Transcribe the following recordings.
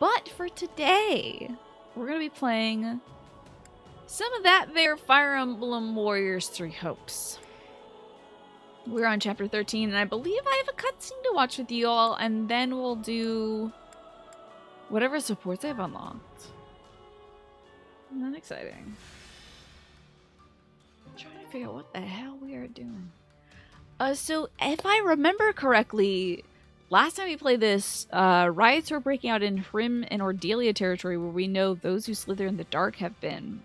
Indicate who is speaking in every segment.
Speaker 1: But for today, we're going to be playing some of that there Fire Emblem Warriors 3 Hopes. We're on chapter 13, and I believe I have a cutscene to watch with you all, and then we'll do whatever supports I've unlocked. Not exciting. I'm trying to figure out what the hell we are doing. So if I remember correctly, last time we played this, riots were breaking out in Hrim and Ordelia territory, where we know those who slither in the dark have been.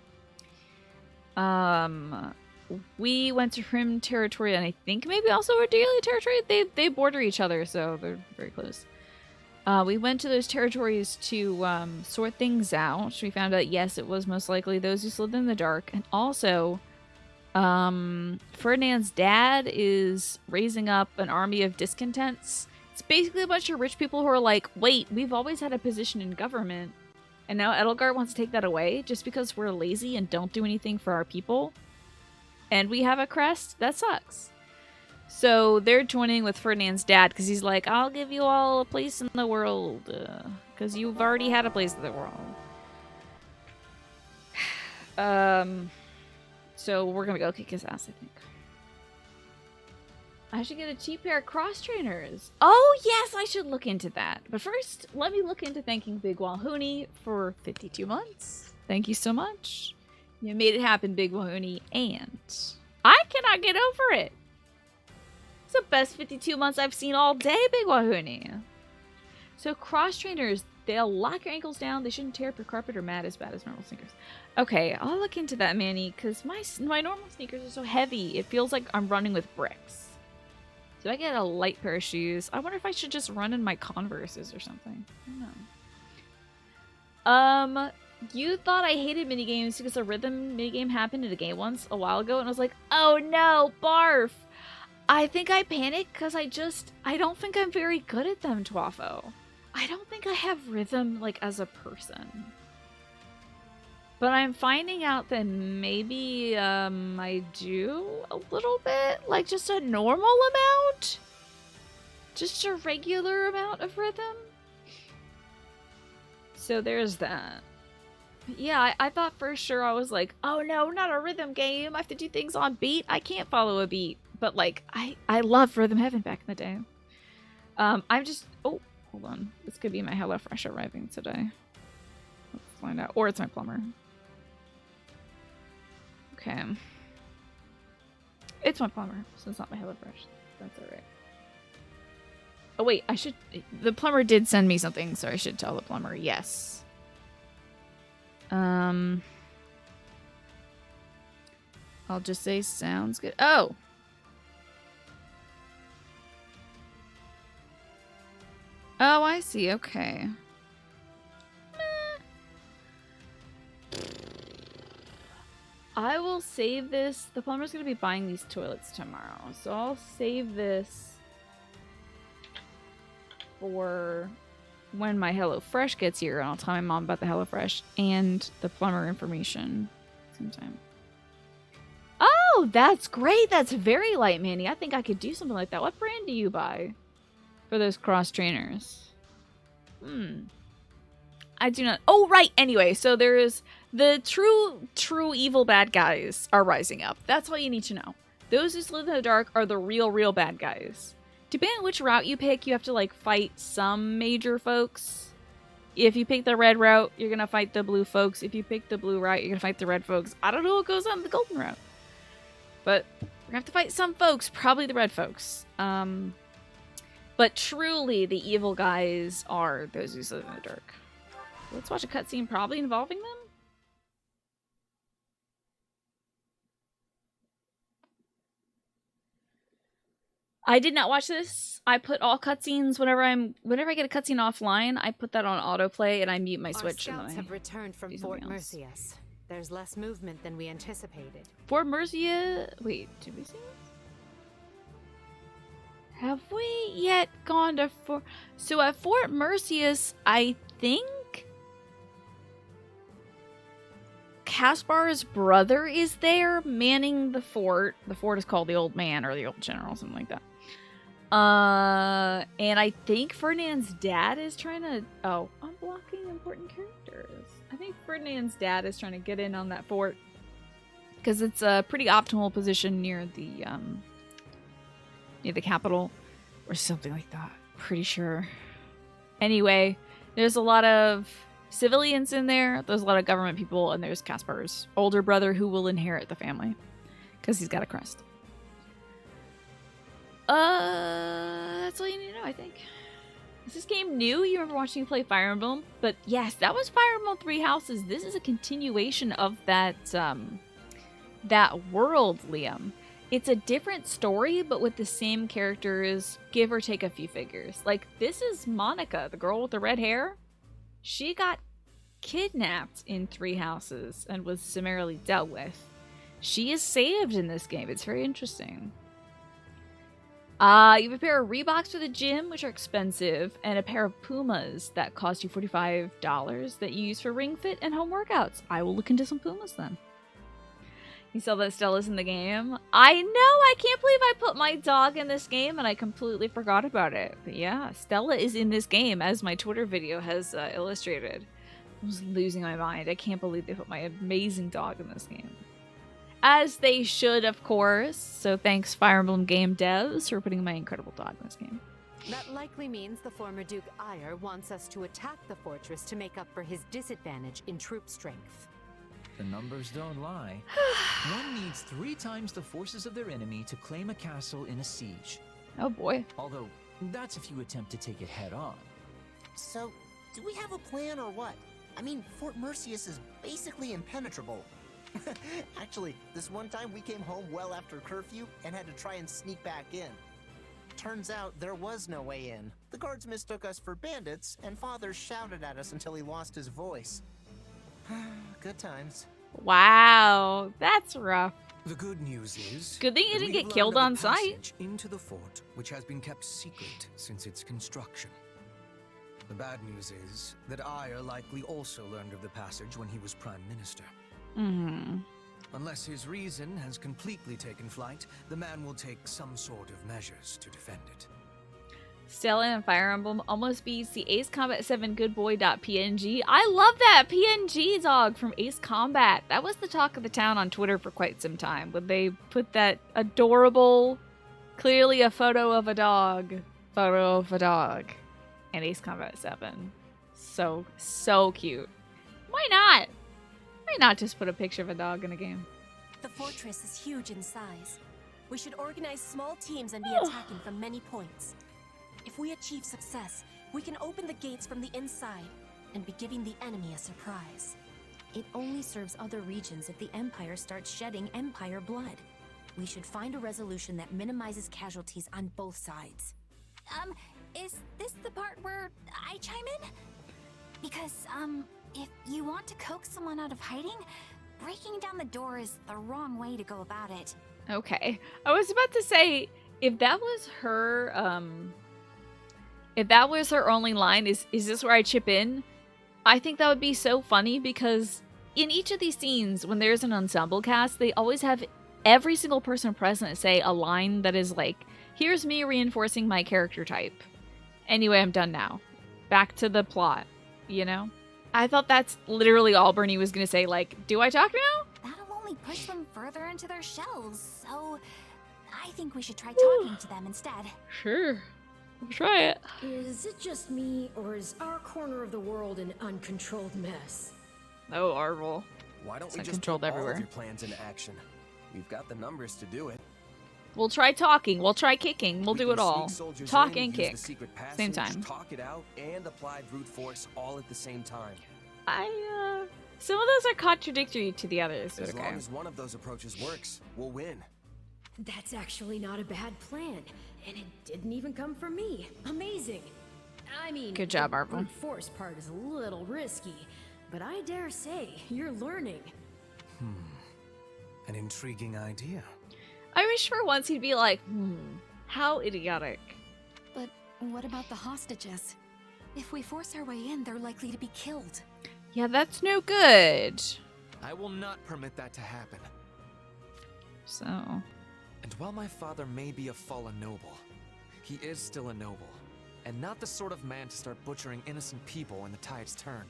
Speaker 1: We went to Hrim territory, and I think maybe also Ordelia territory. They border each other, so they're very close. We went to those territories to sort things out. We found out, yes, it was most likely those who slither in the dark, and also Ferdinand's dad is raising up an army of discontents. It's basically a bunch of rich people who are like, wait, we've always had a position in government, and now Edelgard wants to take that away just because we're lazy and don't do anything for our people. And we have a crest? That sucks. So they're joining with Ferdinand's dad because he's like, I'll give you all a place in the world because you've already had a place in the world. So we're going to go kick his ass, I think. I should get a cheap pair of cross trainers. Oh, yes, I should look into that. But first, let me look into thanking Big Wahuni for 52 months. Thank you so much. You made it happen, Big Wahuni, and I cannot get over it. It's the best 52 months I've seen all day, Big Wahuni. So cross trainers, they'll lock your ankles down. They shouldn't tear up your carpet or mat as bad as normal sneakers. Okay, I'll look into that, Manny, because my normal sneakers are so heavy. It feels like I'm running with bricks. So I get a light pair of shoes. I wonder if I should just run in my Converses or something. I don't know. You thought I hated minigames because a rhythm minigame happened in a game once a while ago, and I was like, oh no, barf. I think I panicked because I don't think I'm very good at them, Twafo. I don't think I have rhythm, like, as a person. But I'm finding out that maybe, I do a little bit, like, just a normal amount? Just a regular amount of rhythm? So there's that. Yeah, I thought for sure I was like, oh no, not a rhythm game. I have to do things on beat. I can't follow a beat. But, like, I loved Rhythm Heaven back in the day. I'm just... Oh, hold on. This could be my HelloFresh arriving today. Let's find out. Or it's my plumber. Okay. It's my plumber, so it's not my HelloFresh. That's alright. Oh, wait. I should... The plumber did send me something, so I should tell the plumber. Yes. I'll just say sounds good. Oh! Oh, I see. Okay. I will save this. The plumber's going to be buying these toilets tomorrow. So I'll save this for when my HelloFresh gets here. And I'll tell my mom about the HelloFresh and the plumber information at the same time. Oh, that's great. That's very light, Manny. I think I could do something like that. What brand do you buy for those cross trainers? I do not. Oh, right. Anyway, so there is the true evil bad guys are rising up. That's all you need to know. Those who slither in the dark are the real bad guys. Depending on which route you pick, you have to, like, fight some major folks. If you pick the red route, you're gonna fight the blue folks. If you pick the blue route, you're gonna fight the red folks. I don't know what goes on the golden route. But we're gonna have to fight some folks, probably the red folks. But truly, the evil guys are those who slither in the dark. Let's watch a cutscene probably involving them. I did not watch this. I put all cutscenes whenever I get a cutscene offline, I put that on autoplay and I mute my Switch.
Speaker 2: Our scouts have returned from Fort Mercius. There's less movement than we anticipated.
Speaker 1: Fort Mercius? Wait, did we see this? Have we yet gone to Fort... So at Fort Mercius, I think Caspar's brother is there manning the fort. The fort is called the Old Man or the Old General, something like that. And I think Ferdinand's dad is trying to... Oh, I'm blocking important characters. I think Ferdinand's dad is trying to get in on that fort because it's a pretty optimal position near the capital or something like that. Pretty sure. Anyway, there's a lot of civilians in there. There's a lot of government people, and there's Caspar's older brother who will inherit the family because he's got a crest. That's all you need to know, I think. Is this game new? You remember watching me play Fire Emblem? But yes, that was Fire Emblem Three Houses. This is a continuation of that world, Liam. It's a different story, but with the same characters, give or take a few figures. Like, this is Monica, the girl with the red hair. She got kidnapped in Three Houses and was summarily dealt with. She is saved in this game. It's very interesting. You have a pair of Reeboks for the gym, which are expensive, and a pair of Pumas that cost you $45 that you use for Ring Fit and home workouts. I will look into some Pumas then. You saw that Stella's in the game? I know! I can't believe I put my dog in this game and I completely forgot about it. But yeah, Stella is in this game, as my Twitter video has illustrated. I was losing my mind. I can't believe they put my amazing dog in this game. As they should, of course. So thanks, Fire Emblem game devs, for putting my incredible dog in this game.
Speaker 2: That likely means the former Duke Ire wants us to attack the fortress to make up for his disadvantage in troop strength.
Speaker 3: The numbers don't lie. One needs 3 times the forces of their enemy to claim a castle in a siege.
Speaker 1: Oh boy.
Speaker 3: Although, that's if you attempt to take it head on.
Speaker 4: So, do we have a plan or what? I mean, Fort Merceus is basically impenetrable. Actually, this one time we came home well after curfew and had to try and sneak back in. Turns out there was no way in. The guards mistook us for bandits, and Father shouted at us until he lost his voice. Good times.
Speaker 1: Wow, that's rough.
Speaker 5: The good news is,
Speaker 1: good thing you didn't
Speaker 5: we've
Speaker 1: get killed
Speaker 5: learned
Speaker 1: on
Speaker 5: of a
Speaker 1: sight.
Speaker 5: passage into the fort, which has been kept secret since its construction. The bad news is that Ire likely also learned of the passage when he was Prime Minister. Unless his reason has completely taken flight, the man will take some sort of measures to defend it.
Speaker 1: Stella and Fire Emblem almost beats the Ace Combat 7 goodboy.png. I love that PNG dog from Ace Combat. That was the talk of the town on Twitter for quite some time. When they put that adorable, clearly a photo of a dog, and Ace Combat 7. So cute. Why not? Why not just put a picture of a dog in a game?
Speaker 6: The fortress is huge in size. We should organize small teams and be attacking from many points. If we achieve success, we can open the gates from the inside and be giving the enemy a surprise.
Speaker 7: It only serves other regions if the Empire starts shedding Empire blood. We should find a resolution that minimizes casualties on both sides.
Speaker 6: Is this the part where I chime in? Because, if you want to coax someone out of hiding, breaking down the door is the wrong way to go about it.
Speaker 1: Okay. I was about to say, if that was her only line, is this where I chip in? I think that would be so funny because in each of these scenes, when there's an ensemble cast, they always have every single person present say a line that is like, here's me reinforcing my character type. Anyway, I'm done now. Back to the plot, you know? I thought that's literally all Bernie was going to say, like, do I talk now?
Speaker 6: That'll only push them further into their shells, so I think we should try talking to them instead.
Speaker 1: Sure. We'll try it.
Speaker 8: Is it just me, or is our corner of the world an uncontrolled mess?
Speaker 1: Oh, Arvel.
Speaker 9: Why don't
Speaker 1: It's
Speaker 9: we just
Speaker 1: controlled
Speaker 9: put all
Speaker 1: everywhere.
Speaker 9: of your plans into action? We've got the numbers to do it.
Speaker 1: We'll try talking. We'll try kicking. We'll do it all. Talk and kick. Same time.
Speaker 9: Talk it out and apply brute force all at the same time.
Speaker 1: Some of those are contradictory to the others.
Speaker 9: As
Speaker 1: Okay.
Speaker 9: long as one of those approaches works, we'll win.
Speaker 8: That's actually not a bad plan, and it didn't even come from me. Amazing. I mean,
Speaker 1: Good job,
Speaker 8: the
Speaker 1: Arvel.
Speaker 8: brute force part is a little risky, but I dare say you're learning.
Speaker 5: An intriguing idea.
Speaker 1: I wish for once he'd be like, how idiotic.
Speaker 6: But what about the hostages? If we force our way in, they're likely to be killed.
Speaker 1: Yeah, that's no good.
Speaker 9: I will not permit that to happen.
Speaker 1: So,
Speaker 9: And while my father may be a fallen noble, he is still a noble. and not the sort of man to start butchering innocent people when the tides turn.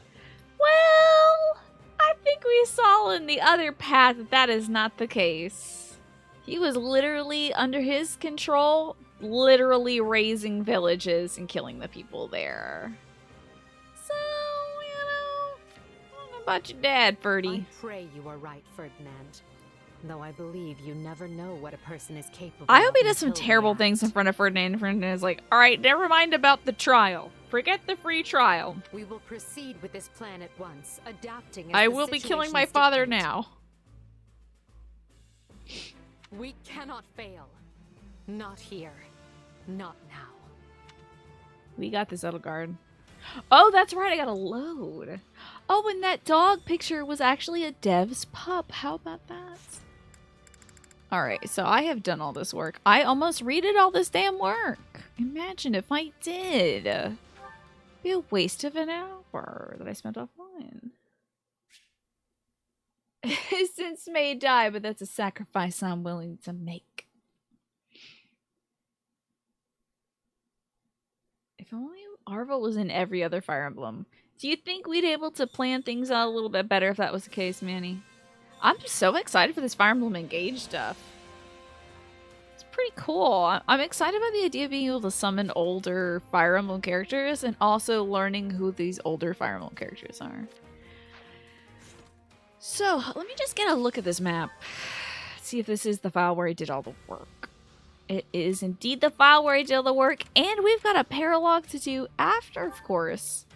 Speaker 1: Well, I think we saw in the other path that that is not the case. He was literally under his control, literally raising villages and killing the people there. So, you know, I don't know about your dad, Ferdy.
Speaker 2: I pray you are right, Ferdinand. Though I believe you never know what a person is capable
Speaker 1: I hope
Speaker 2: of
Speaker 1: he does some
Speaker 2: until they
Speaker 1: terrible things in
Speaker 2: act.
Speaker 1: front of Ferdinand. And Ferdinand is like, all right, never mind about the trial. Forget the free trial.
Speaker 2: We will proceed with this plan at once, adapting as
Speaker 1: I
Speaker 2: the
Speaker 1: will be killing my
Speaker 2: situations
Speaker 1: father
Speaker 2: dictate.
Speaker 1: now.
Speaker 2: We cannot fail. Not here. Not now.
Speaker 1: We got this, Edelgard. Oh, that's right. I got a load. Oh, and that dog picture was actually a dev's pup. How about that? All right, so I have done all this work. I almost redid all this damn work. Imagine if I did. It'd be a waste of an hour that I spent offline. Since may die, but that's a sacrifice I'm willing to make. If only Arva was in every other Fire Emblem. Do you think we'd be able to plan things out a little bit better if that was the case, Manny? I'm so excited for this Fire Emblem Engage stuff. It's pretty cool. I'm excited about the idea of being able to summon older Fire Emblem characters and also learning who these older Fire Emblem characters are. So, let me just get a look at this map. See if this is the file where I did all the work. It is indeed the file where I did all the work, and we've got a paralogue to do after, of course.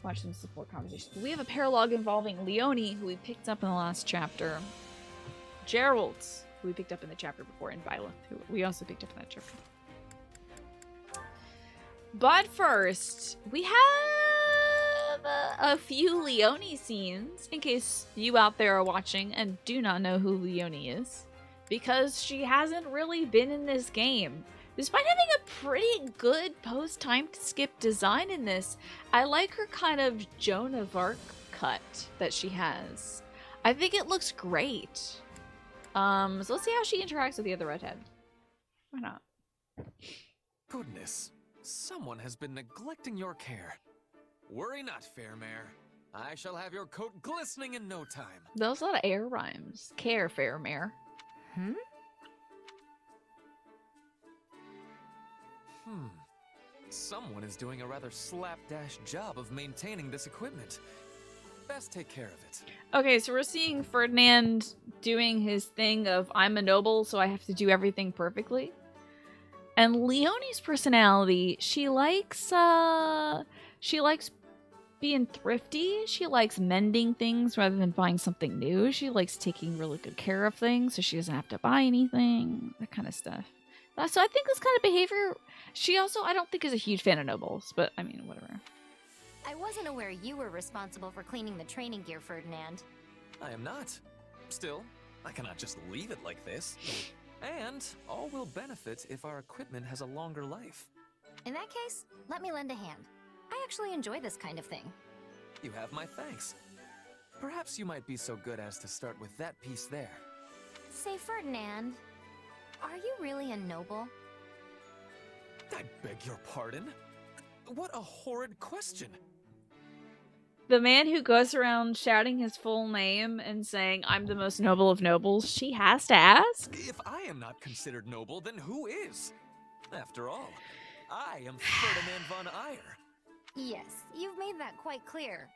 Speaker 1: Watch some support conversations. We have a paralogue involving Leonie, who we picked up in the last chapter. Gerald, who we picked up in the chapter before, and Viola, who we also picked up in that chapter. But first, we have a few Leonie scenes, in case you out there are watching and do not know who Leonie is. Because she hasn't really been in this game. Despite having a pretty good post-time skip design in this, I like her kind of Joan of Arc cut that she has. I think it looks great. So let's see how she interacts with the other redhead. Why not?
Speaker 9: Goodness, someone has been neglecting your care. Worry not, fair mare. I shall have your coat glistening in no time.
Speaker 1: Those are a lot of air rhymes. Care, fair mare.
Speaker 9: Someone is doing a rather slapdash job of maintaining this equipment. Best take care of it.
Speaker 1: Okay, so we're seeing Ferdinand doing his thing of I'm a noble, so I have to do everything perfectly. And Leonie's personality, she likes being thrifty. She likes mending things rather than buying something new. She likes taking really good care of things so she doesn't have to buy anything, that kind of stuff. So I think this kind of behavior, she also, I don't think is a huge fan of nobles, but I mean, whatever.
Speaker 7: I wasn't aware you were responsible for cleaning the training gear, Ferdinand.
Speaker 9: I am not. Still, I cannot just leave it like this. And all will benefit if our equipment has a longer life.
Speaker 7: In that case, let me lend a hand. I actually enjoy this kind of thing.
Speaker 9: You have my thanks. Perhaps you might be so good as to start with that piece there.
Speaker 7: Say, Ferdinand, are you really a noble?
Speaker 9: I beg your pardon? What a horrid question.
Speaker 1: The man who goes around shouting his full name and saying, I'm the most noble of nobles, she has to ask?
Speaker 9: If I am not considered noble, then who is? After all, I am Ferdinand von Eyre.
Speaker 7: Yes, you've made that quite clear.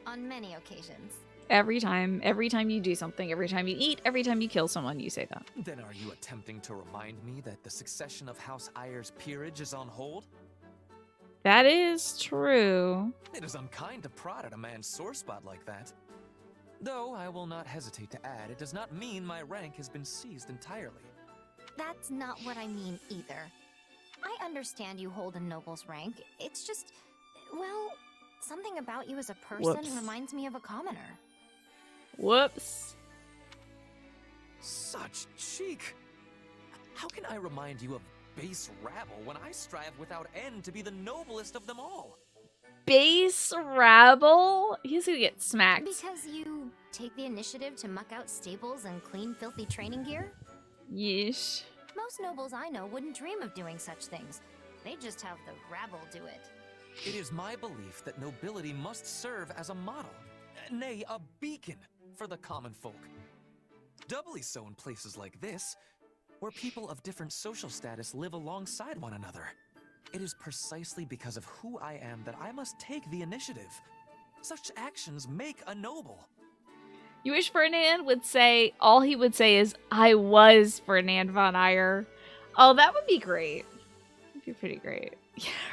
Speaker 7: On many occasions.
Speaker 1: Every time you do something, every time you eat, every time you kill someone, you say that.
Speaker 9: Then are you attempting to remind me that the succession of House Eyre's peerage is on hold?
Speaker 1: That is true.
Speaker 9: It is unkind to prod at a man's sore spot like that. Though I will not hesitate to add, it does not mean my rank has been seized entirely.
Speaker 7: That's not what I mean either. I understand you hold a noble's rank. It's just, well, something about you as a person
Speaker 1: Whoops.
Speaker 7: reminds me of a commoner.
Speaker 1: Whoops.
Speaker 9: Such cheek! How can I remind you of base rabble when I strive without end to be the noblest of them all?
Speaker 1: Base rabble? He's gonna get smacked.
Speaker 7: Because you take the initiative to muck out stables and clean filthy training gear?
Speaker 1: Yeesh.
Speaker 7: Most nobles I know wouldn't dream of doing such things. They just have the rabble do it.
Speaker 9: It is my belief that nobility must serve as a model, nay, a beacon for the common folk. Doubly so in places like this, where people of different social status live alongside one another. It is precisely because of who I am that I must take the initiative. Such actions make a noble.
Speaker 1: You wish Ferdinand would say, all he would say is, I was Ferdinand von Aegir. Oh, that would be great. That'd be pretty great.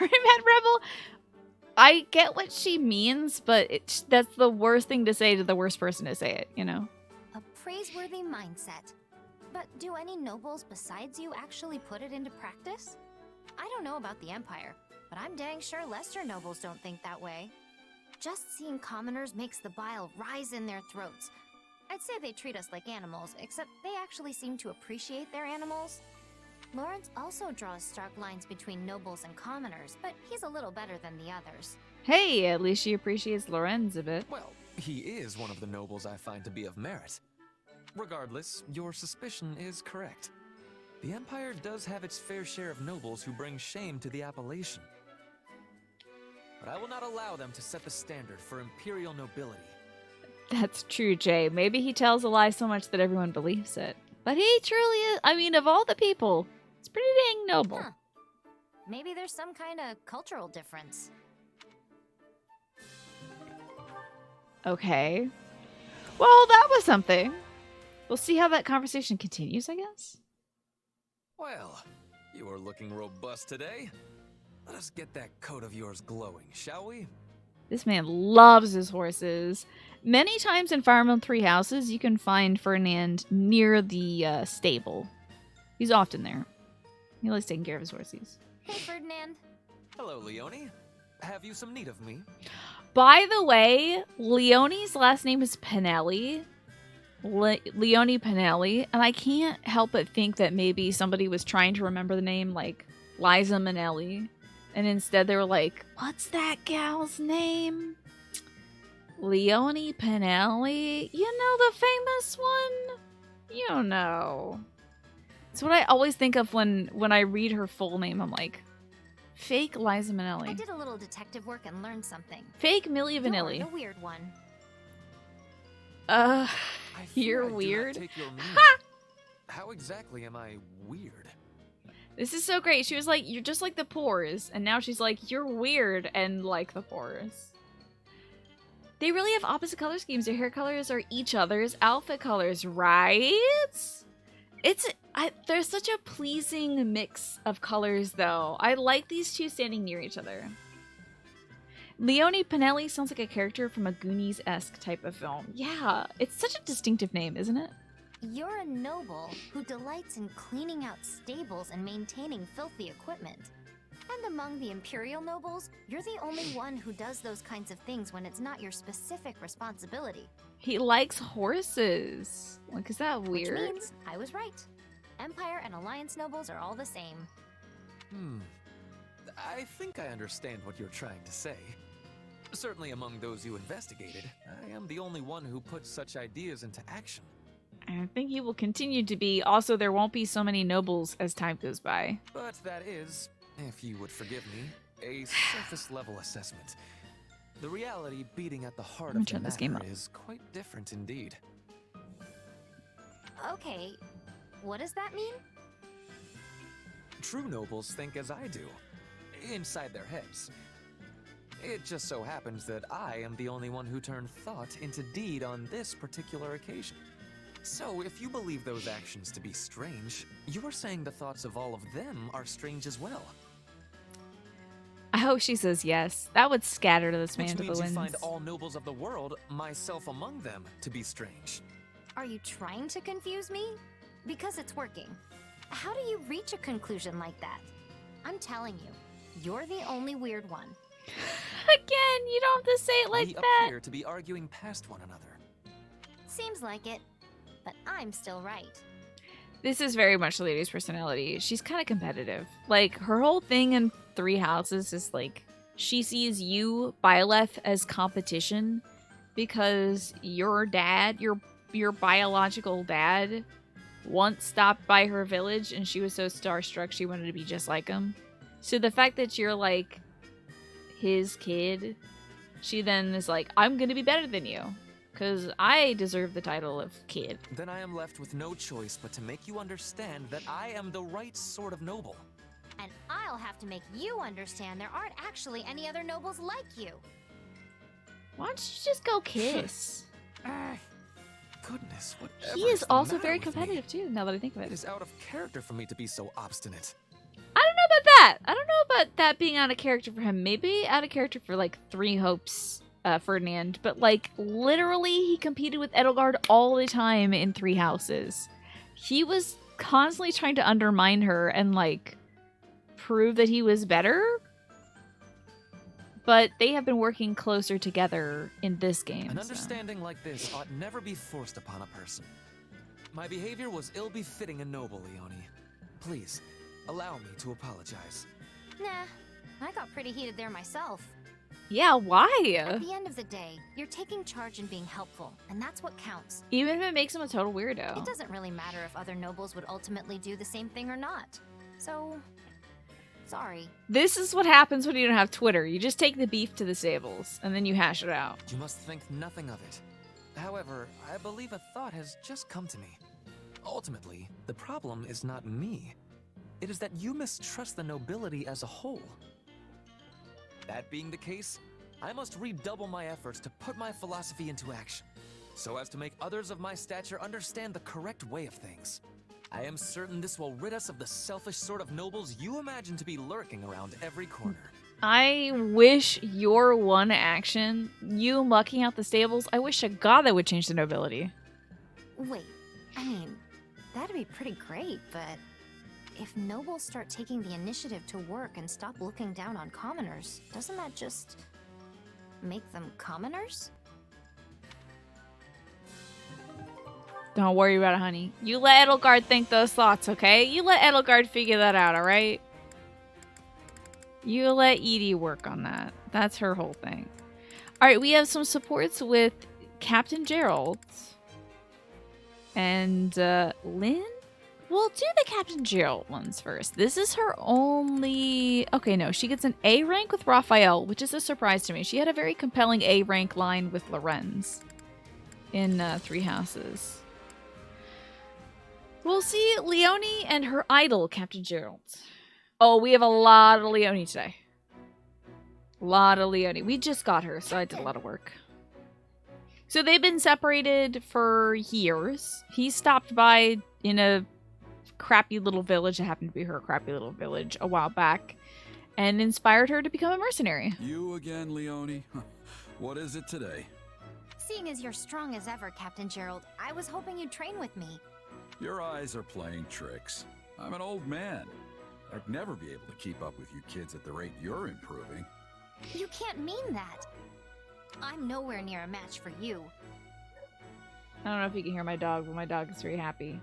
Speaker 1: Mad Rebel, I get what she means, but that's the worst thing to say to the worst person to say it, you know?
Speaker 7: A praiseworthy mindset. But do any nobles besides you actually put it into practice? I don't know about the Empire, but I'm dang sure lesser nobles don't think that way. Just seeing commoners makes the bile rise in their throats. I'd say they treat us like animals, except they actually seem to appreciate their animals. Lawrence also draws stark lines between nobles and commoners, but he's a little better than the others.
Speaker 1: Hey, at least she appreciates Lorenz a bit.
Speaker 9: Well, he is one of the nobles I find to be of merit. Regardless, your suspicion is correct. The Empire does have its fair share of nobles who bring shame to the appellation. But I will not allow them to set the standard for imperial nobility.
Speaker 1: That's true, Jay. Maybe he tells a lie so much that everyone believes it. But he truly is, I mean, of all the people, it's pretty dang noble.
Speaker 7: Huh. Maybe there's some kind of cultural difference.
Speaker 1: Okay. Well, that was something. We'll see how that conversation continues, I guess.
Speaker 9: Well, you are looking robust today. Let us get that coat of yours glowing, shall we?
Speaker 1: This man loves his horses. Many times in Fire Emblem Three Houses, you can find Ferdinand near the stable. He's often there. He likes taking care of his horses.
Speaker 7: Hey, Ferdinand.
Speaker 9: Hello, Leonie. Have you some need of me?
Speaker 1: By the way, Leonie's last name is Pinelli. Leonie Pinelli. And I can't help but think that maybe somebody was trying to remember the name, like Liza Minnelli. And instead they were like, what's that gal's name? Leonie Pinelli? You know, the famous one? You know. It's what I always think of when I read her full name. I'm like, fake Liza Minnelli.
Speaker 7: I did a little detective work and learned something.
Speaker 1: Fake Millie Vanilli.
Speaker 7: You're the weird one.
Speaker 9: I fear
Speaker 1: You're
Speaker 9: I do not
Speaker 1: weird.
Speaker 9: take your meaning. How exactly am I weird?
Speaker 1: This is so great. She was like, you're just like the pores. And now she's like, you're weird and like the pores. They really have opposite color schemes. Their hair colors are each other's outfit colors, right? There's such a pleasing mix of colors, though. I like these two standing near each other. Leonie Pinelli sounds like a character from a Goonies-esque type of film. Yeah, it's such a distinctive name, isn't it?
Speaker 7: You're a noble who delights in cleaning out stables and maintaining filthy equipment. And among the Imperial nobles, you're the only one who does those kinds of things when it's not your specific responsibility.
Speaker 1: He likes horses. Like, is that weird?
Speaker 7: Which means I was right. Empire and Alliance nobles are all the same.
Speaker 9: I think I understand what you're trying to say. Certainly among those you investigated, I am the only one who puts such ideas into action.
Speaker 1: I think he will continue to be. Also, there won't be so many nobles as time goes by.
Speaker 9: But that is, if you would forgive me, a surface-level assessment. The reality beating at the heart of the
Speaker 1: turn this game
Speaker 9: matter
Speaker 1: up.
Speaker 9: is quite different indeed.
Speaker 7: Okay, what does that mean?
Speaker 9: True nobles think as I do, inside their heads. It just so happens that I am the only one who turned thought into deed on this particular occasion. So, if you believe those actions to be strange, you are saying the thoughts of all of them are strange as well.
Speaker 1: I hope she says yes. That would scatter this man
Speaker 9: Which
Speaker 1: to the
Speaker 9: means you
Speaker 1: winds.
Speaker 9: find all nobles of the world, myself among them, to be strange.
Speaker 7: Are you trying to confuse me? Because it's working. How do you reach a conclusion like that? I'm telling you, you're the only weird one.
Speaker 1: Again, you don't have to say it like
Speaker 9: We
Speaker 1: that.
Speaker 9: appear to be arguing past one another.
Speaker 7: Seems like it, but I'm still right.
Speaker 1: This is very much the lady's personality. She's kind of competitive. Like, her whole thing in Three Houses is like, she sees you, Byleth, as competition because your dad, your biological dad, once stopped by her village and she was so starstruck she wanted to be just like him. So the fact that you're like his kid, she then is like, I'm gonna be better than you because I deserve the title of kid.
Speaker 9: Then I am left with no choice but to make you understand that I am the right sort of noble.
Speaker 7: And I'll have to make you understand there aren't actually any other nobles like you.
Speaker 1: Why don't you just go kiss?
Speaker 9: Goodness, whatever
Speaker 1: He is
Speaker 9: the
Speaker 1: also
Speaker 9: matter
Speaker 1: very
Speaker 9: with me?
Speaker 1: competitive too, now that I think of
Speaker 9: It
Speaker 1: it.
Speaker 9: is out of character for me to be so obstinate.
Speaker 1: I don't know about that. I don't know about that being out of character for him. Maybe out of character for like Three Hopes Ferdinand, but like literally he competed with Edelgard all the time in Three Houses. He was constantly trying to undermine her and like prove that he was better. But they have been working closer together in this game.
Speaker 9: An
Speaker 1: so.
Speaker 9: understanding like this ought never be forced upon a person. My behavior was ill-befitting a noble, Leonie. Please, allow me to apologize.
Speaker 7: Nah, I got pretty heated there myself.
Speaker 1: Yeah, why?
Speaker 7: At the end of the day, you're taking charge and being helpful, and that's what counts.
Speaker 1: Even if it makes him a total weirdo.
Speaker 7: It doesn't really matter if other nobles would ultimately do the same thing or not. So, sorry.
Speaker 1: This is what happens when you don't have Twitter. You just take the beef to the stables, and then you hash it out.
Speaker 9: You must think nothing of it. However, I believe a thought has just come to me. Ultimately, the problem is not me. It is that you mistrust the nobility as a whole. That being the case, I must redouble my efforts to put my philosophy into action, so as to make others of my stature understand the correct way of things. I am certain this will rid us of the selfish sort of nobles you imagine to be lurking around every corner.
Speaker 1: I wish your one action, you mucking out the stables, I wish to God that would change the nobility.
Speaker 7: Wait, I mean, that'd be pretty great, but if nobles start taking the initiative to work and stop looking down on commoners, doesn't that just make them commoners?
Speaker 1: Don't worry about it, honey. You let Edelgard think those thoughts, okay? You let Edelgard figure that out, alright? You let Edie work on that. That's her whole thing. Alright, we have some supports with Captain Gerald. And, Lynn? We'll do the Captain Gerald ones first. This is her only... Okay, no. She gets an A rank with Raphael, which is a surprise to me. She had a very compelling A rank line with Lorenz in Three Houses. We'll see Leonie and her idol, Captain Gerald. Oh, we have a lot of Leonie today. A lot of Leonie. We just got her, so I did a lot of work. So they've been separated for years. He stopped by in a crappy little village, it happened to be her crappy little village, a while back, and inspired her to become a mercenary.
Speaker 10: You again, Leonie? What is it today?
Speaker 7: Seeing as you're strong as ever, Captain Gerald, I was hoping you'd train with me.
Speaker 10: Your eyes are playing tricks. I'm an old man. I'd never be able to keep up with you kids at the rate you're improving.
Speaker 7: You can't mean that. I'm nowhere near a match for you.
Speaker 1: I don't know if you can hear my dog, but my dog is very happy.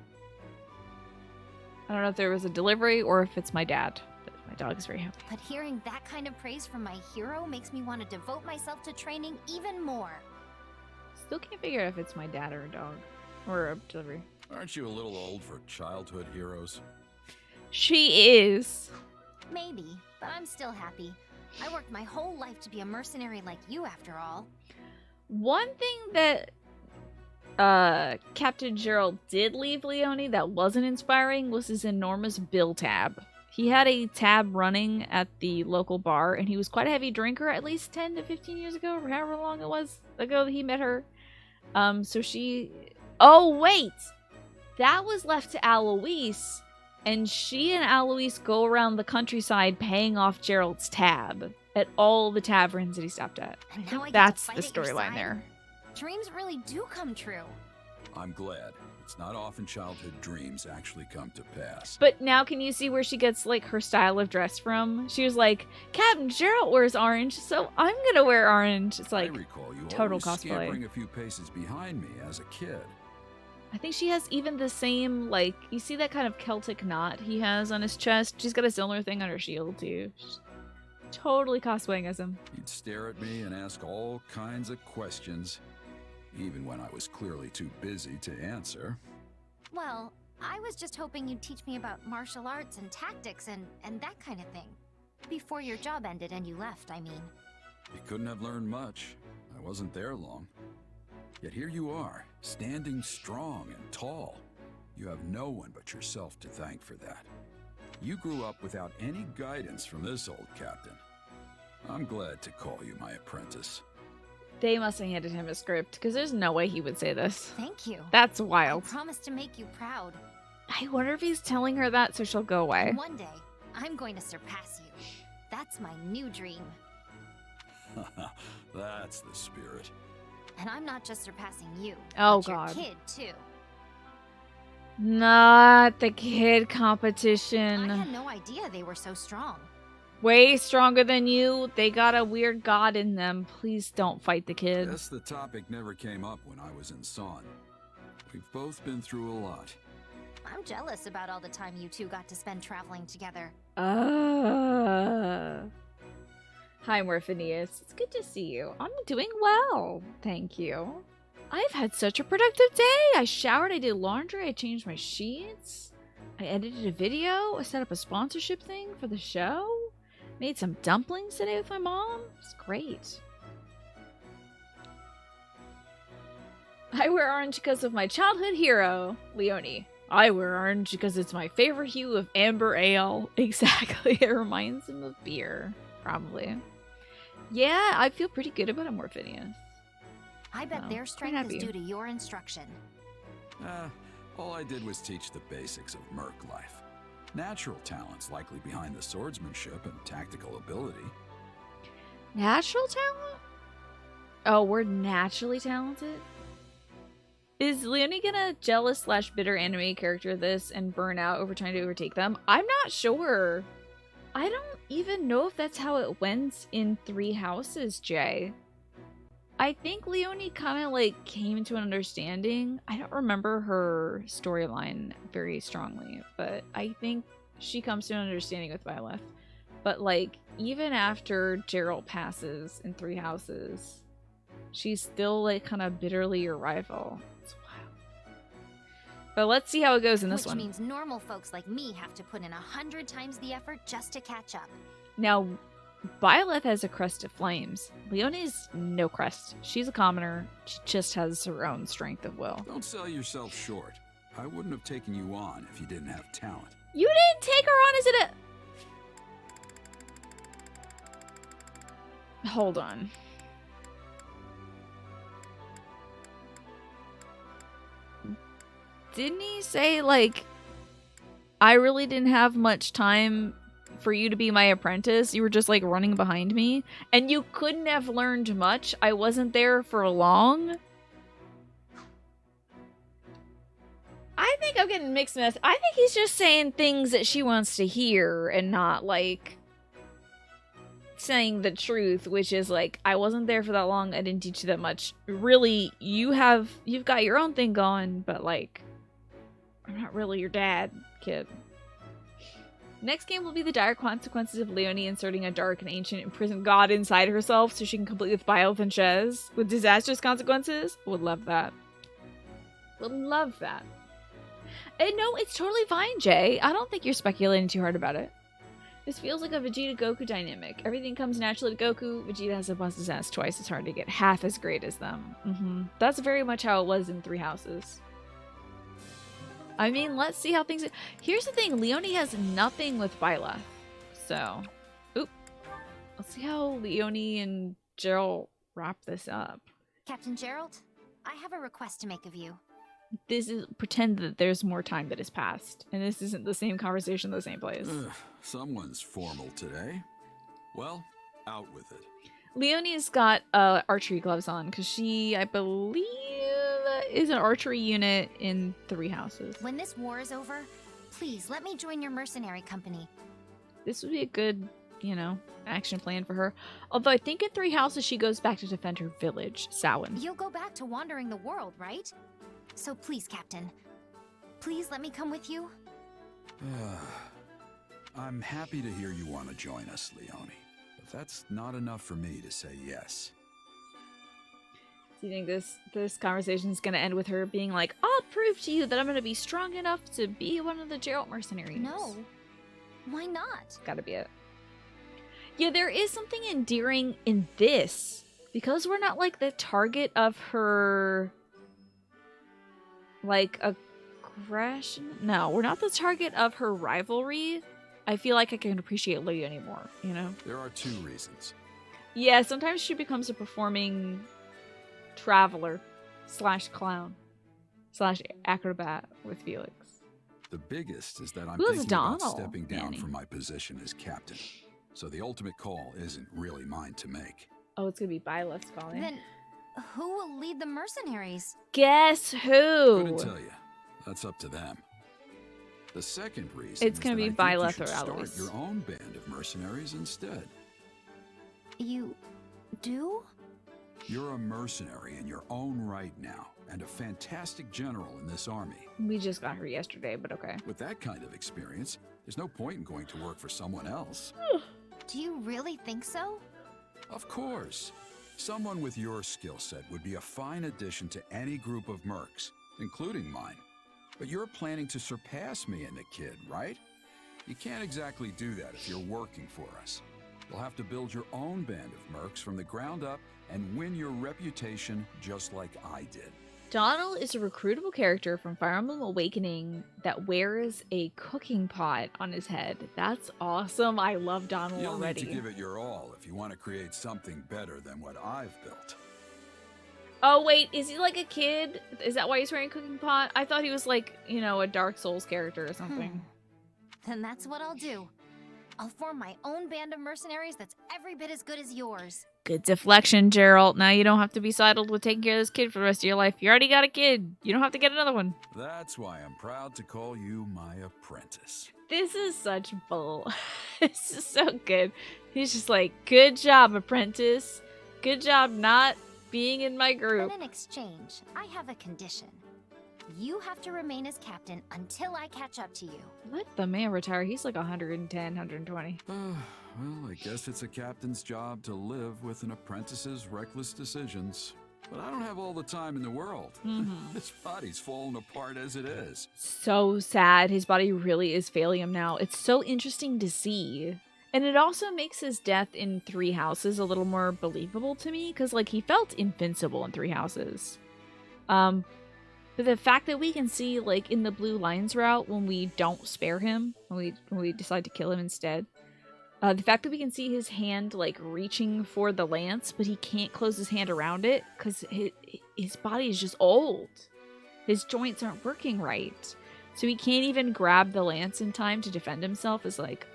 Speaker 1: I don't know if there was a delivery or if it's my dad, but my dog is very happy.
Speaker 7: But hearing that kind of praise from my hero makes me want to devote myself to training even more.
Speaker 1: Still can't figure out if it's my dad or a dog. Or a delivery.
Speaker 10: Aren't you a little old for childhood heroes?
Speaker 1: She is.
Speaker 7: Maybe, but I'm still happy. I worked my whole life to be a mercenary like you, after all.
Speaker 1: One thing that Captain Gerald did leave Leonie that wasn't inspiring was his enormous bill tab. He had a tab running at the local bar, and he was quite a heavy drinker, at least 10 to 15 years ago, or however long it was ago that he met her. So she... Oh, wait! That was left to Alois, and she and Alois go around the countryside paying off Gerald's tab at all the taverns that he stopped at.
Speaker 7: And now I get
Speaker 1: That's
Speaker 7: to
Speaker 1: the
Speaker 7: fight at your
Speaker 1: storyline
Speaker 7: side?
Speaker 1: there.
Speaker 7: Dreams really do come true.
Speaker 10: I'm glad. It's not often childhood dreams actually come to pass.
Speaker 1: But now can you see where she gets, like, her style of dress from? She was like, Captain Gerald wears orange, so I'm gonna wear orange. It's like,
Speaker 10: I recall you
Speaker 1: total
Speaker 10: always
Speaker 1: cosplay.
Speaker 10: scampering a few paces behind me as a kid.
Speaker 1: I think she has even the same, like, you see that kind of Celtic knot he has on his chest? She's got a similar thing on her shield, too. She's totally cosplaying as him.
Speaker 10: You'd stare at me and ask all kinds of questions, even when I was clearly too busy to answer.
Speaker 7: Well, I was just hoping you'd teach me about martial arts and tactics and that kind of thing. Before your job ended and you left, I mean.
Speaker 10: You couldn't have learned much. I wasn't there long. Yet here you are, standing strong and tall. You have no one but yourself to thank for that. You grew up without any guidance from this old captain. I'm glad to call you my apprentice.
Speaker 1: They must have handed him a script, because there's no way he would say this.
Speaker 7: Thank you.
Speaker 1: That's wild.
Speaker 7: I promise to make you proud.
Speaker 1: I wonder if he's telling her that so she'll go away.
Speaker 7: One day, I'm going to surpass you. That's my new dream.
Speaker 10: That's the spirit.
Speaker 7: And I'm not just surpassing you.
Speaker 1: Oh,
Speaker 7: but your
Speaker 1: God.
Speaker 7: kid, too.
Speaker 1: Not the kid
Speaker 7: I
Speaker 1: competition.
Speaker 7: had no idea they were so strong.
Speaker 1: Way stronger than you. They got a weird god in them. Please don't fight the kid.
Speaker 10: Guess the topic never came up when I was in Son. We've both been through a lot.
Speaker 7: I'm jealous about all the time you two got to spend traveling together.
Speaker 1: Hi, Morpheus. It's good to see you. I'm doing well. Thank you. I've had such a productive day. I showered, I did laundry, I changed my sheets. I edited a video, I set up a sponsorship thing for the show. Made some dumplings today with my mom. It's great. I wear orange because of my childhood hero, Leonie. I wear orange because it's my favorite hue of amber ale. Exactly. It reminds him of beer. Probably. Yeah, I feel pretty good about Morpheus.
Speaker 7: I bet
Speaker 1: Oh,
Speaker 7: their
Speaker 1: quite
Speaker 7: strength is
Speaker 1: happy.
Speaker 7: due to your instruction.
Speaker 10: All I did was teach the basics of merc life. Natural talents likely behind the swordsmanship and tactical ability.
Speaker 1: Natural talent? Oh, we're naturally talented? Is Leonie gonna jealous/bitter anime character this and burn out over trying to overtake them? I'm not sure. I don't even know if that's how it went in Three Houses, Jay. I think Leonie kind of like came to an understanding. I don't remember her storyline very strongly, but I think she comes to an understanding with Violet. But like, even after Gerald passes in Three Houses, she's still like kind of bitterly your rival. It's wild. But let's see how it goes in this
Speaker 7: Which
Speaker 1: one.
Speaker 7: means normal folks like me have to put in 100 times the effort just to catch up.
Speaker 1: Now, Violet has a crest of flames. Leonie's no crest. She's a commoner. She just has her own strength of will.
Speaker 10: Don't sell yourself short. I wouldn't have taken you on if you didn't have talent.
Speaker 1: You didn't take her on? Is it a... Hold on. Didn't he say, like, I really didn't have much time for you to be my apprentice? You were just, like, running behind me? And you couldn't have learned much? I wasn't there for long? I think I'm getting mixed messages. I think he's just saying things that she wants to hear and not, like, saying the truth, which is, like, I wasn't there for that long. I didn't teach you that much. Really, you've got your own thing going, but, like, I'm not really your dad, kid. Next game will be the dire consequences of Leonie inserting a dark and ancient imprisoned god inside herself so she can complete with Violet and Chez with disastrous consequences. Would love that. Would love that. And no, it's totally fine, Jay. I don't think you're speculating too hard about it. This feels like a Vegeta-Goku dynamic. Everything comes naturally to Goku. Vegeta has to bust his ass twice as hard to get half as great as them. That's very much how it was in Three Houses. I mean, let's see how things... Here's the thing. Leonie has nothing with Violet. So, let's see how Leonie and Gerald wrap this up.
Speaker 7: Captain Gerald, I have a request to make of you.
Speaker 1: This is... Pretend that there's more time that has passed. And this isn't the same conversation, the same place.
Speaker 10: Someone's formal today. Well, out with it.
Speaker 1: Leonie's got archery gloves on because she, I believe, is an archery unit in Three Houses.
Speaker 7: When this war is over, please let me join your mercenary company.
Speaker 1: This would be a good, action plan for her. Although I think in Three Houses she goes back to defend her village, Samhain.
Speaker 7: You'll go back to wandering the world, right? So please, Captain, please let me come with you.
Speaker 10: I'm happy to hear you want to join us, Leonie. But that's not enough for me to say yes.
Speaker 1: Do you think this conversation is going to end with her being like, I'll prove to you that I'm going to be strong enough to be one of the Gerald mercenaries?
Speaker 7: No. Why not?
Speaker 1: Gotta be it. Yeah, there is something endearing in this. Because we're not, like, the target of her... like, aggression? No, we're not the target of her rivalry. I feel like I can appreciate Leonie more, you know?
Speaker 10: There are 2 reasons.
Speaker 1: Yeah, sometimes she becomes a performing traveler / clown / acrobat with Felix.
Speaker 10: The biggest is that I'm
Speaker 1: Who's
Speaker 10: thinking about
Speaker 1: Donald,
Speaker 10: stepping down
Speaker 1: Manny?
Speaker 10: from my position as captain. So the ultimate call isn't really mine to make.
Speaker 1: Oh, it's gonna be Byleth's calling.
Speaker 7: Then who will lead the mercenaries?
Speaker 1: Guess who?
Speaker 10: Couldn't tell you. That's up to them. The second reason
Speaker 1: It's gonna
Speaker 10: is
Speaker 1: be
Speaker 10: that I think you
Speaker 1: Byleth
Speaker 10: should
Speaker 1: or
Speaker 10: start
Speaker 1: Alois.
Speaker 10: your own band of mercenaries instead.
Speaker 7: You do?
Speaker 10: You're a mercenary in your own right now, and a fantastic general in this army.
Speaker 1: We just got her yesterday, but okay.
Speaker 10: With that kind of experience, there's no point in going to work for someone else.
Speaker 7: Do you really think so?
Speaker 10: Of course. Someone with your skill set would be a fine addition to any group of mercs, including mine. But you're planning to surpass me and the kid, right? You can't exactly do that if you're working for us. You'll have to build your own band of mercs from the ground up and win your reputation just like I did.
Speaker 1: Donald is a recruitable character from Fire Emblem Awakening that wears a cooking pot on his head. That's awesome. I love Donald
Speaker 10: You'll
Speaker 1: already.
Speaker 10: need to give it your all if you want to create something better than what I've built.
Speaker 1: Oh, wait. Is he like a kid? Is that why he's wearing a cooking pot? I thought he was like, you know, a Dark Souls character or something.
Speaker 7: Then that's what I'll do. I'll form my own band of mercenaries that's every bit as good as yours.
Speaker 1: Good deflection, Gerald. Now you don't have to be saddled with taking care of this kid for the rest of your life. You already got a kid. You don't have to get another one.
Speaker 10: That's why I'm proud to call you my apprentice.
Speaker 1: This is such bull. This is so good. He's just like, good job, apprentice. Good job not being in my group.
Speaker 7: But in exchange, I have a condition. You have to remain as captain until I catch up to you.
Speaker 1: Let the man retire. He's like 110, 120.
Speaker 10: Well, I guess it's a captain's job to live with an apprentice's reckless decisions. But I don't have all the time in the world. This body's falling apart as it is.
Speaker 1: So sad. His body really is failing him now. It's so interesting to see. And it also makes his death in 3 Houses a little more believable to me. Because, like, he felt invincible in 3 Houses. But the fact that we can see, like, in the Blue Lines route, when we don't spare him, when we decide to kill him instead, the fact that we can see his hand, like, reaching for the lance, but he can't close his hand around it, because his body is just old. His joints aren't working right. So he can't even grab the lance in time to defend himself, is like,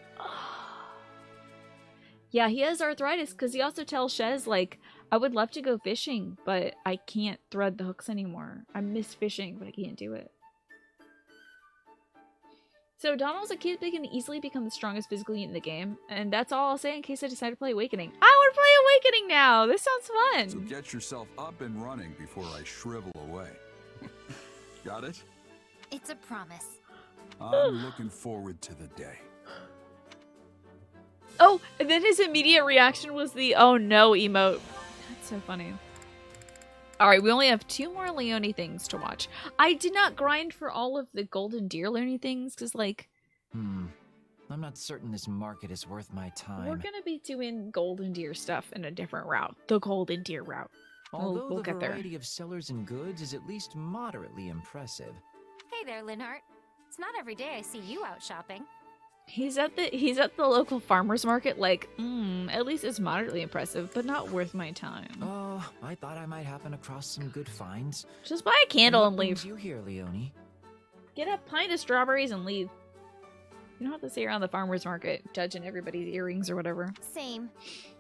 Speaker 1: Yeah, he has arthritis, because he also tells Shez, like, I would love to go fishing, but I can't thread the hooks anymore. I miss fishing, but I can't do it. So Donald's a kid that can easily become the strongest physical unit in the game, and that's all I'll say in case I decide to play Awakening. I want to play Awakening now! This sounds fun!
Speaker 10: So get yourself up and running before I shrivel away. Got it?
Speaker 7: It's a promise.
Speaker 10: I'm looking forward to the day.
Speaker 1: Oh, and then his immediate reaction was the oh no emote. That's so funny. Alright, we only have 2 more Leonie things to watch. I did not grind for all of the Golden Deer Leonie things, because, like...
Speaker 3: I'm not certain this market is worth my time.
Speaker 1: We're gonna be doing Golden Deer stuff in a different route. The Golden Deer route.
Speaker 3: Although
Speaker 1: we'll
Speaker 3: the
Speaker 1: get there.
Speaker 3: variety of sellers and goods is at least moderately impressive.
Speaker 7: Hey there, Linhart. It's not every day I see you out shopping.
Speaker 1: He's at the local farmer's market, like, at least it's moderately impressive, but not worth my time.
Speaker 3: Oh, I thought I might happen across some good finds.
Speaker 1: Just buy a candle and
Speaker 3: What
Speaker 1: leave.
Speaker 3: brings you here, Leonie?
Speaker 1: Get a pint of strawberries and leave. You don't have to stay around the farmer's market judging everybody's earrings or whatever.
Speaker 7: Same.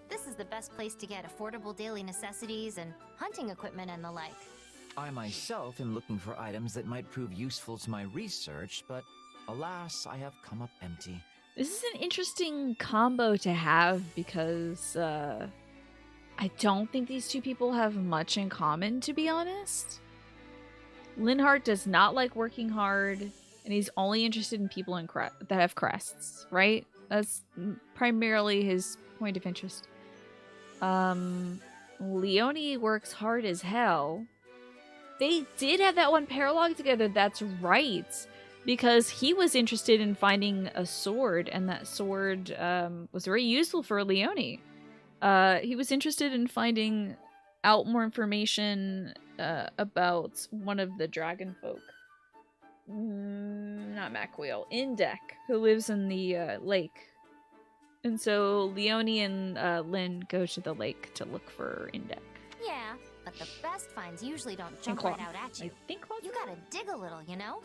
Speaker 7: This is the best place to get affordable daily necessities and hunting equipment and the like.
Speaker 3: I myself am looking for items that might prove useful to my research, but alas, I have come up empty.
Speaker 1: This is an interesting combo to have because I don't think these 2 people have much in common, to be honest. Linhart does not like working hard, and he's only interested in people that have crests, right? That's primarily his point of interest. Leonie works hard as hell. They did have that one paralogue together, that's right. because he was interested in finding a sword, and that sword was very useful for Leone. He was interested in finding out more information about one of the dragon folk. Not Macwheel, Indek, who lives in the lake. And so Leone and Lynn go to the lake to look for Indek.
Speaker 7: Yeah, but the best finds usually don't
Speaker 1: And
Speaker 7: jump
Speaker 1: Claw.
Speaker 7: right out at you.
Speaker 1: I think Claw's
Speaker 7: You gotta dig a little, you know?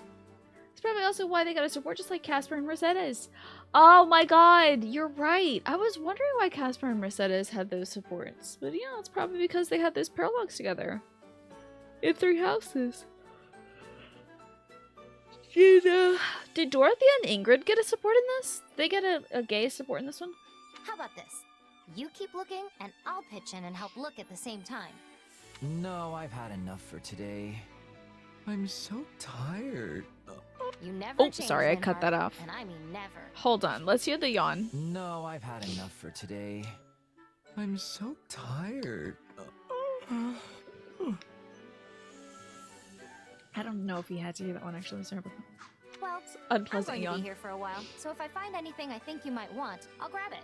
Speaker 1: It's probably also why they got a support just like Casper and Mercedes. Oh my god, you're right. I was wondering why Casper and Mercedes had those supports. But yeah, it's probably because they had those paralogs together. In 3 houses. You know, did Dorothea and Ingrid get a support in this? Did they get a gay support in this one?
Speaker 7: How about this? You keep looking, and I'll pitch in and help look at the same time.
Speaker 3: No, I've had enough for today. I'm so tired.
Speaker 7: You never
Speaker 1: Oh,
Speaker 7: change,
Speaker 1: sorry, I cut
Speaker 7: Linhart,
Speaker 1: that off.
Speaker 7: And I mean never.
Speaker 1: Hold on, let's hear the yawn.
Speaker 3: No, I've had enough for today. I'm so tired.
Speaker 1: I don't know if he had to hear that one actually. Sorry about that.
Speaker 7: Well,
Speaker 1: Unpleasant
Speaker 7: I'm going to
Speaker 1: yawn.
Speaker 7: be here for a while, so if I find anything I think you might want, I'll grab it.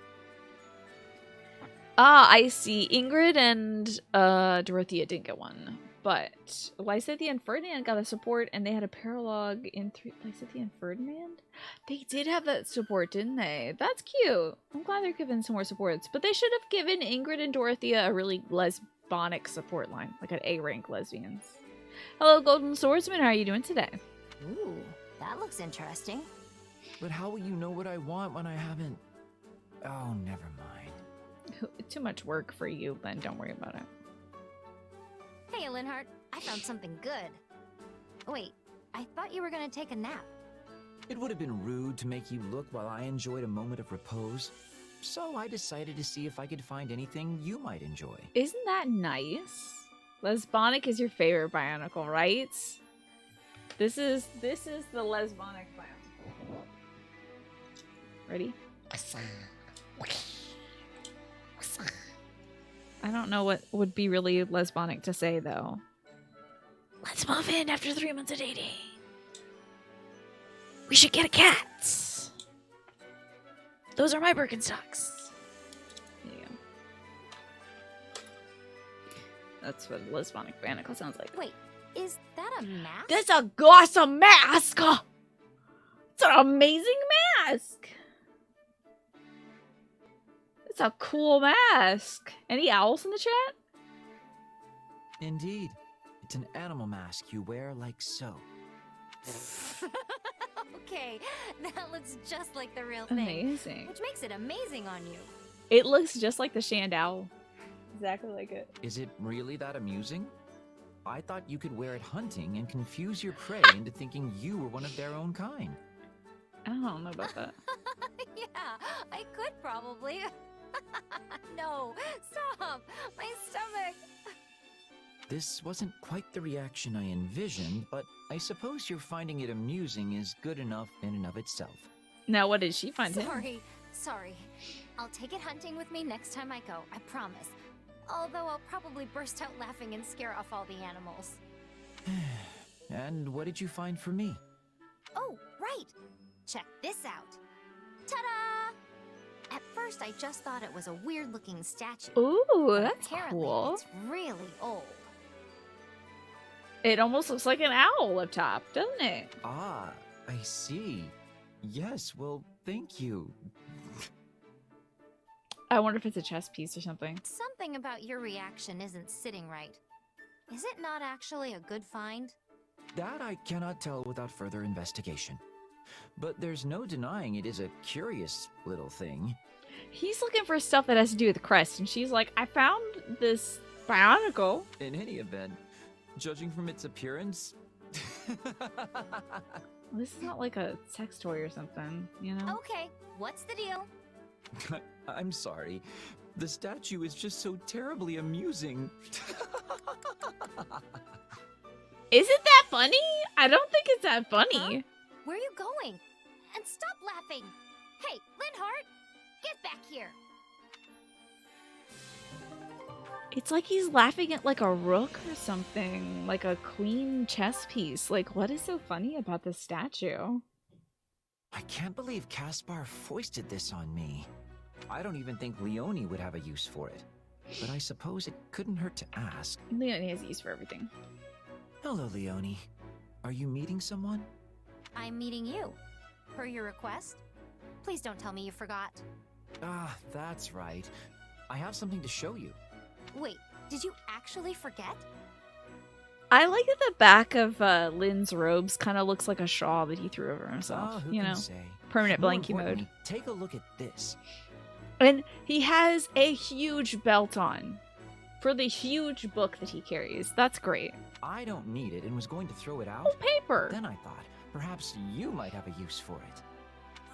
Speaker 1: Ah, I see. Ingrid and Dorothea didn't get one. But Lysithea and Ferdinand got a support, and they had a paralog in 3. Lysithea and Ferdinand? They did have that support, didn't they? That's cute. I'm glad they're giving some more supports. But they should have given Ingrid and Dorothea a really lesbonic support line, like an A-rank lesbians. Hello, Golden Swordsman. How are you doing today?
Speaker 7: Ooh, that looks interesting.
Speaker 3: But how will you know what I want when I haven't... Oh, never mind.
Speaker 1: Too much work for you, then don't worry about it.
Speaker 7: Hey, Linhart, I found something good. Wait, I thought you were gonna take a nap.
Speaker 3: It would have been rude to make you look while I enjoyed a moment of repose. So I decided to see if I could find anything you might enjoy.
Speaker 1: Isn't that nice? Lesbonic is your favorite Bionicle, right? This is the Lesbonic Bionicle. Ready? I don't know what would be really lesbonic to say, though. Let's move in after 3 months of dating. We should get a cat. Those are my Birkenstocks. There you go. That's what a lesbonic Bionicle sounds like.
Speaker 7: Wait, is that a mask?
Speaker 1: That's a awesome mask! It's an amazing mask! It's a cool mask. Any owls in the chat?
Speaker 3: Indeed. It's an animal mask you wear like so.
Speaker 7: Okay, that looks just like the real thing.
Speaker 1: Amazing.
Speaker 7: Which makes it amazing on you.
Speaker 1: It looks just like the Shand Owl. Exactly like it.
Speaker 3: Is it really that amusing? I thought you could wear it hunting and confuse your prey into thinking you were one of their own kind.
Speaker 1: I don't know about that.
Speaker 7: Yeah, I could probably. No, stop! My stomach!
Speaker 3: This wasn't quite the reaction I envisioned, but I suppose you're finding it amusing is good enough in and of itself.
Speaker 1: Now, what did she find him?
Speaker 7: Sorry. I'll take it hunting with me next time I go, I promise. Although I'll probably burst out laughing and scare off all the animals.
Speaker 3: And what did you find for me?
Speaker 7: Oh, right! Check this out. Ta-da! At first, I just thought it was a weird-looking statue.
Speaker 1: Ooh,
Speaker 7: but
Speaker 1: that's
Speaker 7: apparently
Speaker 1: cool.
Speaker 7: It's really old.
Speaker 1: It almost looks like an owl up top, doesn't it?
Speaker 3: Ah, I see. Yes, well, thank you.
Speaker 1: I wonder if it's a chess piece or something.
Speaker 7: Something about your reaction isn't sitting right. Is it not actually a good find?
Speaker 3: That I cannot tell without further investigation. But there's no denying it is a curious little thing.
Speaker 1: He's looking for stuff that has to do with the crest, and she's like, I found this Bionicle.
Speaker 3: In any event, judging from its appearance...
Speaker 1: This is not like a sex toy or something, you know?
Speaker 7: Okay, what's the deal?
Speaker 3: I'm sorry. The statue is just so terribly amusing.
Speaker 1: Isn't that funny? I don't think it's that funny.
Speaker 7: Huh? Where are you going? And stop laughing! Hey, Linhart! Get back here!
Speaker 1: It's like he's laughing at like a rook or something, like a queen chess piece. Like, what is so funny about this statue?
Speaker 3: I can't believe Caspar foisted this on me. I don't even think Leonie would have a use for it. But I suppose it couldn't hurt to ask.
Speaker 1: Leonie has use for everything.
Speaker 3: Hello, Leonie. Are you meeting someone?
Speaker 7: I'm meeting you. Per your request? Please don't tell me you forgot.
Speaker 3: Ah, that's right. I have something to show you.
Speaker 7: Wait, did you actually forget?
Speaker 1: I like that the back of Lynn's robes kind of looks like a shawl that he threw over himself.
Speaker 3: Who
Speaker 1: you
Speaker 3: can
Speaker 1: know,
Speaker 3: say?
Speaker 1: permanent
Speaker 3: More
Speaker 1: blankie mode.
Speaker 3: importantly, take a look at this.
Speaker 1: And he has a huge belt on for the huge book that he carries. That's great.
Speaker 3: I don't need it and was going to throw it out.
Speaker 1: Oh, paper.
Speaker 3: Then I thought, perhaps you might have a use for it.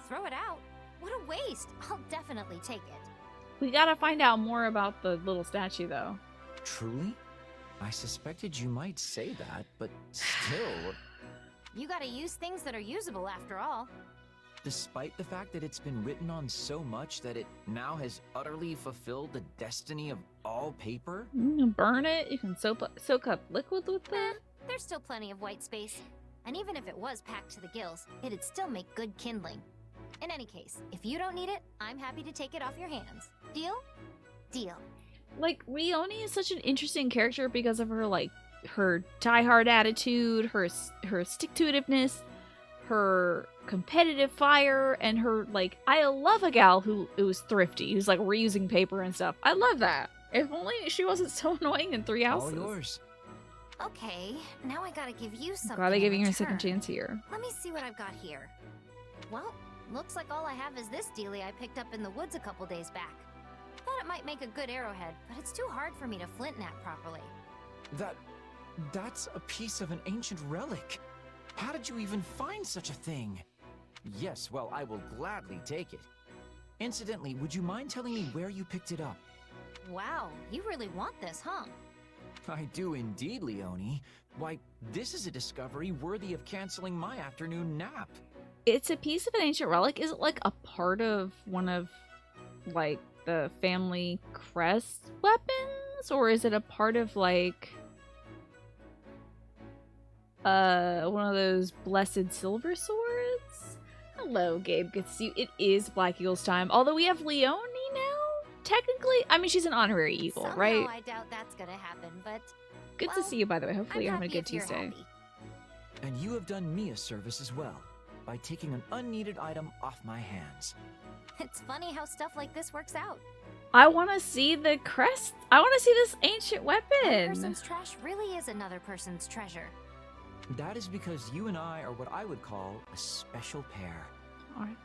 Speaker 7: Throw it out? What a waste. I'll definitely take it.
Speaker 1: We gotta find out more about the little statue, though.
Speaker 3: Truly? I suspected you might say that, but still...
Speaker 7: You gotta use things that are usable after all.
Speaker 3: Despite the fact that it's been written on so much that it now has utterly fulfilled the destiny of all paper?
Speaker 1: You can burn it, you can soak up liquid with it.
Speaker 7: There's still plenty of white space. And even if it was packed to the gills, it'd still make good kindling. In any case, if you don't need it, I'm happy to take it off your hands. Deal? Deal.
Speaker 1: Like, Leonie is such an interesting character because of her, like, her diehard attitude, her stick-to-itiveness, her competitive fire, and her, like, I love a gal who's thrifty, who's, like, reusing paper and stuff. I love that. If only she wasn't so annoying in 3 houses.
Speaker 3: All yours.
Speaker 7: Okay, now I gotta give you something.
Speaker 1: Glad I'm giving
Speaker 7: in
Speaker 1: her a second
Speaker 7: return.
Speaker 1: chance here.
Speaker 7: Let me see what I've got here. Well, looks like all I have is this dealie I picked up in the woods a couple days back. Thought it might make a good arrowhead, but it's too hard for me to flint knap properly.
Speaker 3: That's a piece of an ancient relic. How did you even find such a thing? Yes, well, I will gladly take it. Incidentally, would you mind telling me where you picked it up?
Speaker 7: Wow, you really want this, huh?
Speaker 3: I do indeed, Leonie. Why, this is a discovery worthy of canceling my afternoon nap.
Speaker 1: It's a piece of an ancient relic. Is it, like, a part of one of, like, the family crest weapons? Or is it a part of, like, one of those blessed silver swords? Hello, Gabe. Good to see you. It is Black Eagle's time. Although we have Leonie now? Technically, I mean, she's an honorary eagle,
Speaker 7: Somehow
Speaker 1: right?
Speaker 7: I doubt that's gonna happen, but...
Speaker 1: Good
Speaker 7: well,
Speaker 1: to see you, by the way. Hopefully you're
Speaker 7: I'm
Speaker 1: having a
Speaker 7: happy
Speaker 1: good
Speaker 7: if you're
Speaker 1: Tuesday.
Speaker 7: happy.
Speaker 3: And you have done me a service as well, by taking an unneeded item off my hands.
Speaker 7: It's funny how stuff like this works out.
Speaker 1: I want to see the crest. I want to see this ancient
Speaker 7: One
Speaker 1: weapon.
Speaker 7: person's trash really is another person's treasure.
Speaker 3: That is because you and I are what I would call a special pair.
Speaker 1: Alright.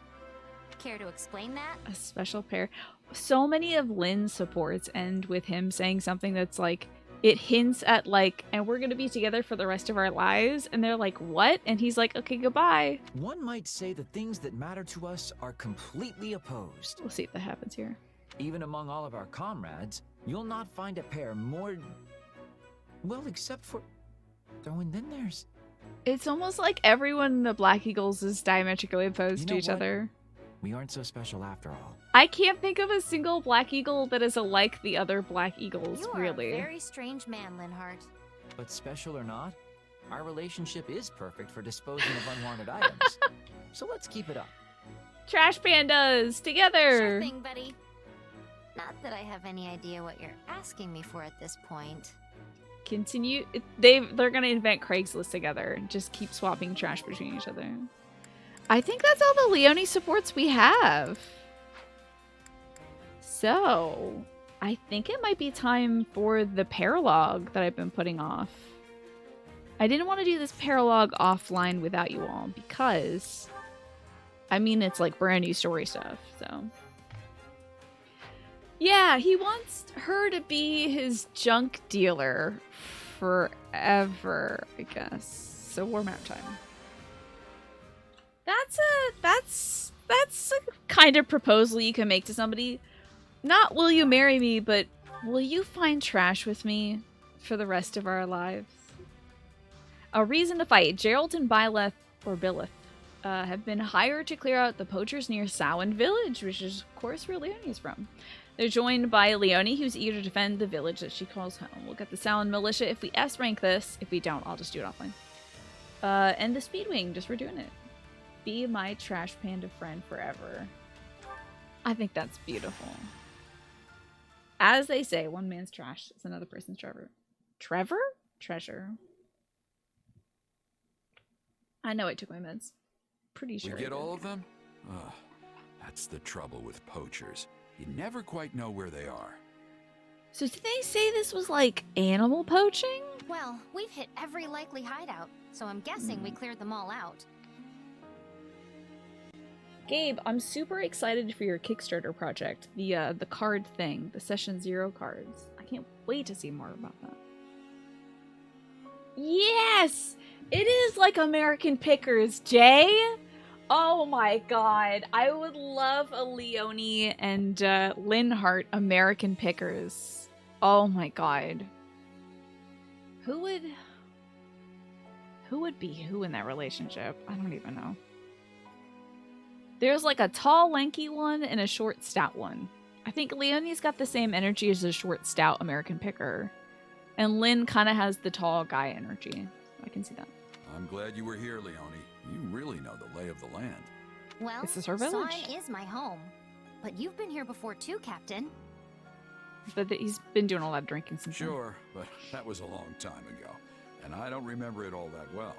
Speaker 7: Care to explain that?
Speaker 1: A special pair. So many of Lynn's supports end with him saying something that's like, it hints at like, and we're going to be together for the rest of our lives. And they're like, what? And he's like, okay, goodbye.
Speaker 3: One might say the things that matter to us are completely opposed.
Speaker 1: We'll see if that happens here.
Speaker 3: Even among all of our comrades, you'll not find a pair more... Well, except for... Oh, and then there's...
Speaker 1: It's almost like everyone in the Black Eagles is diametrically opposed
Speaker 3: You
Speaker 1: to
Speaker 3: know
Speaker 1: each
Speaker 3: what?
Speaker 1: other.
Speaker 3: We aren't so special after all.
Speaker 1: I can't think of a single Black Eagle that is alike the other Black Eagles,
Speaker 7: You are
Speaker 1: really.
Speaker 7: a very strange man, Linhart.
Speaker 3: But special or not, our relationship is perfect for disposing of unwanted items. So let's keep it up.
Speaker 1: Trash pandas, together!
Speaker 7: Sure thing, buddy. Not that I have any idea what you're asking me for at this point.
Speaker 1: Continue. They're gonna invent Craigslist together and just keep swapping trash between each other. I think that's all the Leonie supports we have. So, I think it might be time for the paralogue that I've been putting off. I didn't want to do this paralogue offline without you all because, I mean, it's like brand new story stuff, so. Yeah, he wants her to be his junk dealer forever, I guess. So war map time. That's a kind of proposal you can make to somebody. Not will you marry me, but will you find trash with me for the rest of our lives? A reason to fight. Gerald and Byleth, or Byleth, have been hired to clear out the poachers near Samhain Village, which is, of course, where Leonie is from. They're joined by Leonie, who's eager to defend the village that she calls home. We'll get the Salon Militia if we S-rank this. If we don't, I'll just do it offline. And the Speedwing, just for doing it. Be my trash panda friend forever. I think that's beautiful. As they say, one man's trash is another person's treasure. Trevor? Treasure. I know I took my meds. Pretty sure.
Speaker 10: We get all of them? Ugh, that's the trouble with poachers. You never quite know where they are.
Speaker 1: So did they say this was like animal poaching?
Speaker 7: Well, we've hit every likely hideout, so I'm guessing we cleared them all out.
Speaker 1: Gabe, I'm super excited for your Kickstarter project. The card thing, the Session 0 cards. I can't wait to see more about that. Yes! It is like American Pickers, Jay! Oh my god. I would love a Leonie and Linhart American Pickers. Oh my god. Who would be who in that relationship? I don't even know. There's like a tall, lanky one and a short, stout one. I think Leonie's got the same energy as a short, stout American Picker. And Lynn kind of has the tall guy energy. I can see that.
Speaker 10: I'm glad you were here, Leonie. You really know the lay of the land.
Speaker 7: Well,
Speaker 1: This is our village.
Speaker 7: Sign is my home. But you've been here before too, Captain.
Speaker 1: But he's been doing a lot of drinking since then.
Speaker 10: Sure, but that was a long time ago. And I don't remember it all that well.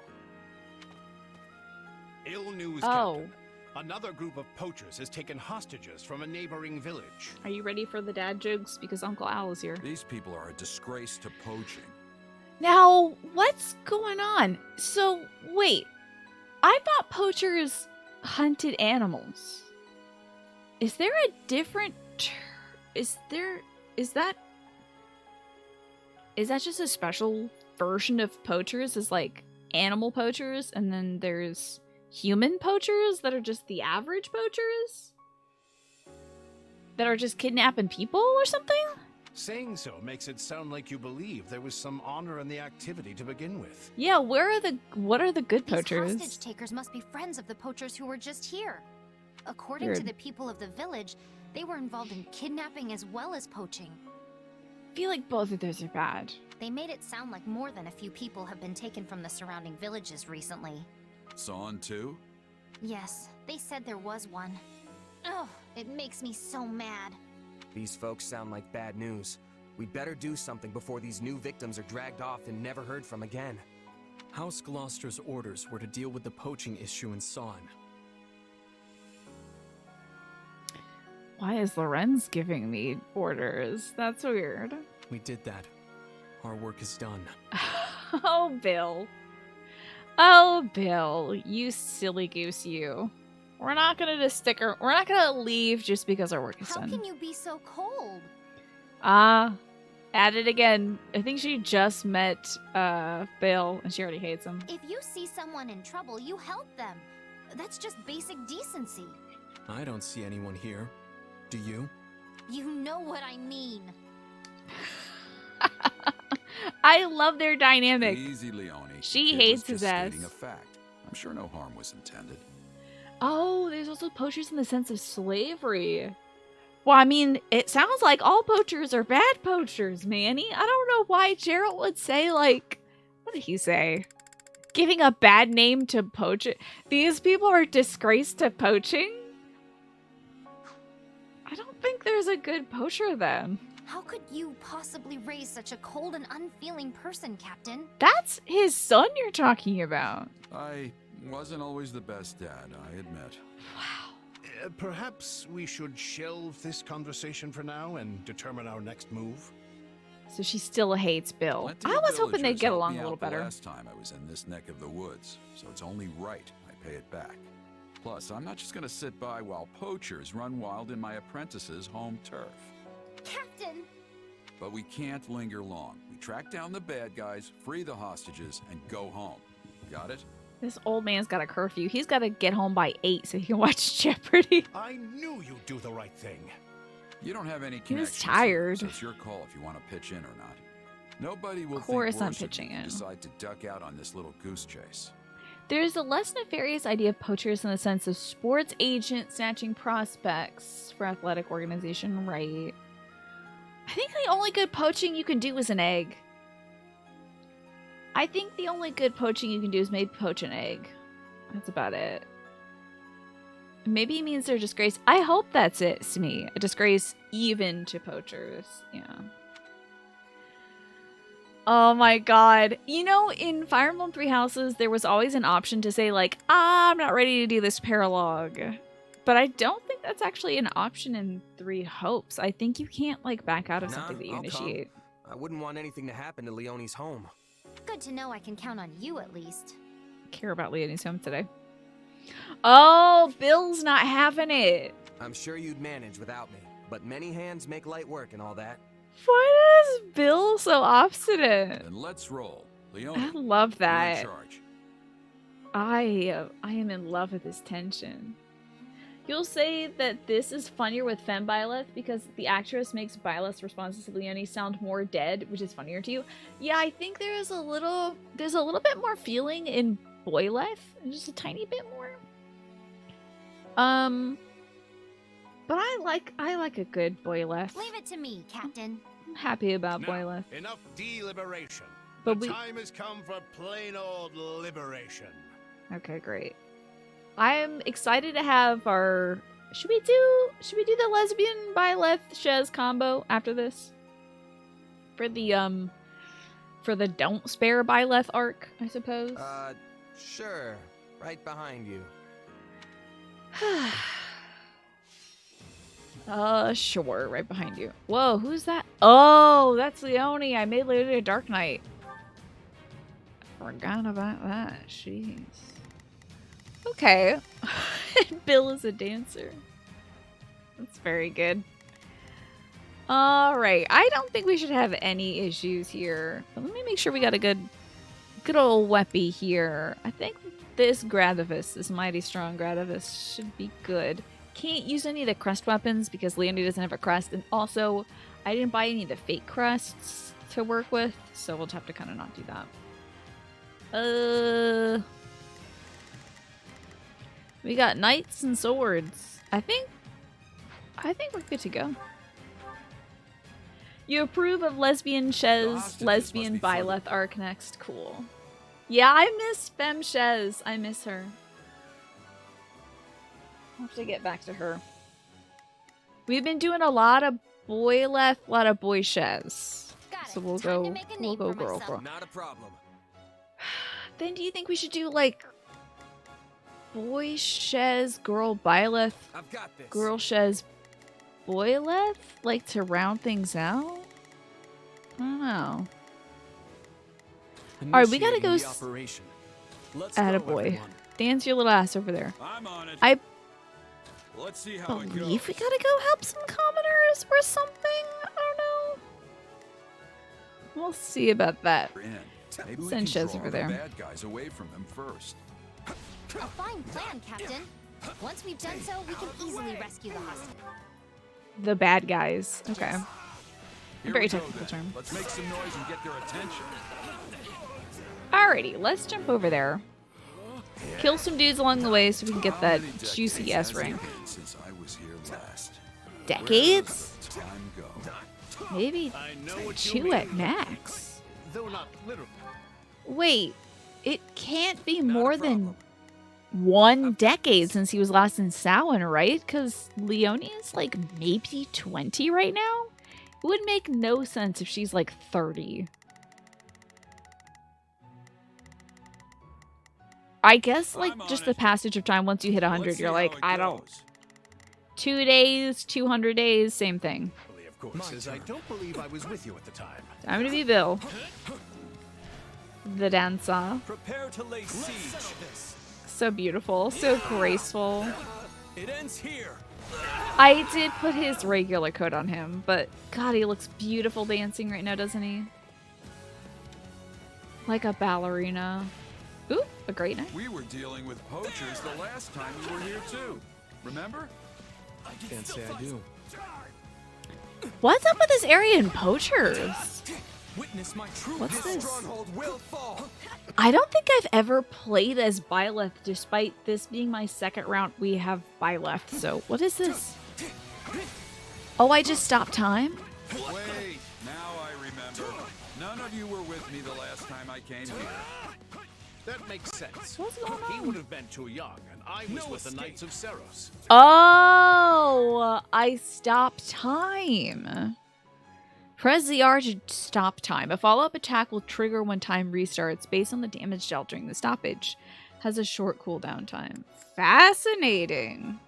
Speaker 11: Ill news,
Speaker 1: Oh.
Speaker 11: Captain. Another group of poachers has taken hostages from a neighboring village.
Speaker 1: Are you ready for the dad jokes? Because Uncle Al is here.
Speaker 10: These people are a disgrace to poaching.
Speaker 1: Now, what's going on? So, wait. I thought poachers hunted animals. Is there a different... Is that just a special version of poachers? Is like animal poachers, and then there's human poachers that are just the average poachers? That are just kidnapping people or something?
Speaker 11: Saying so makes it sound like you believe there was some honor in the activity to begin with.
Speaker 1: Yeah, what are the good
Speaker 7: These
Speaker 1: poachers?
Speaker 7: hostage takers must be friends of the poachers who were just here. According
Speaker 1: Weird.
Speaker 7: to the people of the village, they were involved in kidnapping as well as poaching.
Speaker 1: I feel like both of those are bad.
Speaker 7: They made it sound like more than a few people have been taken from the surrounding villages recently.
Speaker 10: Son, too?
Speaker 7: Yes, they said there was one. Oh, it makes me so mad.
Speaker 12: These folks sound like bad news. We'd better do something before these new victims are dragged off and never heard from again.
Speaker 13: House Gloucester's orders were to deal with the poaching issue in Son.
Speaker 1: Why is Lorenz giving me orders? That's weird.
Speaker 13: We did that. Our work is done.
Speaker 1: Oh, Bill. Oh, Bill. You silly goose, you. We're not gonna just stick her. We're not gonna leave just because our work is
Speaker 7: How
Speaker 1: done.
Speaker 7: can you be so cold?
Speaker 1: At it again. I think she just met Bill and she already hates him.
Speaker 7: If you see someone in trouble, you help them. That's just basic decency.
Speaker 13: I don't see anyone here. Do you?
Speaker 7: You know what I mean.
Speaker 1: I love their dynamic.
Speaker 10: Easy, Leonie.
Speaker 1: She
Speaker 10: The kid
Speaker 1: hates
Speaker 10: was
Speaker 1: his
Speaker 10: just
Speaker 1: ass.
Speaker 10: stating a fact. I'm sure no harm was intended.
Speaker 1: Oh, there's also poachers in the sense of slavery. Well, I mean, it sounds like all poachers are bad poachers, Manny. I don't know why Gerald would say, like, what did he say? Giving a bad name to poaching. These people are disgrace to poaching? I don't think there's a good poacher then.
Speaker 7: How could you possibly raise such a cold and unfeeling person, Captain?
Speaker 1: That's his son you're talking about.
Speaker 10: I wasn't always the best dad, I admit.
Speaker 11: Perhaps we should shelve this conversation for now and determine our next move.
Speaker 1: So she still hates Bill.
Speaker 10: Plenty
Speaker 1: I
Speaker 10: of
Speaker 1: was hoping they'd
Speaker 10: villagers
Speaker 1: get
Speaker 10: helped
Speaker 1: along
Speaker 10: me
Speaker 1: a little
Speaker 10: out the
Speaker 1: better.
Speaker 10: last time I was in this neck of the woods, so it's only right I pay it back. Plus, I'm not just gonna sit by while poachers run wild in my apprentice's home turf.
Speaker 7: Captain!
Speaker 10: But we can't linger long. We track down the bad guys, free the hostages, and go home. Got it?
Speaker 1: This old man's got a curfew. He's got to get home by 8 so he can watch Jeopardy.
Speaker 11: I knew you'd do the right thing.
Speaker 10: You don't have any
Speaker 1: He was
Speaker 10: connections
Speaker 1: tired.
Speaker 10: here, so it's your call if you want to pitch in or not. Nobody will
Speaker 1: Of course
Speaker 10: think
Speaker 1: I'm
Speaker 10: worse of
Speaker 1: pitching
Speaker 10: you if you
Speaker 1: in.
Speaker 10: decide to duck out on this little goose chase.
Speaker 1: There's a less nefarious idea of poachers in the sense of sports agent snatching prospects for athletic organization, right? I think the only good poaching you can do is an egg. I think the only good poaching you can do is maybe poach an egg. That's about it. Maybe it means they're a disgrace. I hope that's it, Smee. A disgrace even to poachers. Yeah. Oh my god. You know, in Fire Emblem Three Houses, there was always an option to say, like, I'm not ready to do this paralogue. But I don't think that's actually an option in Three Hopes. I think you can't, like, back out of something that you initiate.
Speaker 12: I wouldn't want anything to happen to Leonie's home.
Speaker 7: Good to know I can count on you at least.
Speaker 1: Care about Leonie's home today. Oh, Bill's not having it.
Speaker 12: I'm sure you'd manage without me, but many hands make light work and all that.
Speaker 1: Why is Bill so obstinate?
Speaker 10: Then let's roll. Leonie,
Speaker 1: I love that.
Speaker 10: you're in charge.
Speaker 1: I am in love with this tension. You'll say that this is funnier with Femme Byleth because the actress makes Byleth's responses to Leonie sound more dead, which is funnier to you. Yeah, I think there's a little bit more feeling in Boyleth, just a tiny bit more. But I like a good Boyleth.
Speaker 7: Leave it to me, Captain.
Speaker 1: I'm happy about
Speaker 11: Now,
Speaker 1: Boyleth.
Speaker 11: Enough deliberation.
Speaker 1: But
Speaker 11: The time has come for plain old liberation.
Speaker 1: Okay, great. I'm excited to have our. Should we do the lesbian Byleth Shez combo after this? For the Don't Spare Byleth arc, I suppose.
Speaker 12: Sure. Right behind you.
Speaker 1: Sure, right behind you. Whoa, who's that? Oh, that's Leonie. I made Leonie a Dark Knight. Forgot about that. Jeez. Okay. Bill is a dancer. That's very good. Alright. I don't think we should have any issues here. But let me make sure we got a good old weppy here. I think this Gradavis, this mighty strong Gradavis, should be good. Can't use any of the crest weapons because Leonie doesn't have a crest. And also, I didn't buy any of the fake crests to work with. So we'll have to kind of not do that. We got knights and swords. I think we're good to go. You approve of lesbian Shez, lesbian Byleth arc next. Cool. Yeah, I miss Femme Shez. I miss her. I'll have to get back to her. We've been doing a lot of Boyleth, a lot of boy Shez. So we'll go girl.
Speaker 12: Not a problem.
Speaker 1: Then do you think we should do like boy Shez, girl Byleth,
Speaker 12: I've got this.
Speaker 1: girl Shez, Boyleth? Like to round things out? I don't know. Alright, we gotta go. Attaboy. Dance your little ass over there.
Speaker 10: I'm on it.
Speaker 1: I
Speaker 10: Let's see how it
Speaker 1: believe
Speaker 10: goes.
Speaker 1: we gotta go help some commoners or something. I don't know. We'll see about that.
Speaker 10: Maybe we
Speaker 1: Send
Speaker 10: can
Speaker 1: Shez
Speaker 10: draw
Speaker 1: over
Speaker 10: the
Speaker 1: there.
Speaker 10: bad guys away from them first.
Speaker 7: A fine plan, Captain. Once we've done so, we can easily rescue the hostage.
Speaker 1: The bad guys. Okay.
Speaker 10: Here
Speaker 1: Very
Speaker 10: we go,
Speaker 1: technical
Speaker 10: then.
Speaker 1: term.
Speaker 10: Let's make some noise and get their attention.
Speaker 1: Alrighty, let's jump over there. Kill some dudes along the way so we can get that juicy S rank.
Speaker 10: Since I was here last.
Speaker 1: Decades?
Speaker 10: Time go.
Speaker 1: Maybe
Speaker 11: I know what you
Speaker 1: 2 at
Speaker 11: mean.
Speaker 1: max.
Speaker 11: Though not literally.
Speaker 1: Wait, it can't be more than 1 decade since he was last in Samhain, right? Because Leonie is like maybe 20 right now? It would make no sense if she's like 30. I guess like just the passage of time, once you hit 100, you're like, I don't. 2 days, 200 days, same thing.
Speaker 11: Of course, as I don't believe I was with you at the time.
Speaker 1: Time to be Bill. The dancer.
Speaker 13: Prepare to lay siege.
Speaker 1: So beautiful, so graceful.
Speaker 13: It ends here.
Speaker 1: I did put his regular coat on him, but God, he looks beautiful dancing right now, doesn't he? Like a ballerina. Ooh, a great night.
Speaker 10: We were dealing with poachers the last time you were here too. Remember?
Speaker 13: Can't say I do.
Speaker 1: What's up with this area and poachers?
Speaker 13: Witness my truth.
Speaker 1: What's this?
Speaker 12: Stronghold will fall.
Speaker 1: I don't think I've ever played as Byleth, despite this being my second round. We have Byleth, so what is this? Oh, I just stopped time?
Speaker 10: Wait, now I remember. None of you were with me the last time I came here.
Speaker 11: That makes sense.
Speaker 1: What's going
Speaker 11: He
Speaker 1: on?
Speaker 11: would have been too young, and I was with the Knights of Seros.
Speaker 1: Oh, I stopped time. Press the R to stop time. A follow-up attack will trigger when time restarts based on the damage dealt during the stoppage. Has a short cooldown time. Fascinating.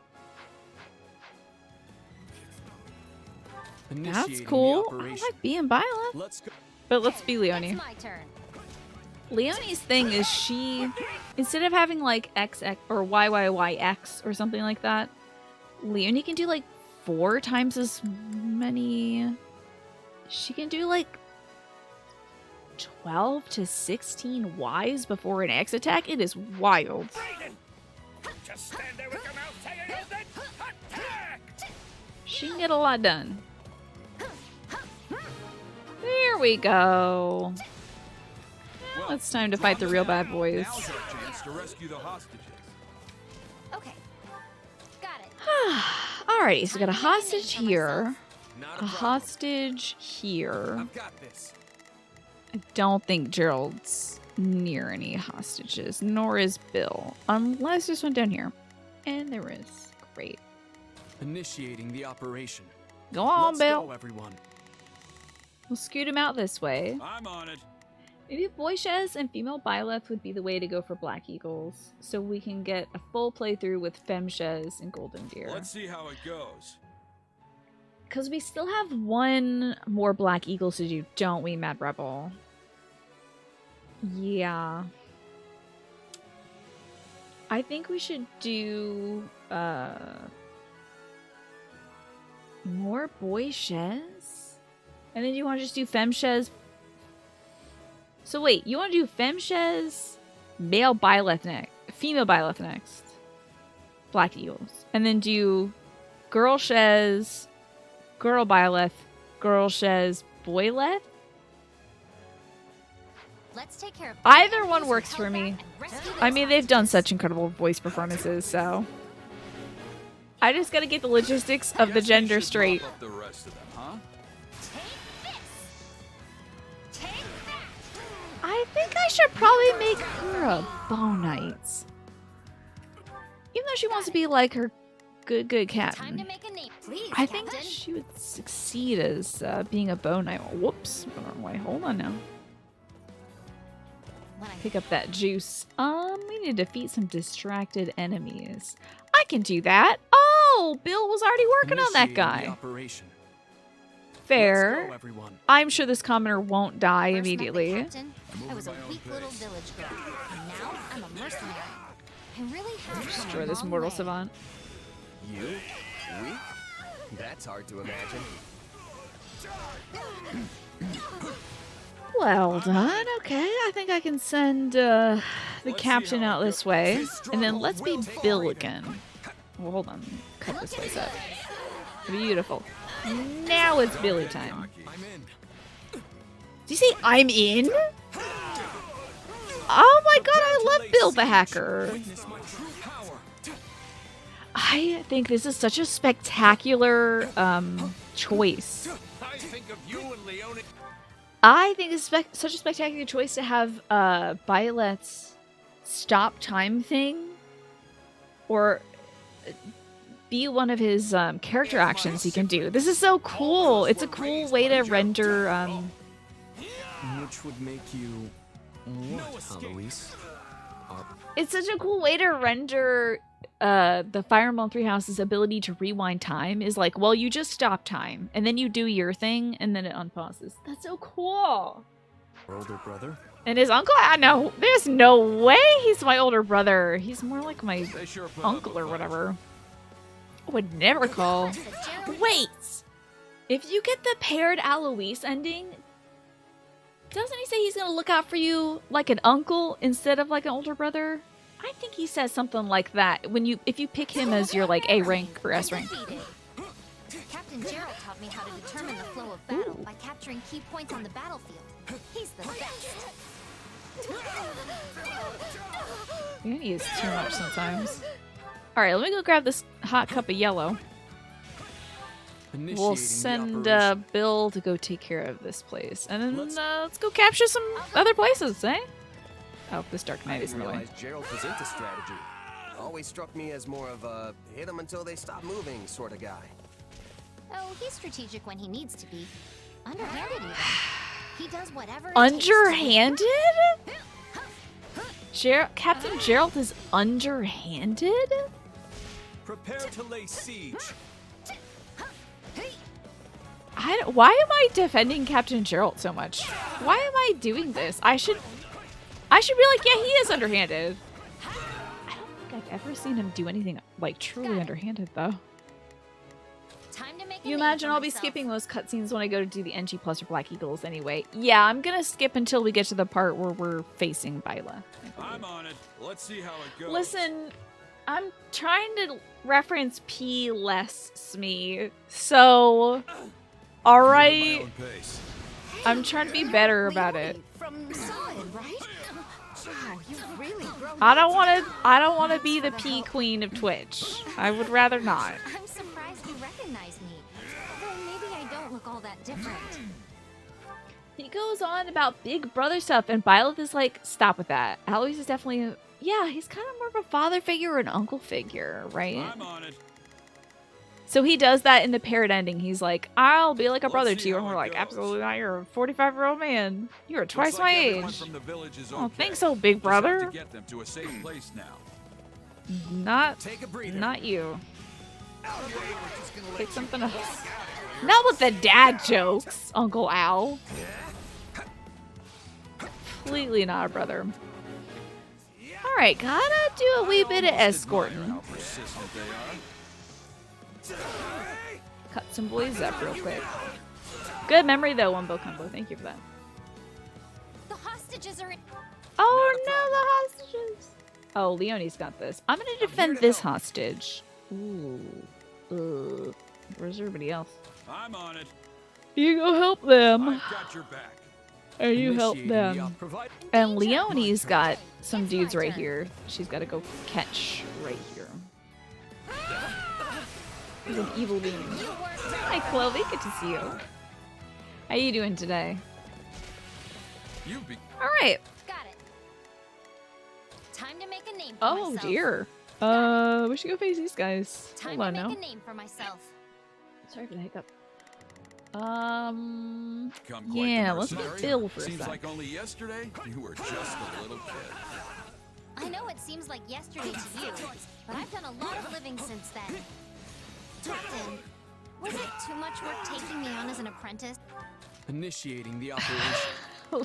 Speaker 1: That's cool. I like being Byleth.
Speaker 13: Let's go.
Speaker 1: But let's be Leone.
Speaker 7: It's my turn.
Speaker 1: Leonie's thing is she, instead of having like XX or YYYX or something like that, Leone can do like 4 times as many. She can do like 12 to 16 Ys before an X attack. It is wild.
Speaker 11: Just stand there with your mouth hanging open. Attack!
Speaker 1: She can get a lot done. There we go. Now it's time to fight the real bad boys.
Speaker 10: Now's our chance to rescue the hostages.
Speaker 7: Okay. Got it.
Speaker 1: Alrighty, so we got a hostage here. A hostage here.
Speaker 12: I've got this.
Speaker 1: I don't think Gerald's near any hostages, nor is Bill. Unless there's one down here. And there is. Great.
Speaker 13: Initiating the operation.
Speaker 1: Go on,
Speaker 13: Let's
Speaker 1: Bill.
Speaker 13: go, everyone.
Speaker 1: We'll scoot him out this way.
Speaker 10: I'm on it.
Speaker 1: Maybe boy Shez and female Byleth would be the way to go for Black Eagles, so we can get a full playthrough with Fem Shez and Golden Deer.
Speaker 10: Let's see how it goes.
Speaker 1: Because we still have one more Black Eagles to do, don't we, Mad Rebel? Yeah. I think we should do more boy Shez? And then you want to just do Fem Shez? So wait, you want to do Fem Shez, male Byleth next, female Byleth next, Black Eagles, and then do girl Shez, girl Byleth, girl Shez, boyleth?
Speaker 7: Let's take care of
Speaker 1: Either one works for me. I mean, they've done such incredible voice performances, so I just gotta get the logistics of the gender straight.
Speaker 10: Up the rest of them, huh?
Speaker 1: I think I should probably make her a Bow Knight. Even though she wants to be like her good
Speaker 7: Time
Speaker 1: captain.
Speaker 7: to make a name, please,
Speaker 1: I think
Speaker 7: Captain.
Speaker 1: she would succeed as being a Bow Knight. Whoops, went the wrong way. Hold on now. Pick up that juice. We need to defeat some distracted enemies. I can do that. Oh, Bill was already working on that
Speaker 13: Initiating
Speaker 1: guy.
Speaker 13: the operation.
Speaker 1: Fair.
Speaker 13: Let's go, everyone.
Speaker 1: I'm sure this commoner won't die
Speaker 7: First met the
Speaker 1: immediately.
Speaker 7: captain, I was a weak little village girl, and now I'm a mercenary. I really have come
Speaker 1: Destroy
Speaker 7: a
Speaker 1: this
Speaker 7: long
Speaker 1: mortal
Speaker 7: way.
Speaker 1: savant.
Speaker 12: You? We? That's hard to imagine.
Speaker 1: Well done. Okay, I think I can send the captain out this way. And then let's be Bill again. Well, hold on. Cut this place up. Beautiful. Now it's Billy time.
Speaker 13: I'm in.
Speaker 1: Did you say I'm in? Oh my god, I love Bill the Hacker.
Speaker 13: Witness my true power.
Speaker 1: I think this is such a spectacular choice.
Speaker 11: I think of you and Leone.
Speaker 1: I think it's such a spectacular choice to have Violet's stop time thing, or be one of his character actions he can do. This is so cool. It's a cool way to render.
Speaker 13: Which would make you what, Eloise?
Speaker 1: It's such a cool way to render the Fire Emblem Three Houses' ability to rewind time. Is like, well, you just stop time, and then you do your thing, and then it unpauses. That's so cool.
Speaker 13: Older brother?
Speaker 1: And his uncle? I know. There's no way he's my older brother. He's more like my uncle or whatever. I would never call. Wait! If you get the paired Alois ending, doesn't he say he's gonna look out for you like an uncle instead of like an older brother? I think he says something like that if you pick him as your like A rank or S rank.
Speaker 7: Captain Gerald taught me how to determine the flow of battle by capturing key points on the battlefield. He's the best.
Speaker 1: He is too much sometimes. Alright, let me go grab this hot cup of yellow. We'll send Bill to go take care of this place. And then let's go capture some other places, eh? Oh, this Dark Knight is in the way.
Speaker 12: Gerald was into strategy. Always struck me as more of a hit them until they stop moving sort of guy.
Speaker 7: Oh, he's strategic when he needs to be. Underhanded even. He does whatever.
Speaker 1: Underhanded? Captain Gerald is underhanded?
Speaker 9: Prepare to lay siege.
Speaker 1: Why am I defending Captain Gerald so much? Why am I doing this? I should be like, yeah, he is underhanded. I don't think I've ever seen him do anything like truly underhanded though. You imagine I'll be skipping those cutscenes when I go to do the NG Plus or Black Eagles anyway. Yeah, I'm gonna skip until we get to the part where we're facing Byla.
Speaker 10: I'm on it. Let's see how it goes.
Speaker 1: Listen, I'm trying to reference P less Smee, so alright. I'm trying to be better about it.
Speaker 2: From Solid, right? Wow, you've really grown.
Speaker 1: I don't wanna be the P queen of Twitch. I would rather not.
Speaker 7: I'm surprised you recognize me. Though maybe I don't look all that different.
Speaker 1: He goes on about Big Brother stuff, and Byleth is like, stop with that. Alois is definitely, yeah, he's kind of more of a father figure or an uncle figure, right?
Speaker 10: I'm on it.
Speaker 1: So he does that in the parrot ending. He's like, I'll be like a brother to you. And we're like, absolutely not. You're a 45-year-old man. You're twice my age. Oh, thanks, old Big Brother.
Speaker 10: To get them to a safe place now.
Speaker 1: Not you. Pick something else. Not with the dad jokes, Uncle Al. Completely not a brother. Alright, gotta do a wee bit of escorting. Cut some boys up real quick. Good memory though, Wumbo Combo. Thank you for that.
Speaker 7: The hostages are in.
Speaker 1: Oh no, the hostages. Oh, Leonie's got this. I'm gonna defend this hostage. Ooh. Where's everybody else?
Speaker 10: I'm on it.
Speaker 1: You go help them.
Speaker 10: I've got your back.
Speaker 1: And you help them. And Leonie's got some dudes right here. She's got to go catch right here. He's an evil being. Hi, Chloe. Good to see you. How you doing today? All right.
Speaker 7: Got it. Time to make a name for
Speaker 1: Oh
Speaker 7: myself.
Speaker 1: dear. We should go face these guys.
Speaker 7: Time
Speaker 1: Hold
Speaker 7: to
Speaker 1: on
Speaker 7: make
Speaker 1: now.
Speaker 7: a name for myself.
Speaker 1: Sorry for the hiccup.
Speaker 10: Yeah,
Speaker 1: let's get Bill for a
Speaker 10: Seems
Speaker 1: sec.
Speaker 10: like only yesterday you were just a little kid.
Speaker 7: I know it seems like yesterday to you, but I've done a lot of living since then. Captain, was it too much work taking me on as an apprentice?
Speaker 13: Initiating the operation.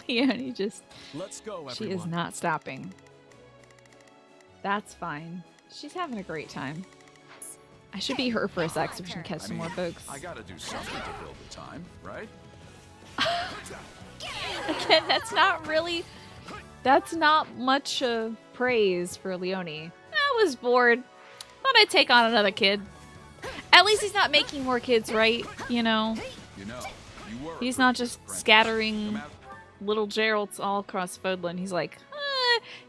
Speaker 1: Leonie just...
Speaker 13: Let's go,
Speaker 1: She is not stopping. That's fine. She's having a great time. I should be her for a sec so we can catch some more folks.
Speaker 10: I gotta do something to fill the time, right?
Speaker 1: Again, that's not much praise for Leonie. I was bored. Thought I'd take on another kid. At least he's not making more kids, right? You know? He's not just scattering little Geralds all across Fodlan. He's like,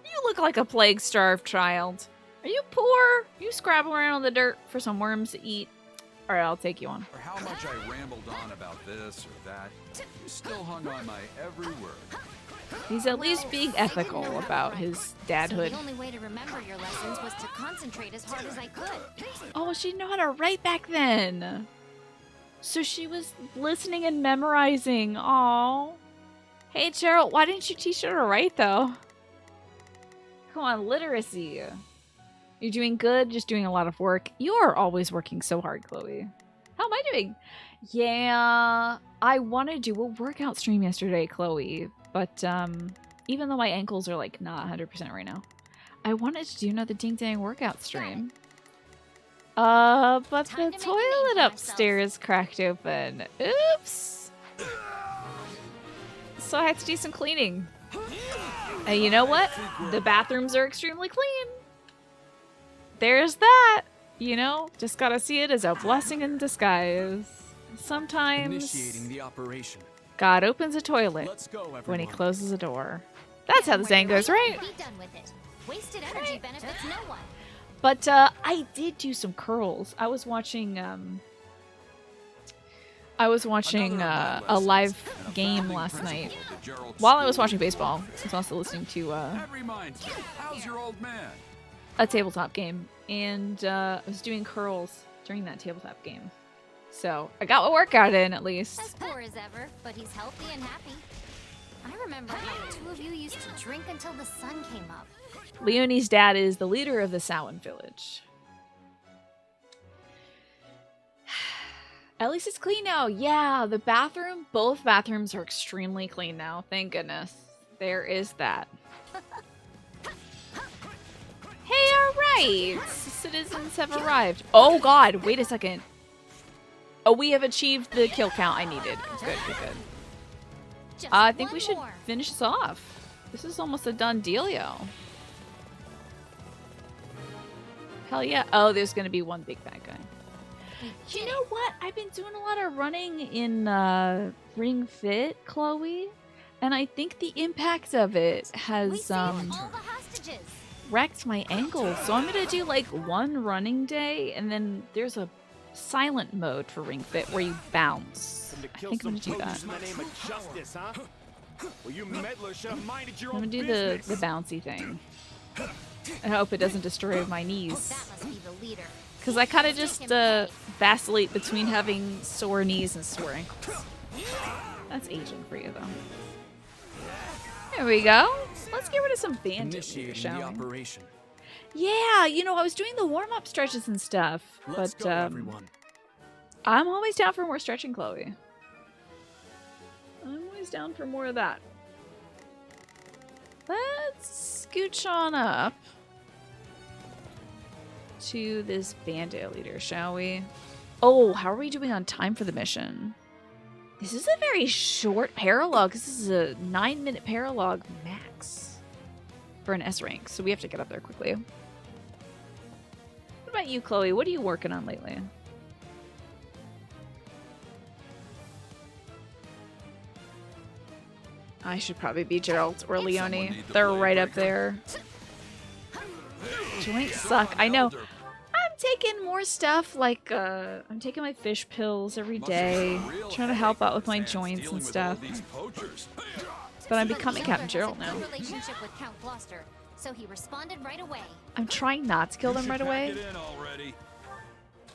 Speaker 1: you look like a plague-starved child. Are you poor? You scrabble around in the dirt for some worms to eat? All right, I'll take you on.
Speaker 10: For how much I rambled on about this or that, you still hung on my every word.
Speaker 1: He's at least being ethical about his dadhood.
Speaker 7: So the only way to remember your lessons was to concentrate as hard as I could.
Speaker 1: Oh, she didn't know how to write back then. So she was listening and memorizing. Aw. Hey, Gerald, why didn't you teach her to write, though? Come on, literacy. You're doing good, just doing a lot of work. You are always working so hard, Chloe. How am I doing? Yeah, I want to do a workout stream yesterday, Chloe. But even though my ankles are like not 100% right now, I wanted to do another Ding Dang workout stream. But the toilet upstairs cracked open. Oops. So I had to do some cleaning. And you know what? The bathrooms are extremely clean. There's that. You know, just gotta see it as a blessing in disguise. Sometimes
Speaker 13: Initiating the operation.
Speaker 1: God opens a toilet
Speaker 13: Let's go,
Speaker 1: when he
Speaker 13: everyone.
Speaker 1: closes a door. That's how the saying goes, right?
Speaker 7: Be done with it. Wasted energy benefits no one.
Speaker 1: But I did do some curls. I was watching I was watching a live game last night. While I was watching baseball, I was also listening to
Speaker 10: How's your old man?
Speaker 1: a tabletop game, and I was doing curls during that tabletop game. So I got my workout in at least.
Speaker 7: As poor as ever, but he's healthy and happy. I remember how the two of you used to drink until the sun came up.
Speaker 1: Leonie's dad is the leader of the Samhain village. At least it's clean now. Yeah, the bathroom, both bathrooms are extremely clean now. Thank goodness. There is that. Hey, alright! Citizens have arrived. Oh god, wait a second. Oh, we have achieved the kill count I needed. Good, good, good. I think we should finish this off. This is almost a done dealio. Hell yeah. Oh, there's gonna be one big bad guy. You know what? I've been doing a lot of running in Ring Fit, Chloe, and I think the impact of it has wrecked my ankles. So I'm gonna do like one running day, and then there's a silent mode for Ring Fit where you bounce. I think I'm gonna do that. I'm gonna do the bouncy thing. I hope it doesn't destroy my knees. Because I kind of just vacillate between having sore knees and sore ankles. That's aging for you, though. There we go. Let's get rid of some bandits here, shall we?
Speaker 13: Operation.
Speaker 1: Yeah, you know, I was doing the warm-up stretches and stuff.
Speaker 13: Let's
Speaker 1: but
Speaker 13: go, everyone.
Speaker 1: I'm always down for more stretching, Chloe. I'm always down for more of that. Let's scooch on up to this bandit leader, shall we? Oh, how are we doing on time for the mission? This is a very short paralogue. This is a 9-minute paralogue max for an S rank, so we have to get up there quickly. What about you, Chloe? What are you working on lately? I should probably be Gerald or Leonie. They're right up there. Joints suck. I know. I'm taking more stuff like I'm taking my fish pills every day, trying to help out with my joints and stuff. But I'm becoming Captain Gerald now.
Speaker 7: Relationship with Count Gloucester, so he responded right away.
Speaker 1: I'm trying not to kill them right away.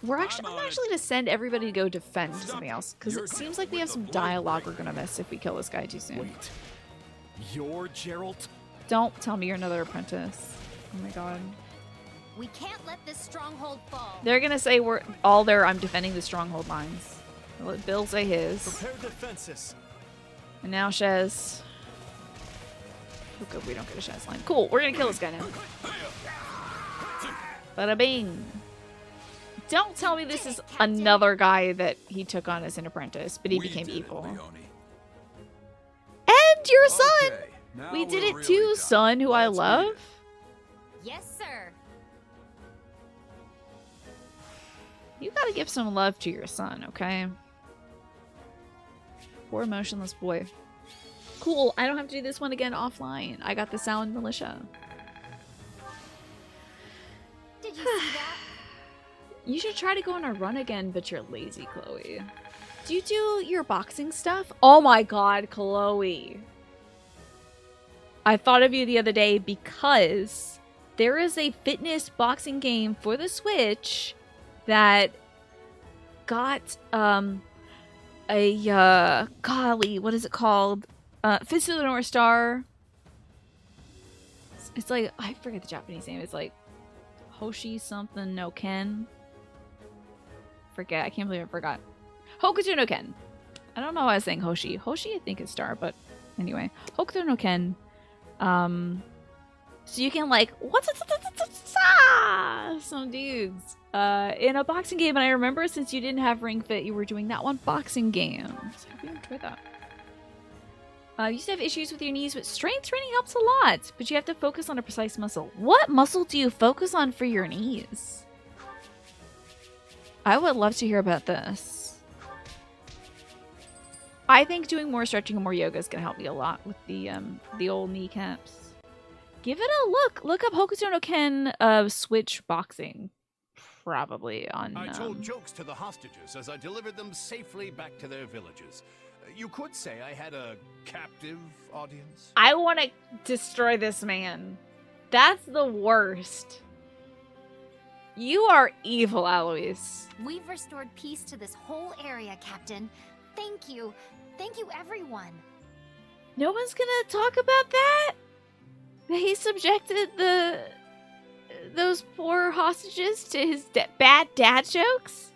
Speaker 1: I'm actually gonna send everybody to go defend something else because it seems like we have some dialogue we're gonna miss if we kill this guy too soon.
Speaker 11: Wait, you're Gerald?
Speaker 1: Don't tell me you're another apprentice. Oh my god.
Speaker 7: We can't let this stronghold fall.
Speaker 1: They're gonna say we're all there. I'm defending the stronghold lines. I'll let Bill say his.
Speaker 11: Prepare defenses.
Speaker 1: And now Shez. Oh, good, we don't get a Shez line. Cool, we're gonna kill this guy now. Bada bing. Don't tell me this is another guy that he took on as an apprentice, but he became evil. And your son! We did it too, son, who I love.
Speaker 7: Yes, sir.
Speaker 1: You gotta give some love to your son, okay? Poor motionless boy. Cool, I don't have to do this one again offline. I got the sound militia.
Speaker 7: Did you see that?
Speaker 1: You should try to go on a run again, but you're lazy, Chloe. Do you do your boxing stuff? Oh my god, Chloe. I thought of you the other day because there is a fitness boxing game for the Switch that got golly, what is it called? Fist of the North Star. It's like, I forget the Japanese name. It's like Hoshi something no Ken. Forget. I can't believe I forgot. Hokuto no Ken. I don't know why I was saying Hoshi. Hoshi I think is star, but anyway. Hokuto no Ken. So you can like some dudes in a boxing game, and I remember since you didn't have Ring Fit, you were doing that one boxing game. So I hope you enjoyed that. You used to have issues with your knees, but strength training helps a lot. But you have to focus on a precise muscle. What muscle do you focus on for your knees? I would love to hear about this. I think doing more stretching and more yoga is going to help me a lot with the old kneecaps. Give it a look. Look up Hokuto no Ken Switch boxing. probably on.
Speaker 11: I told jokes to the hostages as I delivered them safely back to their villages. You could say I had a captive audience.
Speaker 1: I want to destroy this man. That's the worst. You are evil, Alois.
Speaker 7: We've restored peace to this whole area, Captain. Thank you. Thank you, everyone.
Speaker 1: No one's gonna talk about that? That he subjected those poor hostages to his bad dad jokes?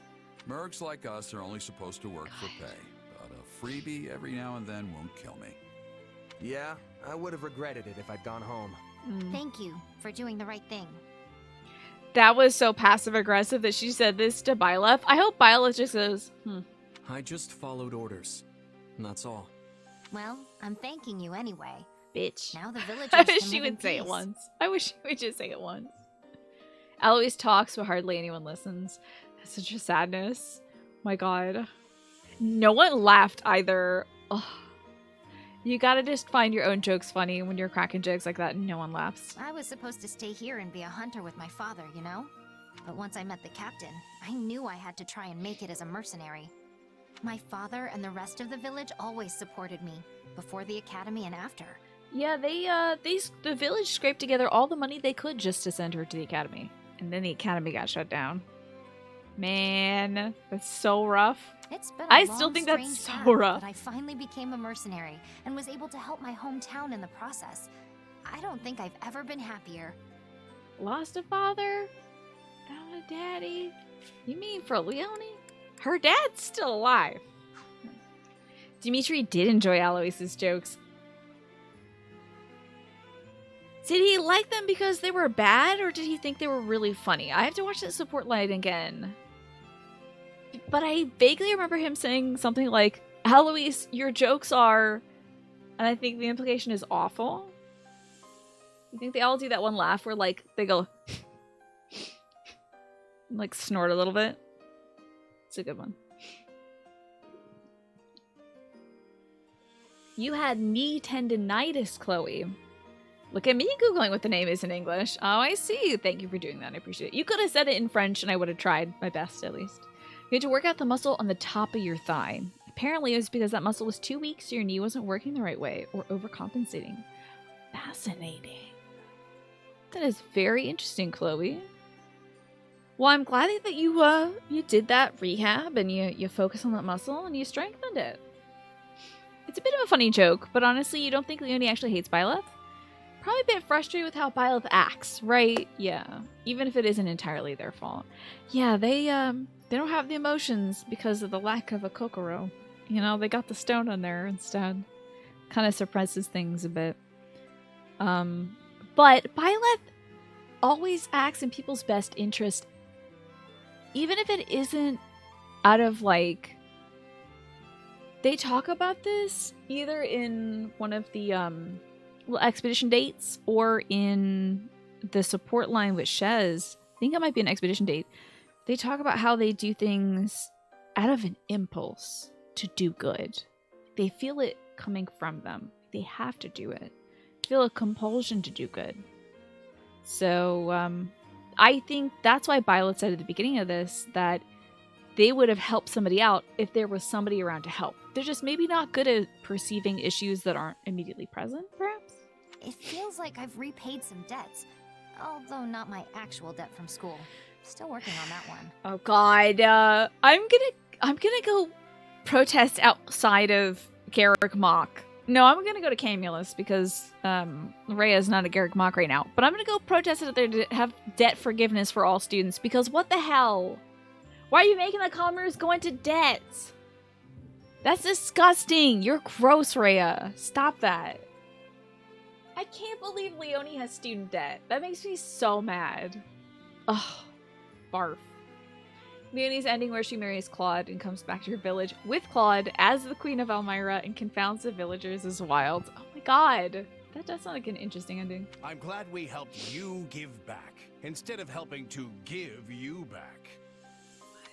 Speaker 10: Mercs like us are only supposed to work for pay, but a freebie every now and then won't kill me.
Speaker 12: Yeah, I would have regretted it if I'd gone home.
Speaker 7: Thank you for doing the right thing.
Speaker 1: That was so passive-aggressive that she said this to Byleth. I hope Byleth just goes,
Speaker 13: I just followed orders. And that's all.
Speaker 7: Well, I'm thanking you anyway.
Speaker 1: Bitch.
Speaker 7: Now the villagers
Speaker 1: I
Speaker 7: can
Speaker 1: wish she
Speaker 7: live in
Speaker 1: would say it
Speaker 7: peace.
Speaker 1: once. I wish she would just say it once. Alois talks, but hardly anyone listens. That's such a sadness. My god. No one laughed either. Ugh. You gotta just find your own jokes funny when you're cracking jokes like that and no one laughs.
Speaker 7: I was supposed to stay here and be a hunter with my father, you know? But once I met the captain, I knew I had to try and make it as a mercenary. My father and the rest of the village always supported me, before the academy and after.
Speaker 1: Yeah, the village scraped together all the money they could just to send her to the academy. And then the academy got shut down. Man, that's so rough.
Speaker 7: It's been
Speaker 1: I
Speaker 7: a
Speaker 1: still
Speaker 7: long,
Speaker 1: think that's
Speaker 7: strange
Speaker 1: so
Speaker 7: path,
Speaker 1: rough.
Speaker 7: But I finally became a mercenary and was able to help my hometown in the process. I don't think I've ever been happier.
Speaker 1: Lost a father? Found a daddy? You mean for Leonie? Her dad's still alive. Dimitri did enjoy Alois's jokes. Did he like them because they were bad, or did he think they were really funny? I have to watch that support line again. But I vaguely remember him saying something like, Alois, your jokes are... And I think the implication is awful. You think they all do that one laugh where, like, they go... and, like, snort a little bit? It's a good one. You had knee tendinitis, Chloe. Look at me Googling what the name is in English. Oh, I see. Thank you for doing that. I appreciate it. You could have said it in French and I would have tried my best, at least. You had to work out the muscle on the top of your thigh. Apparently, it was because that muscle was too weak so your knee wasn't working the right way or overcompensating. Fascinating. That is very interesting, Chloe. Well, I'm glad that you did that rehab and you focus on that muscle and you strengthened it. It's a bit of a funny joke, but honestly, you don't think Leonie actually hates Byleth? Probably a bit frustrated with how Byleth acts, right? Yeah, even if it isn't entirely their fault. Yeah, they don't have the emotions because of the lack of a Kokoro. You know, they got the stone on there instead. Kind of suppresses things a bit. But Byleth always acts in people's best interest, even if it isn't out of, like... They talk about this either in one of the expedition dates or in the support line with Shez. I think it might be an expedition date. They talk about how they do things out of an impulse to do good. They feel it coming from them. They have to do it. Feel a compulsion to do good. So I think that's why Byleth said at the beginning of this that they would have helped somebody out if there was somebody around to help. They're just maybe not good at perceiving issues that aren't immediately present, perhaps?
Speaker 7: It feels like I've repaid some debts, although not my actual debt from school. Still working on that one.
Speaker 1: Oh god, I'm gonna go protest outside of Garrick Mock. No, I'm gonna go to Camulus because Rhea is not at Garrick Mock right now. But I'm gonna go protest it there to have debt forgiveness for all students because what the hell? Why are you making the commoners go into debt? That's disgusting. You're gross, Rhea. Stop that. I can't believe Leonie has student debt. That makes me so mad. Ugh. Barf. Leonie's ending where she marries Claude and comes back to her village with Claude as the Queen of Elmira and confounds the villagers is wild. Oh my god. That does sound like an interesting ending.
Speaker 11: I'm glad we helped you give back, instead of helping to give you back.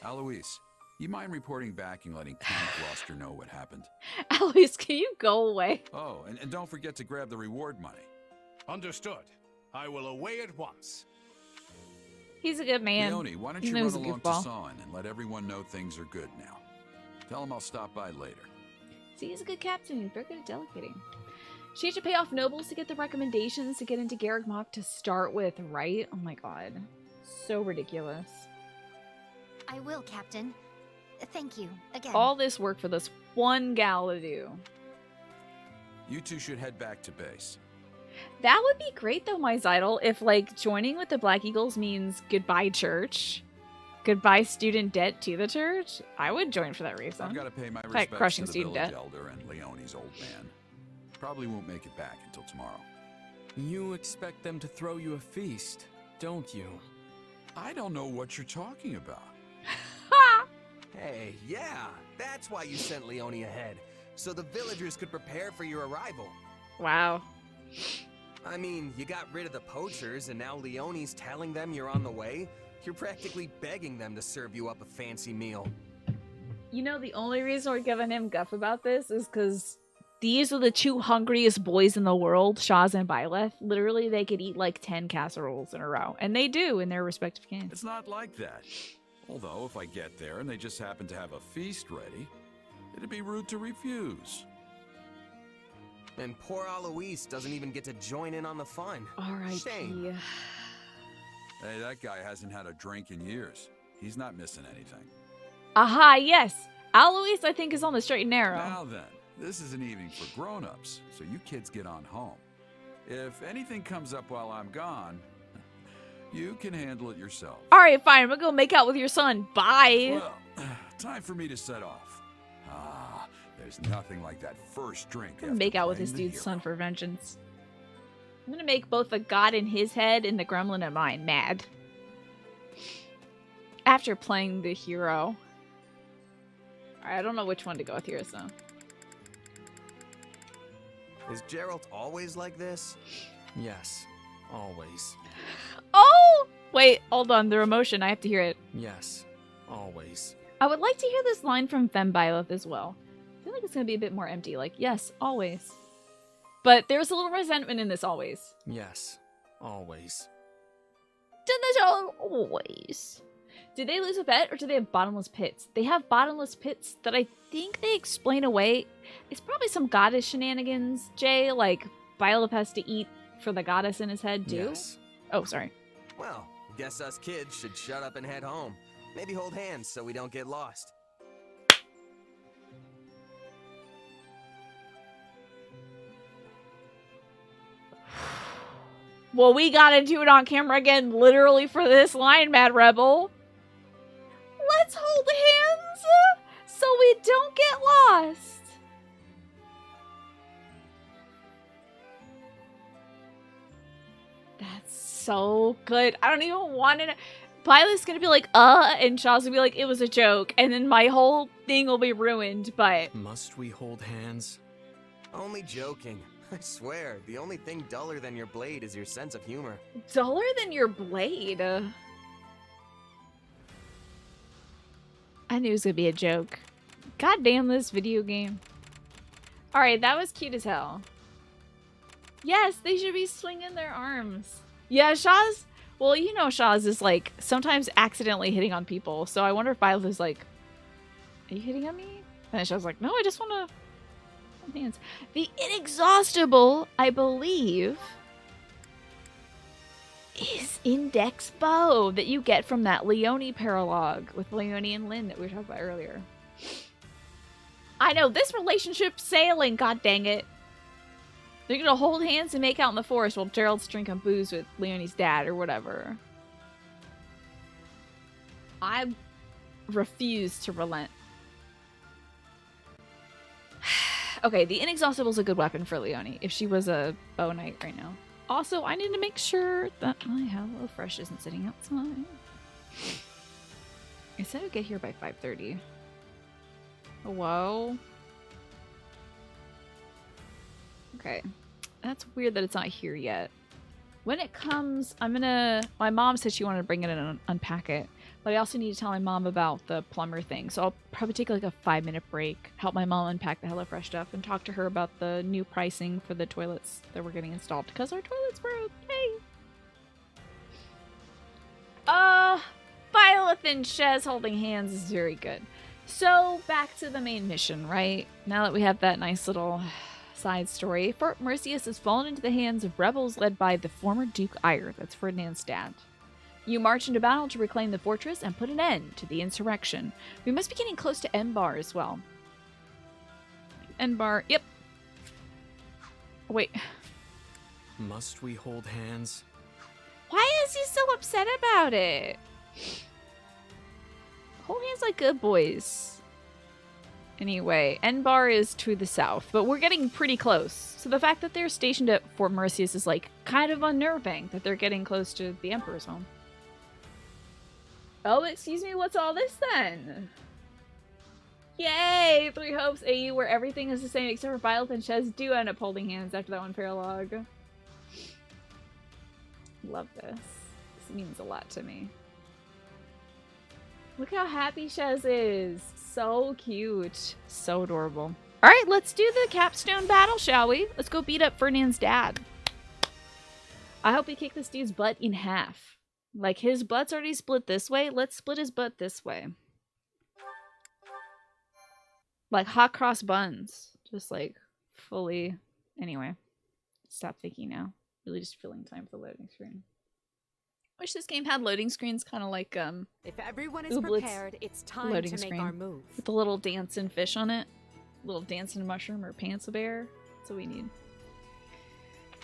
Speaker 10: Alois, you mind reporting back and letting Count Gloucester know what happened?
Speaker 1: Alois, can you go away?
Speaker 10: Oh, and don't forget to grab the reward money.
Speaker 11: Understood. I will away at once.
Speaker 1: He's a good man.
Speaker 10: Leone, why don't
Speaker 1: He
Speaker 10: you
Speaker 1: knows
Speaker 10: run
Speaker 1: a
Speaker 10: along to
Speaker 1: goofball.
Speaker 10: Sawn and let everyone know things are good now. Tell him I'll stop by later.
Speaker 1: See, he's a good captain. He's very good at delegating. She had to pay off nobles to get the recommendations to get into Garreg Mach to start with, right? Oh my god. So ridiculous.
Speaker 7: I will, Captain. Thank you, again.
Speaker 1: All this work for this one gal to do.
Speaker 10: You two should head back to base.
Speaker 1: That would be great though, my Zeidel, if like joining with the Black Eagles means goodbye church. Goodbye student debt to the church. I would join for that reason.
Speaker 10: I've got to pay my
Speaker 1: Like
Speaker 10: respects
Speaker 1: crushing
Speaker 10: to the
Speaker 1: student
Speaker 10: village
Speaker 1: debt.
Speaker 10: elder and Leone's old man. Probably won't make it back until tomorrow.
Speaker 13: You expect them to throw you a feast, don't you?
Speaker 10: I don't know what you're talking about.
Speaker 12: Hey, yeah, that's why you sent Leone ahead, so the villagers could prepare for your arrival.
Speaker 1: Wow.
Speaker 12: I mean, you got rid of the poachers, and now Leone's telling them you're on the way? You're practically begging them to serve you up a fancy meal.
Speaker 1: You know, the only reason we're giving him guff about this is because these are the two hungriest boys in the world, Shaz and Byleth. Literally, they could eat like 10 casseroles in a row. And they do in their respective camps.
Speaker 10: It's not like that. Although, if I get there and they just happen to have a feast ready, it'd be rude to refuse.
Speaker 12: And poor Alois doesn't even get to join in on the fun.
Speaker 1: R.I.P.
Speaker 10: Hey, that guy hasn't had a drink in years. He's not missing anything.
Speaker 1: Aha, yes. Alois, I think, is on the straight and narrow.
Speaker 10: Now then, this is an evening for grown-ups, so you kids get on home. If anything comes up while I'm gone, you can handle it yourself.
Speaker 1: All right, fine. I'm going to go make out with your son. Bye.
Speaker 10: Well, time for me to set off. Ah, there's nothing like that first drink.
Speaker 1: I'm going to make out with this dude's son for vengeance. I'm going to make both the god in his head and the gremlin in mine mad. After playing the hero. Alright, I don't know which one to go with here, so.
Speaker 12: Is Geralt always like this?
Speaker 13: Yes, always.
Speaker 1: Oh! Wait, hold on. The emotion. I have to hear it.
Speaker 13: Yes, always.
Speaker 1: I would like to hear this line from Fembyleth as well. I feel like it's going to be a bit more empty. Like, yes, always. But there's a little resentment in this always.
Speaker 13: Yes, always.
Speaker 1: Always. Did they lose a bet or do they have bottomless pits? They have bottomless pits that I think they explain away. It's probably some goddess shenanigans, Jay. Like, Byleth has to eat for the goddess in his head, too?
Speaker 12: Yes.
Speaker 1: Oh, sorry.
Speaker 12: Well, guess us kids should shut up and head home. Maybe hold hands so we don't get lost.
Speaker 1: Well, we gotta do it on camera again, literally for this line, Mad Rebel. Let's hold hands so we don't get lost. That's so good. I don't even want to know. Pilot's gonna be like, and Shaw's gonna be like, it was a joke. And then my whole thing will be ruined, but...
Speaker 13: Must we hold hands?
Speaker 12: Only joking. I swear, the only thing duller than your blade is your sense of humor.
Speaker 1: Duller than your blade? I knew it was gonna be a joke. God damn this video game. Alright, that was cute as hell. Yes, they should be swinging their arms. Yeah, Shaw's... Well, you know Shaw's is, like, sometimes accidentally hitting on people. So I wonder if Violet is like, are you hitting on me? And then Shaw's like, no, I just want to... Hands. The Inexhaustible, I believe, is Index Bow that you get from that Leone paralogue with Leone and Lynn that we were talking about earlier. I know, this relationship's sailing, god dang it. They're gonna hold hands and make out in the forest while Gerald's drinking booze with Leonie's dad or whatever. I refuse to relent. Okay, the Inexhaustible is a good weapon for Leone if she was a bow knight right now. Also, I need to make sure that my HelloFresh isn't sitting outside. I said I'd get here by 5:30. Whoa. Okay. That's weird that it's not here yet. When it comes, I'm gonna... My mom said she wanted to bring it in and unpack it. But I also need to tell my mom about the plumber thing. So I'll probably take like a 5-minute break, help my mom unpack the HelloFresh stuff, and talk to her about the new pricing for the toilets that we're getting installed. Because our toilets broke. Hey! and Shez holding hands is very good. So, back to the main mission, right? Now that we have that nice little side story, Fort Merceus has fallen into the hands of rebels led by the former Duke Ire, that's Ferdinand's dad. You march into battle to reclaim the fortress and put an end to the insurrection. We must be getting close to Enbar as well. Enbar, yep. Wait.
Speaker 13: Must we hold hands?
Speaker 1: Why is he so upset about it? Hold hands like good boys. Anyway, Enbar is to the south, but we're getting pretty close. So the fact that they're stationed at Fort Merceus is like kind of unnerving that they're getting close to the Emperor's home. Oh, excuse me, what's all this then? Yay! 3 Hopes AU where everything is the same except for Violet and Shez do end up holding hands after that one paralogue. Love this. This means a lot to me. Look how happy Shez is. So cute. So adorable. Alright, let's do the capstone battle, shall we? Let's go beat up Ferdinand's dad. I hope we kick this dude's butt in half. Like, his butt's already split this way. Let's split his butt this way. Like hot cross buns. Just like fully. Anyway. Stop thinking now. Really just filling time for the loading screen. Wish this game had loading screens kind of like
Speaker 2: if everyone is
Speaker 1: Ooblets
Speaker 2: prepared, it's time
Speaker 1: loading
Speaker 2: to
Speaker 1: screen
Speaker 2: make our move.
Speaker 1: with a little dancing fish on it. Little dancing mushroom or pants a bear. That's what we need.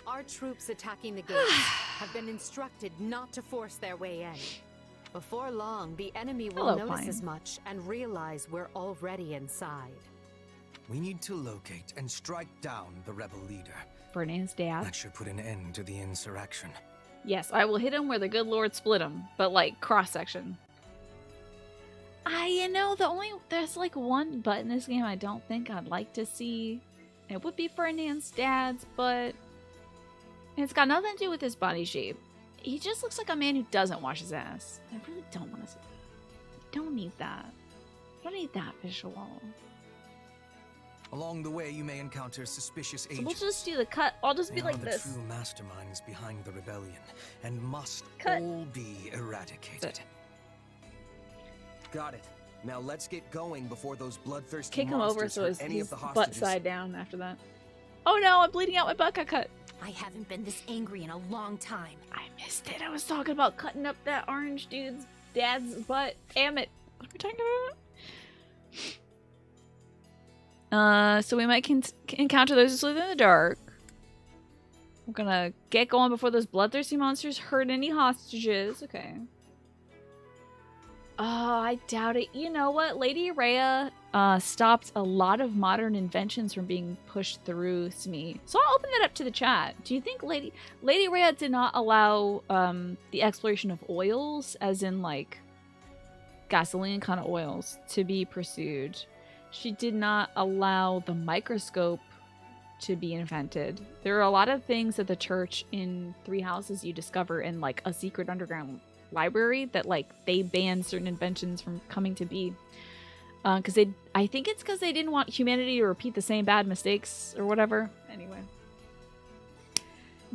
Speaker 2: Our troops attacking the gates have been instructed not to force their way in. Before long, the enemy will notice as much and realize we're already inside.
Speaker 5: We need to locate and strike down the rebel leader.
Speaker 1: Ferdinand's dad.
Speaker 5: That should put an end to the insurrection.
Speaker 1: Yes, I will hit him where the good Lord split him, but like cross-section. You know, there's like one butt in this game I don't think I'd like to see. It would be Ferdinand's dad's, but it's got nothing to do with his body shape. He just looks like a man who doesn't wash his ass. I really don't want to see that. Don't need that. Don't need that visual.
Speaker 5: Along the way, you may encounter suspicious agents.
Speaker 1: So we'll just do the cut. I'll just be like this.
Speaker 5: They are the true masterminds behind the rebellion, and must
Speaker 1: Cut.
Speaker 5: all be eradicated.
Speaker 12: Got it. Now let's get going before those bloodthirsty
Speaker 1: Kick him over
Speaker 12: monsters
Speaker 1: so
Speaker 12: hurt any
Speaker 1: his
Speaker 12: of the
Speaker 1: butt
Speaker 12: hostages.
Speaker 1: side down after that. Oh no, I'm bleeding out, my butt got cut.
Speaker 6: I haven't been this angry in a long time.
Speaker 1: I missed it. I was talking about cutting up that orange dude's dad's butt. Damn it. What are we talking about? So we might encounter those who live in the dark. We're gonna get going before those bloodthirsty monsters hurt any hostages. Okay. Oh, I doubt it. You know what? Lady Rhea stopped a lot of modern inventions from being pushed through SME. So I'll open that up to the chat. Do you think Lady Rhea did not allow the exploration of oils, as in like gasoline kind of oils, to be pursued? She did not allow the microscope to be invented. There are a lot of things that the church in Three Houses you discover in like a secret underground library that like they banned certain inventions from coming to be. Because I think it's because they didn't want humanity to repeat the same bad mistakes or whatever. Anyway.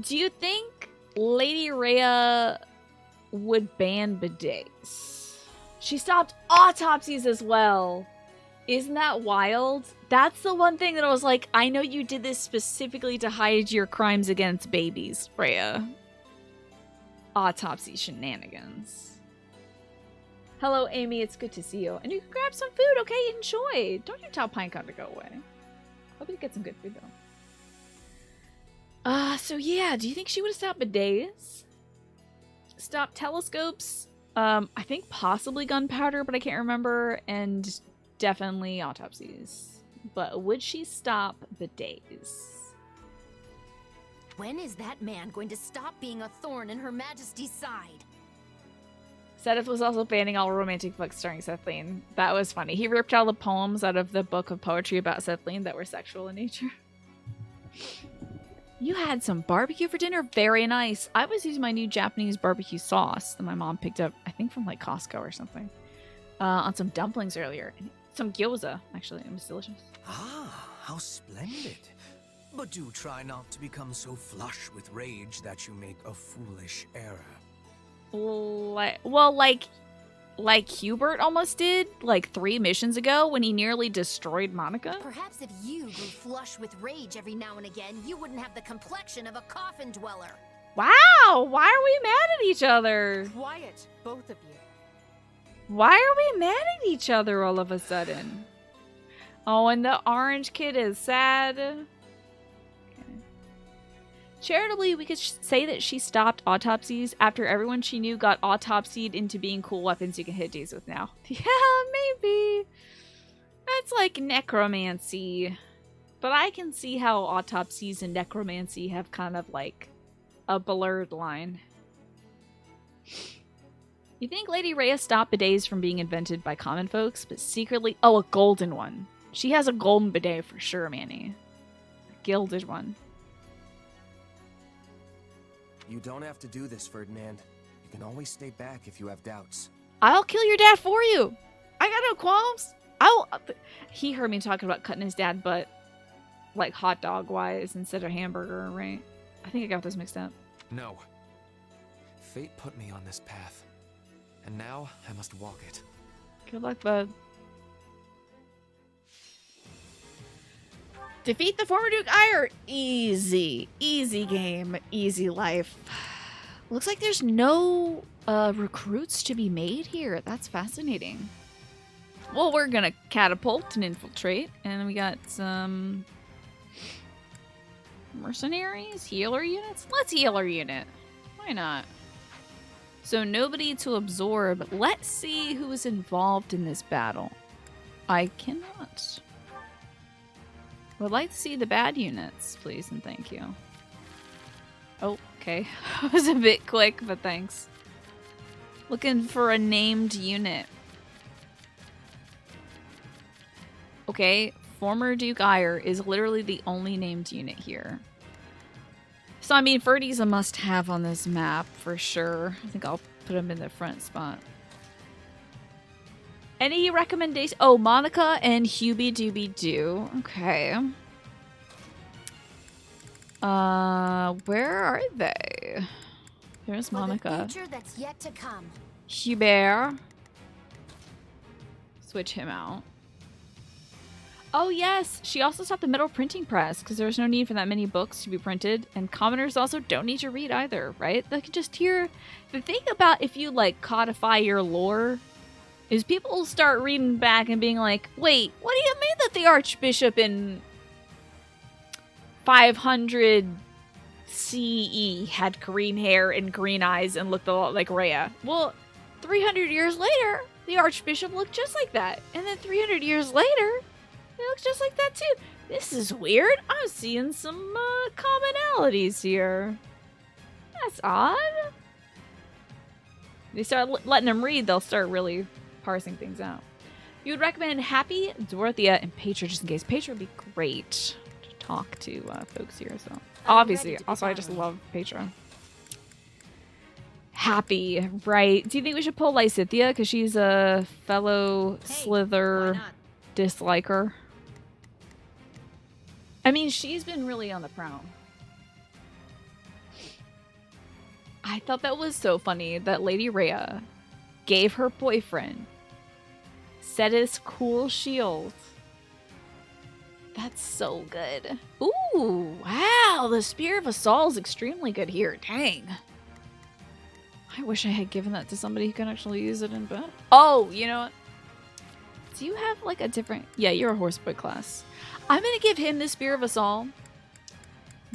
Speaker 1: Do you think Lady Rhea would ban bidets? She stopped autopsies as well. Isn't that wild? That's the one thing that I was like, I know you did this specifically to hide your crimes against babies, Rhea. Autopsy shenanigans. Hello, Amy. It's good to see you. And you can grab some food, okay? Enjoy. Don't you tell Pinecone to go away. Hope you get some good food, though. So yeah, do you think she would have stopped bidets? Stopped telescopes? I think possibly gunpowder, but I can't remember. And definitely autopsies. But would she stop bidets?
Speaker 6: When is that man going to stop being a thorn in Her Majesty's side?
Speaker 1: Sedith was also banning all romantic books starring Sethlene. That was funny. He ripped all the poems out of the book of poetry about Sethlene that were sexual in nature. You had some barbecue for dinner? Very nice. I was using my new Japanese barbecue sauce that my mom picked up, I think from like Costco or something, on some dumplings earlier. And some gyoza, actually. It was delicious.
Speaker 5: Ah, how splendid. But do try not to become so flush with rage that you make a foolish error.
Speaker 1: Well, like, like Hubert almost did, like 3 missions ago when he nearly destroyed Monica?
Speaker 7: Perhaps if you grew flush with rage every now and again, you wouldn't have the complexion of a coffin dweller.
Speaker 1: Wow, why are we mad at each other?
Speaker 2: Quiet, both of you.
Speaker 1: Why are we mad at each other all of a sudden? Oh, and the orange kid is sad. Okay. Charitably, we could say that she stopped autopsies after everyone she knew got autopsied into being cool weapons you can hit dudes with now. Yeah, maybe. That's like necromancy. But I can see how autopsies and necromancy have kind of like a blurred line. You think Lady Rhea stopped bidets from being invented by common folks, but secretly... Oh, a golden one. She has a golden bidet for sure, Manny. A gilded one.
Speaker 12: You don't have to do this, Ferdinand. You can always stay back if you have doubts.
Speaker 1: I'll kill your dad for you. I got no qualms. He heard me talking about cutting his dad butt, like hot dog wise instead of hamburger, right? I think I got those mixed up.
Speaker 9: No. Fate put me on this path, and now I must walk it.
Speaker 1: Good luck, bud. Defeat the former Duke Ire. Easy. Easy game. Easy life. Looks like there's no recruits to be made here. That's fascinating. Well, we're gonna catapult and infiltrate. And we got some mercenaries, healer units. Let's healer unit. Why not? So nobody to absorb. Let's see who is involved in this battle. I cannot. Would like to see the bad units, please and thank you. Oh, okay. That was a bit quick, but thanks. Looking for a named unit. Okay, former Duke Ire is literally the only named unit here. So, I mean, Ferdy's a must-have on this map, for sure. I think I'll put him in the front spot. Any recommendations? Oh, Monica and Hubie Doobie Doo. Okay. Where are they? There's Monica.
Speaker 7: For the future that's yet to come.
Speaker 1: Hubert. Switch him out. Oh yes, she also stopped the metal printing press because there's no need for that many books to be printed, and commoners also don't need to read either, right? They can just hear. The thing about if you like codify your lore is people will start reading back and being like, wait, what do you mean that the Archbishop in 500 CE had green hair and green eyes and looked a lot like Rhea? Well, 300 years later, the Archbishop looked just like that. And then 300 years later, he looks just like that too. This is weird. I'm seeing some commonalities here. That's odd. They start letting them read, they'll start really parsing things out. You would recommend Happy, Dorothea, and Petra just in case. Petra would be great to talk to folks here. So obviously, also I just love Petra. Happy, right? Do you think we should pull Lysithea because she's a fellow Slither disliker? I mean, she's been really on the prowl. I thought that was so funny that Lady Rhea gave her boyfriend Cetus cool shield. That's so good. Ooh, wow. The Spear of Assault is extremely good here. Dang. I wish I had given that to somebody who can actually use it in battle. Oh, you know what? Do you have like a different... Yeah, you're a horseboy class. I'm going to give him the Spear of Assault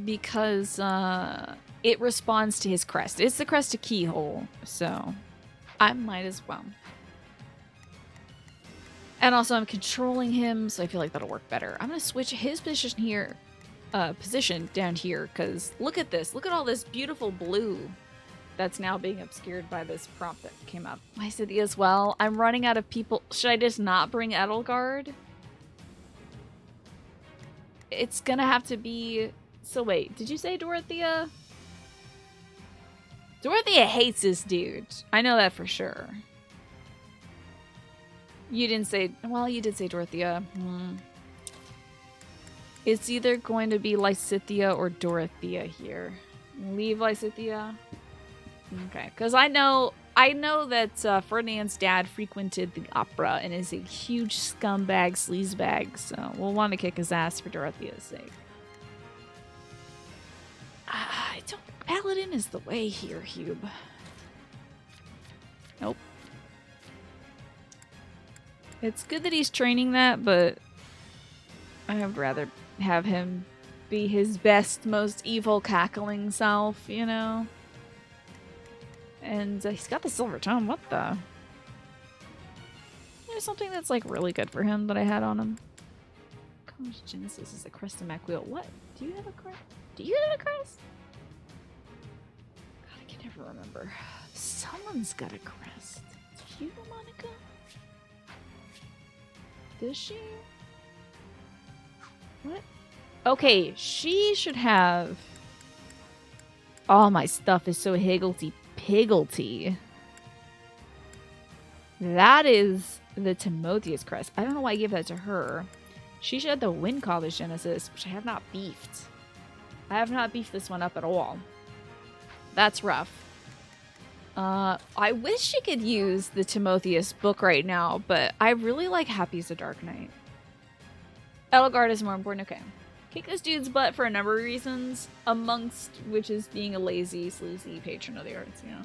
Speaker 1: because it responds to his crest. It's the crest of Keyhole, so I might as well. And also I'm controlling him, so I feel like that'll work better. I'm going to switch his position here, position down here, because look at this. Look at all this beautiful blue that's now being obscured by this prompt that came up. Lysithea as well. I'm running out of people. Should I just not bring Edelgard? It's gonna have to be... So wait, did you say Dorothea? Dorothea hates this dude. I know that for sure. You didn't say... Well, you did say Dorothea. It's either going to be Lysithea or Dorothea here. Leave Lysithea. Okay, because I know I know that Ferdinand's dad frequented the opera and is a huge scumbag, sleazebag, so we'll want to kick his ass for Dorothea's sake. I don't... Paladin is the way here, Hube. Nope. It's good that he's training that, but I would rather have him be his best, most evil, cackling self, you know? And he's got the silver tome. What the? There's something that's like really good for him that I had on him. College Genesis is a crest and Mac wheel. What? Do you have a crest? Do you have a crest? God, I can never remember. Someone's got a crest. Do you, Monica? Does she? What? Okay, she should have... All my stuff is so higgledy-piggledy. That is the Timotheus crest. I don't know why I gave that to her. She should have the Wind College Genesis, which I have not beefed. I have not beefed this one up at all. That's rough. I wish she could use the Timotheus book right now, but I really like Happy's a Dark Knight. Edelgard is more important. Okay. Kick this dude's butt for a number of reasons, amongst which is being a lazy, sleazy patron of the arts, you know.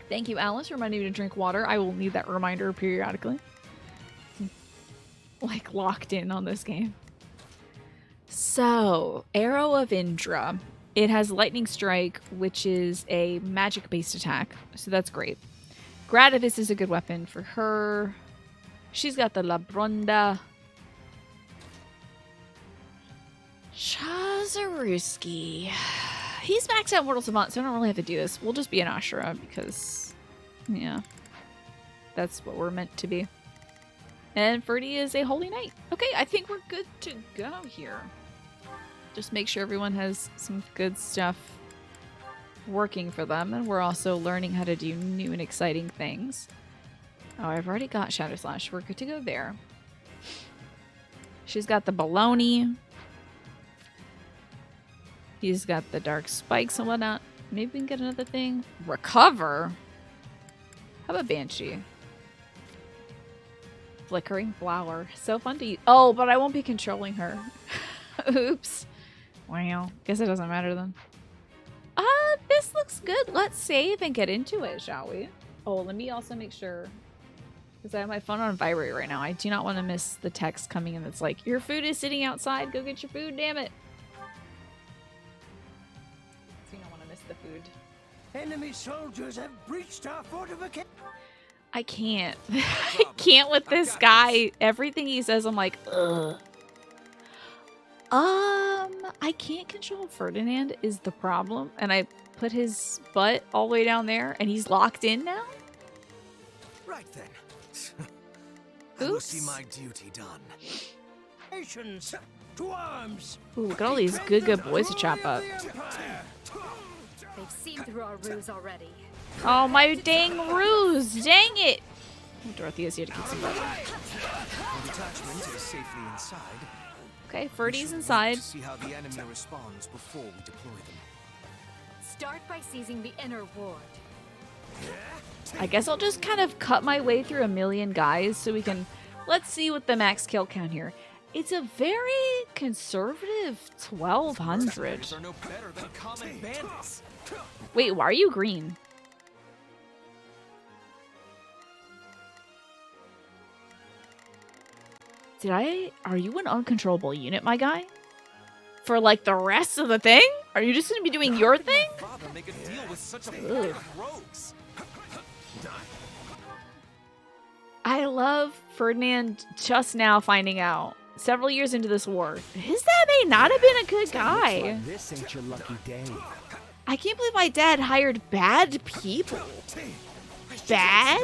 Speaker 1: Thank you, Alice, for reminding me to drink water. I will need that reminder periodically. Like, locked in on this game. So, Arrow of Indra. It has Lightning Strike, which is a magic-based attack, so that's great. Gradivis is a good weapon for her. She's got the La Bronda. Chazaruski. He's maxed out Mortal Savant, so I don't really have to do this. We'll just be an Ashura because, yeah, that's what we're meant to be. And Ferdy is a Holy Knight. Okay, I think we're good to go here. Just make sure everyone has some good stuff working for them, and we're also learning how to do new and exciting things. Oh, I've already got Shadow Slash. We're good to go there. She's got the baloney. He's got the dark spikes and whatnot. Maybe we can get another thing. Recover? How about Banshee? Flickering Flower. So fun to use. Oh, but I won't be controlling her. Oops. Wow. Guess it doesn't matter then. This looks good. Let's save and get into it, shall we? Oh, let me also make sure. Because I have my phone on vibrate right now. I do not want to miss the text coming in that's like, your food is sitting outside. Go get your food, damn it. So you don't want to miss the food.
Speaker 14: Enemy soldiers have breached our fortification.
Speaker 1: I can't. I can't with this guy. Everything he says, I'm like, ugh. I can't control Ferdinand is the problem. And I put his butt all the way down there and he's locked in now?
Speaker 5: Right then.
Speaker 1: I
Speaker 5: will see my duty done.
Speaker 14: Nations, to arms.
Speaker 1: Ooh, look at all these good boys to chop up.
Speaker 2: They've seen through our ruse already.
Speaker 1: Oh, my dang ruse! Dang it! Dorothea's here to kick some butt.
Speaker 5: The detachment is safely inside.
Speaker 1: Okay, Ferdy's inside.
Speaker 5: See how the enemy responds before we deploy them.
Speaker 2: Start by seizing the inner ward.
Speaker 1: I guess I'll just kind of cut my way through a million guys so we can... Let's see what the max kill count here. It's a very conservative 1,200.
Speaker 9: Are no better than common bandits.
Speaker 1: Wait, why are you green? Are you an uncontrollable unit, my guy? For like the rest of the thing? Are you just gonna be doing your thing?
Speaker 9: Make a deal with such a rogues.
Speaker 1: I love Ferdinand just now finding out, several years into this war, his dad may not have been a good guy.
Speaker 14: This ain't your lucky day.
Speaker 1: I can't believe my dad hired bad people. Bad?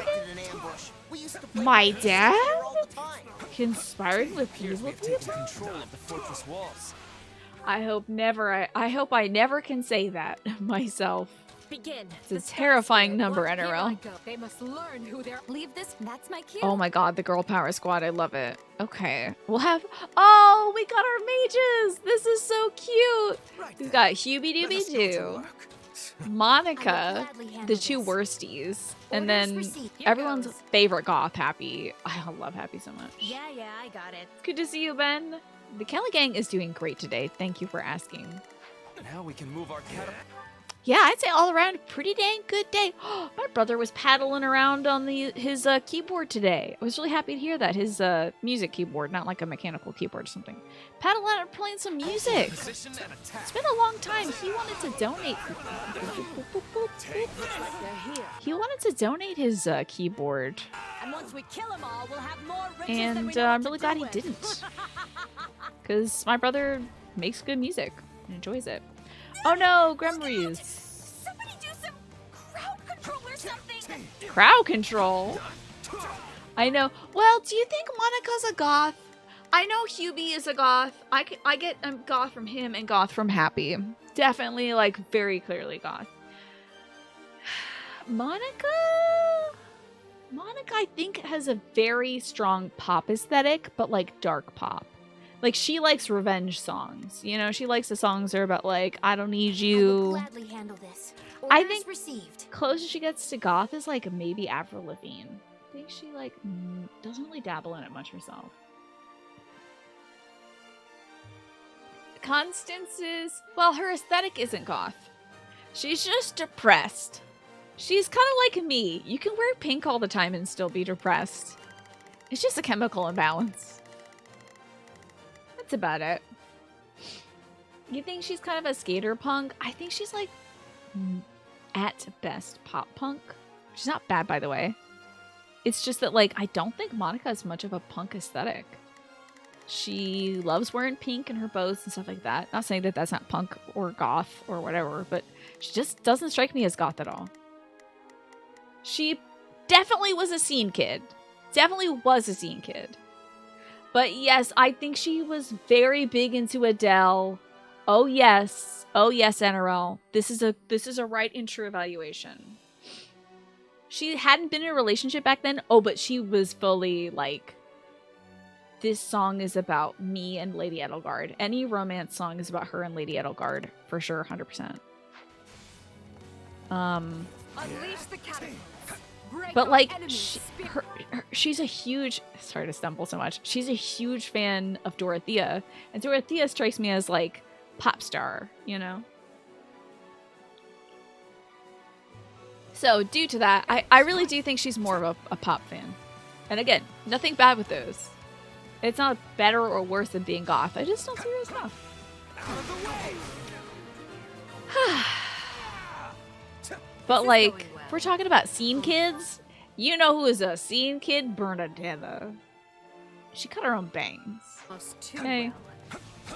Speaker 1: My dad? Conspiring with evil people?
Speaker 9: Control of the fortress walls.
Speaker 1: I hope I never can say that myself.
Speaker 2: Begin.
Speaker 1: It's a terrifying number, NRL.
Speaker 2: They must learn who they're.
Speaker 7: Leave this. That's my cue.
Speaker 1: Oh my god, the girl power squad. I love it. Okay. We'll have... Oh, we got our mages. This is so cute. We've got Hubie Dooby Doo. Monica, the two worsties, and then everyone's favorite goth, Happy. I love Happy so much.
Speaker 6: Yeah, I got it.
Speaker 1: Good to see you, Ben. The Kelly gang is doing great today. Thank you for asking.
Speaker 9: Now we can move our cat.
Speaker 1: Yeah, I'd say all around pretty dang good day. My brother was paddling around on his keyboard today. I was really happy to hear that. His music keyboard, not like a mechanical keyboard or something. Paddling and playing some music. It's been a long time. He wanted to donate. He wanted to donate his keyboard.
Speaker 2: And once we kill them all, we'll have more riches
Speaker 1: And
Speaker 2: than we know
Speaker 1: I'm
Speaker 2: what
Speaker 1: really
Speaker 2: to
Speaker 1: glad
Speaker 2: do
Speaker 1: he
Speaker 2: with.
Speaker 1: didn't. Because my brother makes good music and enjoys it. Oh no, Gremries.
Speaker 6: Somebody do some crowd control or something.
Speaker 1: Crowd control? I know. Well, do you think Monica's a goth? I know Hubie is a goth. I get goth from him and goth from Happy. Definitely, like, very clearly goth. Monica, I think, has a very strong pop aesthetic, but, like, dark pop. Like, she likes revenge songs. You know, she likes the songs that are about, like, I don't need you.
Speaker 6: I will gladly handle this.
Speaker 1: I
Speaker 6: Orders
Speaker 1: think
Speaker 6: received.
Speaker 1: closest she gets to goth is, like, maybe Avril Lavigne. I think she, like, doesn't really dabble in it much herself. Constance's, well, her aesthetic isn't goth. She's just depressed. She's kind of like me. You can wear pink all the time and still be depressed. It's just a chemical imbalance. That's about it. You think she's kind of a skater punk? I think she's like, at best, pop punk. She's not bad, by the way. It's just that, like, I don't think Monica has much of a punk aesthetic. She loves wearing pink and her bows and stuff like that. Not saying that that's not punk or goth or whatever, but she just doesn't strike me as goth at all. She definitely was a scene kid. Definitely was a scene kid. But yes, I think she was very big into Adele. Oh yes, NRL. This is a right and true evaluation. She hadn't been in a relationship back then. Oh, but she was fully like, this song is about me and Lady Edelgard. Any romance song is about her and Lady Edelgard for sure, 100%.
Speaker 2: Unleash the catapults. Break
Speaker 1: But
Speaker 2: our
Speaker 1: like,
Speaker 2: enemies'
Speaker 1: she's a huge, sorry to stumble so much. She's a huge fan of Dorothea, and Dorothea strikes me as like pop star, you know. So due to that, I really do think she's more of a pop fan. And again, nothing bad with those. It's not better or worse than being goth. I just don't see her as goth. But like, if we're talking about scene kids, you know who is a scene kid? Bernadetta. She cut her own bangs. Okay.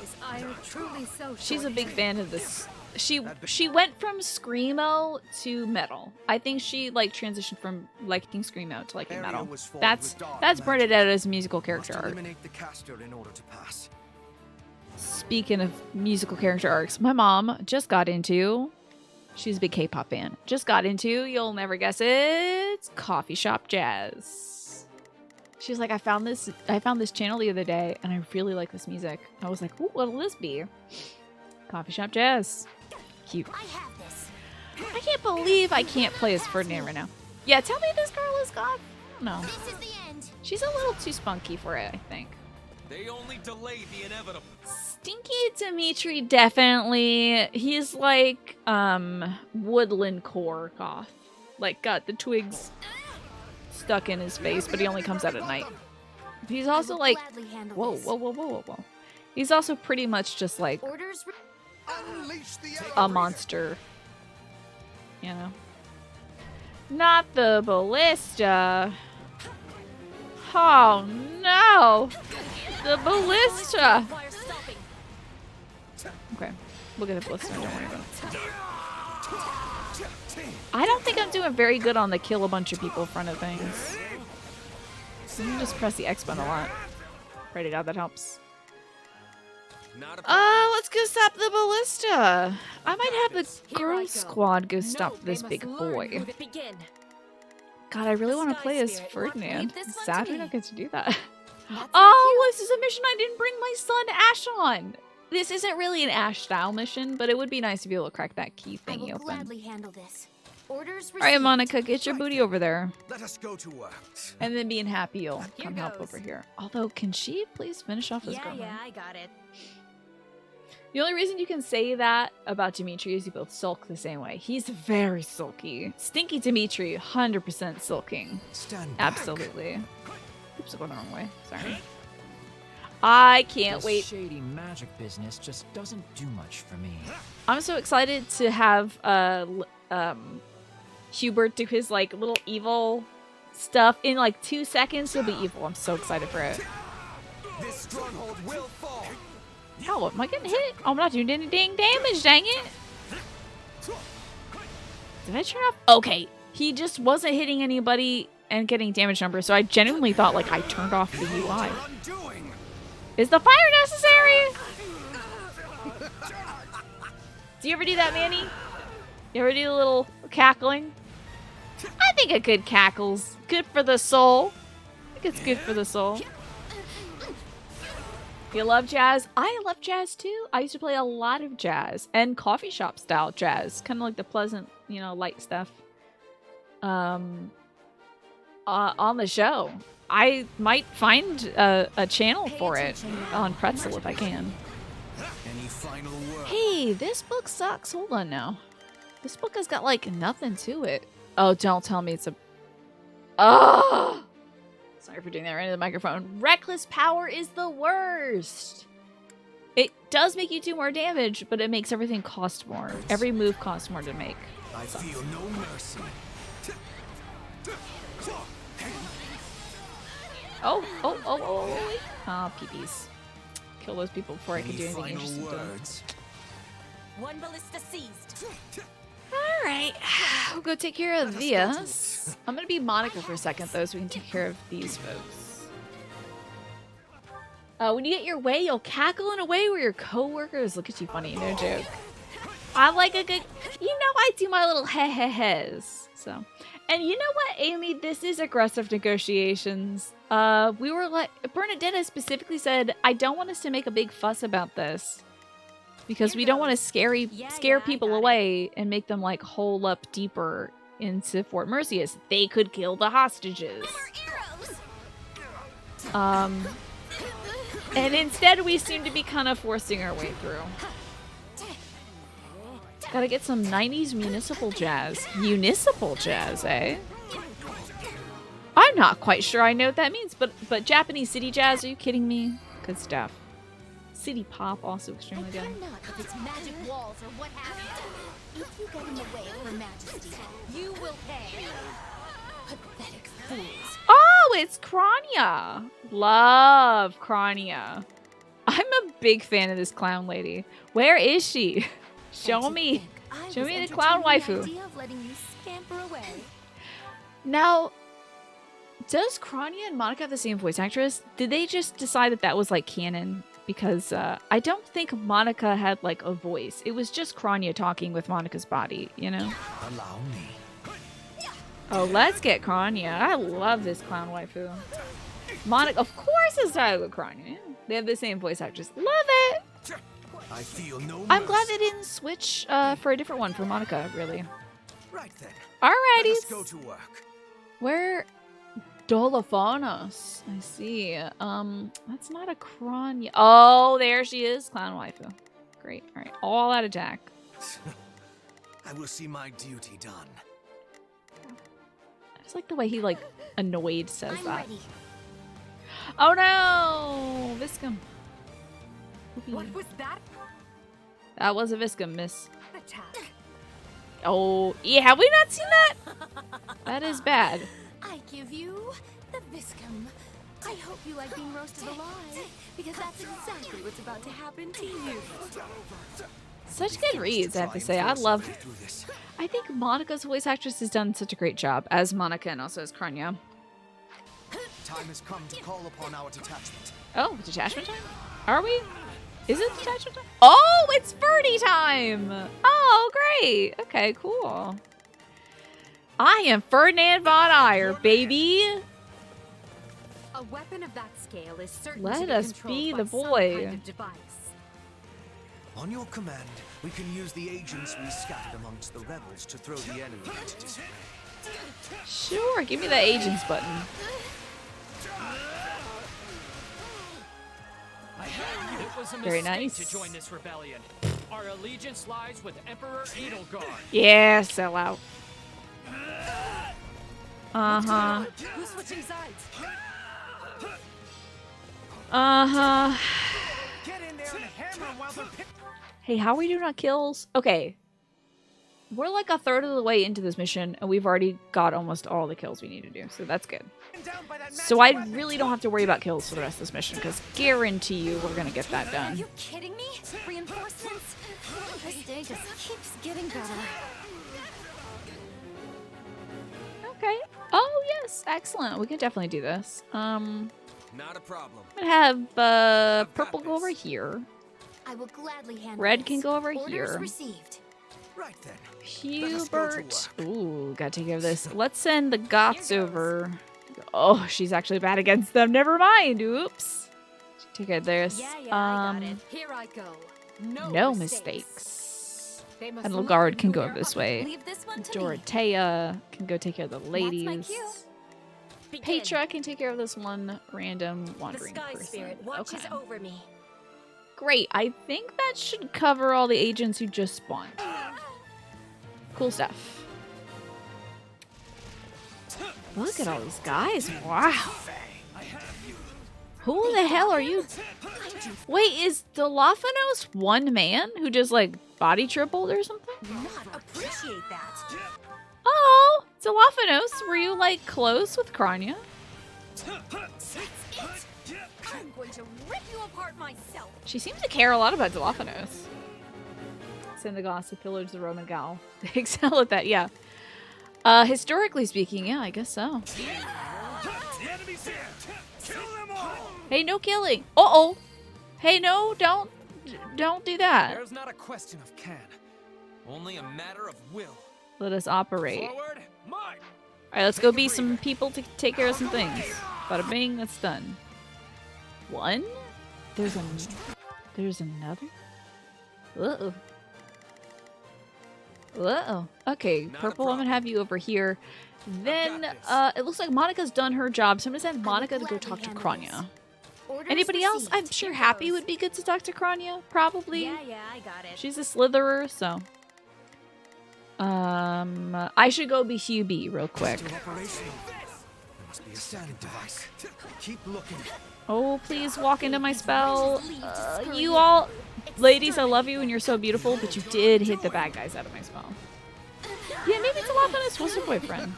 Speaker 2: Is ire truly so
Speaker 1: She's a big fan of this. She went from screamo to metal. I think she like transitioned from liking screamo to liking metal. That's Bernadetta's musical character arc. Speaking of musical character arcs, my mom just got into. She's a big K-pop fan. Just got into, you'll never guess it, Coffee Shop Jazz. She was like, I found this channel the other day, and I really like this music. I was like, ooh, what'll this be? Coffee Shop Jazz. Cute. I can't believe I can't play as Ferdinand right now. Yeah, tell me this girl is goth. I don't know.
Speaker 6: This is the end.
Speaker 1: She's a little too spunky for it, I think.
Speaker 9: They only delay the inevitable.
Speaker 1: Stinky Dimitri, definitely. He's like, woodland core goth. Like, got the twigs stuck in his face, but he only comes out at night. He's also like, whoa. He's also pretty much just like a monster. You know? Not the ballista. Oh no! The ballista! Okay, look at the ballista, don't worry about it. I don't think I'm doing very good on the kill a bunch of people in front of things. So you just press the X button a lot. Pray to God that helps. Let's go stop the ballista. I might have the girl squad go stop this big boy. God, I really want to play as Ferdinand. It's sad we don't get to do that. Oh, this is a mission I didn't bring my son Ash on. this isn't really an Ash style mission, but it would be nice to be able to crack that key
Speaker 7: I
Speaker 1: thingy
Speaker 7: will
Speaker 1: open.
Speaker 7: gladly handle this. Orders received.
Speaker 1: All right, Monica, get your booty over there.
Speaker 5: Let us go to work.
Speaker 1: And then being happy, you'll come help over here. Although, can she please finish off this girl?
Speaker 6: Yeah, I got it.
Speaker 1: The only reason you can say that about Dimitri is you both sulk the same way. He's very sulky. Stinky Dimitri, 100% sulking.
Speaker 5: Stand back.
Speaker 1: Absolutely. Oops, I'm going the wrong way. Sorry. I can't
Speaker 3: This
Speaker 1: wait.
Speaker 3: shady magic business just doesn't do much for me.
Speaker 1: I'm so excited to have Hubert do his like little evil stuff in like 2 seconds. He'll be evil. I'm so excited for it.
Speaker 12: This stronghold will fall.
Speaker 1: How am I getting hit? Oh, I'm not doing any dang damage, dang it. Did I turn off? Okay, he just wasn't hitting anybody and getting damage numbers, so I genuinely thought like I turned off the UI. Is the fire necessary? Do you ever do that, Manny? You ever do a little cackling? I think a good cackle's good for the soul. I think it's good for the soul. You love jazz? I love jazz too. I used to play a lot of jazz and coffee shop style jazz, kind of like the pleasant, you know, light stuff. On the show, I might find a channel for it on Pretzel if I can.
Speaker 5: Any final word?
Speaker 1: Hey, this book sucks. Hold on now. This book has got like nothing to it. Oh, don't tell me it's a. Oh. Sorry for doing that right into the microphone. Reckless power is the worst. It does make you do more damage, but it makes everything cost more. Every move costs more to make.
Speaker 5: I feel no mercy.
Speaker 1: Oh. Oh, peepees. Kill those people before I can do anything interesting to them.
Speaker 6: One ballista seized.
Speaker 1: Alright, we'll go take care of Rhea's. I'm gonna be Monica for a second though, so we can take care of these folks. When you get your way, you'll cackle in a way where your co-workers look at you funny, no joke. I like a good, you know, I do my little he-he-hes. So, and you know what, Amy, this is aggressive negotiations. We were like, Bernadetta specifically said, I don't want us to make a big fuss about this. Because we don't want to scare people away and make them like hole up deeper into Fort Merceus. They could kill the hostages. And instead we seem to be kind of forcing our way through. Gotta get some 90s municipal jazz. Municipal jazz, eh? I'm not quite sure I know what that means, but Japanese city jazz, are you kidding me? Good stuff. City pop also extremely good.
Speaker 7: Not if it's magic walls or what have you. If you get in the way of Her Majesty, you will pay. Pathetic fools.
Speaker 1: Oh, it's Crania. Love Crania. I'm a big fan of this clown lady. Where is she? Show me the clown waifu. Now, does Crania and Monica have the same voice actress? Did they just decide that that was like canon? Because I don't think Monica had like a voice. It was just Crania talking with Monica's body, you know?
Speaker 5: Allow me.
Speaker 1: Oh, let's get Crania. I love this clown waifu. Monica, of course, is tied with Crania. They have the same voice actress. Love it.
Speaker 5: I feel no
Speaker 1: I'm glad they didn't switch for a different one for Monica, really.
Speaker 5: Right then.
Speaker 1: Alrighty.
Speaker 5: Let's go to work.
Speaker 1: Where? Dolofonos. I see. That's not a Crania. Oh, there she is. Clown waifu. Great. All right. All out attack.
Speaker 5: I will see my duty done.
Speaker 1: I just like the way he like annoyed says that. Ready. Oh no, Viscum.
Speaker 2: What was that?
Speaker 1: That was a Viscum, miss.
Speaker 2: Attack.
Speaker 1: Oh, yeah. Have we not seen that? That is bad.
Speaker 7: I give you the Viscum. I hope you like being roasted alive, because that's exactly what's about to happen to you.
Speaker 1: Such good reads, I have to say. I think Monica's voice actress has done such a great job as Monica and also as Crania.
Speaker 5: Time has come to call upon our detachment.
Speaker 1: Oh, detachment time? Are we? Is it detachment time? Oh, it's Ferdy time! Oh, great. Okay, cool. I am Ferdinand von Eyre, baby.
Speaker 2: A weapon of that scale is certain
Speaker 1: Let
Speaker 2: to be
Speaker 1: us
Speaker 2: controlled
Speaker 1: be
Speaker 2: by
Speaker 1: the
Speaker 2: some
Speaker 1: boy.
Speaker 2: kind of device.
Speaker 5: On your command, we can use the agents we scattered amongst the rebels to throw the enemy into disarray.
Speaker 1: Sure, give me the agents button.
Speaker 15: It was a
Speaker 1: Very
Speaker 15: mistake
Speaker 1: nice.
Speaker 15: to join this rebellion. Our allegiance lies with Emperor Edelgard.
Speaker 1: Yeah, sell out. Uh-huh.
Speaker 2: Who's switching sides?
Speaker 1: Uh-huh.
Speaker 14: Get in there and hammer while they're
Speaker 1: Hey, how are we doing on kills? Okay. We're like a third of the way into this mission, and we've already got almost all the kills we need to do, so that's good. So I really don't have to worry about kills for the rest of this mission, because guarantee you we're going to get that
Speaker 7: Are
Speaker 1: done.
Speaker 7: you kidding me? Reinforcements? This day just keeps getting better.
Speaker 1: Okay. Oh, yes. Excellent. We can definitely do this.
Speaker 12: Not a problem.
Speaker 1: I'm going to have purple go over here.
Speaker 7: I will gladly handle
Speaker 1: Red
Speaker 7: this.
Speaker 1: can go over
Speaker 7: Orders
Speaker 1: here.
Speaker 7: received.
Speaker 5: Right then.
Speaker 1: Hubert. Ooh, gotta take care of this. Let's send the Goths over. Oh, she's actually bad against them. Never mind. Oops. Take care of this.
Speaker 2: I got it. Here I go.
Speaker 1: No mistakes.
Speaker 2: They must
Speaker 1: And
Speaker 2: learn
Speaker 1: Lagard can
Speaker 2: who
Speaker 1: go
Speaker 2: they're
Speaker 1: over this
Speaker 2: up
Speaker 1: way.
Speaker 7: Leave this one to me.
Speaker 1: Dorothea can go take care of the ladies.
Speaker 7: That's my cue.
Speaker 1: Petra can take care of this one random
Speaker 6: The
Speaker 1: wandering
Speaker 6: Sky
Speaker 1: person.
Speaker 6: Spirit watches
Speaker 1: Okay.
Speaker 6: over me.
Speaker 1: Great. I think that should cover all the agents who just spawned. Cool stuff. Look at all these guys. Wow. Who the hell are you? Wait, is Dilophonos one man who just like body tripled or something?
Speaker 6: Not appreciate that.
Speaker 1: Oh, Dilophonos, were you like close with Kranya?
Speaker 6: That's it. I'm going to rip you apart myself.
Speaker 1: She seems to care a lot about Dilophonos. Send the Goths to pillage the Roman Gaul. They excel at that, yeah. Historically speaking, yeah, I guess so.
Speaker 14: The enemy's here. Kill them all.
Speaker 1: Hey, no killing. Uh-oh. Hey, no, don't do that.
Speaker 9: There's not a question of can, only a matter of will.
Speaker 1: Let us operate.
Speaker 9: Forward, march.
Speaker 1: All right, let's go be some people to take care of some things. Bada bing, that's done. One? There's another? Uh-oh. Uh-oh. Okay, Purple, I'm gonna have you over here. Then, it looks like Monica's done her job, so I'm gonna send Monica to go talk to Kranya. Anybody else? I'm sure Happy would be good to talk to Kranya, probably.
Speaker 6: Yeah, I got it.
Speaker 1: She's a Slitherer, so. I should go be Hubie real quick.
Speaker 5: Must be a standing device. Keep looking.
Speaker 1: Oh, please walk into my spell. You all, ladies, I love you and you're so beautiful, but you did hit the bad guys out of my spell. Yeah, maybe Dilophonos was her boyfriend.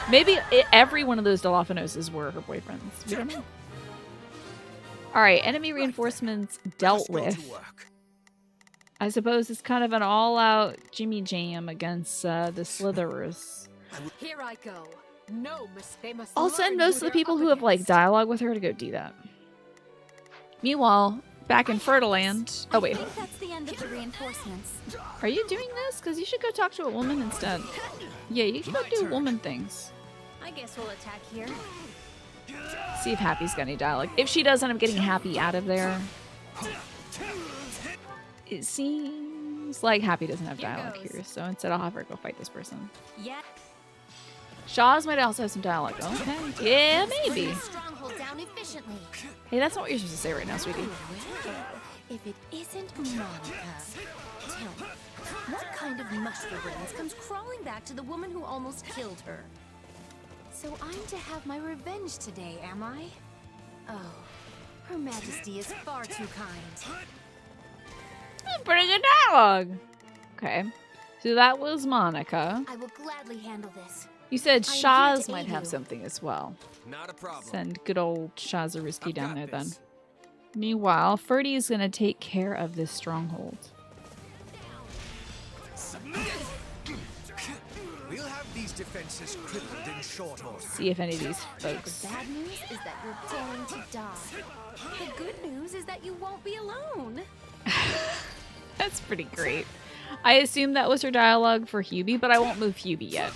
Speaker 1: Maybe every one of those Dilophonos were her boyfriends. We don't know. All right, enemy reinforcements dealt with. I suppose it's kind of an all-out Jimmy Jam against the Slitherers.
Speaker 2: Here I go. No mistake.
Speaker 1: I'll send most of the people who have like dialogue with her to go do that. Meanwhile, back in Fertiland. Oh wait,
Speaker 7: I think that's the end of the reinforcements.
Speaker 1: are you doing this? Because you should go talk to a woman instead. Yeah, you can go do woman things.
Speaker 6: I guess we'll attack here.
Speaker 1: See if Happy's got any dialogue. If she does end up getting Happy out of there, it seems like Happy doesn't have dialogue here. So instead, I'll have her go fight this person.
Speaker 6: Yeah.
Speaker 1: Shaw's might also have some dialogue. Okay. Yeah, maybe.
Speaker 7: Stronghold down efficiently.
Speaker 1: Hey, that's not what you're supposed to say right now, sweetie.
Speaker 7: If it isn't Monica, tell me, what kind of mushrooms comes crawling back to the woman who almost killed her? So I'm to have my revenge today, am I? Oh, Her Majesty is far too kind.
Speaker 1: Pretty good dialogue. Okay. So that was Monica.
Speaker 7: I will gladly handle this.
Speaker 1: You said
Speaker 7: I am here
Speaker 1: Shaz
Speaker 7: to
Speaker 1: might
Speaker 7: aid
Speaker 1: have
Speaker 7: you.
Speaker 1: something as well.
Speaker 12: Not a problem.
Speaker 1: Send good old Shazariski down there then. Meanwhile, Ferdy is going to take care of this stronghold.
Speaker 5: We'll have these defenses crippled in short order.
Speaker 1: See if any of these folks...
Speaker 7: The bad news is that you're going to die. The good news is that you won't be alone.
Speaker 1: That's pretty great. I assume that was her dialogue for Hubie, but I won't move Hubie yet.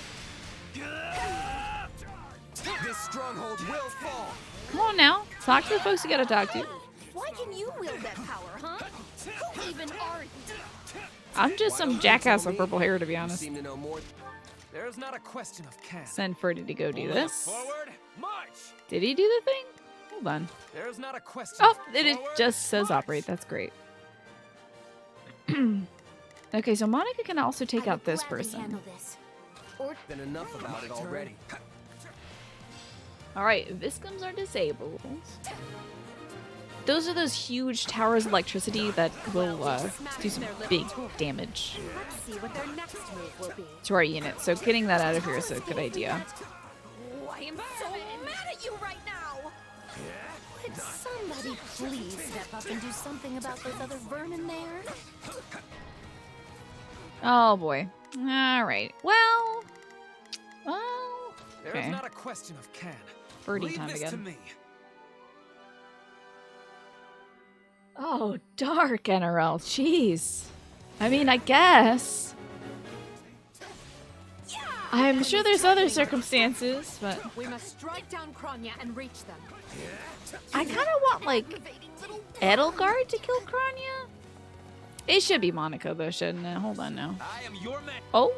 Speaker 12: This stronghold will fall.
Speaker 1: Come on now. Talk to the folks you gotta talk to.
Speaker 7: Why can you wield that power, huh?
Speaker 6: even are you?
Speaker 1: I'm just some jackass with purple hair, to be honest.
Speaker 12: Seem to know more.
Speaker 9: There's not a question of can.
Speaker 1: Send Ferdy to go do this.
Speaker 9: Forward, march.
Speaker 1: Did he do the thing? Hold on.
Speaker 9: There's not a question.
Speaker 1: Oh, it just says operate. That's great. Okay, so Monica can also take out this person.
Speaker 12: Been enough about it already.
Speaker 1: Alright, Viscums are disabled. Those are those huge towers of electricity that will do some big damage
Speaker 2: Let's see what their next move will be.
Speaker 1: to our unit. So getting that out of here is a good idea.
Speaker 6: Oh, I am so mad at you right now. Would somebody please step up and do something about those other vermin there?
Speaker 1: Oh boy. Alright. Well.
Speaker 9: There's
Speaker 1: Okay.
Speaker 9: not a question of can.
Speaker 1: Birdie
Speaker 9: Leave
Speaker 1: time
Speaker 9: this
Speaker 1: again.
Speaker 9: to me.
Speaker 1: Oh, dark NRL. Jeez. I mean, I guess. I'm sure there's other circumstances, but
Speaker 2: We must strike down Kronya and reach them.
Speaker 1: I kind of want, like, Edelgard to kill Kronya? It should be Monica, though, shouldn't it? Hold on now.
Speaker 9: I am your man.
Speaker 1: Oh.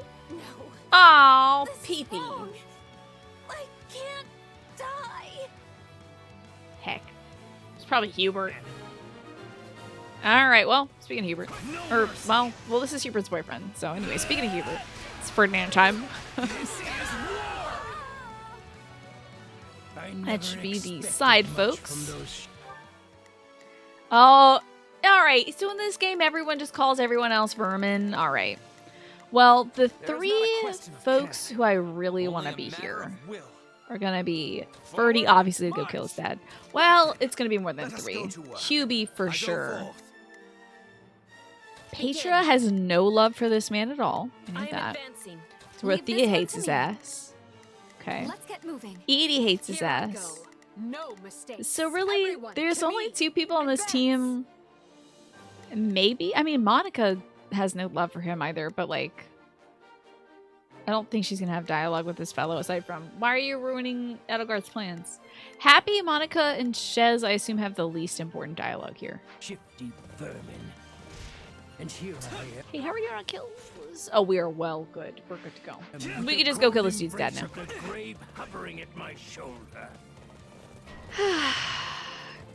Speaker 1: Oh, Pee-Pee.
Speaker 6: I can't die.
Speaker 1: Heck. It's probably Hubert. Alright, well, speaking of Hubert. Well, this is Hubert's boyfriend. So anyway, speaking of Hubert, it's Ferdinand time. That should be the side folks. Oh, alright. So in this game, everyone just calls everyone else vermin. Alright. Well, the three folks who I really want to be here are going to be Ferdy, obviously, to go kill his dad. Well, it's going to be more than three. Hubie, for sure. Petra has no love for this man at all. I know that. Dorothea hates his ass. Okay.
Speaker 6: Let's get moving.
Speaker 1: Edie hates his ass.
Speaker 2: No mistakes.
Speaker 1: So really,
Speaker 2: Everyone
Speaker 1: there's
Speaker 2: to
Speaker 1: only
Speaker 2: me.
Speaker 1: two people on this team. Maybe. I mean, Monica has no love for him either, but like, I don't think she's going to have dialogue with this fellow aside from, why are you ruining Edelgard's plans? Happy, Monica, and Shez, I assume, have the least important dialogue here.
Speaker 14: Shifty vermin. And here I am.
Speaker 1: Hey, how are you on kills? Oh, we are well good. We're good to go. We can just go kill this dude's dad now.
Speaker 14: Grave hovering at my shoulder.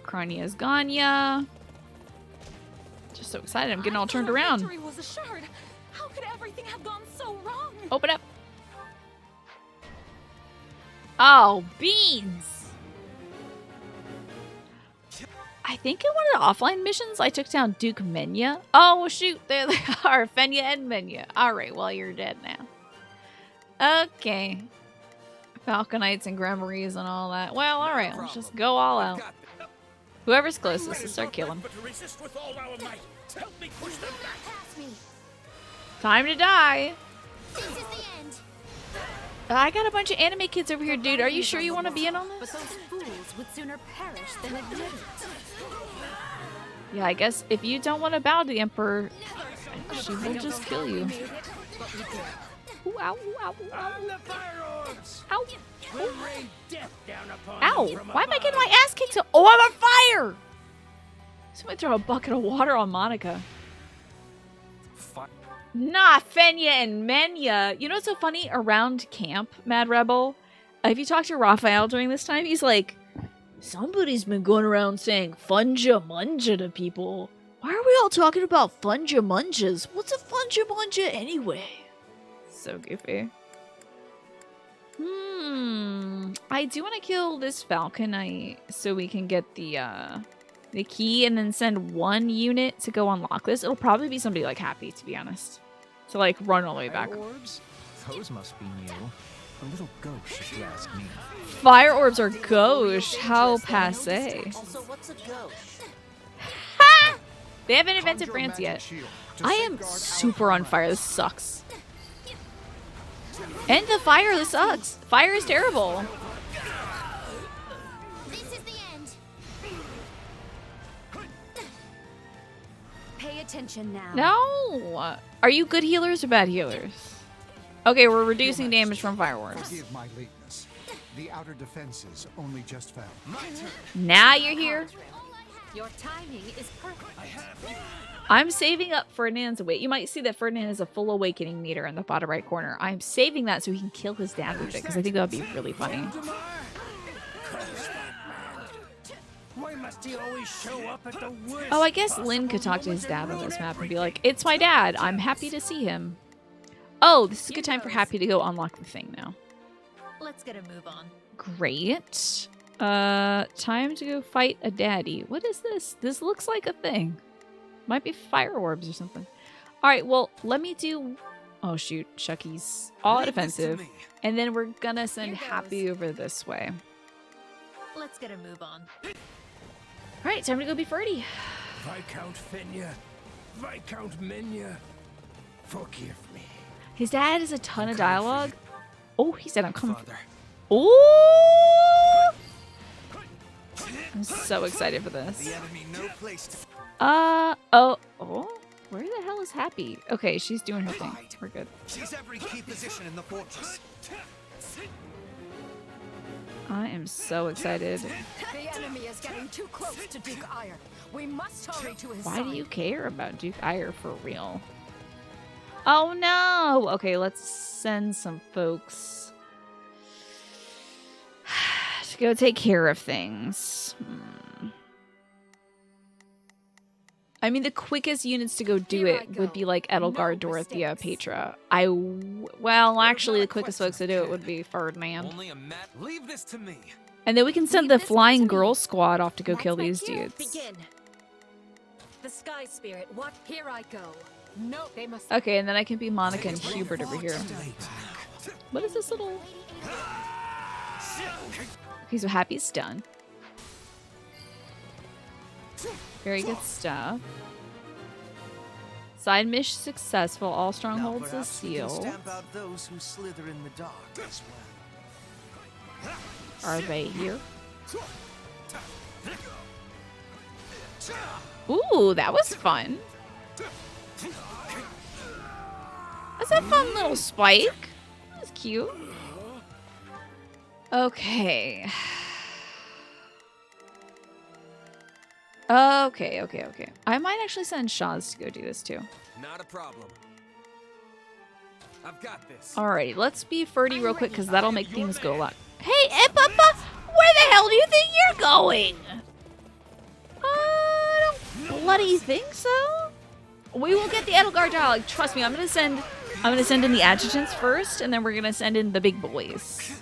Speaker 1: Kronya's gone, yeah. Just so excited. I'm getting all turned around.
Speaker 6: Victory was assured. How could everything have gone so wrong?
Speaker 1: Open up. Oh, beans. I think in one of the offline missions, I took down Duke Menya. Oh, shoot. There they are. Fenya and Menya. All right. Well, you're dead now. Okay. Falconites and Grimoires and all that. Well, all right. Let's just go all out. Whoever's closest, let's start killing. Time to die. I got a bunch of anime kids over here, dude. Are you sure you want to be in on this?
Speaker 2: But those fools would sooner perish than admit it.
Speaker 1: Yeah, I guess if you don't want to bow to the Emperor, she will just kill you. Ooh, ow, ooh, ow, ooh, ow. Ow. Ow. Why am I getting my ass kicked so— Oh, I'm on fire! Somebody throw a bucket of water on Monica. Nah, Fenya and Menya. You know what's so funny? Around camp, Mad Rebel, if you talk to Raphael during this time, he's like, somebody's been going around saying Funja Munja to people. Why are we all talking about Funja Munjas? What's a Funja Munja anyway? So goofy. I do want to kill this Falconite so we can get the key and then send one unit to go unlock this. It'll probably be somebody like Happy, to be honest. To like run all the way back.
Speaker 3: Orbs? Those must be new. A little gauche, if you ask me.
Speaker 1: Fire orbs are gauche. How passe.
Speaker 4: Also, what's a ghost?
Speaker 1: Ha! They haven't invented France yet. I am super on fire. This sucks. End the fire. This sucks. Fire is terrible.
Speaker 6: This is the end. Pay attention now.
Speaker 1: No. Are you good healers or bad healers? Okay, we're reducing damage from fireworks.
Speaker 16: Forgive my lateness. The outer defenses only just fell.
Speaker 1: Now you're here.
Speaker 2: Your timing is perfect.
Speaker 1: I'm saving up Ferdinand's weight. You might see that Ferdinand has a full awakening meter in the bottom right corner. I'm saving that so he can kill his dad with it, because I think that would be really funny.
Speaker 14: Why must he always show up at the worst?
Speaker 1: Oh, I guess Lynn could talk to his dad on this map and be like, "It's my dad. I'm happy to see him." Oh, this is a good time for Happy to go unlock the thing now.
Speaker 2: Let's get a move on.
Speaker 1: Great. Time to go fight a daddy. What is this? This looks like a thing. Might be fire orbs or something. All right, well, let me do... Oh, shoot. Chucky's all out offensive. And then we're gonna send Happy over this way.
Speaker 2: Let's get a move on.
Speaker 1: All right, time to go be Ferdy.
Speaker 14: Viscount Fenya, Viscount Menya, forgive me.
Speaker 1: His dad has a ton of dialogue. Oh, he said I'm coming. Oh! I'm so excited for this.
Speaker 12: The enemy, no place to...
Speaker 1: Oh, where the hell is Happy? Okay, she's doing her thing. We're good.
Speaker 12: She's every key position in the fortress.
Speaker 1: I am so excited.
Speaker 2: The enemy is getting too close to Duke Ire. We must hurry to his
Speaker 1: Why
Speaker 2: side.
Speaker 1: do you care about Duke Ire for real? Oh no! Okay, let's send some folks to go take care of things. I mean, the quickest units to go do it would be like Edelgard, Dorothea, Petra. Well, actually, the quickest folks to do it would be Ferdinand.
Speaker 9: Leave this to me.
Speaker 1: And then we can send the Flying Girl Squad off to go kill these dudes.
Speaker 2: Begin. The Sky Spirit, what? Here I go. No, they must.
Speaker 1: Okay, and then I can be Monica and Hubert over here. What is this little... Okay, so Happy's done. Very good stuff. Side mission successful. All strongholds are sealed.
Speaker 3: Stamp out those who slither in the dark as well.
Speaker 1: Are they here? Ooh, that was fun. That's a fun little spike. That was cute. Okay. Okay. I might actually send Shaz to go do this too.
Speaker 12: Not a problem. I've got this.
Speaker 1: Alrighty, let's be Ferdy real quick because that'll make things go a lot. Hey, Papa, where the hell do you think you're going? I don't bloody think so. We will get the Edelgard dialogue. Trust me, I'm gonna send in the adjutants first, and then we're gonna send in the big boys.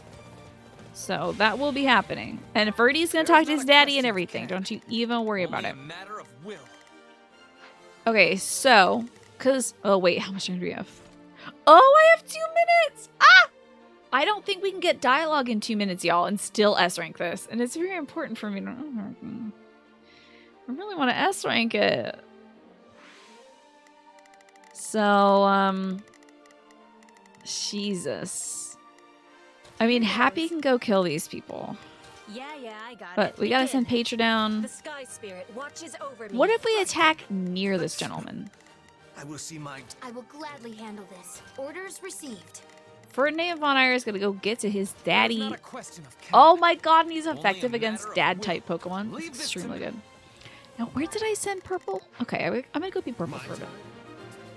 Speaker 1: So that will be happening. And Ferdy's gonna talk to his daddy and everything. Don't you even worry about it. Okay, so, oh wait, how much time do we have? Oh, I have 2 minutes! Ah! I don't think we can get dialogue in 2 minutes, y'all, and still S-rank this. And it's very important for me to... I really want to S-rank it. So, Jesus. I mean, Happy can go kill these people.
Speaker 2: Yeah, I got it.
Speaker 1: But we gotta send Petra down.
Speaker 2: The Sky Spirit watches over me.
Speaker 1: What if we attack near this gentleman?
Speaker 12: I will see my...
Speaker 7: I will gladly handle this. Orders received.
Speaker 1: Ferdinand von Ire is gonna go get to his daddy. Oh my god, and he's effective against dad-type Pokemon. It's extremely good. Now, where did I send Purple? Okay, I'm gonna go be Purple for a bit.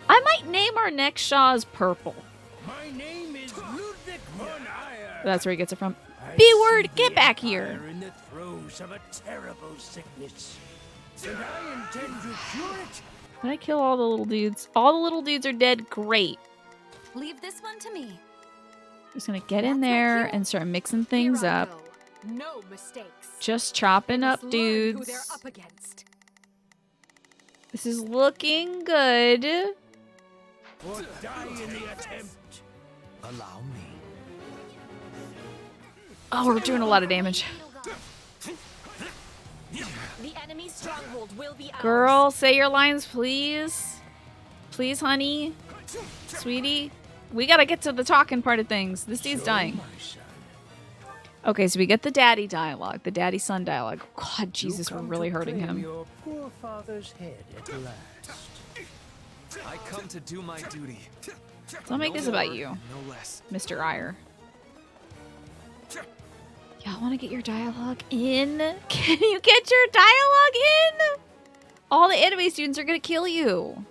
Speaker 1: I might name our next Shaw's Purple.
Speaker 14: My name is Ludwig von Ire.
Speaker 1: That's where he gets it from. B-word, get back here.
Speaker 14: In the throes of a terrible sickness, and I intend to cure it.
Speaker 1: Did I kill all the little dudes? All the little dudes are dead. Great.
Speaker 7: Leave this one to me.
Speaker 1: Just gonna get in there and start mixing things up.
Speaker 2: No mistakes.
Speaker 1: Just chopping up
Speaker 2: Who
Speaker 1: dudes.
Speaker 2: they're up against.
Speaker 1: This is looking good.
Speaker 14: Or die in the attempt.
Speaker 3: Allow me.
Speaker 1: Oh, we're doing a lot of damage.
Speaker 2: The enemy's stronghold will be ours.
Speaker 1: Girl, say your lines, please. Please, honey. Sweetie. We gotta get to the talking part of things. This dude's dying. Okay, so we get the daddy dialogue, the daddy-son dialogue. God, Jesus, we're really hurting him.
Speaker 14: Your poor father's head at last.
Speaker 9: I come to do my duty.
Speaker 1: Don't make this about you,
Speaker 9: No less.
Speaker 1: Mr. Ire. I want to get your dialogue in. Can you get your dialogue in? All the anime students are going to kill you.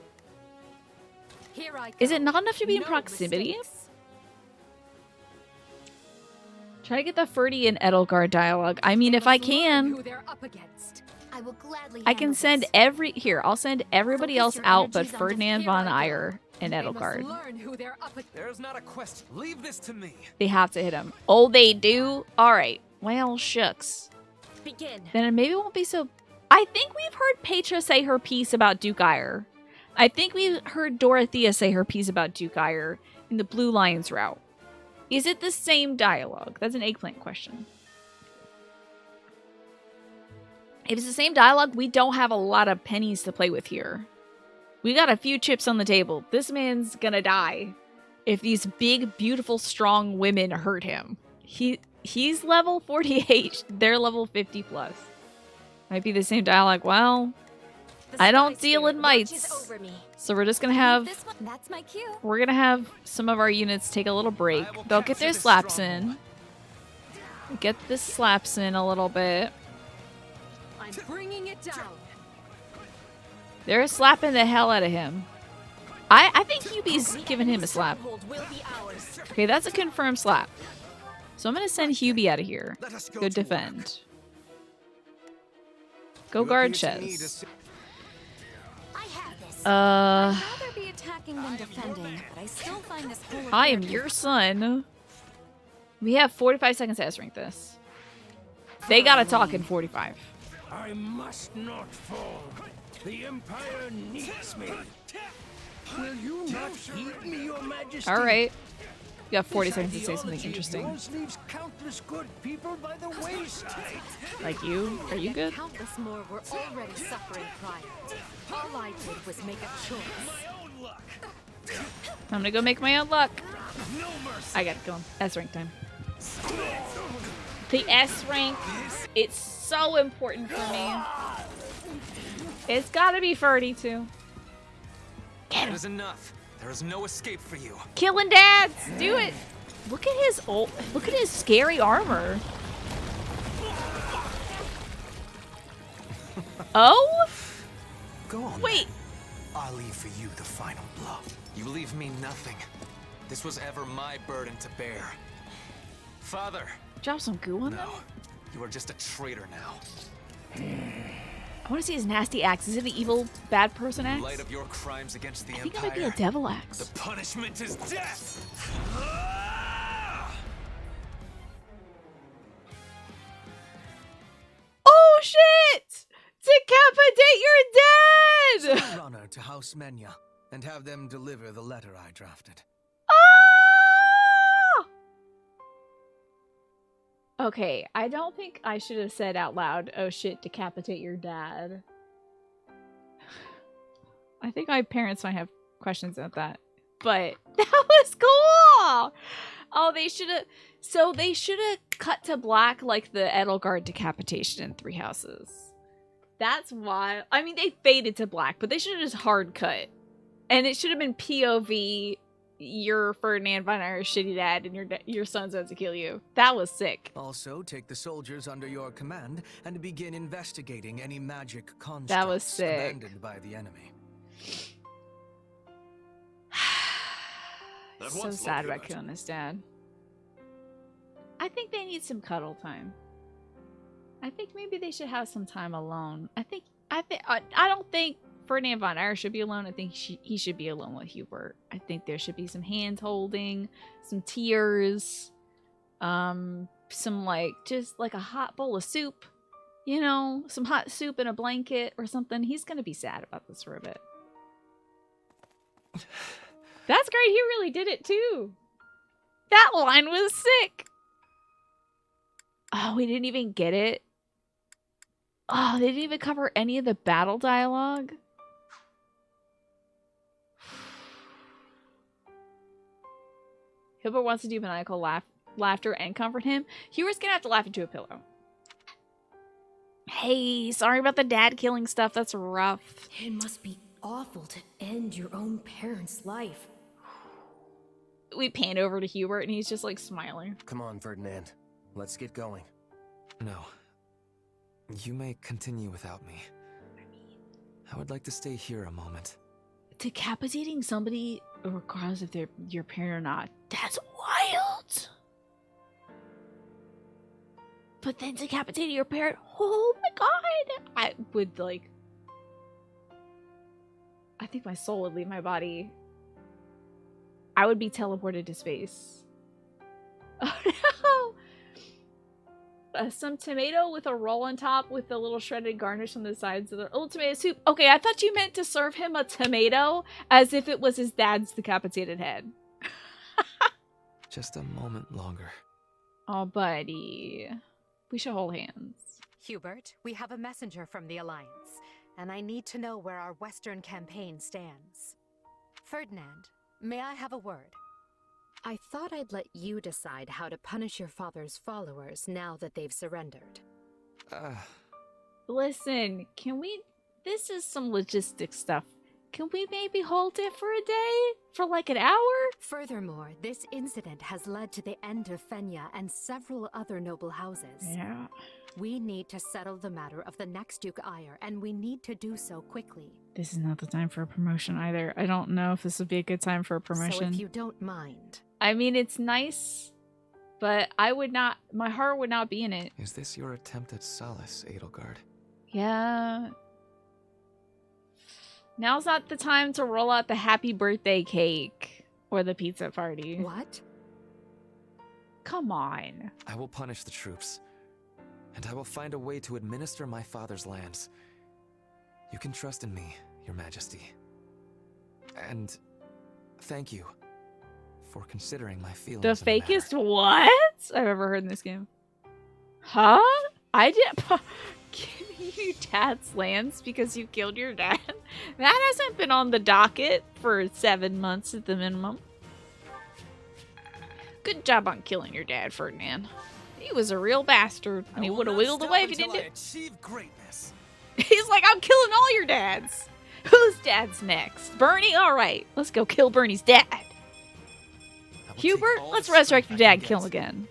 Speaker 2: Here I go.
Speaker 1: Is it not enough to be in proximity?
Speaker 2: Mistakes.
Speaker 1: Try to get the Ferdy and Edelgard dialogue. I mean, if I can.
Speaker 2: Who they're up against.
Speaker 7: I will gladly
Speaker 1: I can send I'll send everybody else out but Ferdinand von Eyre and Edelgard.
Speaker 9: There's not a question. Leave this to me.
Speaker 1: They have to hit him. Oh, they do? Alright. Well, shucks.
Speaker 6: Begin.
Speaker 1: Then maybe it won't be so... I think we've heard Petra say her piece about Duke Eyre. I think we've heard Dorothea say her piece about Duke Eyre in the Blue Lions route. Is it the same dialogue? That's an eggplant question. If it's the same dialogue, we don't have a lot of pennies to play with here. We got a few chips on the table. This man's gonna die if these big, beautiful, strong women hurt him. He's level 48. They're level 50 plus. Might be the same dialogue. Well, I don't deal in mites. So we're just gonna have...
Speaker 7: That's my cue.
Speaker 1: We're gonna have some of our units take a little break. They'll get their slaps in. Get the slaps in a little bit.
Speaker 2: I'm bringing it down.
Speaker 1: They're slapping the hell out of him. I think Hubie's giving him a slap. Okay, that's a confirmed slap. So I'm gonna send Hubie out of here. Go defend. Go guard Chez.
Speaker 7: I'd rather be attacking than defending, but I still find this whole
Speaker 1: I am your son. We have 45 seconds to S-rank this. They gotta talk in 45.
Speaker 14: I must not fall. The Empire needs me. Will you not heed me, Your Majesty?
Speaker 1: All right. You got 40 seconds to say something interesting.
Speaker 14: Leaves countless good people by the wayside.
Speaker 1: Like you? Are you good?
Speaker 2: Countless more were already suffering prior. All I did was make a choice.
Speaker 1: I'm gonna go make my own luck. I gotta go. S-rank time. The S-rank, it's so important for me. It's gotta be Ferdy too.
Speaker 9: It is enough. There is no escape for you.
Speaker 1: Killing dads! Do it! Look at his scary armor. Oh?
Speaker 12: Go on.
Speaker 1: Wait.
Speaker 12: I'll leave for you the final blow.
Speaker 9: You leave me nothing. This was ever my burden to bear. Father.
Speaker 1: Drop some goo on them?
Speaker 9: You are just a traitor now.
Speaker 1: I want to see his nasty axe. Is it an evil, bad person axe?
Speaker 9: In light of your crimes against the
Speaker 1: I think
Speaker 9: Empire,
Speaker 1: it might be a devil axe.
Speaker 9: the punishment is death!
Speaker 1: Oh shit! Decapitate your dead!
Speaker 5: Send a runner to House Menya and have them deliver the letter I drafted.
Speaker 1: Okay, I don't think I should have said out loud, oh shit, decapitate your dad. I think my parents might have questions about that. But that was cool! Oh, they should have... So they should have cut to black like the Edelgard decapitation in Three Houses. That's why... I mean, they faded to black, but they should have just hard cut. And it should have been POV... Your Ferdinand von Eyre's shitty dad and your son's out to kill you. That was sick.
Speaker 5: Also, take the soldiers under your command and begin investigating any magic constructs
Speaker 1: that was sick.
Speaker 5: abandoned by the enemy.
Speaker 1: So sad about killing his dad. I think they need some cuddle time. I think maybe they should have some time alone. I don't think Ferdinand von Eyre should be alone. I think he should be alone with Hubert. I think there should be some hands holding, some tears, some just like a hot bowl of soup, you know, some hot soup and a blanket or something. He's gonna be sad about this for a bit. That's great. He really did it too. That line was sick. Oh, we didn't even get it. Oh, they didn't even cover any of the battle dialogue. Hubert wants to do maniacal laughter and comfort him. Hubert's gonna have to laugh into a pillow. Hey, sorry about the dad killing stuff. That's rough.
Speaker 8: It must be awful to end your own parent's life.
Speaker 1: We pan over to Hubert and he's just like smiling.
Speaker 12: Come on, Ferdinand. Let's get going.
Speaker 9: No. You may continue without me. I would like to stay here a moment.
Speaker 1: Decapitating somebody, regardless if they're your parent or not, that's wild. But then decapitating your parent, oh my god! I would like... I think my soul would leave my body. I would be teleported to space. Oh no! Some tomato with a roll on top with a little shredded garnish on the sides of the little tomato soup. Okay, I thought you meant to serve him a tomato as if it was his dad's decapitated head.
Speaker 9: Just a moment longer.
Speaker 1: Oh, buddy. We should hold hands.
Speaker 2: Hubert, we have a messenger from the Alliance, and I need to know where our Western campaign stands. Ferdinand, may I have a word? I thought I'd let you decide how to punish your father's followers now that they've surrendered.
Speaker 1: Listen, can we... This is some logistic stuff. Can we maybe hold it for a day? For like an hour?
Speaker 2: Furthermore, this incident has led to the end of Fenya and several other noble houses.
Speaker 1: Yeah.
Speaker 2: We need to settle the matter of the next Duke Ire, and we need to do so quickly.
Speaker 1: This is not the time for a promotion either. I don't know if this would be a good time for a promotion.
Speaker 2: So if you don't mind.
Speaker 1: I mean, it's nice, but I would not... My heart would not be in it.
Speaker 9: Is this your attempt at solace, Edelgard?
Speaker 1: Yeah. Now's not the time to roll out the happy birthday cake or the pizza party.
Speaker 2: What?
Speaker 1: Come on.
Speaker 9: I will punish the troops, and I will find a way to administer my father's lands. You can trust in me, Your Majesty. And thank you for considering my feelings.
Speaker 1: The fakest what I've ever heard in this game. Huh? I did... Giving you dad's lands because you killed your dad? That hasn't been on the docket for 7 months at the minimum. Good job on killing your dad, Ferdinand. He was a real bastard, and he would have wiggled away if he didn't
Speaker 9: achieve greatness.
Speaker 1: He's like, I'm killing all your dads. Whose dad's next? Bernie? Alright, let's go kill Bernie's dad. Hubert, let's resurrect your dad and kill him again.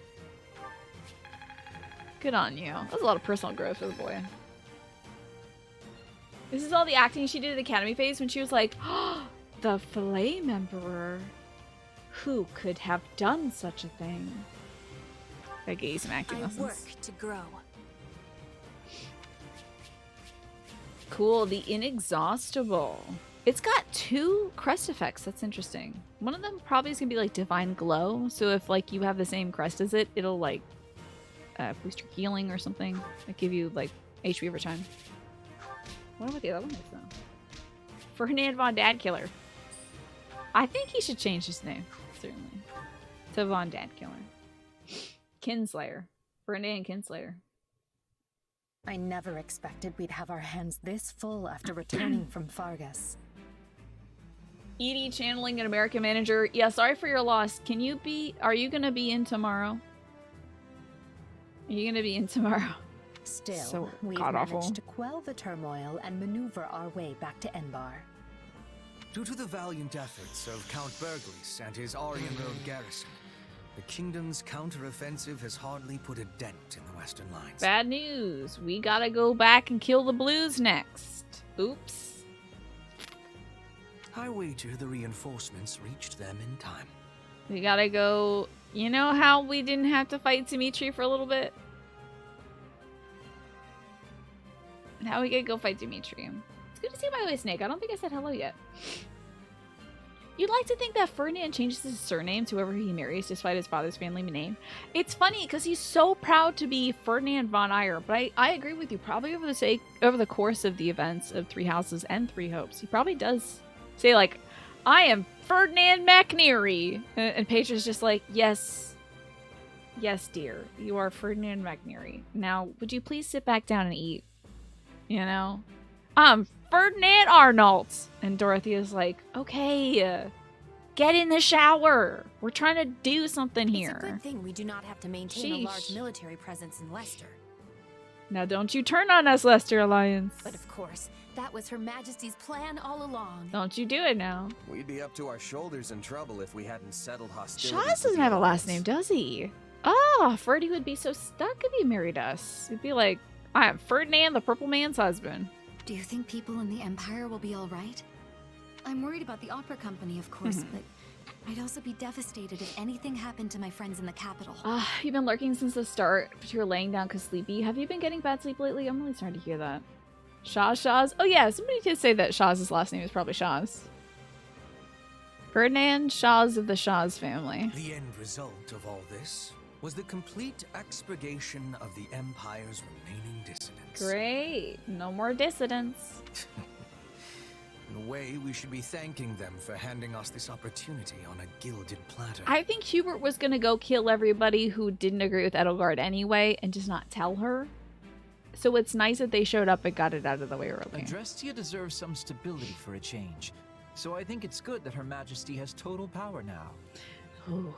Speaker 1: Good on you. That's a lot of personal growth for the boy. This is all the acting she did at Academy phase when she was like, oh, the Flame Emperor. Who could have done such a thing? I gave you some acting lessons.
Speaker 6: I work to grow.
Speaker 1: Cool, the Inexhaustible. It's got 2 crest effects. That's interesting. One of them probably is gonna be like Divine Glow. So if like you have the same crest as it, it'll like boost your healing or something. Like give you like HP over time. I wonder what the other one is though. Ferdinand Von Dad Killer. I think he should change his name, certainly. To Von Dad Killer. Kinslayer. Ferdinand Kinslayer.
Speaker 2: I never expected we'd have our hands this full after returning from Fargus.
Speaker 1: Edie channeling an American manager. Yeah, sorry for your loss. Can you be... Are you gonna be in tomorrow? Are you gonna be in tomorrow?
Speaker 2: Still,
Speaker 1: so
Speaker 2: we've managed to quell the turmoil and maneuver our way back to Enbar.
Speaker 5: Due to the valiant efforts of Count Berglis and his Aryan Road garrison, the kingdom's counteroffensive has hardly put a dent in the western lines.
Speaker 1: Bad news. We gotta go back and kill the Blues next. Oops.
Speaker 5: I wager the reinforcements reached them in time.
Speaker 1: We gotta go... You know how we didn't have to fight Dimitri for a little bit? Now we gotta go fight Dimitri. It's good to see you, by the way, Snake. I don't think I said hello yet. You'd like to think that Ferdinand changes his surname to whoever he marries despite his father's family name. It's funny because he's so proud to be Ferdinand von Eyre, but I agree with you. Probably over the course of the events of Three Houses and Three Hopes, he probably does say like, I am Ferdinand McNeary. And Petra's just like, yes, dear, you are Ferdinand McNeary. Now, would you please sit back down and eat? You know? I'm Ferdinand Arnault. And Dorothea's like, okay, get in the shower. We're trying to do something here.
Speaker 6: It's a good thing we do not have to maintain a large military presence in Leicester.
Speaker 1: Now don't you turn on us, Leicester Alliance.
Speaker 6: But of course, that was Her Majesty's plan all along.
Speaker 1: Don't you do it now.
Speaker 12: We'd be up to our shoulders in trouble if we hadn't settled hostilities.
Speaker 1: Shaz doesn't have a last name, does he? Oh, Ferdy would be so stuck if he married us. He'd be like, I am Ferdinand, the purple man's husband.
Speaker 16: Do you think people in the Empire will be all right? I'm worried about the opera company, of course, but I'd also be devastated if anything happened to my friends in the capital.
Speaker 1: You've been lurking since the start, but you're laying down because sleepy. Have you been getting bad sleep lately? I'm really sorry to hear that. Shaz? Oh yeah, somebody did say that Shaz's last name is probably Shaz. Ferdinand Shaz of the Shaz family.
Speaker 5: The end result of all this was the complete expurgation of the Empire's remaining dissidents.
Speaker 1: Great. No more dissidents.
Speaker 5: In a way, we should be thanking them for handing us this opportunity on a gilded platter.
Speaker 1: I think Hubert was going to go kill everybody who didn't agree with Edelgard anyway and just not tell her. So it's nice that they showed up and got it out of the way early.
Speaker 3: Adrestia deserves some stability for a change. So I think it's good that Her Majesty has total power now.
Speaker 1: Ooh.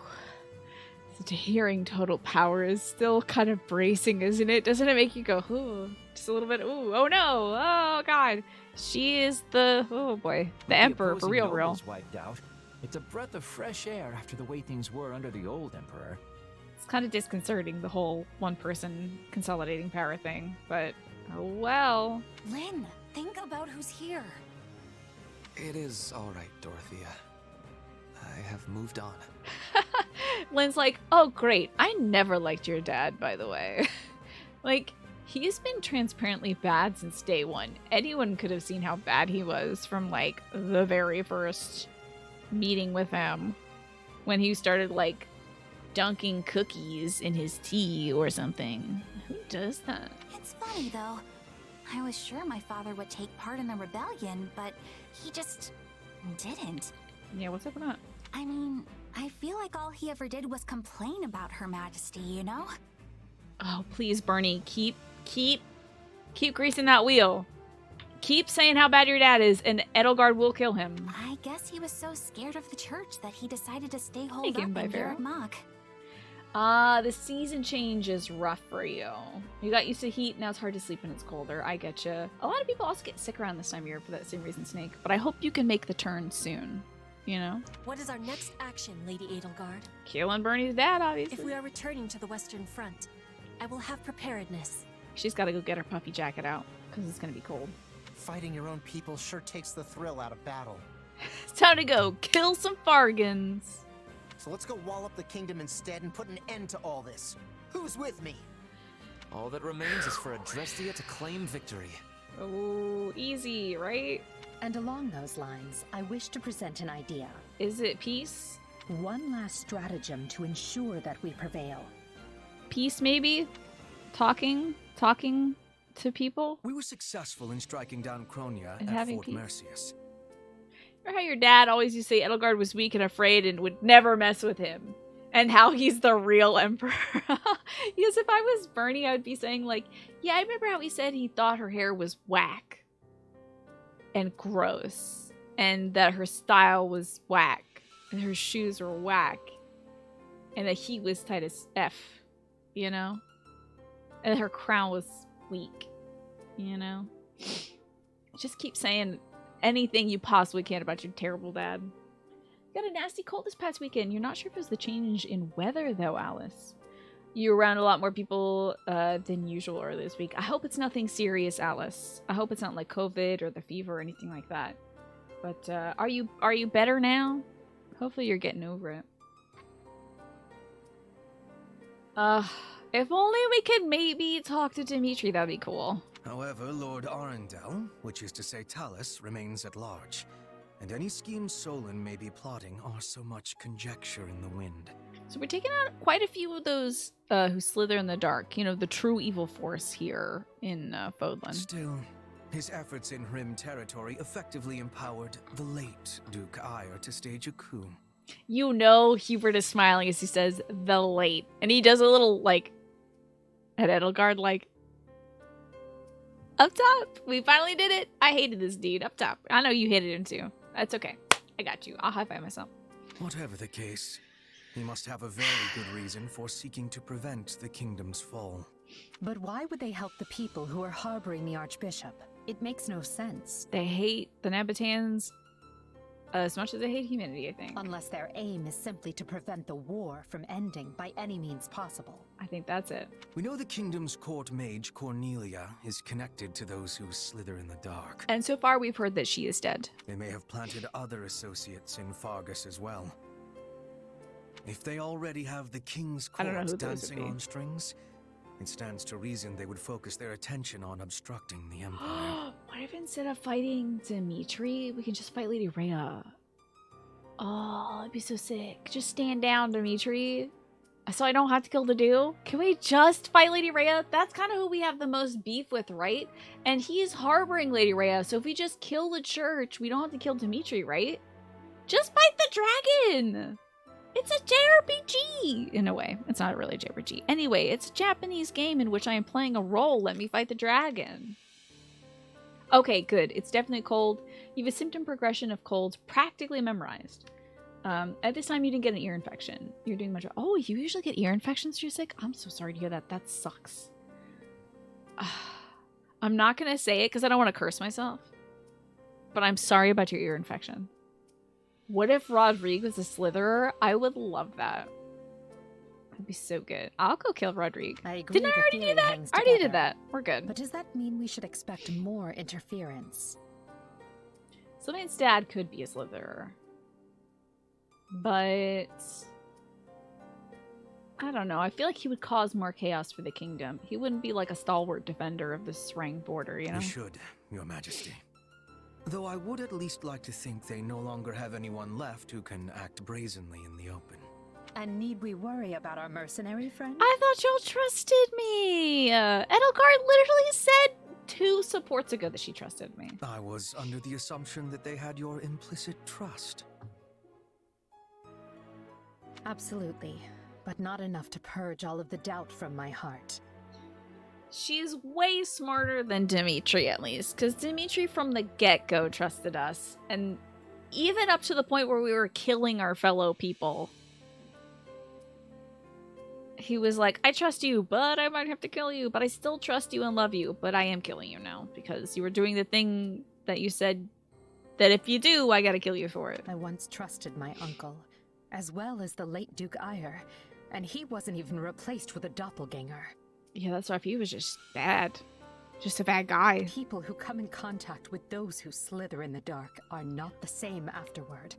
Speaker 1: Hearing total power is still kind of bracing, isn't it? Doesn't it make you go, ooh, just a little bit, ooh, oh no, oh god. She is the, oh boy, the Emperor, for real.
Speaker 3: Wiped out. It's a breath of fresh air after the way things were under the old Emperor.
Speaker 1: It's kind of disconcerting, the whole one-person consolidating power thing, but oh well.
Speaker 16: Lynn, think about who's here.
Speaker 9: It is all right, Dorothea. I have moved on.
Speaker 1: Lynn's like, oh great, I never liked your dad, by the way. Like, he's been transparently bad since day one. Anyone could have seen how bad he was from, like, the very first meeting with him. When he started, like, dunking cookies in his tea or something. Who does that?
Speaker 7: It's funny, though. I was sure my father would take part in the rebellion, but he just didn't.
Speaker 1: Yeah, what's up with that?
Speaker 7: I mean, I feel like all he ever did was complain about Her Majesty, you know?
Speaker 1: Oh, please, Bernie, keep greasing that wheel. Keep saying how bad your dad is, and Edelgard will kill him.
Speaker 7: I guess he was so scared of the church that he decided to stay holed up in Garrett Mach.
Speaker 1: The season change is rough for you. You got used to heat, now it's hard to sleep when it's colder. I get you. A lot of people also get sick around this time of year for that same reason, Snake. But I hope you can make the turn soon. You know?
Speaker 6: What is our next action, Lady Edelgard?
Speaker 1: Killing Bernie's dad, obviously.
Speaker 6: If we are returning to the Western Front, I will have preparedness.
Speaker 1: She's got to go get her puffy jacket out, because it's going to be cold.
Speaker 4: Fighting your own people sure takes the thrill out of battle.
Speaker 1: It's time to go kill some Fargans.
Speaker 4: So let's go wall up the kingdom instead and put an end to all this. Who's with me?
Speaker 9: All that remains is for Adrestia to claim victory.
Speaker 1: Oh, easy, right?
Speaker 17: And along those lines, I wish to present an idea.
Speaker 1: Is it peace?
Speaker 17: One last stratagem to ensure that we prevail.
Speaker 1: Peace, maybe? Talking to people?
Speaker 5: We were successful in striking down Cronia
Speaker 1: and
Speaker 5: at Fort Mercius.
Speaker 1: Remember how your dad always used to say Edelgard was weak and afraid and would never mess with him? And how he's the real emperor. Because if I was Bernie, I would be saying like, yeah, I remember how he said he thought her hair was whack. And gross. And that her style was whack. And her shoes were whack. And that he was tight as F. You know? And her crown was weak. You know? Just keep saying anything you possibly can about your terrible dad. Got a nasty cold this past weekend. You're not sure if it was the change in weather, though, Alice. You're around a lot more people than usual earlier this week. I hope it's nothing serious, Alice. I hope it's not like COVID or the fever or anything like that. But are you better now? Hopefully you're getting over it. If only we could maybe talk to Dimitri, that'd be cool.
Speaker 5: However, Lord Arundel, which is to say Talus, remains at large. And any schemes Solon may be plotting are so much conjecture in the wind.
Speaker 1: So we're taking out quite a few of those who slither in the dark. You know, the true evil force here in Fodlan.
Speaker 5: Still, his efforts in Rim territory effectively empowered the late Duke Ire to stage a coup.
Speaker 1: You know Hubert is smiling as he says, the late. And he does a little, like, at Edelgard, like, up top. We finally did it. I hated this dude. Up top. I know you hated him too. That's okay. I got you. I'll high-five myself.
Speaker 5: Whatever the case, he must have a very good reason for seeking to prevent the kingdom's fall.
Speaker 17: But why would they help the people who are harboring the Archbishop? It makes no sense.
Speaker 1: They hate the Nabatans. As much as I hate humanity, I think.
Speaker 17: Unless their aim is simply to prevent the war from ending by any means possible.
Speaker 1: I think that's it.
Speaker 5: We know the kingdom's court mage, Cornelia, is connected to those who slither in the dark.
Speaker 1: And so far, we've heard that she is dead.
Speaker 5: They may have planted other associates in Fargus as well. If they already have the king's court dancing on strings, it stands to reason they would focus their attention on obstructing the Empire.
Speaker 1: What if instead of fighting Dimitri, we can just fight Lady Rhea? Oh, that'd be so sick. Just stand down, Dimitri. So I don't have to kill the dude. Can we just fight Lady Rhea? That's kind of who we have the most beef with, right? And he's harboring Lady Rhea, so if we just kill the church, we don't have to kill Dimitri, right? Just fight the dragon! It's a JRPG! In a way. It's not really a JRPG. Anyway, it's a Japanese game in which I am playing a role. Let me fight the dragon. Okay, good. It's definitely cold. You have a symptom progression of colds practically memorized. At this time, you didn't get an ear infection. You're doing much. Oh, you usually get ear infections when you're sick? I'm so sorry to hear that. That sucks. I'm not going to say it because I don't want to curse myself. But I'm sorry about your ear infection. What if Rodrigue was a Slitherer? I would love that. That'd be so good. I'll go kill Rodrigue.
Speaker 17: I agree.
Speaker 1: Didn't I already do that? I already did that. We're good.
Speaker 17: But does that mean we should expect more interference?
Speaker 1: Sylvain's dad could be a Slitherer. But I don't know. I feel like he would cause more chaos for the kingdom. He wouldn't be like a stalwart defender of the Srang border, you know?
Speaker 5: We should, Your Majesty. Though I would at least like to think they no longer have anyone left who can act brazenly in the open.
Speaker 17: And need we worry about our mercenary friend?
Speaker 1: I thought y'all trusted me. Edelgard literally said 2 supports ago that she trusted me.
Speaker 5: I was under the assumption that they had your implicit trust.
Speaker 17: Absolutely, but not enough to purge all of the doubt from my heart.
Speaker 1: She's way smarter than Dimitri, at least, because Dimitri from the get-go trusted us, and even up to the point where we were killing our fellow people. He was like, I trust you, but I might have to kill you, but I still trust you and love you, but I am killing you now, because you were doing the thing that you said that if you do, I gotta kill you for it.
Speaker 17: I once trusted my uncle, as well as the late Duke Ire, and he wasn't even replaced with a doppelganger.
Speaker 1: Yeah, that's rough. He was just bad. Just a bad guy.
Speaker 17: People who come in contact with those who slither in the dark are not the same afterward.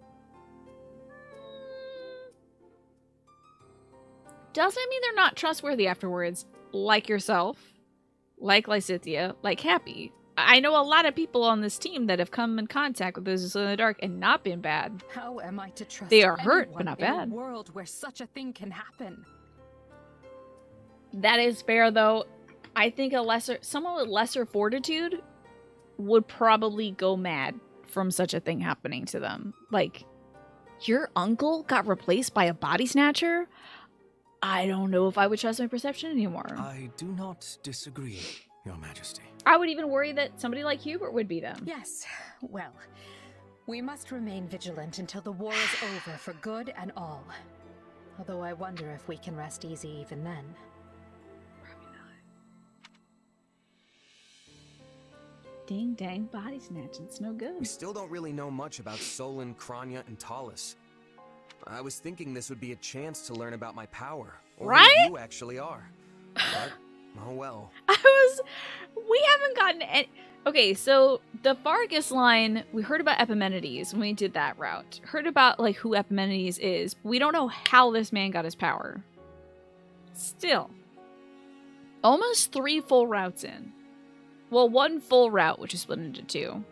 Speaker 1: Doesn't mean they're not trustworthy afterwards. Like yourself. Like Lysithea. Like Happy. I know a lot of people on this team that have come in contact with those who slither in the dark and not been bad.
Speaker 17: How am I to trust
Speaker 1: They are hurt, but not bad.
Speaker 17: In a world where such a thing can happen?
Speaker 1: That is fair, though. I think someone with lesser fortitude would probably go mad from such a thing happening to them. Like, your uncle got replaced by a body snatcher? I don't know if I would trust my perception anymore.
Speaker 5: I do not disagree, Your Majesty.
Speaker 1: I would even worry that somebody like Hubert would be them.
Speaker 17: Yes, well, we must remain vigilant until the war is over for good and all. Although I wonder if we can rest easy even then.
Speaker 1: Ding dang body snatching, it's no good.
Speaker 12: We still don't really know much about Solon, Kranya, and Talus. I was thinking this would be a chance to learn about my power. Or
Speaker 1: right?
Speaker 12: Who you actually are. But, oh well.
Speaker 1: We haven't gotten any... Okay, so the Fargus line, we heard about Epimenides when we did that route. Heard about, like, who Epimenides is. We don't know how this man got his power. Still. Almost 3 full routes in. Well, 1 full route, which is split into 2.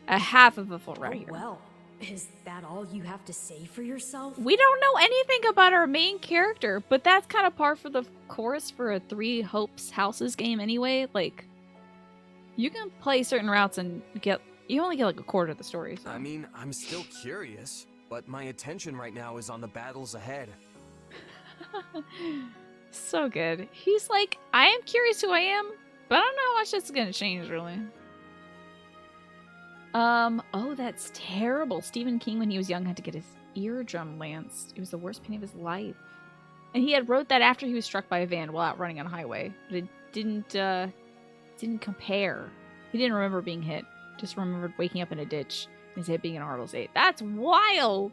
Speaker 1: A half of a full route here.
Speaker 8: Well, is that all you have to say for yourself?
Speaker 1: We don't know anything about our main character, but that's kind of par for the course for a 3 Hopes Houses game anyway. Like, you can play certain routes and you only get like a quarter of the story. So.
Speaker 12: I mean, I'm still curious, but my attention right now is on the battles ahead.
Speaker 1: So good. He's like, I am curious who I am, but I don't know how much that's gonna change, really. Oh, that's terrible. Stephen King, when he was young, had to get his eardrum lanced. It was the worst pain of his life. And he had wrote that after he was struck by a van while out running on a highway. But it didn't compare. He didn't remember being hit. Just remembered waking up in a ditch. is it being an Artles 8. That's wild!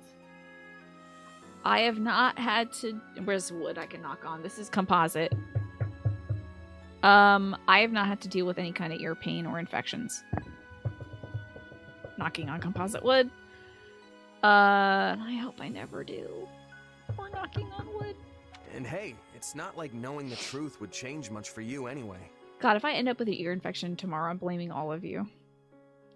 Speaker 1: I have not had to... Where's wood I can knock on? This is composite. I have not had to deal with any kind of ear pain or infections. Knocking on composite wood. I hope I never do. Or knocking on wood.
Speaker 12: And hey, it's not like knowing the truth would change much for you anyway.
Speaker 1: God, if I end up with an ear infection tomorrow, I'm blaming all of you.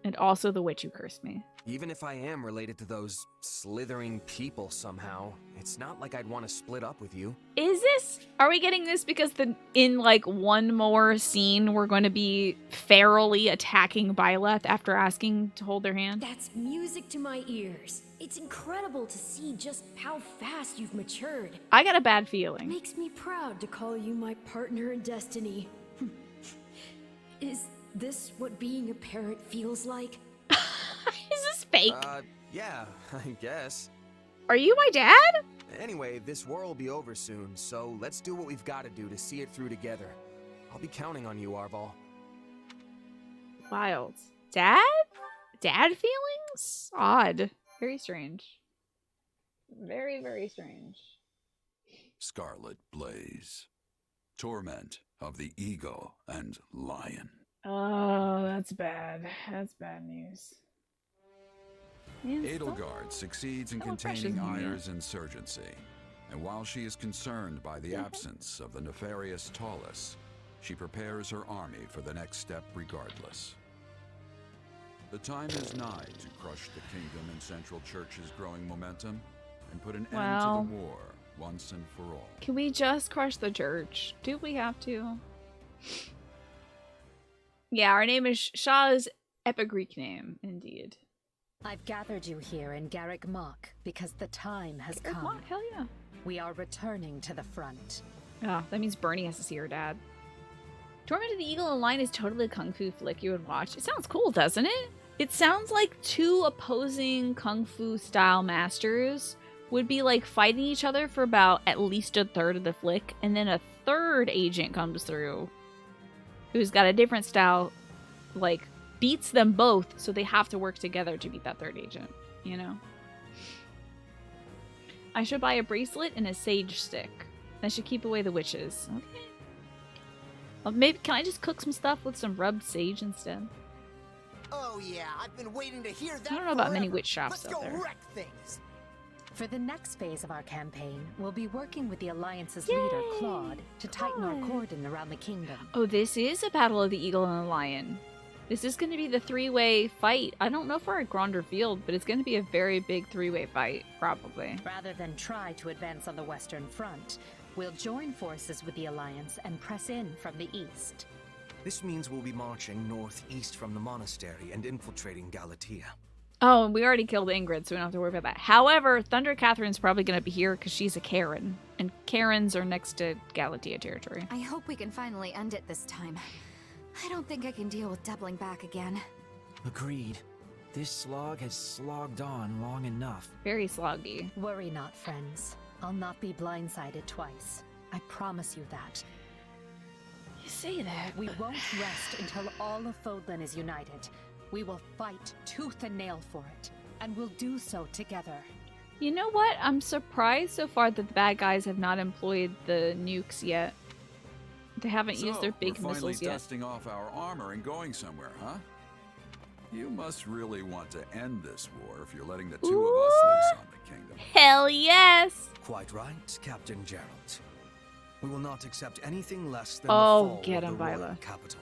Speaker 1: And also the witch who cursed me.
Speaker 12: Even if I am related to those slithering people somehow, it's not like I'd want to split up with you.
Speaker 1: Is this? Are we getting this because in like one more scene we're going to be ferally attacking Byleth after asking to hold their hand?
Speaker 8: That's music to my ears. It's incredible to see just how fast you've matured.
Speaker 1: I got a bad feeling.
Speaker 8: Makes me proud to call you my partner in destiny. Is this what being a parent feels like?
Speaker 1: Is this fake?
Speaker 12: Yeah, I guess.
Speaker 1: Are you my dad?
Speaker 12: Anyway, this war will be over soon, so let's do what we've got to do to see it through together. I'll be counting on you, Arval.
Speaker 1: Wild. Dad? Dad feelings? Odd. Very strange. Very, very strange.
Speaker 10: Scarlet Blaze. Torment of the Eagle and Lion.
Speaker 1: Oh, that's bad. That's bad news. Man,
Speaker 10: Edelgard succeeds in containing Ayr's insurgency, and while she is concerned by the absence of the nefarious Taurus, she prepares her army for the next step regardless. The time is nigh to crush the kingdom and Central Church's growing momentum and put an end to the war once and for all.
Speaker 1: Can we just crush the church? Do we have to? Yeah, our name is Shah's Epigreek name, indeed.
Speaker 17: I've gathered you here in Garrick Mach because the time has come.
Speaker 1: Mach, hell yeah.
Speaker 17: We are returning to the front.
Speaker 1: Oh, that means Bernie has to see her dad. Torment of the Eagle and Lion is totally a kung fu flick you would watch. It sounds cool, doesn't it? It sounds like two opposing kung fu style masters would be like fighting each other for about at least a third of the flick, and then a third agent comes through who's got a different style, like beats them both, so they have to work together to beat that third agent, you know? I should buy a bracelet and a sage stick. That should keep away the witches. Okay. Well, maybe, can I just cook some stuff with some rubbed sage instead?
Speaker 4: Oh yeah, I've been waiting to hear that.
Speaker 1: I don't know about many witch shops out there.
Speaker 4: Wreck things.
Speaker 17: For the next phase of our campaign, we'll be working with the Alliance's leader, Claude, to tighten our cordon around the kingdom.
Speaker 1: Oh, this is a battle of the Eagle and the Lion. This is going to be the three-way fight. I don't know if we're at Gronder Field, but it's going to be a very big three-way fight, probably.
Speaker 17: Rather than try to advance on the Western Front, we'll join forces with the Alliance and press in from the east.
Speaker 5: This means we'll be marching northeast from the monastery and infiltrating Galatea.
Speaker 1: Oh, and we already killed Ingrid, so we don't have to worry about that. However, Thunder Catherine's probably going to be here because she's a Karen, and Karens are next to Galatea territory.
Speaker 7: I hope we can finally end it this time. I don't think I can deal with doubling back again.
Speaker 3: Agreed. This slog has slogged on long enough.
Speaker 1: Very sloggy.
Speaker 17: Worry not, friends. I'll not be blindsided twice. I promise you that.
Speaker 1: You say that.
Speaker 17: We won't rest until all of Fodlan is united. We will fight tooth and nail for it, and we'll do so together.
Speaker 1: You know what? I'm surprised so far that the bad guys have not employed the nukes yet. They haven't used their big missiles yet.
Speaker 10: Finally dusting off our armor and going somewhere, huh? You must really want to end this war if you're letting the two of us loose on the kingdom.
Speaker 1: Hell yes!
Speaker 5: Quite right, Captain Gerald. We will not accept anything less than
Speaker 1: the
Speaker 5: fall
Speaker 1: get
Speaker 5: of
Speaker 1: him,
Speaker 5: the royal
Speaker 1: Viola.
Speaker 5: capital.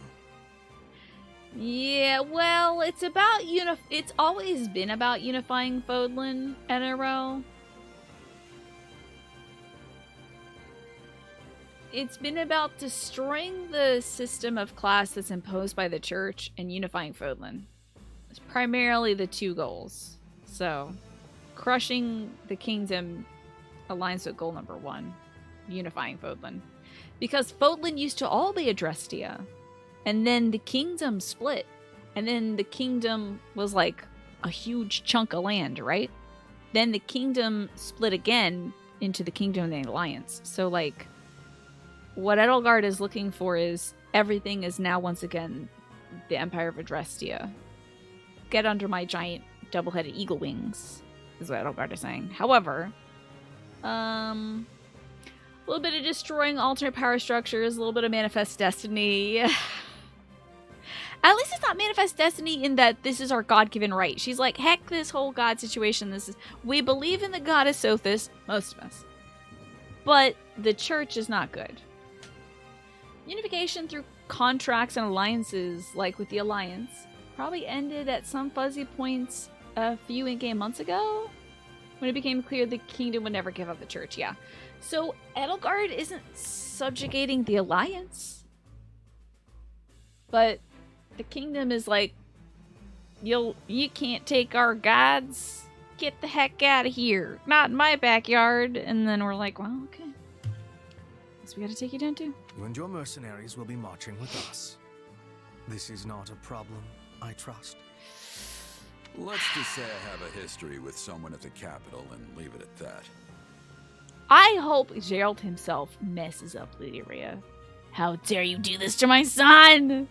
Speaker 1: Yeah, well, it's about it's always been about unifying Fodlan, NRL. It's been about destroying the system of class that's imposed by the church and unifying Fodlan. It's primarily the two goals. So, crushing the kingdom aligns with goal number 1, unifying Fodlan. Because Fodlan used to all be Adrestia, and then the kingdom split, and then the kingdom was like a huge chunk of land, right? Then the kingdom split again into the kingdom and the alliance. So, like, what Edelgard is looking for is everything is now once again the Empire of Adrestia. Get under my giant double-headed eagle wings, is what Edelgard is saying. However, a little bit of destroying alternate power structures, a little bit of manifest destiny. At least it's not manifest destiny in that this is our God-given right. She's like, heck, this whole God situation, we believe in the goddess Sothis, most of us. But the church is not good. Unification through contracts and alliances, like with the Alliance, probably ended at some fuzzy points a few in-game months ago, when it became clear the kingdom would never give up the church, yeah. So Edelgard isn't subjugating the Alliance. But the kingdom is like, you can't take our gods. Get the heck out of here. Not in my backyard. And then we're like, well, okay. Guess we gotta take you down too.
Speaker 5: You and your mercenaries will be marching with us. This is not a problem, I trust.
Speaker 10: Let's just say I have a history with someone at the capital and leave it at that.
Speaker 1: I hope Gerald himself messes up Lady Rhea. How dare you do this to my son?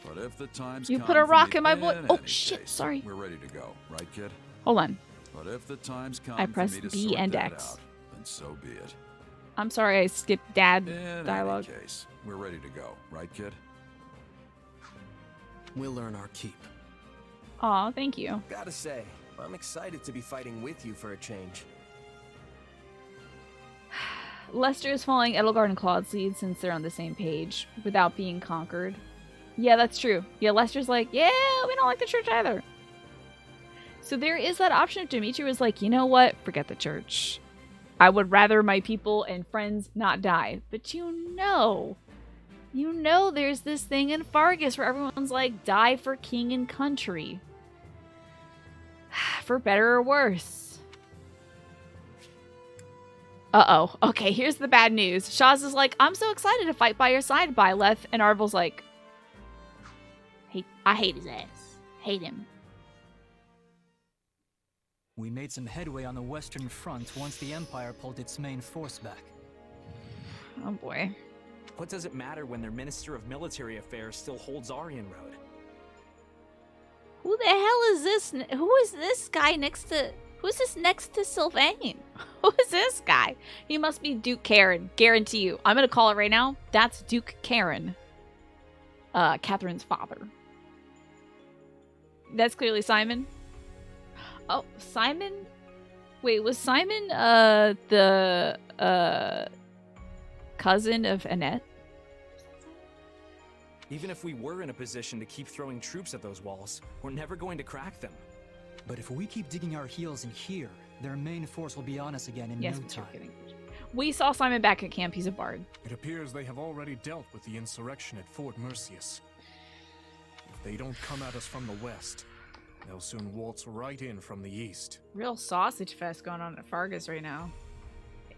Speaker 10: But if the time's
Speaker 1: you
Speaker 10: come
Speaker 1: put a rock
Speaker 10: for
Speaker 1: in my
Speaker 10: me,
Speaker 1: voice.
Speaker 10: in
Speaker 1: Oh
Speaker 10: any
Speaker 1: shit,
Speaker 10: case,
Speaker 1: sorry.
Speaker 10: We're ready to go, right, kid?
Speaker 1: Hold on.
Speaker 10: But if the time's come
Speaker 1: I pressed
Speaker 10: for me to
Speaker 1: B
Speaker 10: sort
Speaker 1: and
Speaker 10: that
Speaker 1: X.
Speaker 10: out, then so be it.
Speaker 1: I'm sorry I skipped dad
Speaker 10: In
Speaker 1: dialogue.
Speaker 10: any case, we're ready to go, right, kid?
Speaker 13: We'll earn our keep.
Speaker 1: Aw, thank you.
Speaker 12: Gotta say, I'm excited to be fighting with you for a change.
Speaker 1: Lester is following Edelgard and Claude's lead since they're on the same page, without being conquered. Yeah, that's true. Yeah, Lester's like, yeah, we don't like the church either. So there is that option if Dimitri was like, you know what? Forget the church. I would rather my people and friends not die. But you know there's this thing in Fargus where everyone's like, die for king and country. For better or worse. Uh-oh. Okay, here's the bad news. Shaz is like, I'm so excited to fight by your side, Byleth. And Arvel's like, I hate his ass. Hate him.
Speaker 18: We made some headway on the Western Front once the Empire pulled its main force back.
Speaker 1: Oh boy.
Speaker 15: What does it matter when their Minister of Military Affairs still holds Aryan Road?
Speaker 1: Who the hell is this? Who is this guy next to... Who's this next to Sylvain? Who is this guy? He must be Duke Karen. Guarantee you. I'm going to call it right now. That's Duke Karen. Catherine's father. That's clearly Simon. Oh, Simon? Wait, was Simon the cousin of Annette?
Speaker 15: Even if we were in a position to keep throwing troops at those walls, we're never going to crack them.
Speaker 18: But if we keep digging our heels in here, their main force will be on us again in no time.
Speaker 1: We saw Simon back at camp. He's a bard.
Speaker 19: It appears they have already dealt with the insurrection at Fort Mercius. If they don't come at us from the west, they'll soon waltz right in from the east.
Speaker 1: Real sausage fest going on at Fargus right now.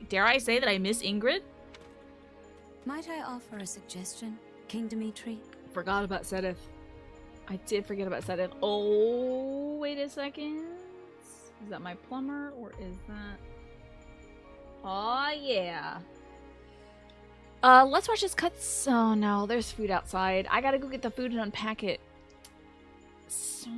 Speaker 1: Dare I say that I miss Ingrid?
Speaker 16: Might I offer a suggestion, King Dimitri?
Speaker 1: Forgot about Sedith. I did forget about Sedith. Oh, wait a second. Is that my plumber or is that... Oh, yeah. Let's watch this cuts. Oh, no. There's food outside. I gotta go get the food and unpack it. So,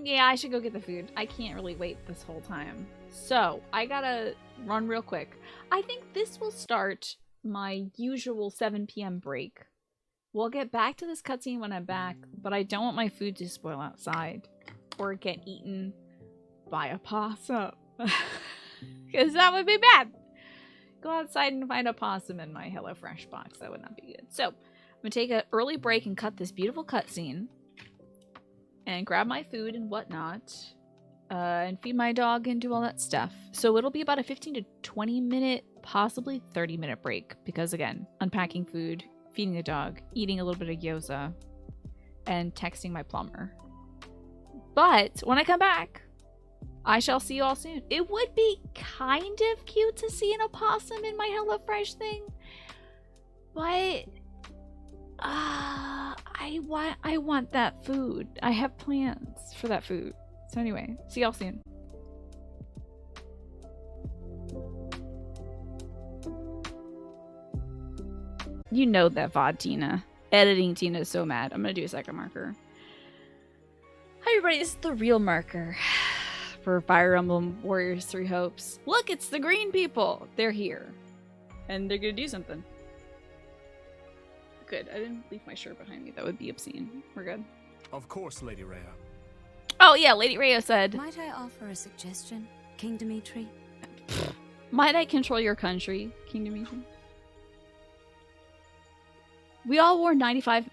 Speaker 1: yeah, I should go get the food. I can't really wait this whole time. So, I gotta run real quick. I think this will start my usual 7 p.m. break. We'll get back to this cutscene when I'm back, but I don't want my food to spoil outside or get eaten by a possum. Because that would be bad. Go outside and find a possum in my HelloFresh box. That would not be good. So, I'm going to take an early break and cut this beautiful cutscene. And grab my food and whatnot. And feed my dog and do all that stuff. So, it'll be about a 15 to 20 minute, possibly 30 minute break. Because, again, unpacking food, feeding the dog, eating a little bit of gyoza, and texting my plumber. But, when I come back... I shall see you all soon. It would be kind of cute to see an opossum in my HelloFresh thing. But I want that food. I have plans for that food. So anyway, see y'all soon. You know that VOD Tina. Editing Tina is so mad. I'm gonna do a second marker. Hi everybody, this is the real marker for Fire Emblem Warriors 3 Hopes. Look, it's the green people! They're here. And they're gonna do something. Good, I didn't leave my shirt behind me. That would be obscene. We're good.
Speaker 19: Of course, Lady Rhea.
Speaker 1: Oh yeah, Lady Rhea said...
Speaker 16: Might I offer a suggestion, King Dimitri?
Speaker 1: Might I control your country, King Dimitri? We all wore 95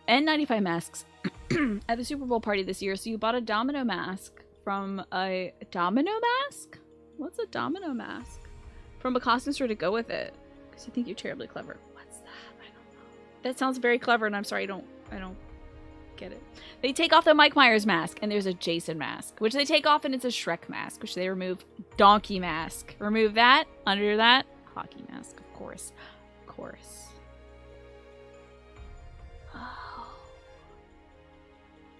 Speaker 1: masks at the Super Bowl party this year, so you bought a domino mask from a... Domino mask? What's a domino mask? From a costume store to go with it. Because you think you're terribly clever. What's that? I don't know. That sounds very clever, and I'm sorry, I don't get it. They take off the Mike Myers mask, and there's a Jason mask, which they take off, and it's a Shrek mask, which they remove. Donkey mask. Remove that. Under that, hockey mask, of course. Of course. Oh.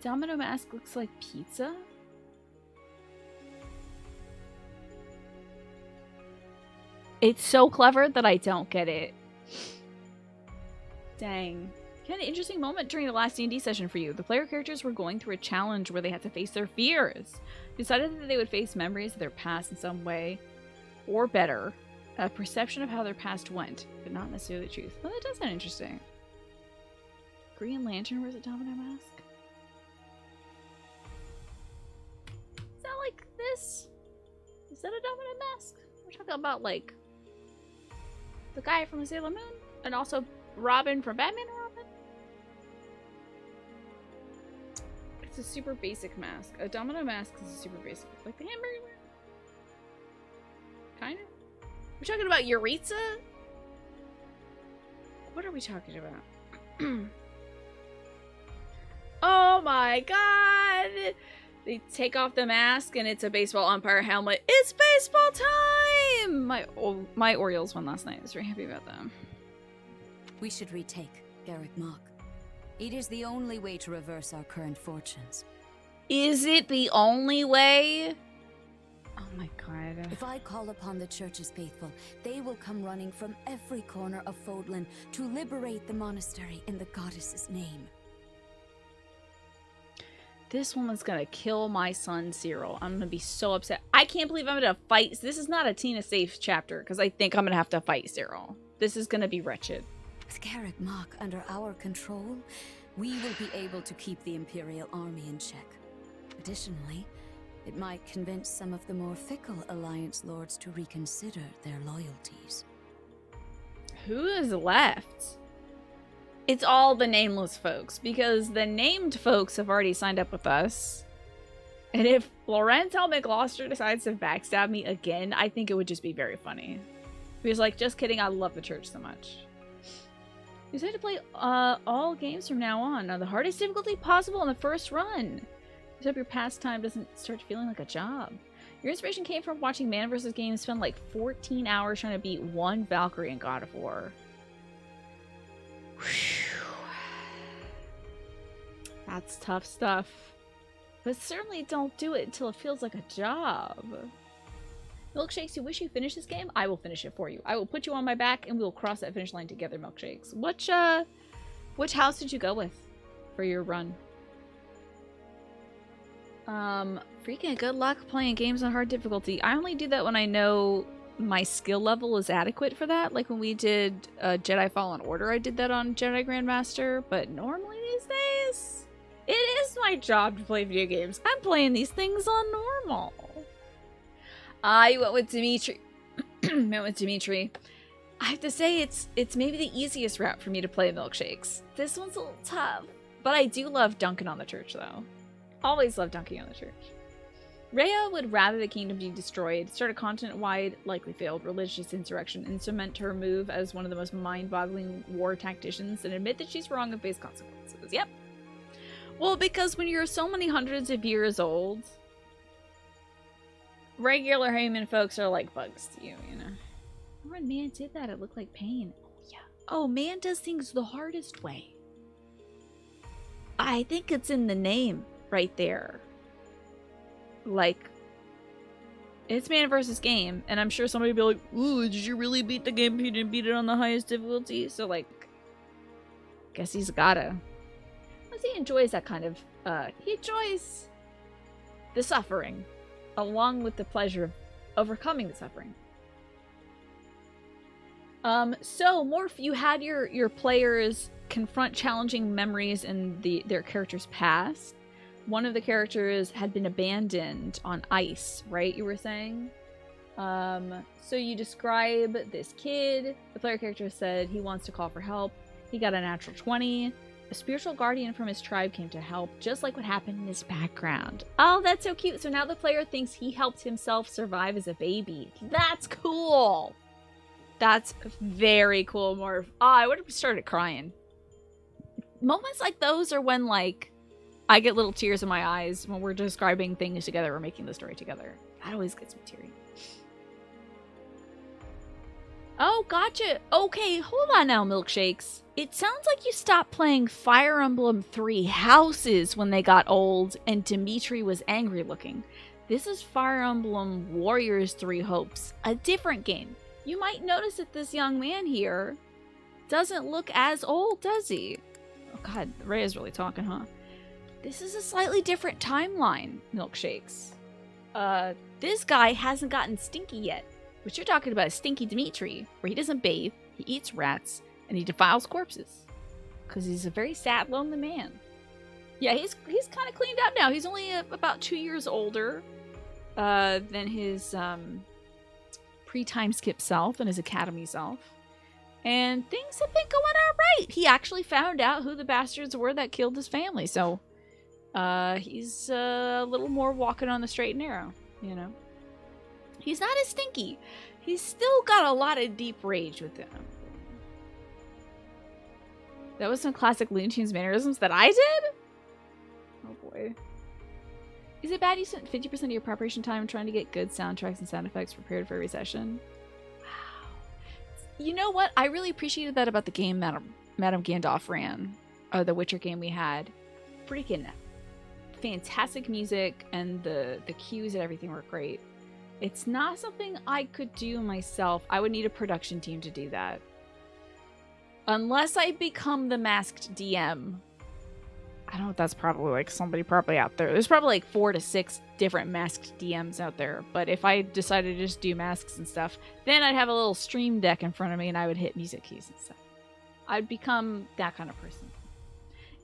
Speaker 1: Domino mask looks like pizza? It's so clever that I don't get it. Dang. Kind of interesting moment during the last D&D session for you. The player characters were going through a challenge where they had to face their fears. Decided that they would face memories of their past in some way, or better, a perception of how their past went, but not necessarily the truth. Well, that does sound interesting. Green Lantern wears a domino mask? Is that like this? Is that a domino mask? We're talking about like the guy from the Sailor Moon, and also Robin from Batman and Robin? It's a super basic mask. A domino mask is a super basic. Like the hamburger mask? Kinda? We're talking about Euritza? What are we talking about? Oh my god! They take off the mask and it's a baseball umpire helmet. It's baseball time! My Orioles won last night. I was very happy about them.
Speaker 20: We should retake Garrick Mach. It is the only way to reverse our current fortunes.
Speaker 1: Is it the only way? Oh my god.
Speaker 20: If I call upon the Church's faithful, they will come running from every corner of Fodlan to liberate the monastery in the goddess's name.
Speaker 1: This woman's gonna kill my son, Cyril. I'm gonna be so upset. I can't believe I'm gonna fight. This is not a Tina safe chapter, because I think I'm gonna have to fight Cyril. This is gonna be wretched.
Speaker 20: With Garrick Mach under our control, we will be able to keep the Imperial Army in check. Additionally, it might convince some of the more fickle Alliance Lords to reconsider their loyalties.
Speaker 1: Who is left? It's all the nameless folks, because the named folks have already signed up with us. And if Lorenzo McGloster decides to backstab me again, I think it would just be very funny. He was like, just kidding, I love the Church so much. You decided to play all games from now on the hardest difficulty possible in the first run. Just hope your pastime doesn't start feeling like a job. Your inspiration came from watching Man vs. Game spend like 14 hours trying to beat one Valkyrie in God of War. Whew. That's tough stuff. But certainly don't do it until it feels like a job. Milkshakes, you wish you finished this game? I will finish it for you. I will put you on my back and we will cross that finish line together, Milkshakes. Which house did you go with for your run? Freaking good luck playing games on hard difficulty. I only do that when I know my skill level is adequate for that. Like when we did Jedi Fallen Order, I did that on Jedi Grandmaster. But normally these days, it is my job to play video games. I'm playing these things on normal. I went with Dimitri. I have to say it's maybe the easiest route for me to play Milkshakes. This one's a little tough, but I do love dunking on the Church though. Always love dunking on the Church. Rhea would rather the kingdom be destroyed, start a continent-wide, likely failed, religious insurrection, and cement her move as one of the most mind-boggling war tacticians, and admit that she's wrong and face consequences. Yep. Well, because when you're so many hundreds of years old, regular human folks are like bugs to you, you know? When man did that, it looked like pain. Oh, yeah. Oh, man does things the hardest way. I think it's in the name right there. Like, it's Man versus Game, and I'm sure somebody will be like, ooh, did you really beat the game if you didn't beat it on the highest difficulty? So, like, guess he's gotta. Unless he enjoys that kind of, he enjoys the suffering, along with the pleasure of overcoming the suffering. So Morph, you had your players confront challenging memories in their character's past. One of the characters had been abandoned on ice, right? You were saying? So you describe this kid. The player character said he wants to call for help. He got a natural 20. A spiritual guardian from his tribe came to help, just like what happened in his background. Oh, that's so cute. So now the player thinks he helped himself survive as a baby. That's cool. That's very cool, Morph. Oh, I would have started crying. Moments like those are when, like, I get little tears in my eyes when we're describing things together or making the story together. That always gets me teary. Oh, gotcha. Okay, hold on now, Milkshakes. It sounds like you stopped playing Fire Emblem 3 Houses when they got old and Dimitri was angry looking. This is Fire Emblem Warriors 3 Hopes, a different game. You might notice that this young man here doesn't look as old, does he? Oh god, Rhea's really talking, huh? This is a slightly different timeline, Milkshakes. This guy hasn't gotten stinky yet. What you're talking about is Stinky Dimitri, where he doesn't bathe, he eats rats, and he defiles corpses. Because he's a very sad, lonely man. Yeah, he's kind of cleaned up now. He's only about 2 years older than his pre-time skip self and his academy self. And things have been going all right. He actually found out who the bastards were that killed his family. So he's a little more walking on the straight and narrow, you know. He's not as stinky. He's still got a lot of deep rage with him. That was some classic Looney Tunes mannerisms that I did? Oh boy. Is it bad you spent 50% of your preparation time trying to get good soundtracks and sound effects prepared for every session? Wow. You know what? I really appreciated that about the game Madame Gandalf ran. The Witcher game we had. Freaking fantastic music, and the cues and everything were great. It's not something I could do myself. I would need a production team to do that. Unless I become the masked DM. I don't know if that's probably like somebody probably out there. There's probably like 4 to 6 different masked DMs out there. But if I decided to just do masks and stuff, then I'd have a little stream deck in front of me and I would hit music keys and stuff. I'd become that kind of person.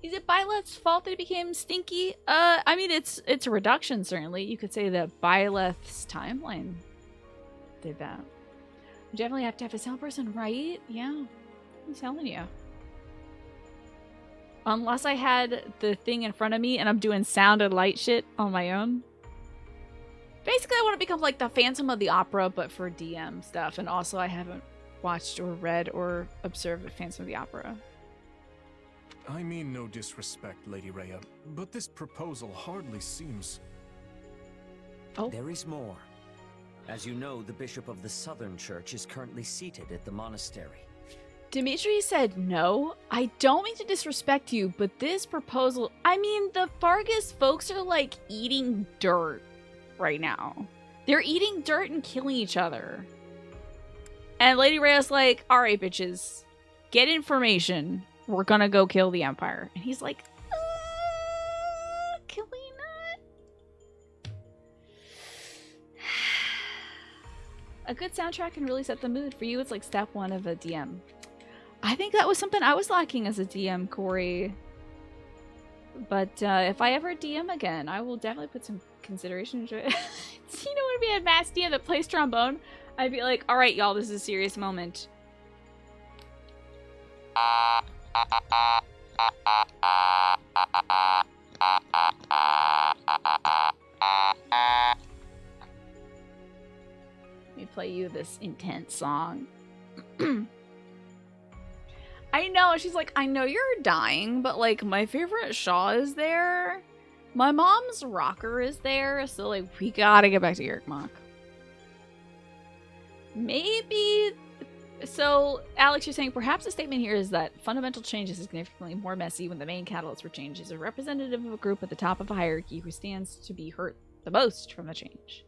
Speaker 1: Is it Byleth's fault that he became stinky? I mean, it's a reduction, certainly. You could say that Byleth's timeline did that. You definitely have to have a sound person, right? Yeah, I'm telling you. Unless I had the thing in front of me and I'm doing sound and light shit on my own. Basically, I want to become like the Phantom of the Opera, but for DM stuff. And also, I haven't watched or read or observed the Phantom of the Opera.
Speaker 19: I mean no disrespect, Lady Rhea, but this proposal hardly seems...
Speaker 1: Oh.
Speaker 21: There is more. As you know, the Bishop of the Southern Church is currently seated at the monastery.
Speaker 1: Dimitri said no. I don't mean to disrespect you, but this proposal... I mean, the Fargus folks are like eating dirt right now. They're eating dirt and killing each other. And Lady Rhea's like, alright bitches, get information. We're gonna go kill the Empire. And he's like, can we not? A good soundtrack can really set the mood. For you, it's like step 1 of a DM. I think that was something I was lacking as a DM, Corey. But if I ever DM again, I will definitely put some consideration into it. You know, when we had Mass DM that plays trombone, I'd be like, alright, y'all, this is a serious moment. Let me play you this intense song. I know, she's like, I know you're dying, but like my favorite Shaw is there. My mom's rocker is there, so like we gotta get back to Yerkmok. Maybe... So, Alex, you're saying perhaps the statement here is that fundamental change is significantly more messy when the main catalyst for change is a representative of a group at the top of a hierarchy who stands to be hurt the most from the change.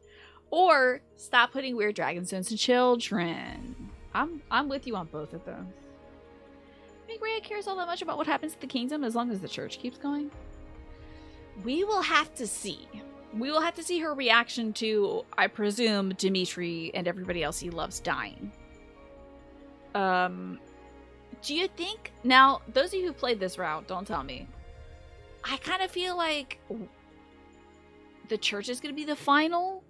Speaker 1: Or, stop putting weird dragon stones in children. I'm with you on both of those. I think Rhea cares all that much about what happens to the kingdom as long as the church keeps going. We will have to see. We will have to see her reaction to, I presume, Dimitri and everybody else he loves dying. Do you think... Now, those of you who played this route, don't tell me. I kind of feel like the church is going to be the final.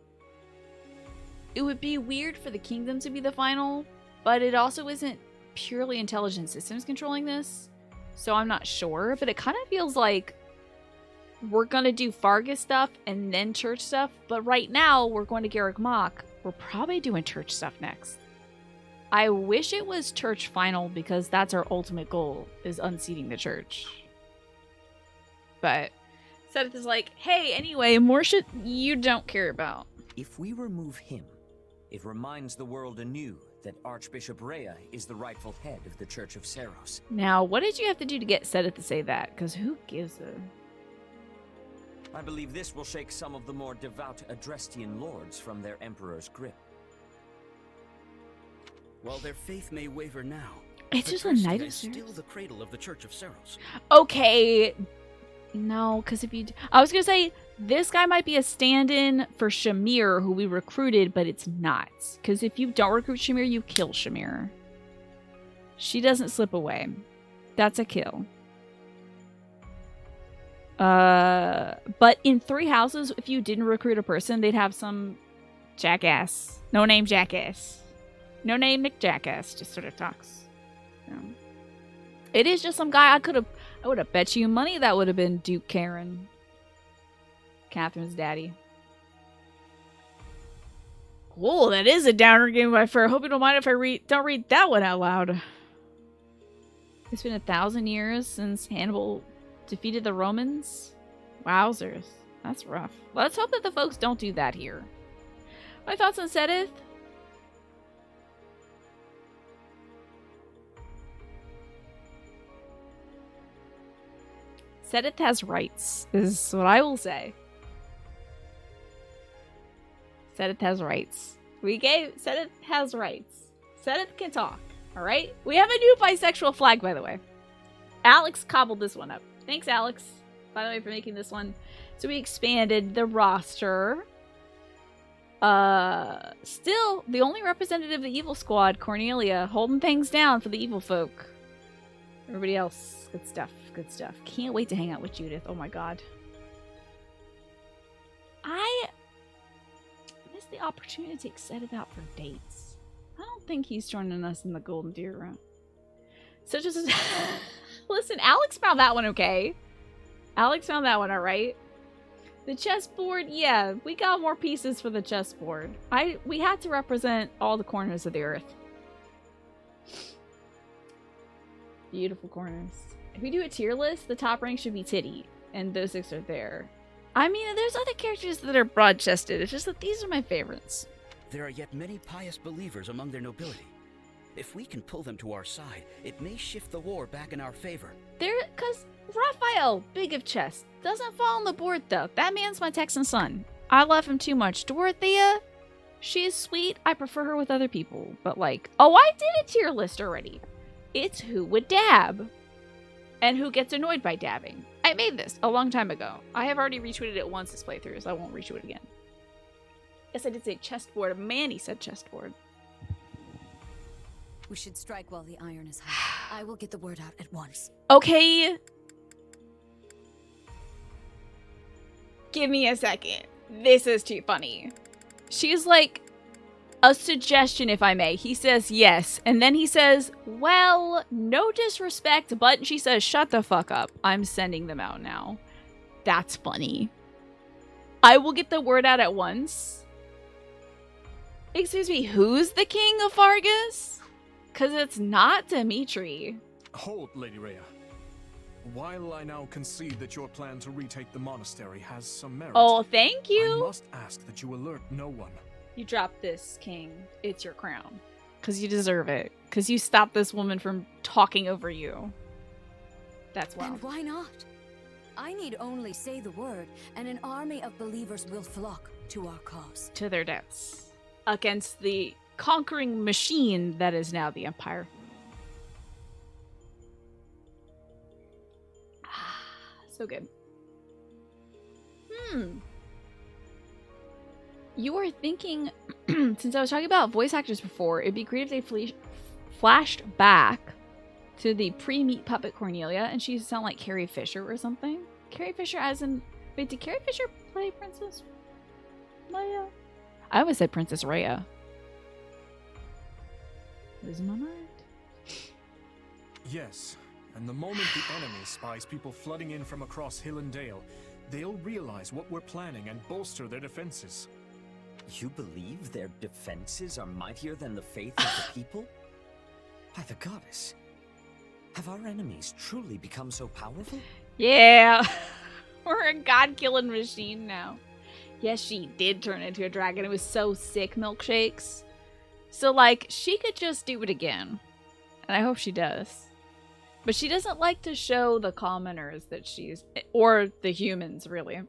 Speaker 1: It would be weird for the kingdom to be the final, but it also isn't purely intelligent systems controlling this, so I'm not sure. But it kind of feels like we're going to do Fargus stuff and then church stuff, but right now we're going to Garrick Mach. We're probably doing church stuff next. I wish it was church final because that's our ultimate goal, is unseating the church. But Seth is like, hey, anyway, more shit you don't care about.
Speaker 21: If we remove him, it reminds the world anew that Archbishop Rhea is the rightful head of the Church of Seros.
Speaker 1: Now, what did you have to do to get Seth to say that? Because who gives a...
Speaker 21: I believe this will shake some of the more devout Adrestian lords from their emperor's grip.
Speaker 11: While their faith may waver now,
Speaker 1: it's just a night of
Speaker 11: is still the cradle of the Church of Seros.
Speaker 1: Okay. No, because if you... I was going to say, this guy might be a stand-in for Shamir, who we recruited, but it's not. Because if you don't recruit Shamir, you kill Shamir. She doesn't slip away. That's a kill. But in 3 houses, if you didn't recruit a person, they'd have some jackass. No-name jackass. No-name Nick Jackass just sort of talks. It is just some guy I would have bet you money that would have been Duke Karen. Catherine's daddy. Whoa, that is a downer game by far. I hope you don't mind if I don't read that one out loud. It's been 1,000 years since Hannibal defeated the Romans. Wowzers. That's rough. Let's hope that the folks don't do that here. My thoughts on Sedith? Sedith has rights, is what I will say. Sedith has rights. Sedith has rights. Sedith can talk, alright? We have a new bisexual flag, by the way. Alex cobbled this one up. Thanks, Alex, by the way, for making this one. So we expanded the roster. Still, the only representative of the evil squad, Cornelia, holding things down for the evil folk. Everybody else, good stuff, good stuff. Can't wait to hang out with Judith. Oh my god. I missed the opportunity to take Sedith out for dates. I don't think he's joining us in the Golden Deer room. So just... Listen, Alex found that one okay. Alex found that one alright. The chessboard, yeah, we got more pieces for the chessboard. We had to represent all the corners of the earth. Beautiful corners. If we do a tier list, the top rank should be Titty, and those 6 are there. I mean, there's other characters that are broad-chested. It's just that these are my favorites.
Speaker 11: There are yet many pious believers among their nobility. If we can pull them to our side, it may shift the war back in our favor.
Speaker 1: Cause Raphael, big of chest, doesn't fall on the board though. That man's my Texan son. I love him too much. Dorothea, she is sweet. I prefer her with other people. But like, oh, I did a tier list already. It's who would dab. And who gets annoyed by dabbing. I made this a long time ago. I have already retweeted it once this playthrough, so I won't retweet it again. Yes, I did say chessboard. Manny said chessboard.
Speaker 20: We should strike while the iron is hot. I will get the word out at once.
Speaker 1: Okay. Give me a second. This is too funny. She's like, a suggestion if I may. He says yes. And then he says, well, no disrespect, but she says, shut the fuck up. I'm sending them out now. That's funny. I will get the word out at once. Excuse me, who's the king of Fargus? Because it's not Dimitri.
Speaker 19: Hold, Lady Rhea. While I now concede that your plan to retake the monastery has some merit...
Speaker 1: Oh, thank you!
Speaker 19: I must ask that you alert no one.
Speaker 1: You drop this, king. It's your crown. Because you deserve it. Because you stopped this woman from talking over you. That's wild.
Speaker 20: And why not? I need only say the word, and an army of believers will flock to our cause.
Speaker 1: To their deaths. Against the conquering machine that is now the Empire. So good. You were thinking, since I was talking about voice actors before, it'd be great if they flashed back to the pre-meet puppet Cornelia and she sound like Carrie Fisher or something. Carrie Fisher as in... Wait, did Carrie Fisher play Princess Leia? I always said Princess Rhea. Losing my mind.
Speaker 19: Yes, and the moment the enemy spies people flooding in from across hill and dale, they'll realize what we're planning and bolster their defenses.
Speaker 21: You believe their defenses are mightier than the faith of the people? By the goddess, have our enemies truly become so powerful?
Speaker 1: Yeah, we're a god-killing machine now. Yes, she did turn into a dragon. It was so sick, milkshakes. So, like, she could just do it again. And I hope she does. But she doesn't like to show the commoners that she's... Or the humans, really.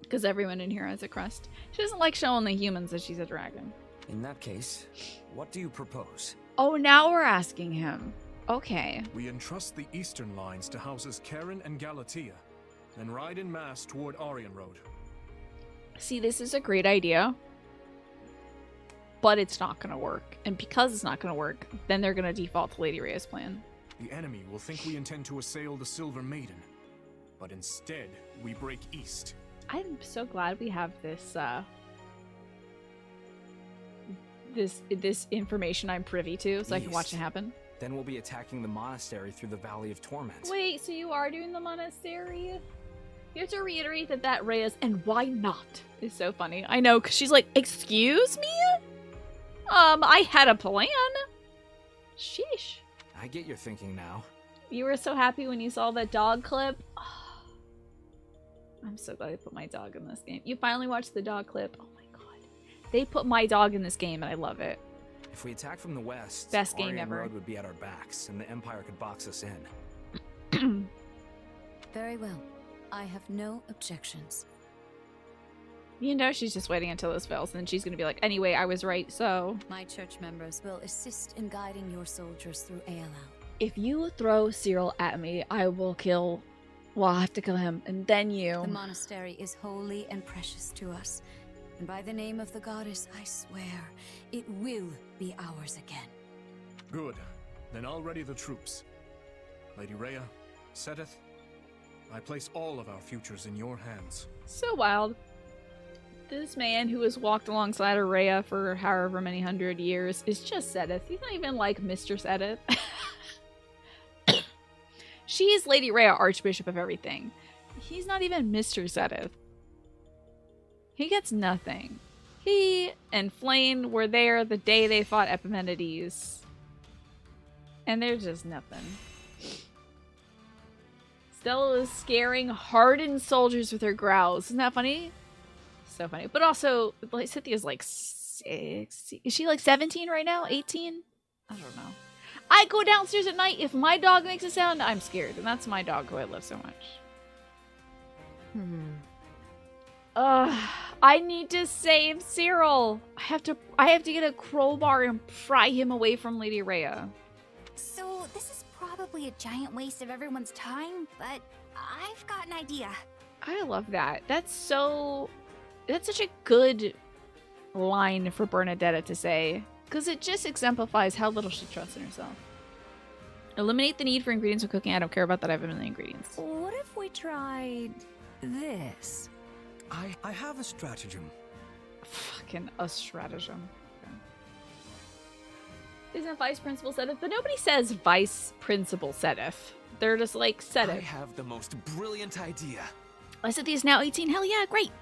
Speaker 1: Because everyone in here has a crest. She doesn't like showing the humans that she's a dragon.
Speaker 21: In that case, what do you propose?
Speaker 1: Oh, now we're asking him. Okay.
Speaker 19: We entrust the eastern lines to houses Karen and Galatea, then ride in mass toward Arian Road.
Speaker 1: See, this is a great idea. But it's not going to work. And because it's not going to work, then they're going to default to Lady Rhea's plan.
Speaker 19: The enemy will think we intend to assail the Silver Maiden. But instead, we break east.
Speaker 1: I'm so glad we have this, this information I'm privy to, so I can watch it happen.
Speaker 15: Then we'll be attacking the monastery through the Valley of Torment.
Speaker 1: Wait, so you are doing the monastery? You have to reiterate that Rhea's and why not is so funny. I know, because she's like, excuse me? I had a plan. Sheesh.
Speaker 15: I get your thinking now.
Speaker 1: You were so happy when you saw that dog clip. Oh, I'm so glad they put my dog in this game. You finally watched the dog clip. Oh my god. They put my dog in this game and I love it.
Speaker 15: If we attack from the west,
Speaker 1: best game
Speaker 15: Arian
Speaker 1: ever.
Speaker 15: Road would be at our backs and the Empire could box us in.
Speaker 20: Very well. I have no objections.
Speaker 1: You know she's just waiting until this fails, and then she's going to be like, anyway, I was right, so...
Speaker 20: My church members will assist in guiding your soldiers through Aelau.
Speaker 1: If you throw Cyril at me, I will kill... Well, I have to kill him, and then you...
Speaker 20: The monastery is holy and precious to us, and by the name of the goddess, I swear, it will be ours again.
Speaker 19: Good. Then I'll ready the troops. Lady Rhea, Sedith, I place all of our futures in your hands.
Speaker 1: So wild. This man who has walked alongside of Rhea for however many hundred years is just Sedith. He's not even like Mr. Sedith. She is Lady Rhea, Archbishop of everything. He's not even Mr. Sedith. He gets nothing. He and Flayn were there the day they fought Epimenides. And they're just nothing. Stella is scaring hardened soldiers with her growls. Isn't that funny? So funny. But also, like, Cynthia's like 6. Is she like 17 right now? 18? I don't know. I go downstairs at night. If my dog makes a sound, I'm scared. And that's my dog who I love so much. I need to save Cyril. I have to get a crowbar and pry him away from Lady Rhea.
Speaker 7: So this is probably a giant waste of everyone's time, but I've got an idea.
Speaker 1: I love that. That's such a good line for Bernadetta to say, because it just exemplifies how little she trusts in herself. Eliminate the need for ingredients when cooking. I don't care about that. I have a million ingredients.
Speaker 20: What if we tried this?
Speaker 5: I have a stratagem.
Speaker 1: Fucking a stratagem. Okay. Isn't Vice Principal Sedith? But nobody says Vice Principal Sedith. They're just like Sedith.
Speaker 15: I have the most brilliant idea.
Speaker 1: Cynthia is now 18. Hell yeah, great.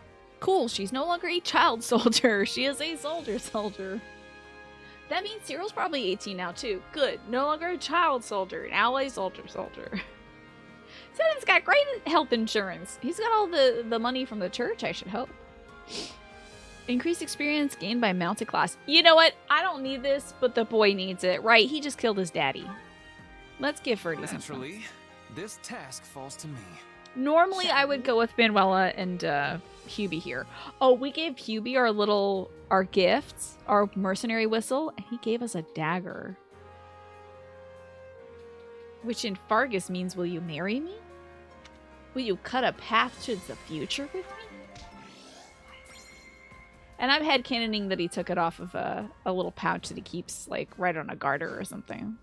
Speaker 1: Cool. She's no longer a child soldier. She is a soldier. That means Cyril's probably 18 now too. Good. No longer a child soldier. Now a soldier. Sedith's got great health insurance. He's got all the money from the church, I should hope. Increased experience gained by mounted class. You know what? I don't need this, but the boy needs it, right? He just killed his daddy. Let's give Ferdy some fun.
Speaker 15: Naturally, this task falls to me.
Speaker 1: Normally, I would go with Manuela and Hubie here. Oh, we gave Hubie our gifts, our mercenary whistle, and he gave us a dagger. Which in Fargus means, will you marry me? Will you cut a path to the future with me? And I'm headcanoning that he took it off of a little pouch that he keeps, like, right on a garter or something.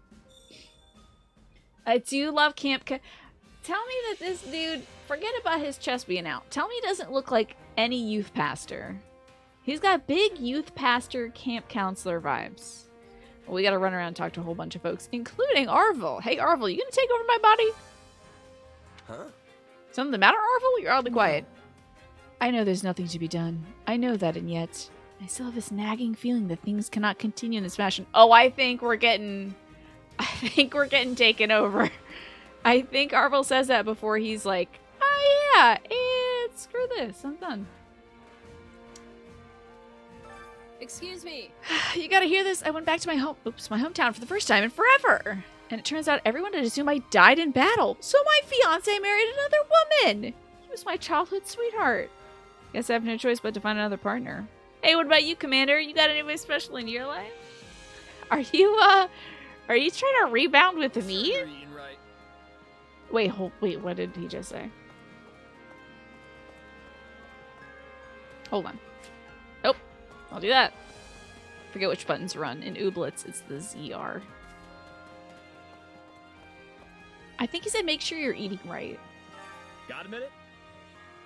Speaker 1: I do love Camp... Tell me that this dude... Forget about his chest being out. Tell me he doesn't look like any youth pastor. He's got big youth pastor, camp counselor vibes. Well, we gotta run around and talk to a whole bunch of folks, including Arvel. Hey, Arvel, you gonna take over my body?
Speaker 12: Huh?
Speaker 1: Something the matter, Arvel? You're oddly quiet. I know there's nothing to be done. I know that, and yet I still have this nagging feeling that things cannot continue in this fashion. Oh, I think we're getting taken over. I think Arvel says that before he's like, oh yeah, and screw this, I'm done.
Speaker 6: Excuse me.
Speaker 1: You gotta hear this. I went back to my hometown for the first time in forever. And it turns out everyone had assumed I died in battle. So my fiance married another woman. He was my childhood sweetheart. Guess I have no choice but to find another partner. Hey, what about you, Commander? You got anybody special in your life? Are you trying to rebound with me? Wait, what did he just say? Hold on. Nope. I'll do that. Forget which buttons run. In Ooblets, it's the ZR. I think he said make sure you're eating right.
Speaker 14: Got a minute?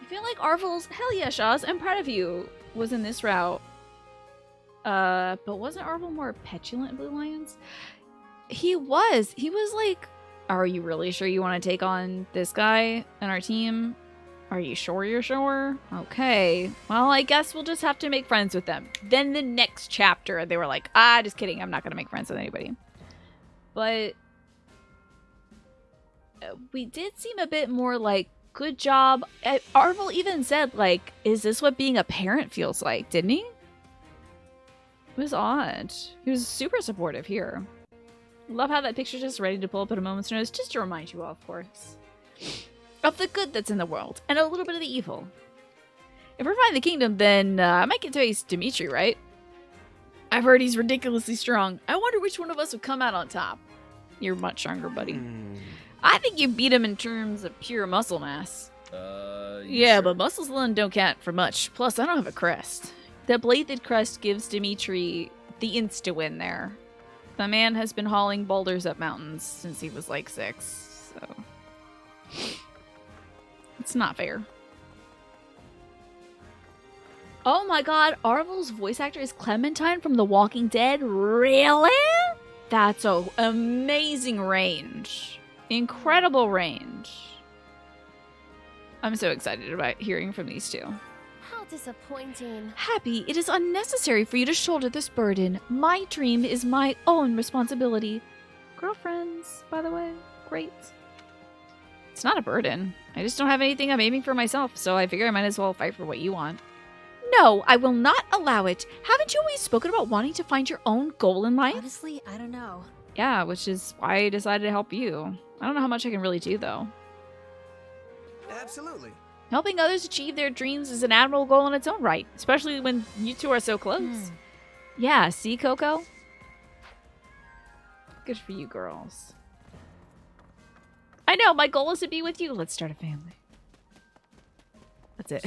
Speaker 1: I feel like Arvel's, hell yeah, Shaz, I'm proud of you, was in this route. But wasn't Arvel more petulant in Blue Lions? He was. He was like, are you really sure you want to take on this guy on our team? Are you sure you're sure? Okay. Well, I guess we'll just have to make friends with them. Then the next chapter, they were like, just kidding. I'm not going to make friends with anybody. But we did seem a bit more like, good job. Arvel even said, like, is this what being a parent feels like? Didn't he? It was odd. He was super supportive here. Love how that picture's just ready to pull up at a moment's notice, just to remind you all, of course, of the good that's in the world, and a little bit of the evil. If we're finding the kingdom, then I might get to face Dimitri, right? I've heard he's ridiculously strong. I wonder which one of us would come out on top. You're much stronger, buddy. I think you beat him in terms of pure muscle mass. Yeah, sure? But muscles alone don't count for much. Plus, I don't have a crest. The bladed crest gives Dimitri the insta-win there. The man has been hauling boulders up mountains since he was like 6, so it's not fair. Oh my god, Arvel's voice actor is Clementine from The Walking Dead? Really? That's an amazing range. Incredible range. I'm so excited about hearing from these two.
Speaker 22: How disappointing.
Speaker 1: Happy, it is unnecessary for you to shoulder this burden. My dream is my own responsibility. Girlfriends, by the way. Great. It's not a burden. I just don't have anything I'm aiming for myself, so I figure I might as well fight for what you want. No, I will not allow it. Haven't you always spoken about wanting to find your own goal in life?
Speaker 6: Honestly, I don't know.
Speaker 1: Yeah, which is why I decided to help you. I don't know how much I can really do, though.
Speaker 12: Absolutely.
Speaker 1: Helping others achieve their dreams is an admirable goal in its own right, especially when you two are so close. Yeah, see, Coco? Good for you, girls. I know, my goal is to be with you. Let's start a family. That's it.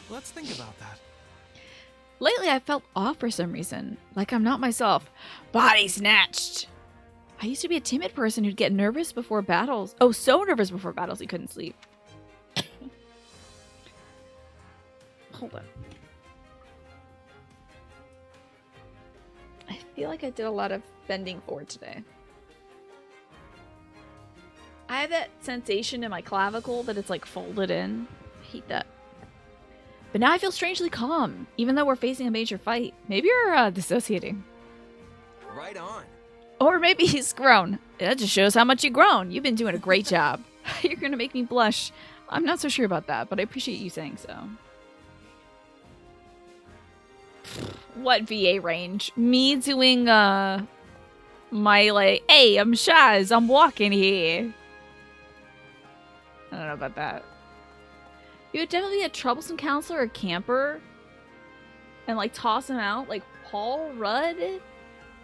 Speaker 19: Let's think about that.
Speaker 1: Lately, I felt off for some reason, like I'm not myself. Body snatched. I used to be a timid person who'd get nervous before battles. Oh, so nervous before battles he couldn't sleep. Hold on. I feel like I did a lot of bending forward today. I have that sensation in my clavicle that it's like folded in. I hate that. But now I feel strangely calm, even though we're facing a major fight. Maybe you're dissociating.
Speaker 12: Right on.
Speaker 1: Or maybe he's grown. That just shows how much you've grown. You've been doing a great job. You're gonna make me blush. I'm not so sure about that, but I appreciate you saying so. What VA range? Me doing, my, like, hey, I'm Shaz, I'm walking here. I don't know about that. You would definitely be a troublesome counselor or camper and, like, toss him out, like Paul Rudd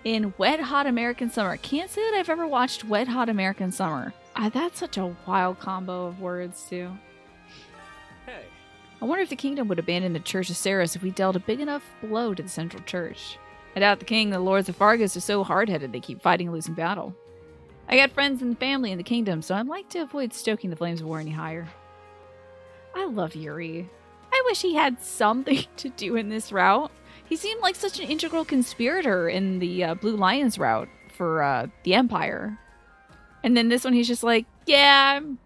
Speaker 1: in Wet Hot American Summer. Can't say that I've ever watched Wet Hot American Summer. That's such a wild combo of words, too.
Speaker 15: Hey,
Speaker 1: I wonder if the kingdom would abandon the Church of Ceres if we dealt a big enough blow to the Central Church. I doubt the king and the lords of Fargus are so hard-headed they keep fighting a losing battle. I got friends and family in the kingdom, so I'd like to avoid stoking the flames of war any higher. I love Yuri. I wish he had something to do in this route. He seemed like such an integral conspirator in the Blue Lions route for the Empire. And then this one, he's just like, yeah, I'm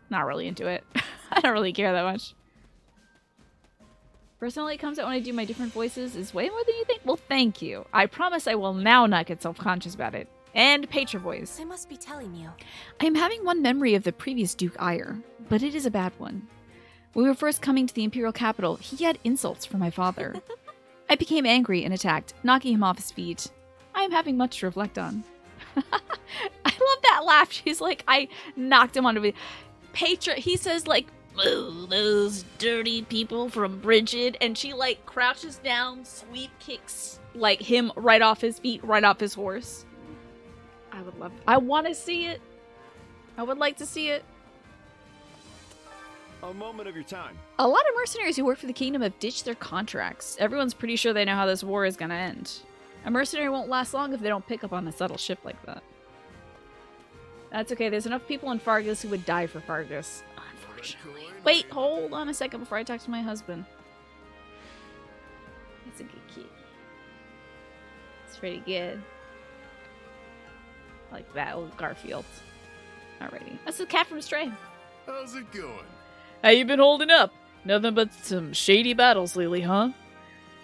Speaker 1: not really into it. I don't really care that much. Personally, it comes out when I do my different voices is way more than you think. Well, thank you. I promise I will now not get self-conscious about it. And Petra voice.
Speaker 6: I must be telling you.
Speaker 1: I am having one memory of the previous Duke Ire, but it is a bad one. When we were first coming to the Imperial capital, he had insults for my father. I became angry and attacked, knocking him off his feet. I am having much to reflect on. I love that laugh. She's like, I knocked him onto me. Petra, he says like, "Ooh, those dirty people from Bridget," and she like crouches down, sweep kicks like him right off his feet, right off his horse. I would love. I want to see it. I would like to see it.
Speaker 2: A moment of your time.
Speaker 1: A lot of mercenaries who work for the kingdom have ditched their contracts. Everyone's pretty sure they know how this war is gonna end. A mercenary won't last long if they don't pick up on a subtle shift like that. That's okay. There's enough people in Fargus who would die for Fargus. Unfortunately. Wait, hold on a second before I talk to my husband. That's a good kid. It's pretty good. I like that old Garfield. Alrighty. That's the cat from Stray.
Speaker 2: How's it going?
Speaker 1: How you been holding up? Nothing but some shady battles lately, huh?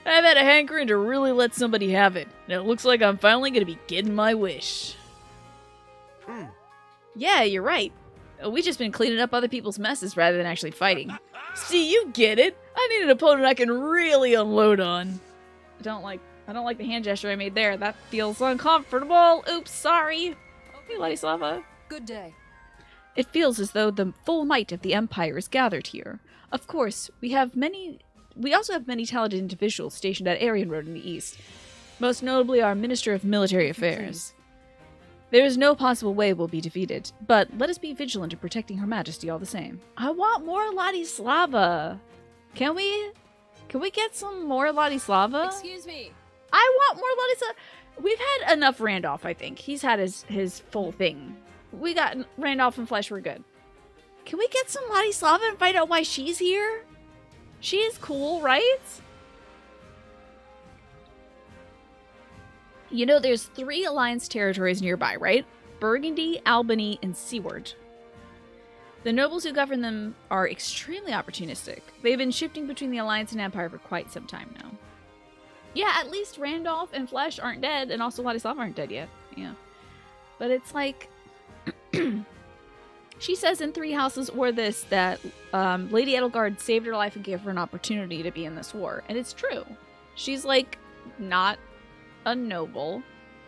Speaker 1: I've had a hankering to really let somebody have it, and it looks like I'm finally gonna be getting my wish. Yeah, you're right. We've just been cleaning up other people's messes rather than actually fighting. See, you get it. I need an opponent I can really unload on. I don't like the hand gesture I made there. That feels uncomfortable. Oops, sorry. Hey, Ladislava.
Speaker 8: Good day.
Speaker 1: It feels as though the full might of the Empire is gathered here. Of course, we also have many talented individuals stationed at Aryan Road in the east. Most notably our Minister of Military Affairs. There is no possible way we'll be defeated, but let us be vigilant in protecting Her Majesty all the same. I want more Ladislava. Can we get some more Ladislava?
Speaker 8: Excuse me.
Speaker 1: I want more Ladislava. We've had enough Randolph, I think. He's had his full thing. We got Randolph and Flesh, we're good. Can we get some Ladislava and find out why she's here? She is cool, right? You know, there's 3 Alliance territories nearby, right? Burgundy, Albany, and Seaward. The nobles who govern them are extremely opportunistic. They've been shifting between the Alliance and Empire for quite some time now. Yeah, at least Randolph and Flesh aren't dead, and also Ladislava aren't dead yet. Yeah. But it's like... She says in 3 Houses or this that Lady Edelgard saved her life and gave her an opportunity to be in this war. And it's true. She's like not a noble,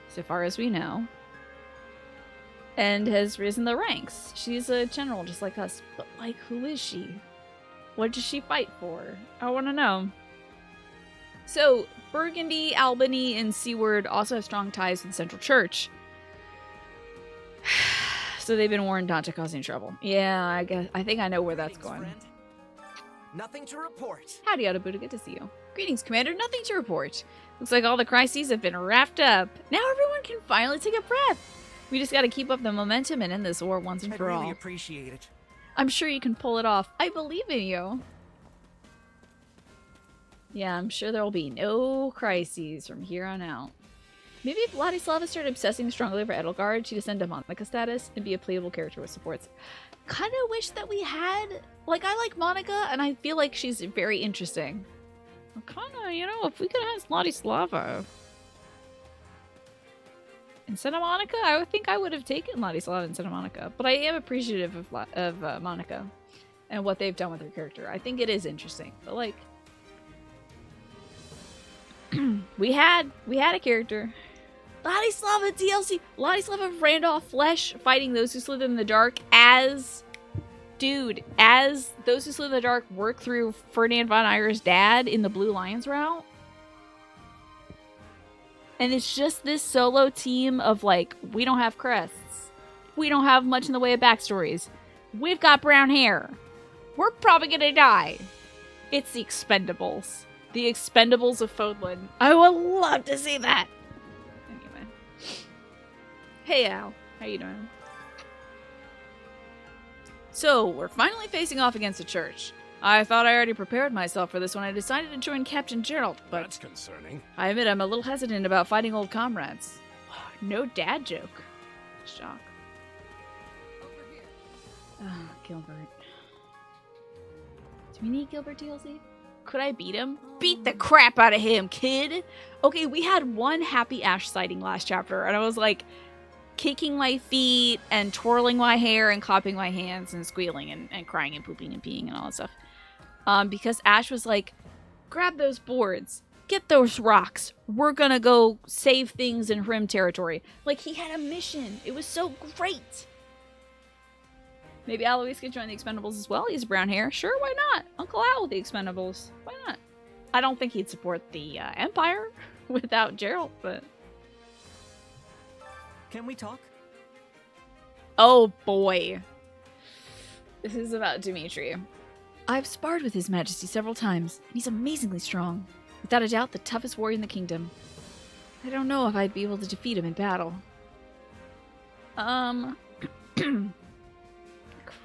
Speaker 1: so far as we know. And has risen the ranks. She's a general just like us. But like, who is she? What does she fight for? I want to know. So, Burgundy, Albany, and Seaward also have strong ties with the Central Church. So they've been warned not to causing trouble. Yeah, I think I know where that's going.
Speaker 4: Friend. Nothing to report.
Speaker 1: Howdy, Autobuda. Good to see you. Greetings, Commander. Nothing to report. Looks like all the crises have been wrapped up. Now everyone can finally take a breath. We just gotta keep up the momentum and end this war once and for all.
Speaker 4: I really appreciate it.
Speaker 1: I'm sure you can pull it off. I believe in you. Yeah, I'm sure there will be no crises from here on out. Maybe if Ladislava started obsessing strongly over Edelgard, she'd ascend to Monica status and be a playable character with supports. Kind of wish that we had... Like, I like Monica, and I feel like she's very interesting. Kind of, you know, if we could have Ladislava instead of Monica, I would think I would have taken Ladislava instead of Monica. But I am appreciative of Monica and what they've done with her character. I think it is interesting. But, like... we had a character. Ladislava DLC. Ladislava Randolph Flesh fighting those who slither in the dark as those who slither in the dark work through Ferdinand von Eyre's dad in the Blue Lions route. And it's just this solo team of like, we don't have crests. We don't have much in the way of backstories. We've got brown hair. We're probably gonna die. It's the Expendables. The Expendables of Fodlan. I would love to see that. Anyway. Hey, Al. How you doing? So, we're finally facing off against the church. I thought I already prepared myself for this when I decided to join Captain Gerald, but...
Speaker 2: That's concerning.
Speaker 1: I admit I'm a little hesitant about fighting old comrades. No dad joke. Shock. Ah, Gilbert. Do we need Gilbert DLC? Could I beat him? Beat the crap out of him, kid! Okay, we had one happy Ash sighting last chapter, and I was like kicking my feet and twirling my hair and clapping my hands and squealing and crying and pooping and peeing and all that stuff. Because Ash was like, grab those boards, get those rocks, we're gonna go save things in Rim territory. Like, he had a mission. It was so great. Maybe Alois could join the Expendables as well. He has brown hair. Sure, why not? Uncle Al with the Expendables. Why not? I don't think he'd support the Empire without Gerald, but...
Speaker 3: Can we talk?
Speaker 1: Oh boy. This is about Dimitri. I've sparred with His Majesty several times, and he's amazingly strong. Without a doubt, the toughest warrior in the kingdom. I don't know if I'd be able to defeat him in battle.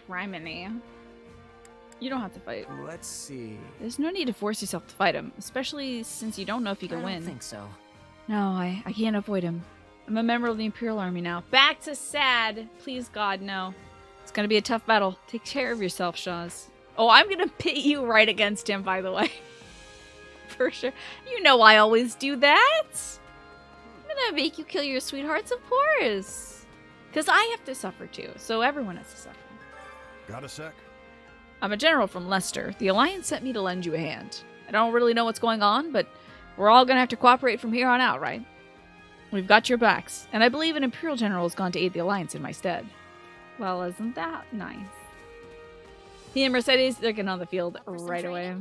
Speaker 1: Criminy. You don't have to fight.
Speaker 12: Let's see.
Speaker 1: There's no need to force yourself to fight him, especially since you don't know if you can win.
Speaker 3: I don't think so.
Speaker 1: No, I can't avoid him. I'm a member of the Imperial Army now. Back to sad. Please, God, no. It's gonna be a tough battle. Take care of yourself, Shaz. Oh, I'm gonna pit you right against him, by the way. For sure. You know I always do that. I'm gonna make you kill your sweethearts, of course. Because I have to suffer too, so everyone has to suffer.
Speaker 2: Got a sec?
Speaker 1: I'm a general from Leicester. The Alliance sent me to lend you a hand. I don't really know what's going on, but we're all gonna have to cooperate from here on out, right? We've got your backs, and I believe an Imperial General has gone to aid the Alliance in my stead. Well, isn't that nice? He and Mercedes, they're getting on the field right away.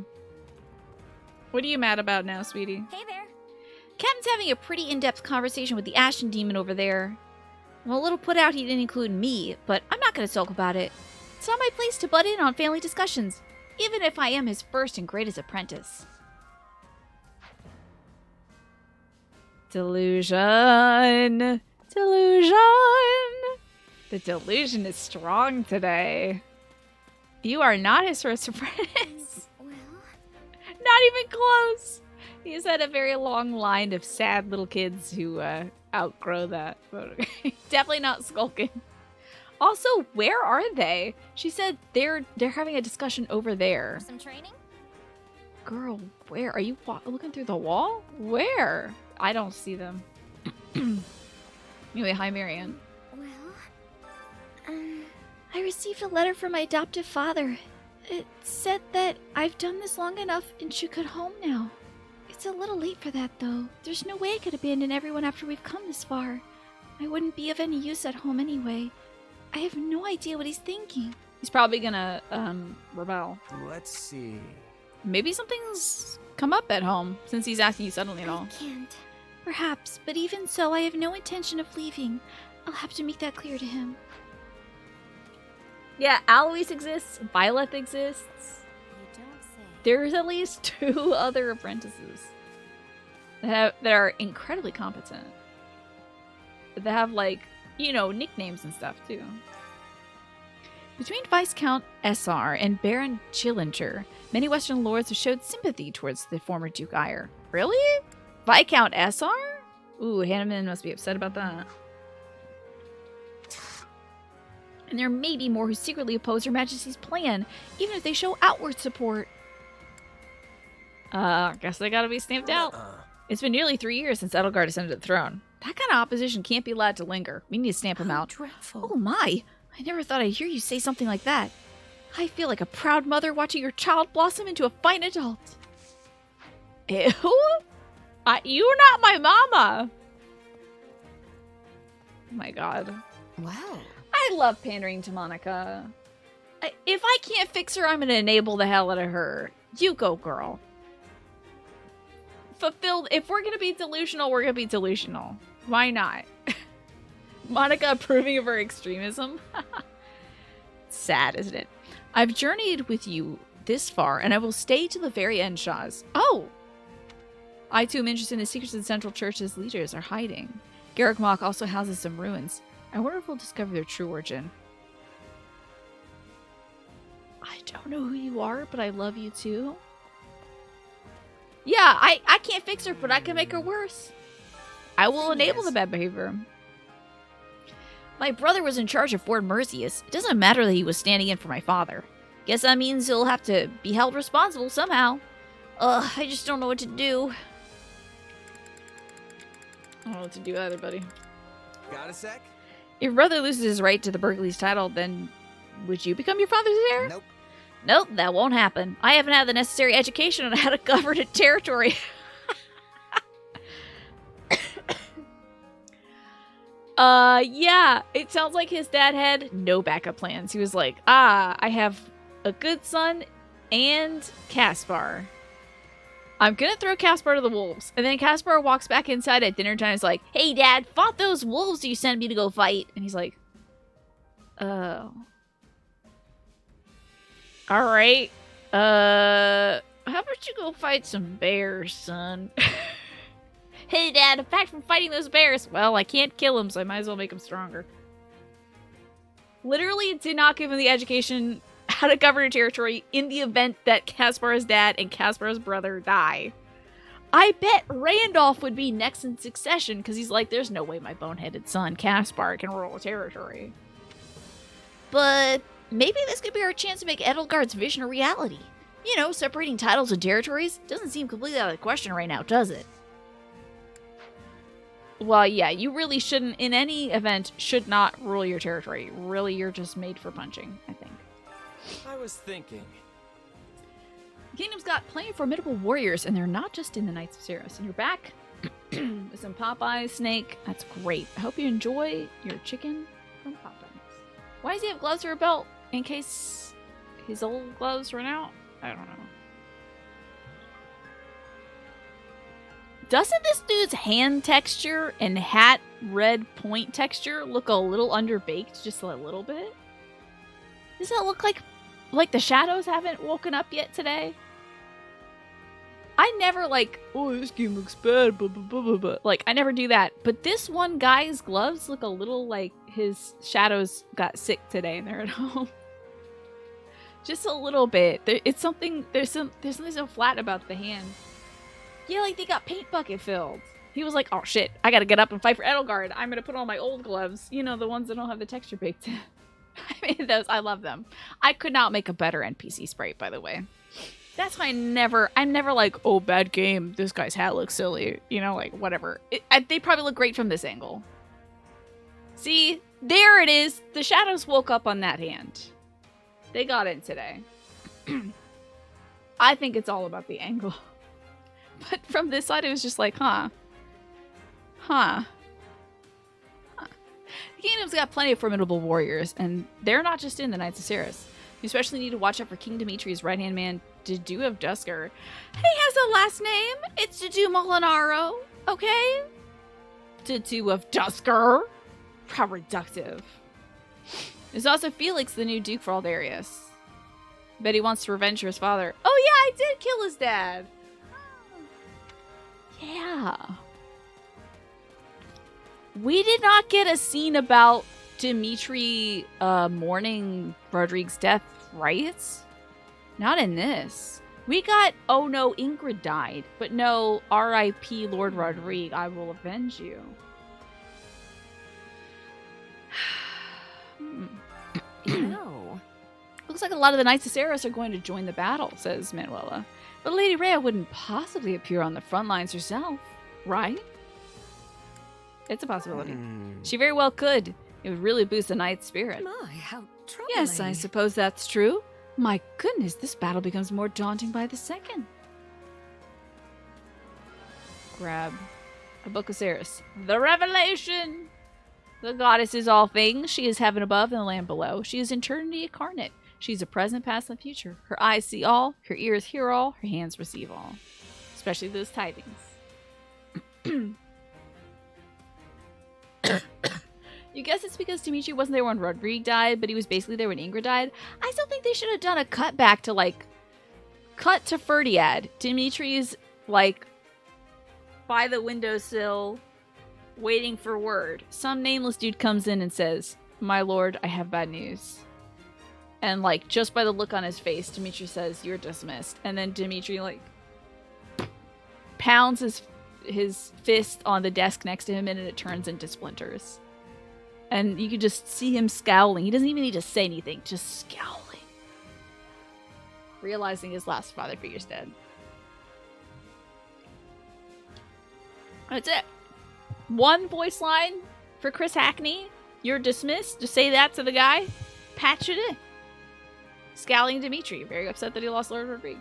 Speaker 1: What are you mad about now, sweetie?
Speaker 7: Hey there.
Speaker 1: Captain's having a pretty in-depth conversation with the Ashen Demon over there. I'm a little put out he didn't include me, but I'm not going to sulk about it. It's not my place to butt in on family discussions, even if I am his first and greatest apprentice. Delusion. Delusion. The delusion is strong today. You are not his first apprentice.
Speaker 7: Well,
Speaker 1: not even close. He's had a very long line of sad little kids who outgrow that. But definitely not skulking. Also, where are they? She said they're having a discussion over there.
Speaker 7: some training?
Speaker 1: Girl, where? Are you looking through the wall? Where? I don't see them. Anyway, hi, Marianne.
Speaker 7: Well,
Speaker 9: I received a letter from my adoptive father. It said that I've done this long enough and should go home now. It's a little late for that, though. There's no way I could abandon everyone after we've come this far. I wouldn't be of any use at home anyway. I have no idea what he's thinking.
Speaker 1: He's probably gonna, rebel.
Speaker 12: Let's see.
Speaker 1: Maybe something's come up at home, since he's asking you suddenly and all.
Speaker 9: I can't. Perhaps, but even so, I have no intention of leaving. I'll have to make that clear to him.
Speaker 1: Yeah, Alois exists, Violet exists.
Speaker 7: You don't say.
Speaker 1: There's at least 2 other apprentices that are incredibly competent. That have, like, you know, nicknames and stuff, too. Between Viscount SR and Baron Chillinger, many Western lords have showed sympathy towards the former Duke Eyre. Really? Viscount SR? Ooh, Hanneman must be upset about that. And there may be more who secretly oppose Her Majesty's plan, even if they show outward support. Guess they gotta be stamped out. It's been nearly 3 years since Edelgard ascended the throne. That kind of opposition can't be allowed to linger. We need to stamp him out.
Speaker 9: Dreadful.
Speaker 1: Oh my! I never thought I'd hear you say something like that. I feel like a proud mother watching your child blossom into a fine adult. Ew? You're not my mama! Oh my god.
Speaker 3: Wow.
Speaker 1: I love pandering to Monica. If I can't fix her, I'm gonna enable the hell out of her. You go, girl. Fulfilled. If we're gonna be delusional, we're gonna be delusional. Why not? Monica approving of her extremism? Sad, isn't it? I've journeyed with you this far, and I will stay to the very end, Shaz. Oh! I too am interested in the secrets of the Central Church's leaders are hiding. Garrick Mach also houses some ruins. I wonder if we'll discover their true origin. I don't know who you are, but I love you too. Yeah, I can't fix her, but I can make her worse. I will enable the bad behavior. My brother was in charge of Fort Mercius. It doesn't matter that he was standing in for my father. Guess that means he'll have to be held responsible somehow. I just don't know what to do. I don't know what to do either, buddy.
Speaker 12: Got a sec?
Speaker 1: If your brother loses his right to the Berkeley's title, then would you become your father's heir?
Speaker 4: Nope.
Speaker 1: Nope, that won't happen. I haven't had the necessary education on how to govern a territory. Yeah, it sounds like his dad had no backup plans. He was like, I have a good son and Caspar. I'm gonna throw Caspar to the wolves. And then Caspar walks back inside at dinner time and is like, hey dad, fought those wolves you sent me to go fight. And he's like, oh. Alright. How about you go fight some bears, son? Hey dad, I'm back from fighting those bears. Well, I can't kill them, so I might as well make them stronger. Literally did not give him the education how to govern a territory in the event that Caspar's dad and Caspar's brother die. I bet Randolph would be next in succession because he's like, there's no way my boneheaded son Caspar can rule a territory. But maybe this could be our chance to make Edelgard's vision a reality. You know, separating titles and territories doesn't seem completely out of the question right now, does it? Well, yeah, you really shouldn't, in any event, should not rule your territory. Really, you're just made for punching, I think.
Speaker 15: I was thinking.
Speaker 1: The kingdom's got plenty of formidable warriors, and they're not just in the Knights of Ceros. And you're back with some Popeyes snake. That's great. I hope you enjoy your chicken from Popeyes. Why does he have gloves or a belt? In case his old gloves run out? I don't know. Doesn't this dude's hand texture and hat red point texture look a little underbaked? Just a little bit? Does that look like the shadows haven't woken up yet today? I never oh, this game looks bad, blah, blah, blah, blah, blah. Like, I never do that. But this one guy's gloves look a little like his shadows got sick today and they're at home. Just a little bit. There's something so flat about the hand. Yeah, like they got paint bucket filled. He was like, oh shit, I gotta get up and fight for Edelgard. I'm gonna put on my old gloves. You know, the ones that don't have the texture baked in. I made those. I love them. I could not make a better NPC sprite, by the way. That's why I'm never like, oh, bad game. This guy's hat looks silly. You know, like, whatever. They probably look great from this angle. See? There it is. The shadows woke up on that hand. They got it today. I think it's all about the angle. But from this side, it was just like, huh. The kingdom's got plenty of formidable warriors, and they're not just in the Knights of Ceros. You especially need to watch out for King Dimitri's right-hand man, Dedu of Dusker. He has a last name. It's Dedu Molinaro, okay? Dedu of Dusker. How reductive. There's also Felix, the new Duke for Aldarius. Bet he wants to revenge for his father. Oh yeah, I did kill his dad. Yeah. We did not get a scene about Dimitri mourning Rodrigue's death, right? Not in this. We got, oh no, Ingrid died. But no, R.I.P. Lord Rodrigue, I will avenge you.
Speaker 6: No.
Speaker 1: Looks like a lot of the Knights of Ceros are going to join the battle, says Manuela. But Lady Rhea wouldn't possibly appear on the front lines herself, right? It's a possibility. She very well could. It would really boost the knight's spirit.
Speaker 20: My, how troubling.
Speaker 1: Yes, I suppose that's true. My goodness, this battle becomes more daunting by the second. Grab a book of Ceres. The Revelation! The goddess is all things. She is heaven above and the land below. She is eternity incarnate. She is a present, past, and future. Her eyes see all, her ears hear all, her hands receive all. Especially those tidings. You guess it's because Dimitri wasn't there when Rodrigue died, but he was basically there when Ingrid died? I still think they should have done a cutback to, like, cut to Ferdiad. Dimitri's like by the windowsill waiting for word. Some nameless dude comes in and says, "My lord, I have bad news." And like just by the look on his face, Dimitri says, "You're dismissed." And then Dimitri like pounds his fist on the desk next to him and it turns into splinters. And you can just see him scowling. He doesn't even need to say anything, just scowling. Realizing his last father figure's dead. That's it. One voice line for Chris Hackney. "You're dismissed." Just say that to the guy. Patch it in. Scowling Dimitri. Very upset that he lost Lord Rodrigue.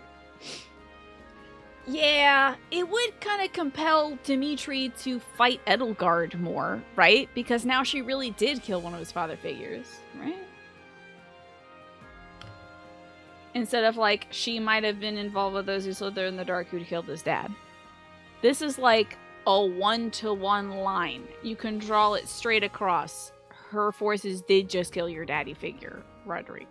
Speaker 1: Yeah, it would kind of compel Dimitri to fight Edelgard more, right? Because now she really did kill one of his father figures, right? Instead of like, she might have been involved with those who stood there in the dark who'd killed his dad. This is like a 1-to-1 line. You can draw it straight across. Her forces did just kill your daddy figure, Roderick.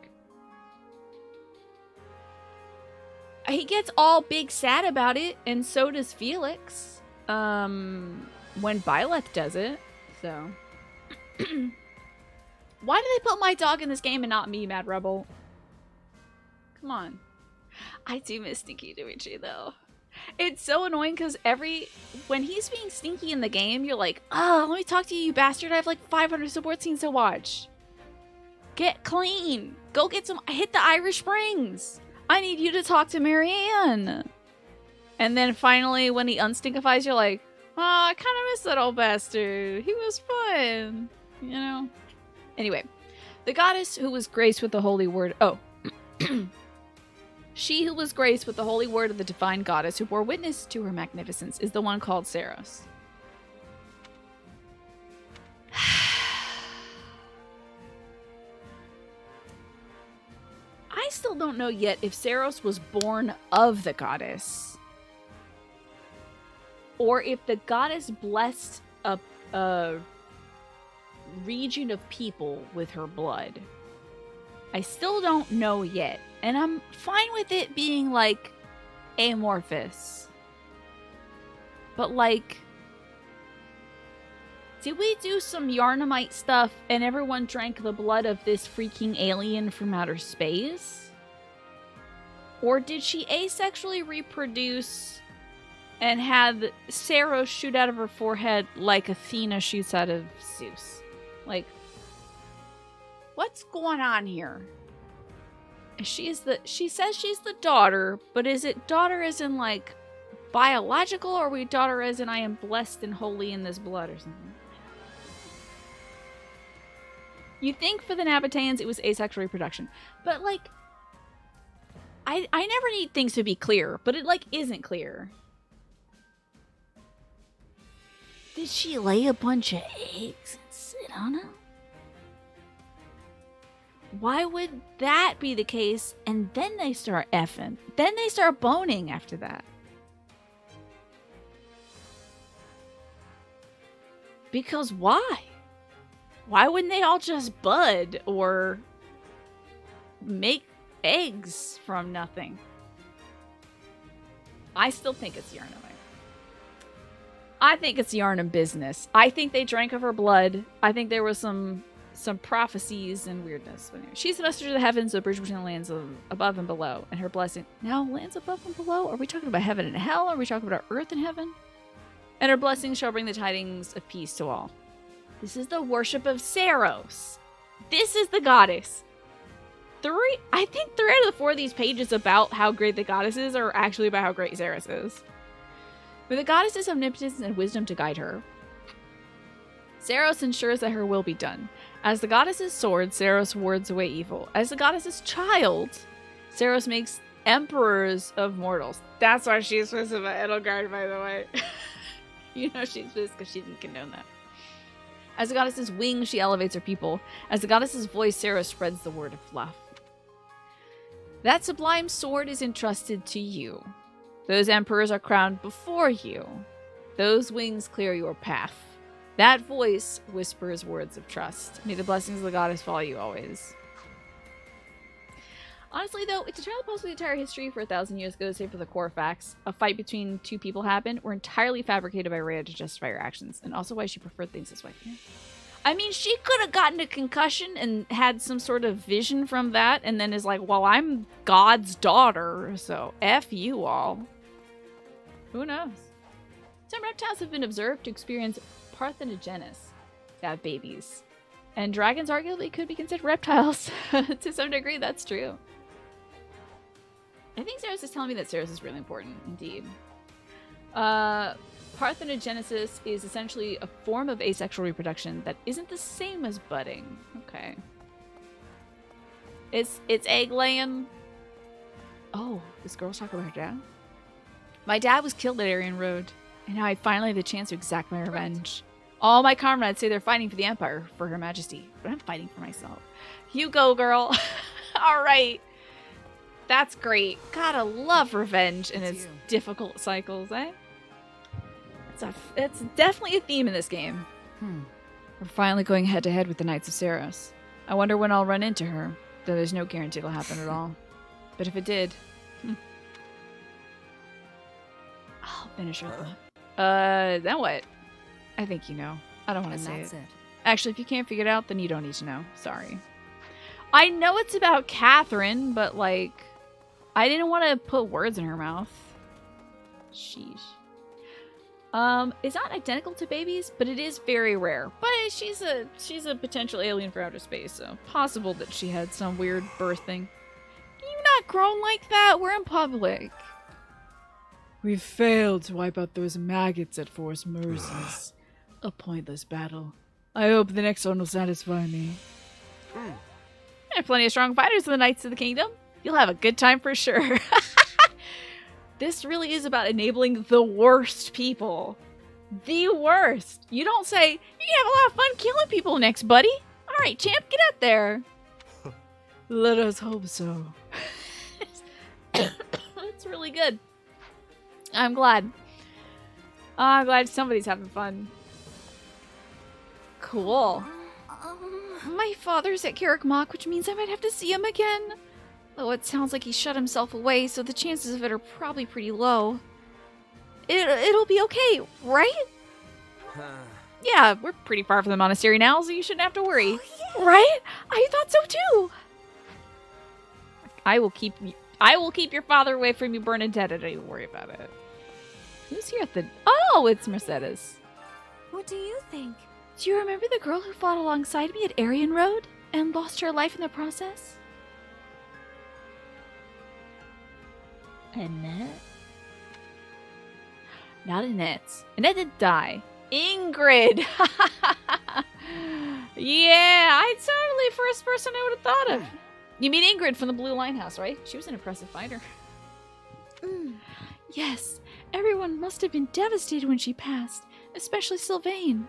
Speaker 1: He gets all big sad about it, and so does Felix. When Byleth does it, so. Why do they put my dog in this game and not me, Mad Rebel? Come on. I do miss Stinky Dimitri, though. It's so annoying because when he's being stinky in the game, you're like, "Oh, let me talk to you, you bastard. I have like 500 support scenes to watch. Get clean. Go get some, hit the Irish Springs. I need you to talk to Marianne." And then finally, when he unstinkifies, you're like, "Oh, I kind of miss that old bastard. He was fun." You know? Anyway, the goddess who was graced with the holy word... Oh. She who was graced with the holy word of the divine goddess who bore witness to her magnificence is the one called Saros. I still don't know yet if Saros was born of the goddess, or if the goddess blessed a region of people with her blood. I still don't know yet, and I'm fine with it being like amorphous. But like, did we do some Yarnamite stuff and everyone drank the blood of this freaking alien from outer space? Or did she asexually reproduce and had Saros shoot out of her forehead like Athena shoots out of Zeus? Like, what's going on here? She says she's the daughter, but is it daughter as in like biological, or are we daughter as in I am blessed and holy in this blood or something? You think for the Nabateans it was asexual reproduction, but like, I never need things to be clear, but it like isn't clear. Did she lay a bunch of eggs and sit on them? Why would that be the case? And then they start effing. Then they start boning after that. Because why? Why wouldn't they all just bud or make eggs from nothing? I still think it's Yarnum. I think it's Yarnum business. I think they drank of her blood. I think there was some prophecies and weirdness. But anyway, she's the messenger of the heavens, the bridge between the lands above and below, and her blessing. Now, lands above and below? Are we talking about heaven and hell? Are we talking about earth and heaven? And her blessings shall bring the tidings of peace to all. This is the worship of Saros. This is the goddess. I think 3 out of the 4 of these pages about how great the goddess is are actually about how great Saros is. With the goddess's omnipotence and wisdom to guide her, Saros ensures that her will be done. As the goddess's sword, Saros wards away evil. As the goddess's child, Saros makes emperors of mortals. That's why she's pissed about Edelgard, by the way. You know she's pissed because she didn't condone that. As the goddess's wing, she elevates her people. As the goddess's voice, Saros spreads the word of love. That sublime sword is entrusted to you. Those emperors are crowned before you. Those wings clear your path. That voice whispers words of trust. May the blessings of the goddess follow you always. Honestly, though, it's entirely possible the entire history for 1,000 years ago, save for the core facts. A fight between two people happened, were entirely fabricated by Rhea to justify her actions, and also why she preferred things this way. Yeah. I mean, she could have gotten a concussion and had some sort of vision from that, and then is like, well, I'm God's daughter, so F you all. Who knows? Some reptiles have been observed to experience parthenogenesis, to have babies. And dragons arguably could be considered reptiles. To some degree, that's true. I think Ceres is telling me that Ceres is really important, indeed. Parthenogenesis is essentially a form of asexual reproduction that isn't the same as budding. Okay. It's egg laying. Oh, this girl's talking about her dad? My dad was killed at Aryan Road, and now I finally have the chance to exact my revenge. All my comrades say they're fighting for the Empire, for Her Majesty, but I'm fighting for myself. You go, girl. All right. That's great. Gotta love revenge in its difficult cycles, eh? It's definitely a theme in this game. We're finally going head-to-head with the Knights of Ceres. I wonder when I'll run into her, though there's no guarantee it'll happen at all. But if it did... I'll finish her thought. Then what? I think you know. I don't want to say it. Actually, if you can't figure it out, then you don't need to know. Sorry. I know it's about Catherine, but, like, I didn't want to put words in her mouth. Sheesh. It's not identical to babies, but it is very rare. But she's a potential alien for outer space, so possible that she had some weird birth thing. You not grown like that? We're in public. We've failed to wipe out those maggots at Force Mercies. A pointless battle. I hope the next one will satisfy me. There are plenty of strong fighters in the Knights of the Kingdom. You'll have a good time for sure. This really is about enabling the worst people. The worst. You don't say, you can have a lot of fun killing people next, buddy. All right, champ, get out there. Let us hope so. It's really good. I'm glad. I'm glad somebody's having fun. Cool.
Speaker 9: My father's at Carrick Mock, which means I might have to see him again. Though it sounds like he shut himself away, so the chances of it are probably pretty low. It'll be okay, right?
Speaker 1: Yeah, we're pretty far from the monastery now, so you shouldn't have to worry. Right? I thought so too. I will keep your father away from you, Bernadette. Don't even worry about it. Who's here at the... Oh, it's Mercedes.
Speaker 9: What do you think? Do you remember the girl who fought alongside me at Aryan Road and lost her life in the process?
Speaker 1: Annette? Not Annette. Annette didn't die. Ingrid! Yeah, I'd totally first person I would have thought of. You mean Ingrid from the Blue Lighthouse, right? She was an impressive fighter.
Speaker 9: Yes, everyone must have been devastated when she passed, especially Sylvain.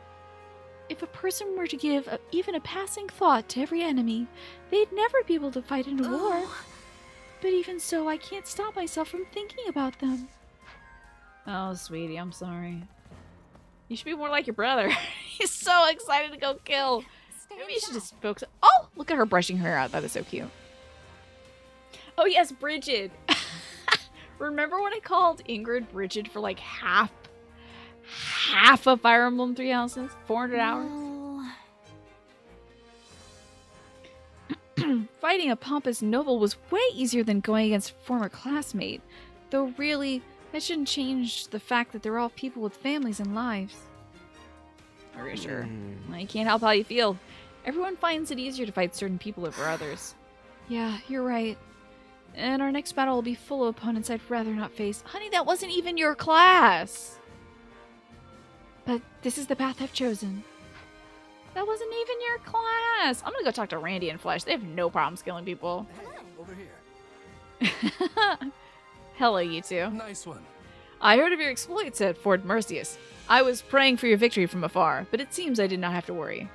Speaker 9: If a person were to give even a passing thought to every enemy, they'd never be able to fight in a war. But even so, I can't stop myself from thinking about them.
Speaker 1: Oh, sweetie, I'm sorry. You should be more like your brother. He's so excited to go kill. Maybe you should just focus. Oh, look at her brushing her hair out. That is so cute. Oh, yes, Bridget. Remember when I called Ingrid Bridget for like half of Fire Emblem 3 Houses? 400 hours? Fighting a pompous noble was way easier than going against a former classmate. Though really, that shouldn't change the fact that they're all people with families and lives. Are you sure? I can't help how you feel. Everyone finds it easier to fight certain people over others.
Speaker 9: Yeah, you're right. And our next battle will be full of opponents I'd rather not face.
Speaker 1: Honey, that wasn't even your class.
Speaker 9: But this is the path I've chosen.
Speaker 1: That wasn't even your class. I'm gonna go talk to Randy and Flesh. They have no problems killing people.
Speaker 2: Over here.
Speaker 1: Hello, you two.
Speaker 2: Nice one.
Speaker 1: I heard of your exploits at Fort Mercius. I was praying for your victory from afar, but it seems I did not have to worry.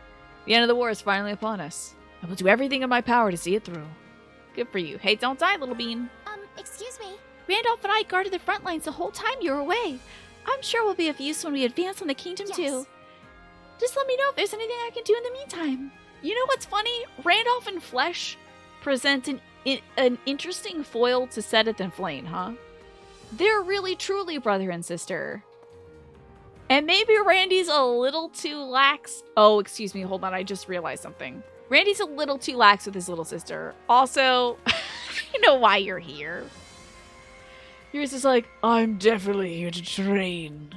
Speaker 1: The end of the war is finally upon us. I will do everything in my power to see it through. Good for you. Hey, don't die, little bean.
Speaker 7: Excuse me.
Speaker 9: Randolph and I guarded the front lines the whole time you were away. I'm sure we'll be of use when we advance on the kingdom too. Just let me know if there's anything I can do in the meantime.
Speaker 1: You know what's funny? Randolph and Flesh present an an interesting foil to Sedith and Flame, huh? They're really truly brother and sister. And maybe Randy's a little too lax. Oh, excuse me. Hold on. I just realized something. Randy's a little too lax with his little sister. Also, you know why you're here. You're just like, I'm definitely here to train.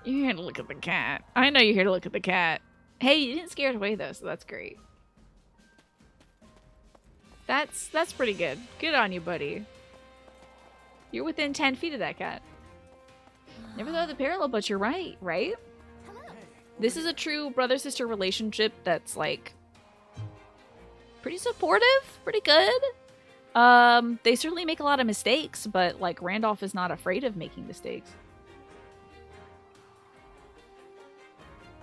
Speaker 1: You're here to look at the cat. I know you're here to look at the cat. Hey, you didn't scare it away though, so that's great. That's pretty good. Good on you, buddy. You're within 10 feet of that cat. Never thought of the parallel, but you're right, right? This is a true brother-sister relationship that's, like, pretty supportive, pretty good. They certainly make a lot of mistakes, but, like, Randolph is not afraid of making mistakes.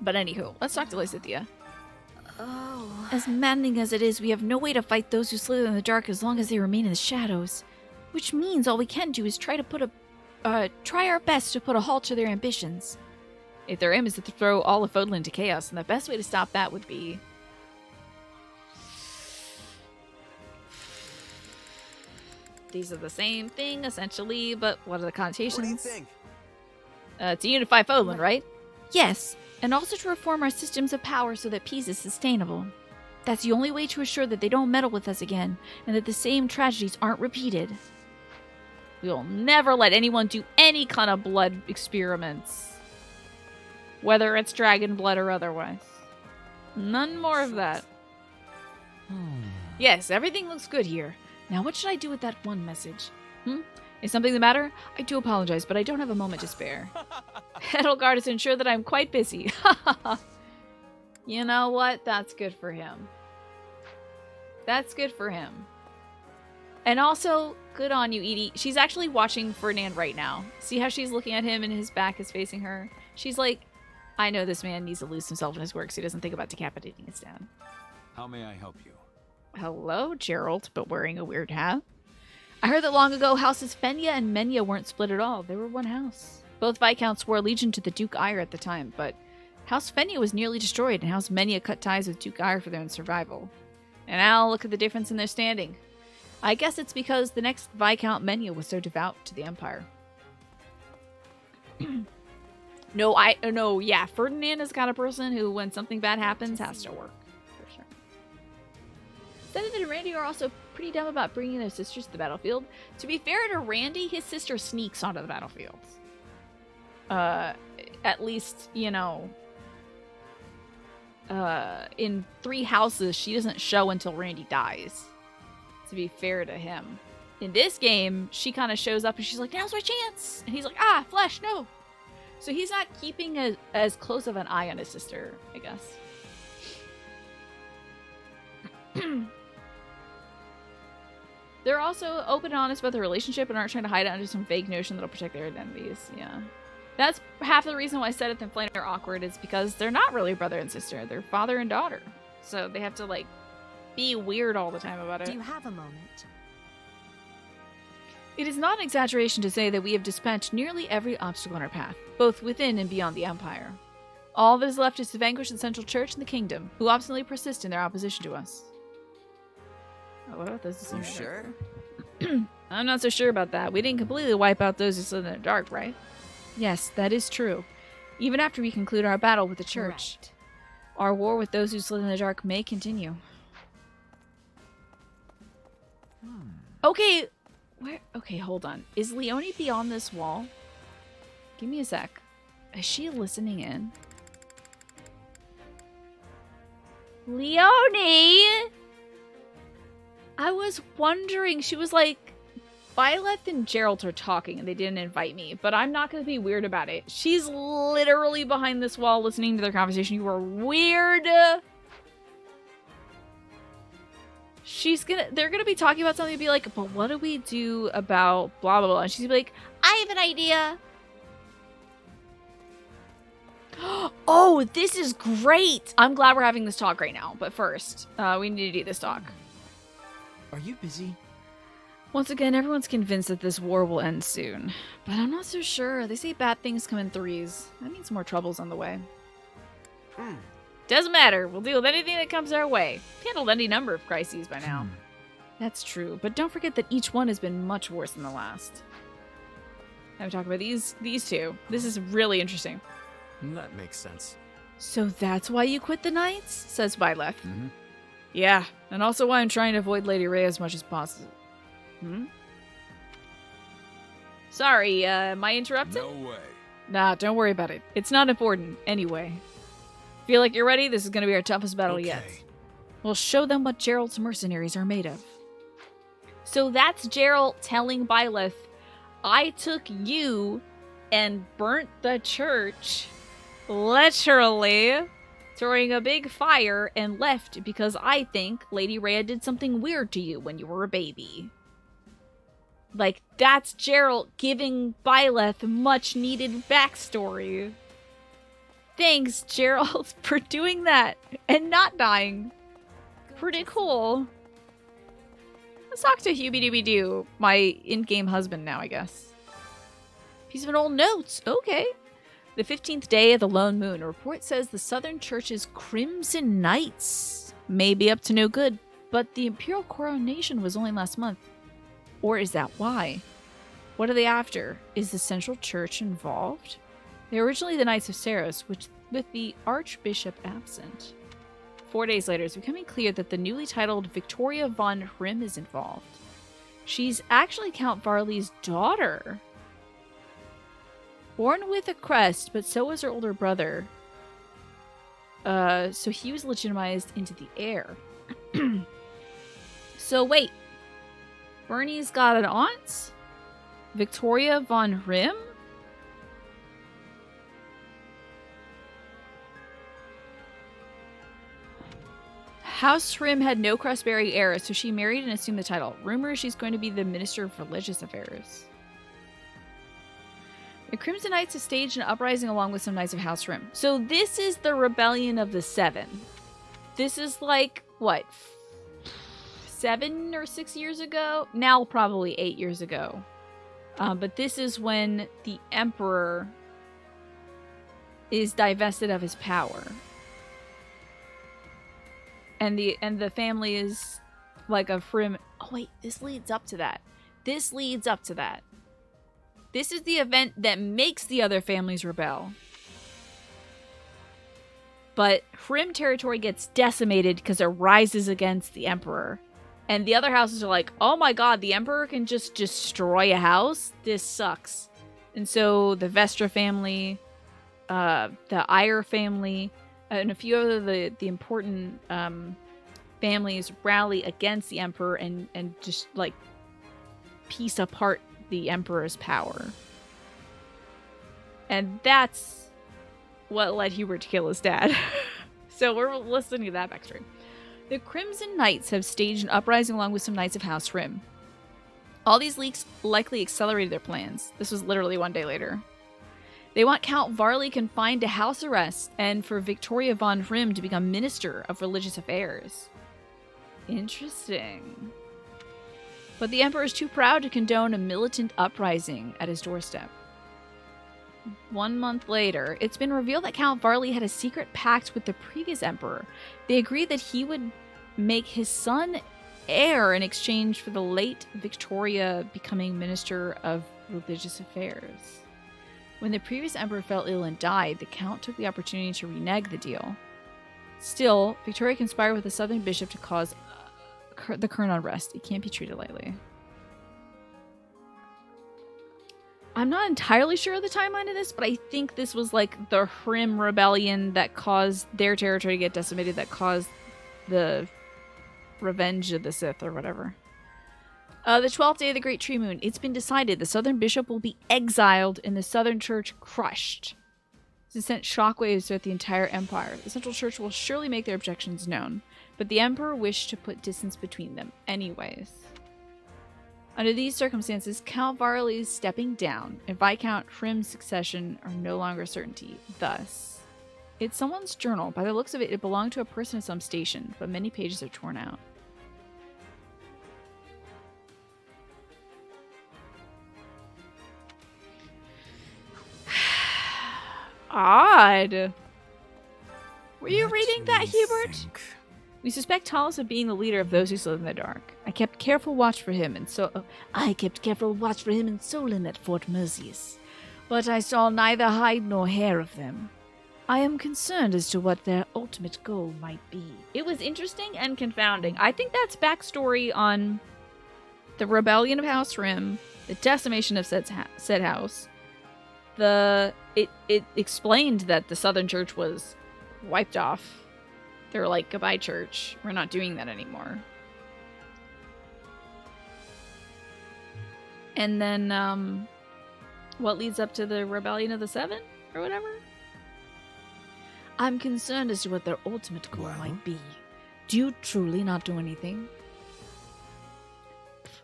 Speaker 1: But anywho, let's talk to Lysithia.
Speaker 9: Oh. As maddening as it is, we have no way to fight those who slither in the dark as long as they remain in the shadows. Which means all we can do is try our best to put a halt to their ambitions. If their aim is to throw all of Fodlan into chaos, then the best way to stop that would be... These are the same thing, essentially, but what are the connotations?
Speaker 12: What do you think?
Speaker 1: To unify Fodlan, right?
Speaker 9: Yes, and also to reform our systems of power so that peace is sustainable. That's the only way to assure that they don't meddle with us again, and that the same tragedies aren't repeated.
Speaker 1: We will never let anyone do any kind of blood experiments. Whether it's dragon blood or otherwise. None more of that. Yes, everything looks good here. Now what should I do with that one message? Is something the matter? I do apologize, but I don't have a moment to spare. Edelgard is ensure that I'm quite busy. You know what? That's good for him. That's good for him. And also, good on you, Edie. She's actually watching Ferdinand right now. See how she's looking at him and his back is facing her? She's like, I know this man needs to lose himself in his work so he doesn't think about decapitating his dad.
Speaker 10: How may I help you?
Speaker 1: Hello, Gerald, but wearing a weird hat. I heard that long ago Houses Fenya and Menya weren't split at all. They were one house. Both Viscounts swore allegiance to the Duke Ire at the time, but House Fenya was nearly destroyed and House Menya cut ties with Duke Ire for their own survival. And now look at the difference in their standing. I guess it's because the next Viscount Menya was so devout to the Empire. Yeah, Ferdinand has got a person who, when something bad happens, has to work. For sure. Zenith and Randy are also pretty dumb about bringing their sisters to the battlefield. To be fair to Randy, his sister sneaks onto the battlefield. At least, you know, in 3 houses, she doesn't show until Randy dies. To be fair to him. In this game, she kind of shows up and she's like, now's my chance! And he's like, ah, Flesh, no! So he's not keeping as close of an eye on his sister, I guess. They're also open and honest about their relationship and aren't trying to hide it under some vague notion that'll protect their identities. Yeah. That's half of the reason why Sedith and Flame are awkward is because they're not really brother and sister. They're father and daughter. So they have to, like, be weird all the time about it.
Speaker 6: Do you have a moment?
Speaker 1: It is not an exaggeration to say that we have dispatched nearly every obstacle in our path, both within and beyond the Empire. All that is left is to vanquish the Central Church and the Kingdom, who obstinately persist in their opposition to us. Oh, what about those?
Speaker 12: You sure?
Speaker 1: I'm not so sure about that. We didn't completely wipe out those who slid in the dark, right? Yes, that is true. Even after we conclude our battle with the Church, our war with those who slid in the dark may continue. Okay, okay, hold on. Is Leone beyond this wall? Give me a sec. Is she listening in? Leone! I was wondering, she was like, Violet and Gerald are talking and they didn't invite me, but I'm not going to be weird about it. She's literally behind this wall listening to their conversation. You are weird. They're gonna be talking about something and be like, but what do we do about blah blah blah? And she's gonna be like, I have an idea. Oh, this is great. I'm glad we're having this talk right now. But first, we need to do this talk.
Speaker 3: Are you busy?
Speaker 1: Once again, everyone's convinced that this war will end soon. But I'm not so sure. They say bad things come in threes. That means more trouble's on the way. Doesn't matter. We'll deal with anything that comes our way. Handled any number of crises by now. That's true, but don't forget that each one has been much worse than the last. I'm talking about these two. This is really interesting.
Speaker 13: That makes sense.
Speaker 1: So that's why you quit the Knights? Says Byleth. Yeah, and also why I'm trying to avoid Lady Rhea as much as possible. Sorry, am I interrupting?
Speaker 10: No way.
Speaker 1: Nah, don't worry about it. It's not important, anyway. Feel like you're ready? This is gonna be our toughest battle yet. We'll show them what Gerald's mercenaries are made of. So that's Gerald telling Byleth, I took you and burnt the church, literally, throwing a big fire and left because I think Lady Rhea did something weird to you when you were a baby. Like, that's Gerald giving Byleth much needed backstory. Thanks, Gerald, for doing that and not dying. Pretty cool. Let's talk to Hubie-Dooby-Doo, my in-game husband now, I guess. Piece of an old note. Okay. The 15th day of the lone moon. A report says the Southern Church's Crimson Knights may be up to no good, but the Imperial coronation was only last month. Or is that why? What are they after? Is the Central Church involved? They were originally the Knights of Saros, with the Archbishop absent. 4 days later, it's becoming clear that the newly titled Victoria von Hrim is involved. She's actually Count Varley's daughter. Born with a crest, but so was her older brother. So he was legitimized into the heir. So wait. Bernie's got an aunt? Victoria von Hrim? House Hrim had no cross-bearing heir, so she married and assumed the title. Rumor she's going to be the Minister of Religious Affairs. The Crimson Knights have staged an uprising along with some Knights of House Hrim. So this is the Rebellion of the Seven. This is like, what, 7 or 6 years ago? Now probably 8 years ago. But this is when the Emperor is divested of his power. And the family is like a Hrim. Oh wait, this leads up to that. This leads up to that. This is the event that makes the other families rebel. But Hrim territory gets decimated because it rises against the Emperor. And the other houses are like, oh my god, the Emperor can just destroy a house? This sucks. And so the Vestra family, the Eyre family, and a few of the important families rally against the Emperor and just, like, piece apart the Emperor's power. And that's what led Hubert to kill his dad. So we're listening to that backstory. The Crimson Knights have staged an uprising along with some Knights of House Hrim. All these leaks likely accelerated their plans. This was literally 1 day later. They want Count Varley confined to house arrest and for Victoria von Hrim to become Minister of Religious Affairs. Interesting. But the Emperor is too proud to condone a militant uprising at his doorstep. 1 month later, it's been revealed that Count Varley had a secret pact with the previous Emperor. They agreed that he would make his son heir in exchange for the late Victoria becoming Minister of Religious Affairs. When the previous Emperor fell ill and died, the Count took the opportunity to renege the deal. Still, Victoria conspired with the Southern Bishop to cause the current unrest. It can't be treated lightly. I'm not entirely sure of the timeline of this, but I think this was like the Hrim rebellion that caused their territory to get decimated, that caused the Revenge of the Sith or whatever. The 12th day of the Great Tree Moon. It's been decided the Southern Bishop will be exiled and the Southern Church crushed. This sent shockwaves throughout the entire empire. The Central Church will surely make their objections known, but the Emperor wished to put distance between them anyways. Under these circumstances, Count Varley's stepping down and Viscount Hrim's succession are no longer a certainty. Thus, it's someone's journal. By the looks of it, it belonged to a person of some station, but many pages are torn out. Odd. Were you reading that, Hubert? We suspect Talus of being the leader of those who slid in the dark. I kept careful watch for him in Solon at Fort Merceus, but I saw neither hide nor hair of them. I am concerned as to what their ultimate goal might be. It was interesting and confounding. I think that's backstory on the rebellion of House Rim, the decimation of said house. It explained that the Southern Church was wiped off. They were like, goodbye, church. We're not doing that anymore. And then, what leads up to the Rebellion of the Seven? Or whatever? I'm concerned as to what their ultimate goal might be. Do you truly not do anything?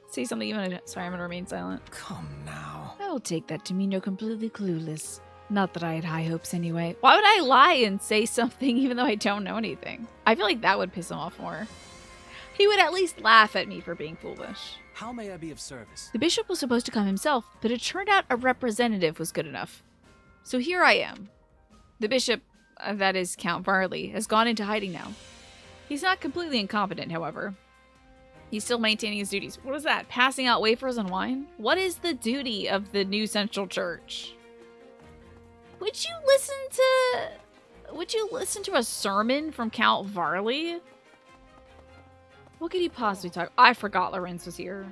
Speaker 1: Say something even... Sorry, I'm gonna remain silent.
Speaker 5: Come now.
Speaker 1: I will take that to mean you're completely clueless. Not that I had high hopes anyway. Why would I lie and say something even though I don't know anything? I feel like that would piss him off more. He would at least laugh at me for being foolish.
Speaker 15: How may I be of service?
Speaker 1: The bishop was supposed to come himself, but it turned out a representative was good enough. So here I am. The bishop, that is Count Varley, has gone into hiding now. He's not completely incompetent, however. He's still maintaining his duties. What is that? Passing out wafers and wine? What is the duty of the new central church? Would you listen to a sermon from Count Varley? What could he possibly talk? I forgot Lorenz was here.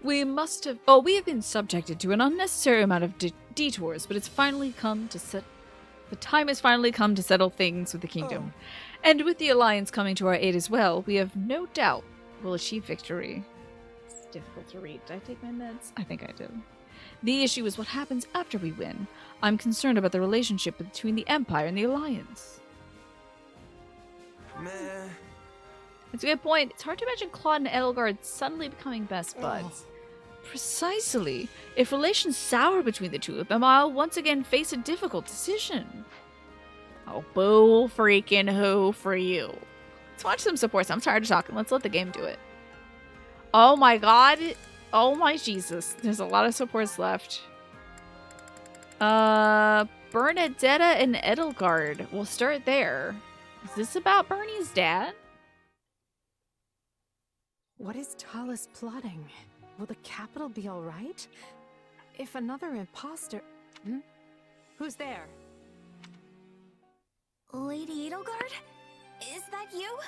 Speaker 1: We have been subjected to an unnecessary amount of detours, but it's finally come to the time has finally come to settle things with the kingdom. And with the alliance coming to our aid as well, we have no doubt we'll achieve victory. It's difficult to read. Did I take my meds? I think I did. The issue is what happens after we win. I'm concerned about the relationship between the Empire and the Alliance.
Speaker 12: Meh.
Speaker 1: That's a good point. It's hard to imagine Claude and Edelgard suddenly becoming best buds. Precisely. If relations sour between the two of them, I'll once again face a difficult decision. Oh, boo freaking who for you. Let's watch some supports. I'm tired of talking. Let's let the game do it. Oh my god. Oh my Jesus. There's a lot of supports left. Bernadetta and Edelgard. We'll start there. Is this about Bernie's dad?
Speaker 14: What is Talus plotting? Will the capital be all right? If another imposter... Who's there?
Speaker 7: Lady Edelgard? Is that you?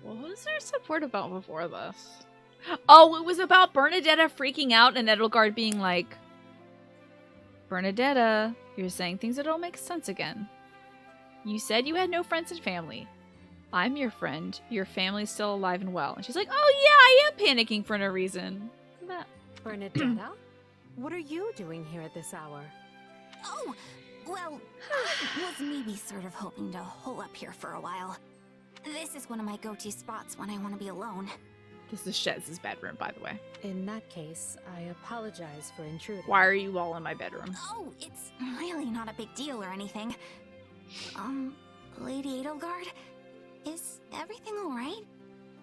Speaker 1: What was there support about before this? Oh, it was about Bernadetta freaking out and Edelgard being like, Bernadetta, you're saying things that don't make sense again. You said you had no friends and family. I'm your friend. Your family's still alive and well. And she's like, oh yeah, I am panicking for no reason.
Speaker 14: Bernadetta? What are you doing here at this hour?
Speaker 7: Oh, well, I was maybe sort of hoping to hole up here for a while. This is one of my go-to spots when I want to be alone.
Speaker 1: This is Shez's bedroom, by the way.
Speaker 14: In that case, I apologize for intruding.
Speaker 1: Why are you all in my bedroom?
Speaker 7: Oh, it's really not a big deal or anything. Lady Edelgard? Is everything alright?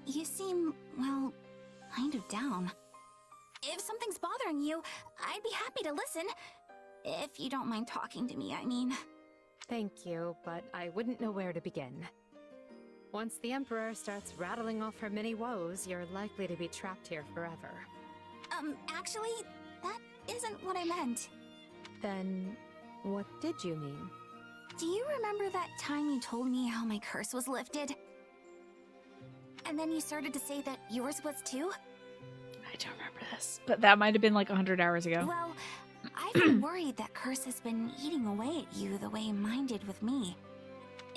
Speaker 7: You seem, well, kind of down. If something's bothering you, I'd be happy to listen. If you don't mind talking to me, I mean.
Speaker 14: Thank you, but I wouldn't know where to begin. Once the Emperor starts rattling off her many woes, you're likely to be trapped here forever.
Speaker 7: Actually, that isn't what I meant.
Speaker 14: Then, what did you mean?
Speaker 7: Do you remember that time you told me how my curse was lifted? And then you started to say that yours was too?
Speaker 1: I don't remember this, but that might have been like 100 hours ago.
Speaker 7: Well, I've been worried that curse has been eating away at you the way mine did with me.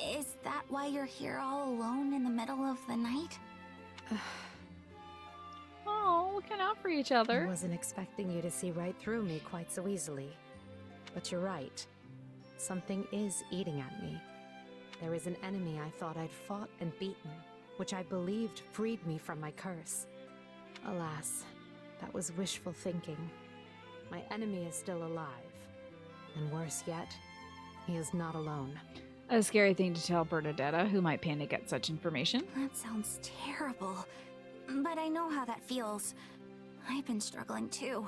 Speaker 7: Is that why you're here all alone in the middle of the night?
Speaker 1: Oh, looking out for each other.
Speaker 14: I wasn't expecting you to see right through me quite so easily. But you're right. Something is eating at me. There is an enemy I thought I'd fought and beaten, which I believed freed me from my curse. Alas, that was wishful thinking. My enemy is still alive. And worse yet, he is not alone.
Speaker 1: A scary thing to tell Bernadetta, who might panic at such information.
Speaker 7: That sounds terrible. But I know how that feels. I've been struggling too.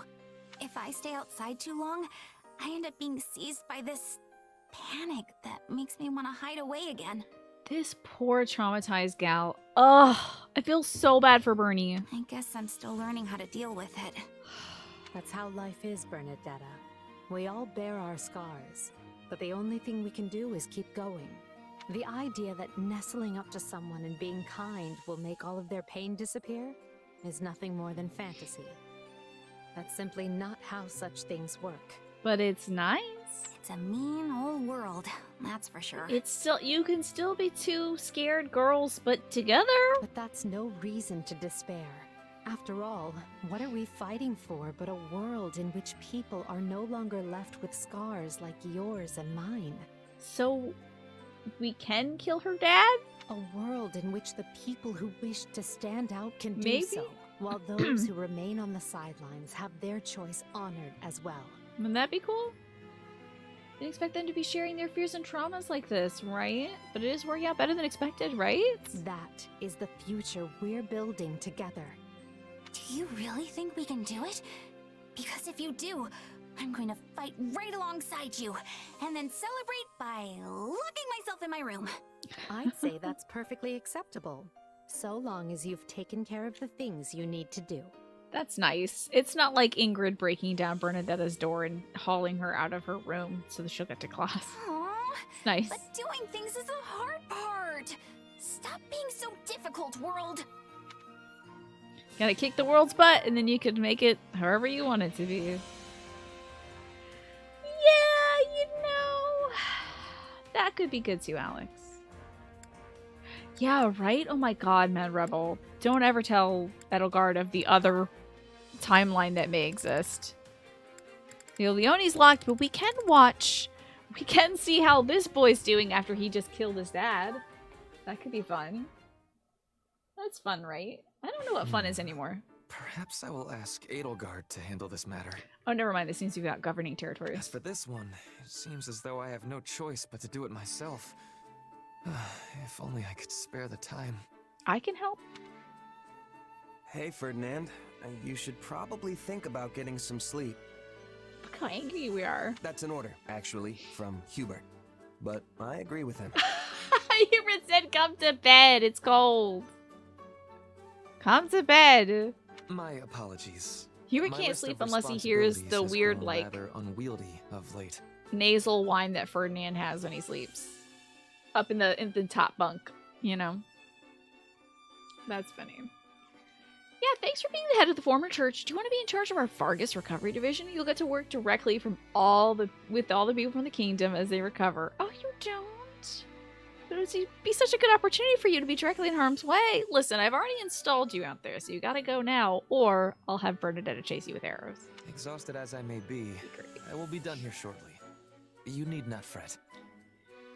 Speaker 7: If I stay outside too long, I end up being seized by this panic that makes me want to hide away again.
Speaker 1: This poor traumatized gal. Ugh, I feel so bad for Bernie.
Speaker 16: I guess I'm still learning how to deal with it.
Speaker 14: That's how life is, Bernadetta. We all bear our scars, but the only thing we can do is keep going. The idea that nestling up to someone and being kind will make all of their pain disappear is nothing more than fantasy. That's simply not how such things work.
Speaker 1: But it's nice.
Speaker 16: It's a mean old world, that's for sure.
Speaker 1: It's still, you can still be two scared girls, but together.
Speaker 14: But that's no reason to despair. After all, what are we fighting for but a world in which people are no longer left with scars like yours and mine?
Speaker 1: So, we can kill her dad?
Speaker 14: A world in which the people who wish to stand out can do
Speaker 1: Maybe?
Speaker 14: so, while those who remain on the sidelines have their choice honored as well.
Speaker 1: Wouldn't that be cool? Didn't expect them to be sharing their fears and traumas like this, right? But it is working out better than expected, right?
Speaker 14: That is the future we're building together.
Speaker 16: Do you really think we can do it? Because if you do, I'm going to fight right alongside you, and then celebrate by locking myself in my room.
Speaker 14: I'd say that's perfectly acceptable, so long as you've taken care of the things you need to do.
Speaker 1: That's nice. It's not like Ingrid breaking down Bernadetta's door and hauling her out of her room so that she'll get to class.
Speaker 16: Aww,
Speaker 1: it's nice.
Speaker 16: But doing things is the hard part. Stop being so difficult, world.
Speaker 1: Gotta kick the world's butt, and then you could make it however you want it to be. Yeah, you know, that could be good too, Alex. Yeah, right? Oh my god, Mad Rebel. Don't ever tell Edelgard of the other timeline that may exist. You know, Leonie's locked, but we can watch. We can see how this boy's doing after he just killed his dad. That could be fun. That's fun, right? I don't know what fun is anymore.
Speaker 12: Perhaps I will ask Edelgard to handle this matter.
Speaker 1: Oh, never mind. This seems to be about governing territories.
Speaker 12: As for this one, it seems as though I have no choice but to do it myself. If only I could spare the time.
Speaker 1: I can help.
Speaker 12: Hey, Ferdinand. You should probably think about getting some sleep.
Speaker 1: Look how angry we are.
Speaker 12: That's an order, actually, from Hubert. But I agree with him.
Speaker 1: Hubert said come to bed. It's cold. Come to bed.
Speaker 12: My apologies.
Speaker 1: Hubert can't sleep unless he hears the weird, like,
Speaker 12: rather unwieldy of late.
Speaker 1: Nasal whine that Ferdinand has when he sleeps. Up in the top bunk, you know? That's funny. Yeah, thanks for being the head of the former church. Do you want to be in charge of our Fargus recovery division? You'll get to work directly with all the people from the kingdom as they recover. Oh, you don't? But it would be such a good opportunity for you to be directly in harm's way. Listen, I've already installed you out there, so you gotta go now, or I'll have Bernadetta chase you with arrows.
Speaker 12: Exhausted as I may be, I will be done here shortly. You need not fret.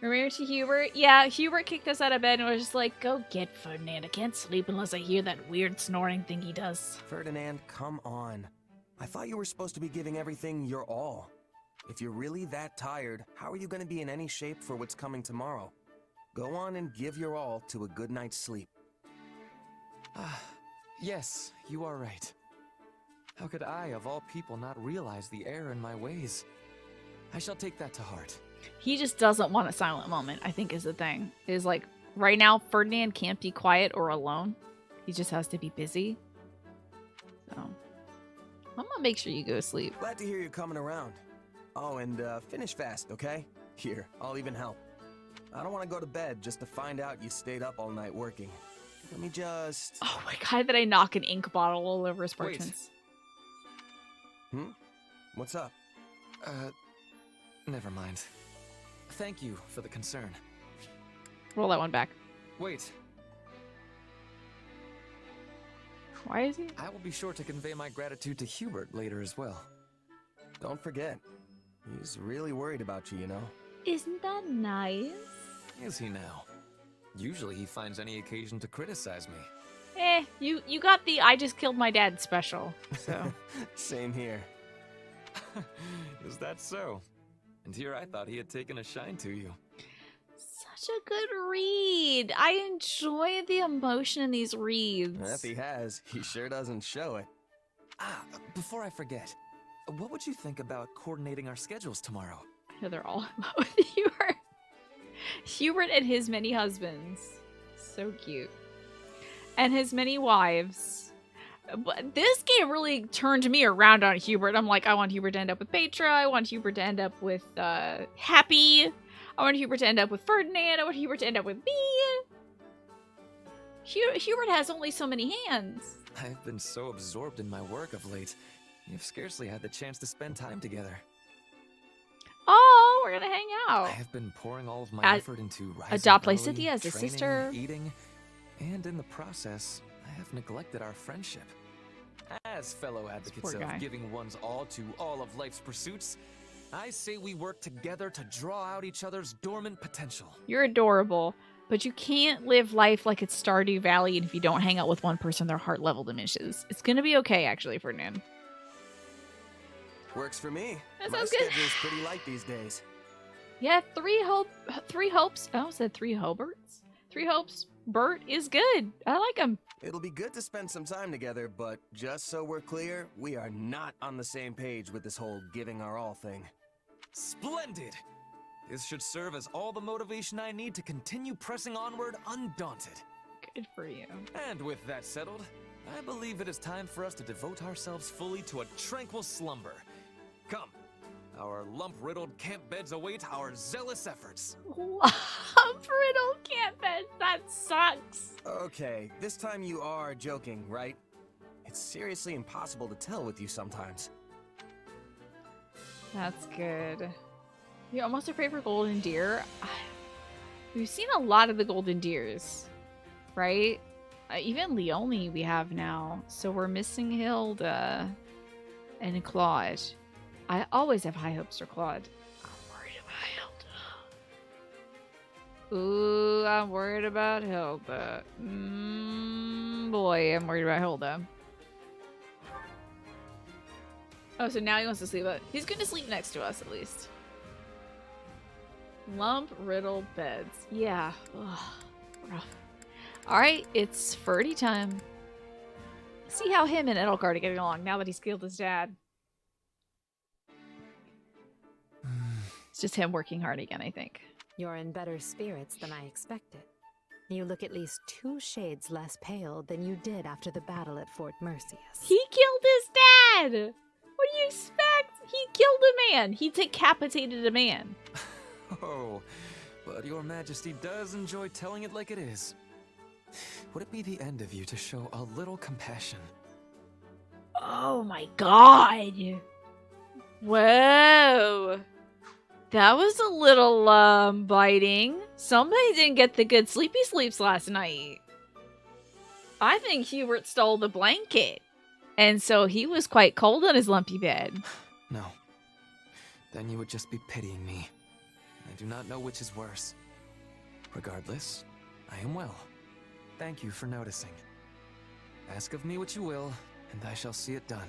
Speaker 1: Remember to Hubert? Yeah, Hubert kicked us out of bed and was just like, go get Ferdinand. I can't sleep unless I hear that weird snoring thing he does.
Speaker 12: Ferdinand, come on. I thought you were supposed to be giving everything your all. If you're really that tired, how are you going to be in any shape for what's coming tomorrow? Go on and give your all to a good night's sleep.
Speaker 3: Yes, you are right. How could I, of all people, not realize the error in my ways? I shall take that to heart.
Speaker 1: He just doesn't want a silent moment, I think is the thing. Is like, right now, Ferdinand can't be quiet or alone. He just has to be busy. So, I'm gonna make sure you go to sleep.
Speaker 12: Glad to hear you're coming around. Oh, and finish fast, okay? Here, I'll even help. I don't want to go to bed just to find out you stayed up all night working. Let me just...
Speaker 1: Oh my god, did I knock an ink bottle all over his parchments?
Speaker 12: What's up?
Speaker 3: Never mind. Thank you for the concern.
Speaker 1: Roll that one back.
Speaker 3: Wait.
Speaker 1: Why is he?
Speaker 3: I will be sure to convey my gratitude to Hubert later as well.
Speaker 12: Don't forget. He's really worried about you, you know?
Speaker 1: Isn't that nice?
Speaker 3: Is he now? Usually he finds any occasion to criticize me.
Speaker 1: You got the I just killed my dad special, so.
Speaker 12: Same here.
Speaker 3: Is that so? And here I thought he had taken a shine to you.
Speaker 1: Such a good read. I enjoy the emotion in these reads.
Speaker 12: If he has, he sure doesn't show it.
Speaker 3: Before I forget, what would you think about coordinating our schedules tomorrow?
Speaker 1: I know they're all in love with you. Hubert and his many husbands. So cute. And his many wives. But this game really turned me around on Hubert. I'm like, I want Hubert to end up with Petra. I want Hubert to end up with Happy. I want Hubert to end up with Ferdinand. I want Hubert to end up with me. Hubert has only so many hands.
Speaker 3: I've been so absorbed in my work of late. You've scarcely had the chance to spend time together.
Speaker 1: Oh, we're gonna hang out.
Speaker 3: I have been pouring all of my effort into rising
Speaker 1: adopt
Speaker 3: early,
Speaker 1: Lysithea as a
Speaker 3: training,
Speaker 1: sister.
Speaker 3: eating, and in the process, I have neglected our friendship. As fellow advocates of giving one's all to all of life's pursuits, I say we work together to draw out each other's dormant potential.
Speaker 1: You're adorable, but you can't live life like it's Stardew Valley, and if you don't hang out with one person, their heart level diminishes. It's gonna be okay, actually, Ferdinand.
Speaker 12: Works for me.
Speaker 1: That
Speaker 12: My
Speaker 1: sounds good.
Speaker 12: schedule's pretty light these days.
Speaker 1: Yeah, three hopes. Oh, I said 3 Hobarts. 3 hopes. Bert is good. I like him.
Speaker 12: It'll be good to spend some time together, but just so we're clear, we are not on the same page with this whole giving our all thing.
Speaker 3: Splendid! This should serve as all the motivation I need to continue pressing onward undaunted.
Speaker 1: Good for you.
Speaker 3: And with that settled, I believe it is time for us to devote ourselves fully to a tranquil slumber. Come, our lump-riddled camp beds await our zealous efforts.
Speaker 1: Lump-riddled camp beds? That sucks.
Speaker 12: Okay, this time you are joking, right? It's seriously impossible to tell with you sometimes.
Speaker 1: That's good. You almost afraid for golden deer? We've seen a lot of the golden deers, right? Even Leone we have now. So we're missing Hilda and Claude. I always have high hopes for Claude. I'm worried about Hilda. Ooh, I'm worried about Hilda. Boy, I'm worried about Hilda. Oh, so now he wants to sleep. He's going to sleep next to us, at least. Lump-riddled beds. Yeah. Ugh, rough. Alright, it's Ferdy time. See how him and Edelgard are getting along now that he's killed his dad. It's just him working hard again, I think.
Speaker 14: You're in better spirits than I expected. You look at least 2 shades less pale than you did after the battle at Fort Mercius.
Speaker 1: He killed his dad! What do you expect? He killed a man! He decapitated a man.
Speaker 3: Oh, but your majesty does enjoy telling it like it is. Would it be the end of you to show a little compassion?
Speaker 1: Oh my god! Whoa! That was a little, biting. Somebody didn't get the good sleepy sleeps last night. I think Hubert stole the blanket. And so he was quite cold on his lumpy bed.
Speaker 3: No. Then you would just be pitying me. I do not know which is worse. Regardless, I am well. Thank you for noticing. Ask of me what you will, and I shall see it done.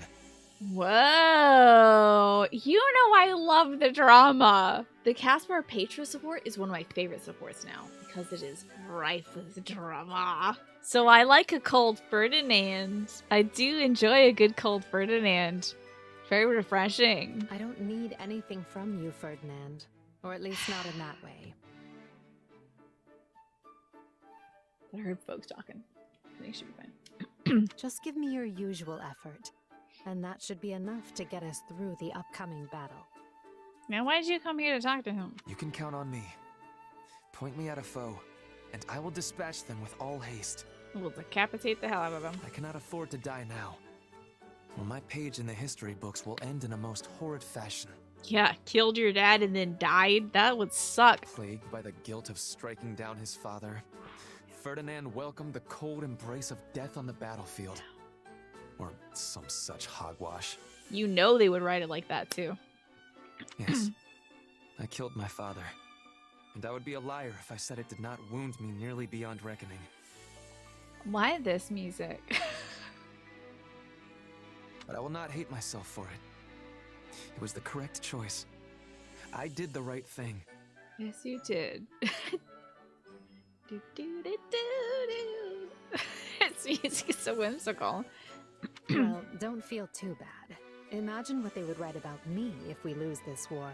Speaker 1: Whoa! You know I love the drama! The Caspar Petra support is one of my favorite supports now, because it is rife with drama. So I like a cold Ferdinand. I do enjoy a good cold Ferdinand. Very refreshing.
Speaker 14: I don't need anything from you, Ferdinand. Or at least not in that way.
Speaker 1: I heard folks talking. I think it should be fine.
Speaker 14: Just give me your usual effort. And that should be enough to get us through the upcoming battle.
Speaker 1: Now why did you come here to talk to him?
Speaker 3: You can count on me. Point me at a foe, and I will dispatch them with all haste.
Speaker 1: We'll decapitate the hell out of them.
Speaker 3: I cannot afford to die now. Or my page in the history books will end in a most horrid fashion.
Speaker 1: Yeah, killed your dad and then died? That would suck.
Speaker 3: Plagued by the guilt of striking down his father, Ferdinand welcomed the cold embrace of death on the battlefield. Or some such hogwash.
Speaker 1: You know they would write it like that, too.
Speaker 3: Yes. I killed my father. And I would be a liar if I said it did not wound me nearly beyond reckoning.
Speaker 1: Why this music?
Speaker 3: But I will not hate myself for it. It was the correct choice. I did the right thing.
Speaker 1: Yes, you did. Do, do, do, do, do. Its music is so whimsical.
Speaker 14: Well, don't feel too bad. Imagine what they would write about me if we lose this war.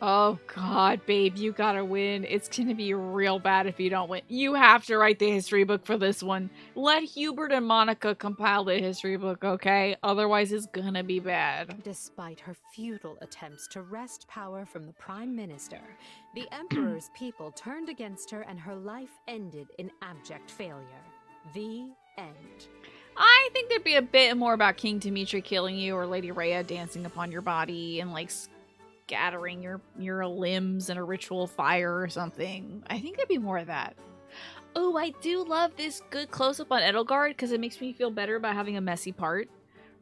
Speaker 1: Oh god, babe, you gotta win. It's gonna be real bad if you don't win. You have to write the history book for this one. Let Hubert and Monica compile the history book, okay? Otherwise it's gonna be bad.
Speaker 14: Despite her futile attempts to wrest power from the Prime Minister, the Emperor's people turned against her and her life ended in abject failure. The end.
Speaker 1: I think there'd be a bit more about King Dimitri killing you or Lady Rhea dancing upon your body and like scattering your limbs in a ritual fire or something. I think there'd be more of that. Oh, I do love this good close-up on Edelgard because it makes me feel better about having a messy part.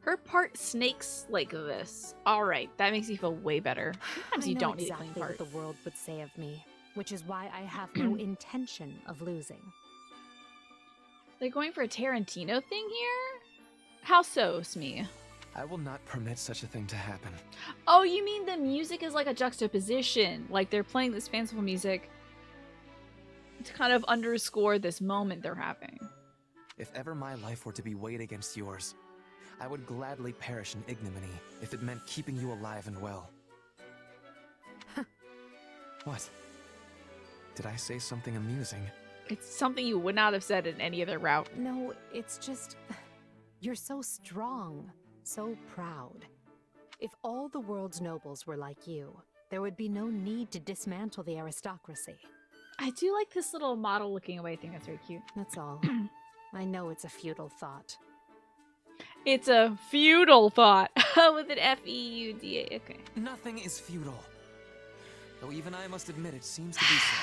Speaker 1: Her part snakes like this. Alright, that makes me feel way better. Sometimes you don't need a clean part.
Speaker 14: What the world would say of me, which is why I have no intention of losing.
Speaker 1: They're going for a Tarantino thing here? How so, Smee?
Speaker 15: I will not permit such a thing to happen.
Speaker 1: Oh, you mean the music is like a juxtaposition? Like they're playing this fanciful music to kind of underscore this moment they're having.
Speaker 15: If ever my life were to be weighed against yours, I would gladly perish in ignominy if it meant keeping you alive and well. What? Did I say something amusing?
Speaker 1: It's something you would not have said in any other route.
Speaker 14: No, it's just... You're so strong, so proud. If all the world's nobles were like you, there would be no need to dismantle the aristocracy.
Speaker 1: I do like this little model looking away thing. That's very cute.
Speaker 14: That's all. I know it's a futile thought.
Speaker 1: It's a feudal thought. With an F-E-U-D-A. Okay.
Speaker 15: Nothing is futile. Though even I must admit it seems to be so,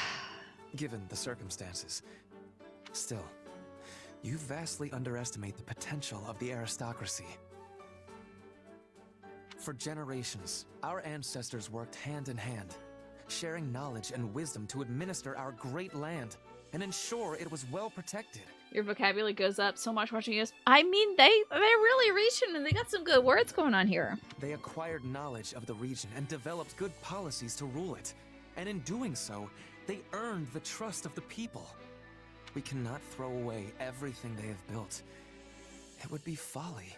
Speaker 15: given the circumstances. Still, you vastly underestimate the potential of the aristocracy. For generations, our ancestors worked hand in hand, sharing knowledge and wisdom to administer our great land and ensure it was well protected.
Speaker 1: Your vocabulary goes up so much watching this. I mean, they're really reaching and they got some good words going on here.
Speaker 15: They acquired knowledge of the region and developed good policies to rule it. And in doing so, they earned the trust of the people. We cannot throw away everything they have built. It would be folly.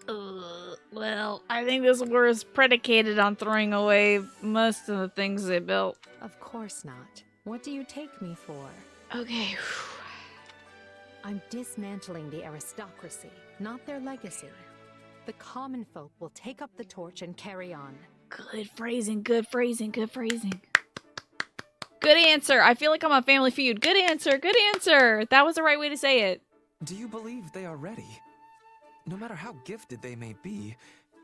Speaker 1: Well, I think this war is predicated on throwing away most of the things they built.
Speaker 14: Of course not. What do you take me for?
Speaker 1: Okay.
Speaker 14: I'm dismantling the aristocracy, not their legacy. The common folk will take up the torch and carry on.
Speaker 1: Good phrasing, good phrasing, good phrasing. Good answer. I feel like I'm on Family Feud. Good answer, good answer. That was the right way to say it.
Speaker 15: Do you believe they are ready? No matter how gifted they may be,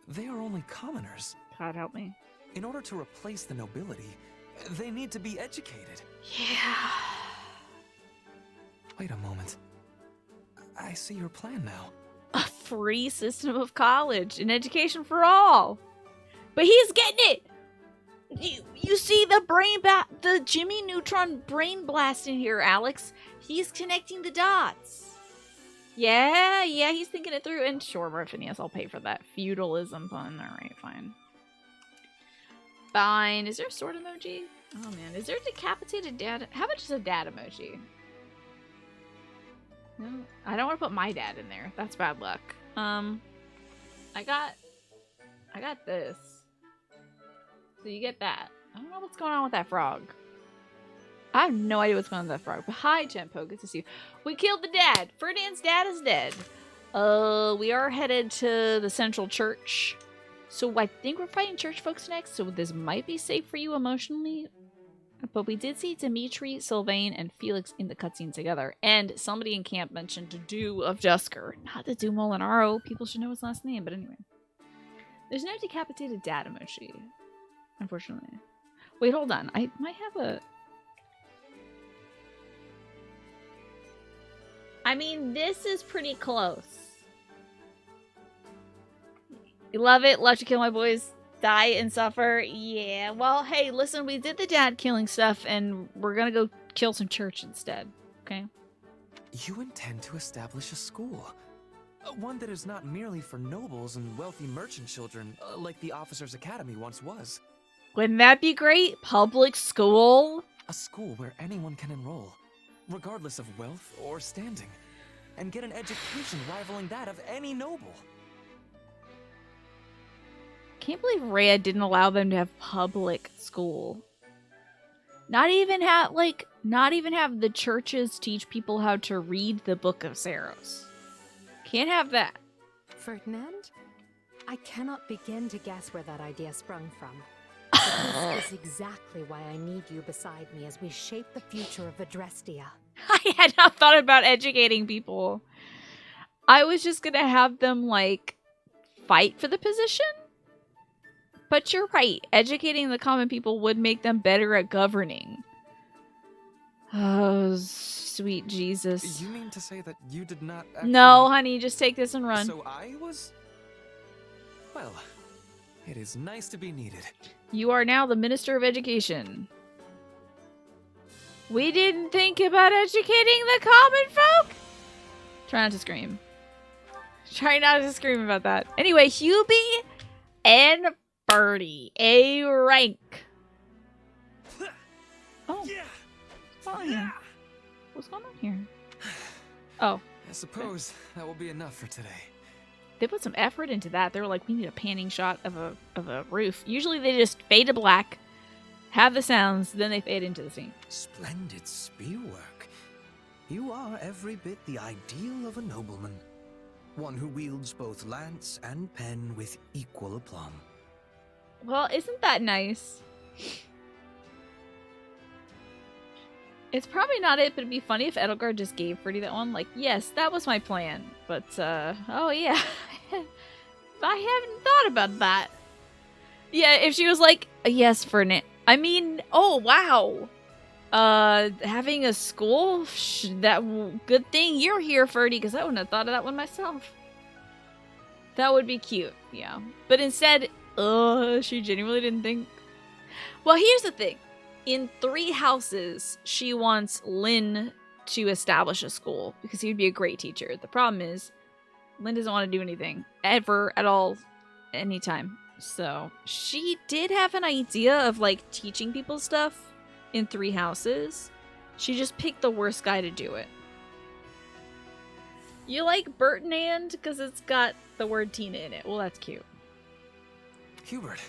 Speaker 15: they are only commoners.
Speaker 1: God help me.
Speaker 15: In order to replace the nobility, they need to be educated.
Speaker 1: Yeah.
Speaker 15: Wait a moment. I see your plan now.
Speaker 1: A free system of college and education for all. But he's getting it. You see the Jimmy Neutron brain blast in here, Alex. He's connecting the dots. Yeah, he's thinking it through. And sure, Morphinius, I'll pay for that feudalism pun. Alright, fine. Fine. Is there a sword emoji? Oh man, is there a decapitated dad? How about just a dad emoji? No, I don't want to put my dad in there. That's bad luck. I got this. So you get that. I don't know what's going on with that frog. I have no idea what's going on with that frog. But hi, Genpo. Good to see you. We killed the dad. Ferdinand's dad is dead. We are headed to the central church. So I think we're fighting church folks next. So this might be safe for you emotionally. But we did see Dimitri, Sylvain, and Felix in the cutscene together. And somebody in camp mentioned the Dew of Dusker. Not the Dew Molinaro. People should know his last name. But anyway. There's no decapitated dad emoji. Unfortunately. Wait, hold on. I might have a... I mean, this is pretty close. You love it? Love to kill my boys. Die and suffer? Yeah. Well, hey, listen, we did the dad killing stuff, and we're gonna go kill some church instead. Okay?
Speaker 15: You intend to establish a school. One that is not merely for nobles and wealthy merchant children, like the Officers' Academy once was.
Speaker 1: Wouldn't that be great? Public school?
Speaker 15: A school where anyone can enroll, regardless of wealth or standing, and get an education rivaling that of any noble.
Speaker 1: Can't believe Rhea didn't allow them to have public school. Not even have the churches teach people how to read the Book of Saros. Can't have that.
Speaker 14: Ferdinand? I cannot begin to guess where that idea sprung from. But this is exactly why I need you beside me as we shape the future of Adrestia.
Speaker 1: I had not thought about educating people. I was just gonna have them, like, fight for the position. But you're right. Educating the common people would make them better at governing. Oh, sweet Jesus.
Speaker 15: You mean to say that you did not
Speaker 1: No, honey, just take this and run.
Speaker 15: So I was... Well, it is nice to be needed.
Speaker 1: You are now the Minister of Education. We didn't think about educating the common folk? Try not to scream. Try not to scream about that. Anyway, Hubie and Birdie, A rank. Oh. What's going on here? Oh.
Speaker 15: I suppose that will be enough for today.
Speaker 1: They put some effort into that. They were like, we need a panning shot of a roof. Usually they just fade to black, have the sounds, then they fade into the scene.
Speaker 5: Splendid spearwork. You are every bit the ideal of a nobleman. One who wields both lance and pen with equal aplomb.
Speaker 1: Well, isn't that nice? It's probably not it, but it'd be funny if Edelgard just gave Ferdy that one. Like, yes, that was my plan. But, oh yeah. I haven't thought about that. Yeah, if she was like, yes, Ferdinand. I mean, oh, wow. Having a school? Good thing you're here, Ferdy, because I wouldn't have thought of that one myself. That would be cute, yeah. But instead, she genuinely didn't think. Well, here's the thing. In 3 houses, she wants Lynn to establish a school because he would be a great teacher. The problem is, Lynn doesn't want to do anything ever at all, anytime. So she did have an idea of like teaching people stuff in 3 houses. She just picked the worst guy to do it. You like Bertinand because it's got the word Tina in it. Well, that's cute.
Speaker 15: Hubert,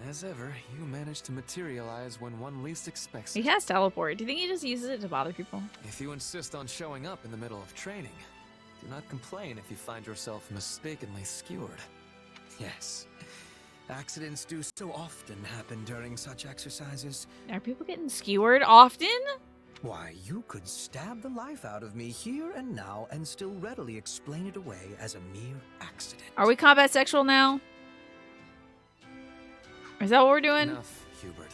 Speaker 15: as ever, you managed to materialize when one least expects
Speaker 1: He
Speaker 15: it.
Speaker 1: has teleport. Do you think he just uses it to bother people?
Speaker 15: If you insist on showing up in the middle of training, do not complain if you find yourself mistakenly skewered.
Speaker 5: Yes. Accidents do so often happen during such exercises.
Speaker 1: Are people getting skewered often?
Speaker 5: Why, you could stab the life out of me here and now and still readily explain it away as a mere accident.
Speaker 1: Are we combat sexual now? Is that what we're doing?
Speaker 15: Enough, Hubert.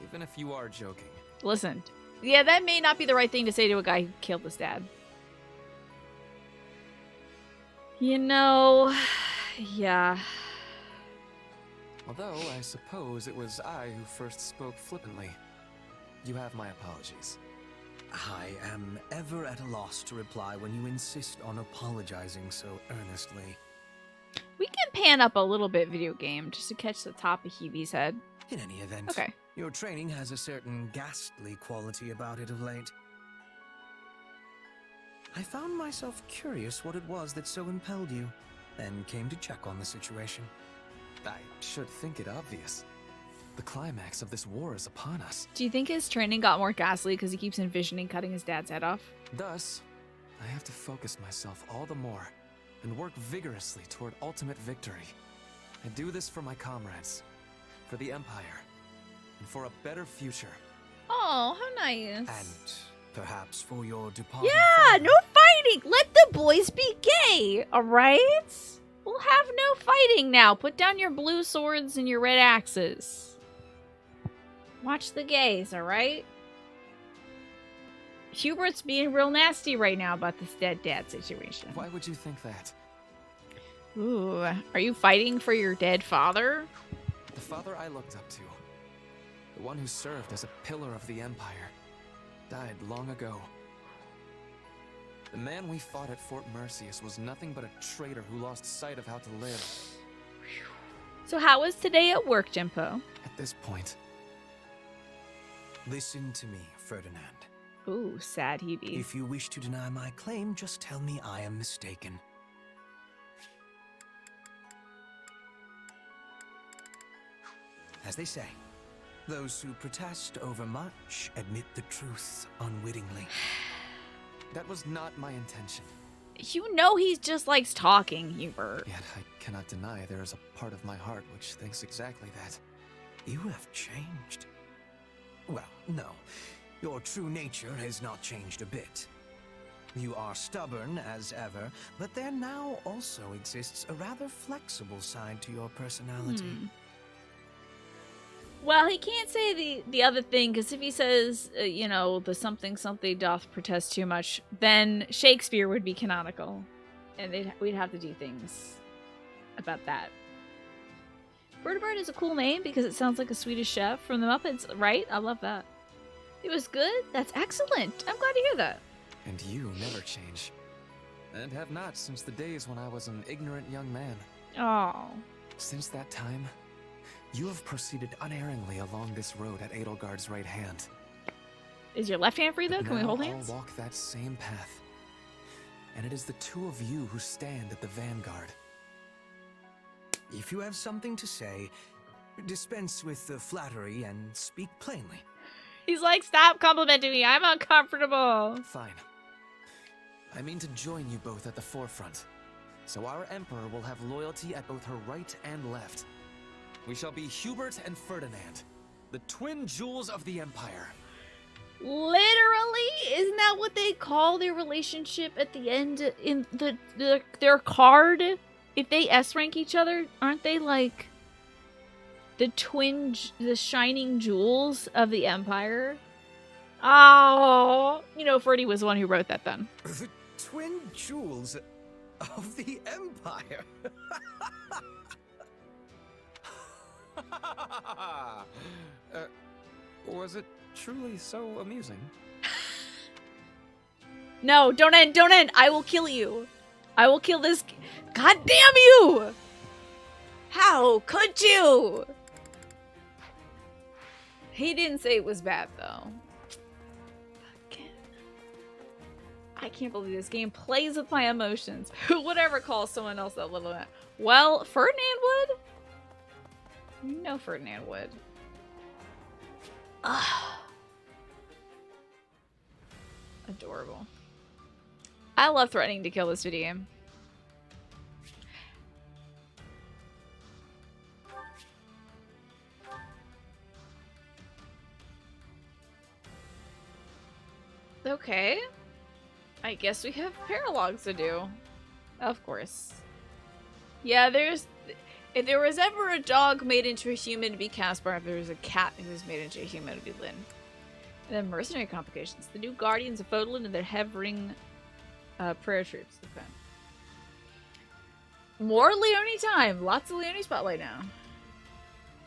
Speaker 15: Even if you are joking.
Speaker 1: Listen. Yeah, that may not be the right thing to say to a guy who killed his dad. You know, yeah.
Speaker 15: Although, I suppose it was I who first spoke flippantly. You have my apologies.
Speaker 5: I am ever at a loss to reply when you insist on apologizing so earnestly.
Speaker 1: We can pan up a little bit, video game, just to catch the top of Hubie's head.
Speaker 5: In any event,
Speaker 1: okay.
Speaker 5: Your training has a certain ghastly quality about it of late. I found myself curious what it was that so impelled you, and came to check on the situation.
Speaker 15: I should think it obvious. The climax of this war is upon us.
Speaker 1: Do you think his training got more ghastly because he keeps envisioning cutting his dad's head off?
Speaker 15: Thus, I have to focus myself all the more and work vigorously toward ultimate victory. I do this for my comrades, for the Empire, and for a better future.
Speaker 1: Oh, how nice.
Speaker 5: And perhaps for your departed
Speaker 1: Yeah,
Speaker 5: father.
Speaker 1: no fighting. Let the boys be gay, all right? We'll have no fighting now. Put down your blue swords and your red axes. Watch the gays, all right? Hubert's being real nasty right now about this dead dad situation.
Speaker 15: Why would you think that?
Speaker 1: Ooh, are you fighting for your dead father?
Speaker 15: The father I looked up to, the one who served as a pillar of the Empire, died long ago. The man we fought at Fort Mercius was nothing but a traitor who lost sight of how to live.
Speaker 1: So how was today at work, Jimpo?
Speaker 15: At this point,
Speaker 5: Listen to me, Ferdinand.
Speaker 1: Ooh, sad Hubie.
Speaker 5: If you wish to deny my claim, just tell me I am mistaken. As they say, those who protest overmuch admit the truth unwittingly.
Speaker 15: That was not my intention.
Speaker 1: You know he just likes talking, Hubert.
Speaker 15: Yet I cannot deny there is a part of my heart which thinks exactly that.
Speaker 5: You have changed. Well, no. Your true nature has not changed a bit. You are stubborn as ever, but there now also exists a rather flexible side to your personality.
Speaker 1: Well, he can't say the other thing, because if he says, you know, the something doth protest too much, then Shakespeare would be canonical. And we'd have to do things about that. Berdebart is a cool name because it sounds like a Swedish chef from the Muppets, right? I love that. It was good? That's excellent. I'm glad to hear that.
Speaker 15: And you never change. And have not since the days when I was an ignorant young man.
Speaker 1: Oh.
Speaker 15: Since that time, you have proceeded unerringly along this road at Edelgard's right hand.
Speaker 1: Is your left hand free, though? Can we hold
Speaker 15: Now
Speaker 1: hands?
Speaker 15: I'll walk that same path. And it is the two of you who stand at the vanguard.
Speaker 5: If you have something to say, dispense with the flattery and speak plainly.
Speaker 1: He's like, stop complimenting me. I'm uncomfortable.
Speaker 15: Fine. I mean to join you both at the forefront. So our Emperor will have loyalty at both her right and left. We shall be Hubert and Ferdinand, the twin jewels of the Empire.
Speaker 1: Literally? Isn't that what they call their relationship at the end in their card? If they S-rank each other, aren't they like the shining jewels of the Empire? Oh, you know, Ferdy was the one who wrote that then.
Speaker 5: The twin jewels of the Empire.
Speaker 15: Was it truly so amusing?
Speaker 1: No, don't end, don't end. I will kill you. I will kill this. God damn you! How could you? He didn't say it was bad, though. I can't believe this game plays with my emotions. Who would ever call someone else that little? Well, Ferdinand would. You know Ferdinand would. Ah. Adorable. I love threatening to kill this video game. Okay. I guess we have paralogs to do. Of course. Yeah, if there was ever a dog made into a human, it'd be Caspar. If there was a cat who was made into a human, it'd be Lynn. And then mercenary complications. The new guardians of Fodlan and their Hevering prayer troops. Okay. More Leone time. Lots of Leone spotlight now.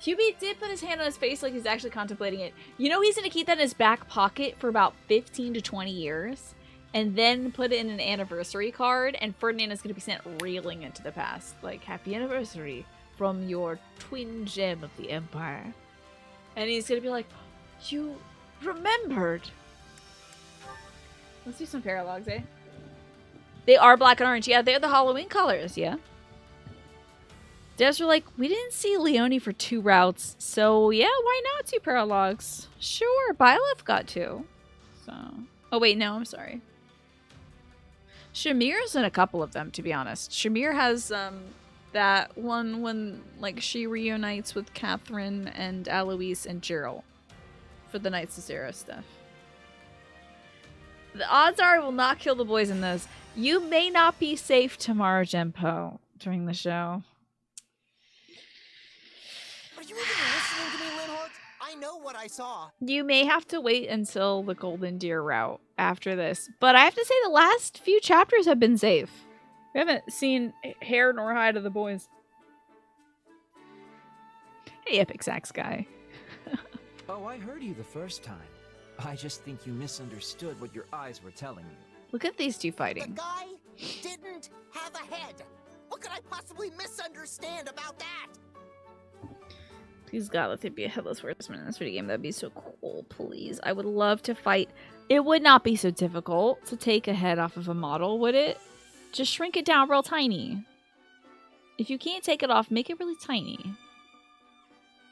Speaker 1: Hubie did put his hand on his face like he's actually contemplating it. You know he's going to keep that in his back pocket for about 15 to 20 years. And then put it in an anniversary card. And Ferdinand is going to be sent reeling into the past. Like, happy anniversary from your twin gem of the Empire. And he's going to be like, you remembered. Let's do some paralogs, eh? They are black and orange. Yeah, they're the Halloween colors, yeah. Devs were like, we didn't see Leone for 2 routes, so yeah, why not 2 paralogs? Sure, Byleth got 2. So, oh wait, no, I'm sorry. Shamir's in a couple of them, to be honest. Shamir has that one when like she reunites with Catherine and Alois and Gerald for the Knights of Zero stuff. The odds are I will not kill the boys in this. You may not be safe tomorrow, Genpo, during the show.
Speaker 4: Are you even listening to me, Linhardt? I know what I saw.
Speaker 1: You may have to wait until the Golden Deer route after this. But I have to say the last few chapters have been safe. We haven't seen hair nor hide of the boys. Hey, Epic Sax guy.
Speaker 3: Oh, I heard you the first time. I just think you misunderstood what your eyes were telling you.
Speaker 1: Look at these two fighting.
Speaker 4: The guy didn't have a head. What could I possibly misunderstand about that?
Speaker 1: Please God, let there be a headless horseman in this video game. That'd be so cool, please. I would love to fight. It would not be so difficult to take a head off of a model, would it? Just shrink it down real tiny. If you can't take it off, make it really tiny.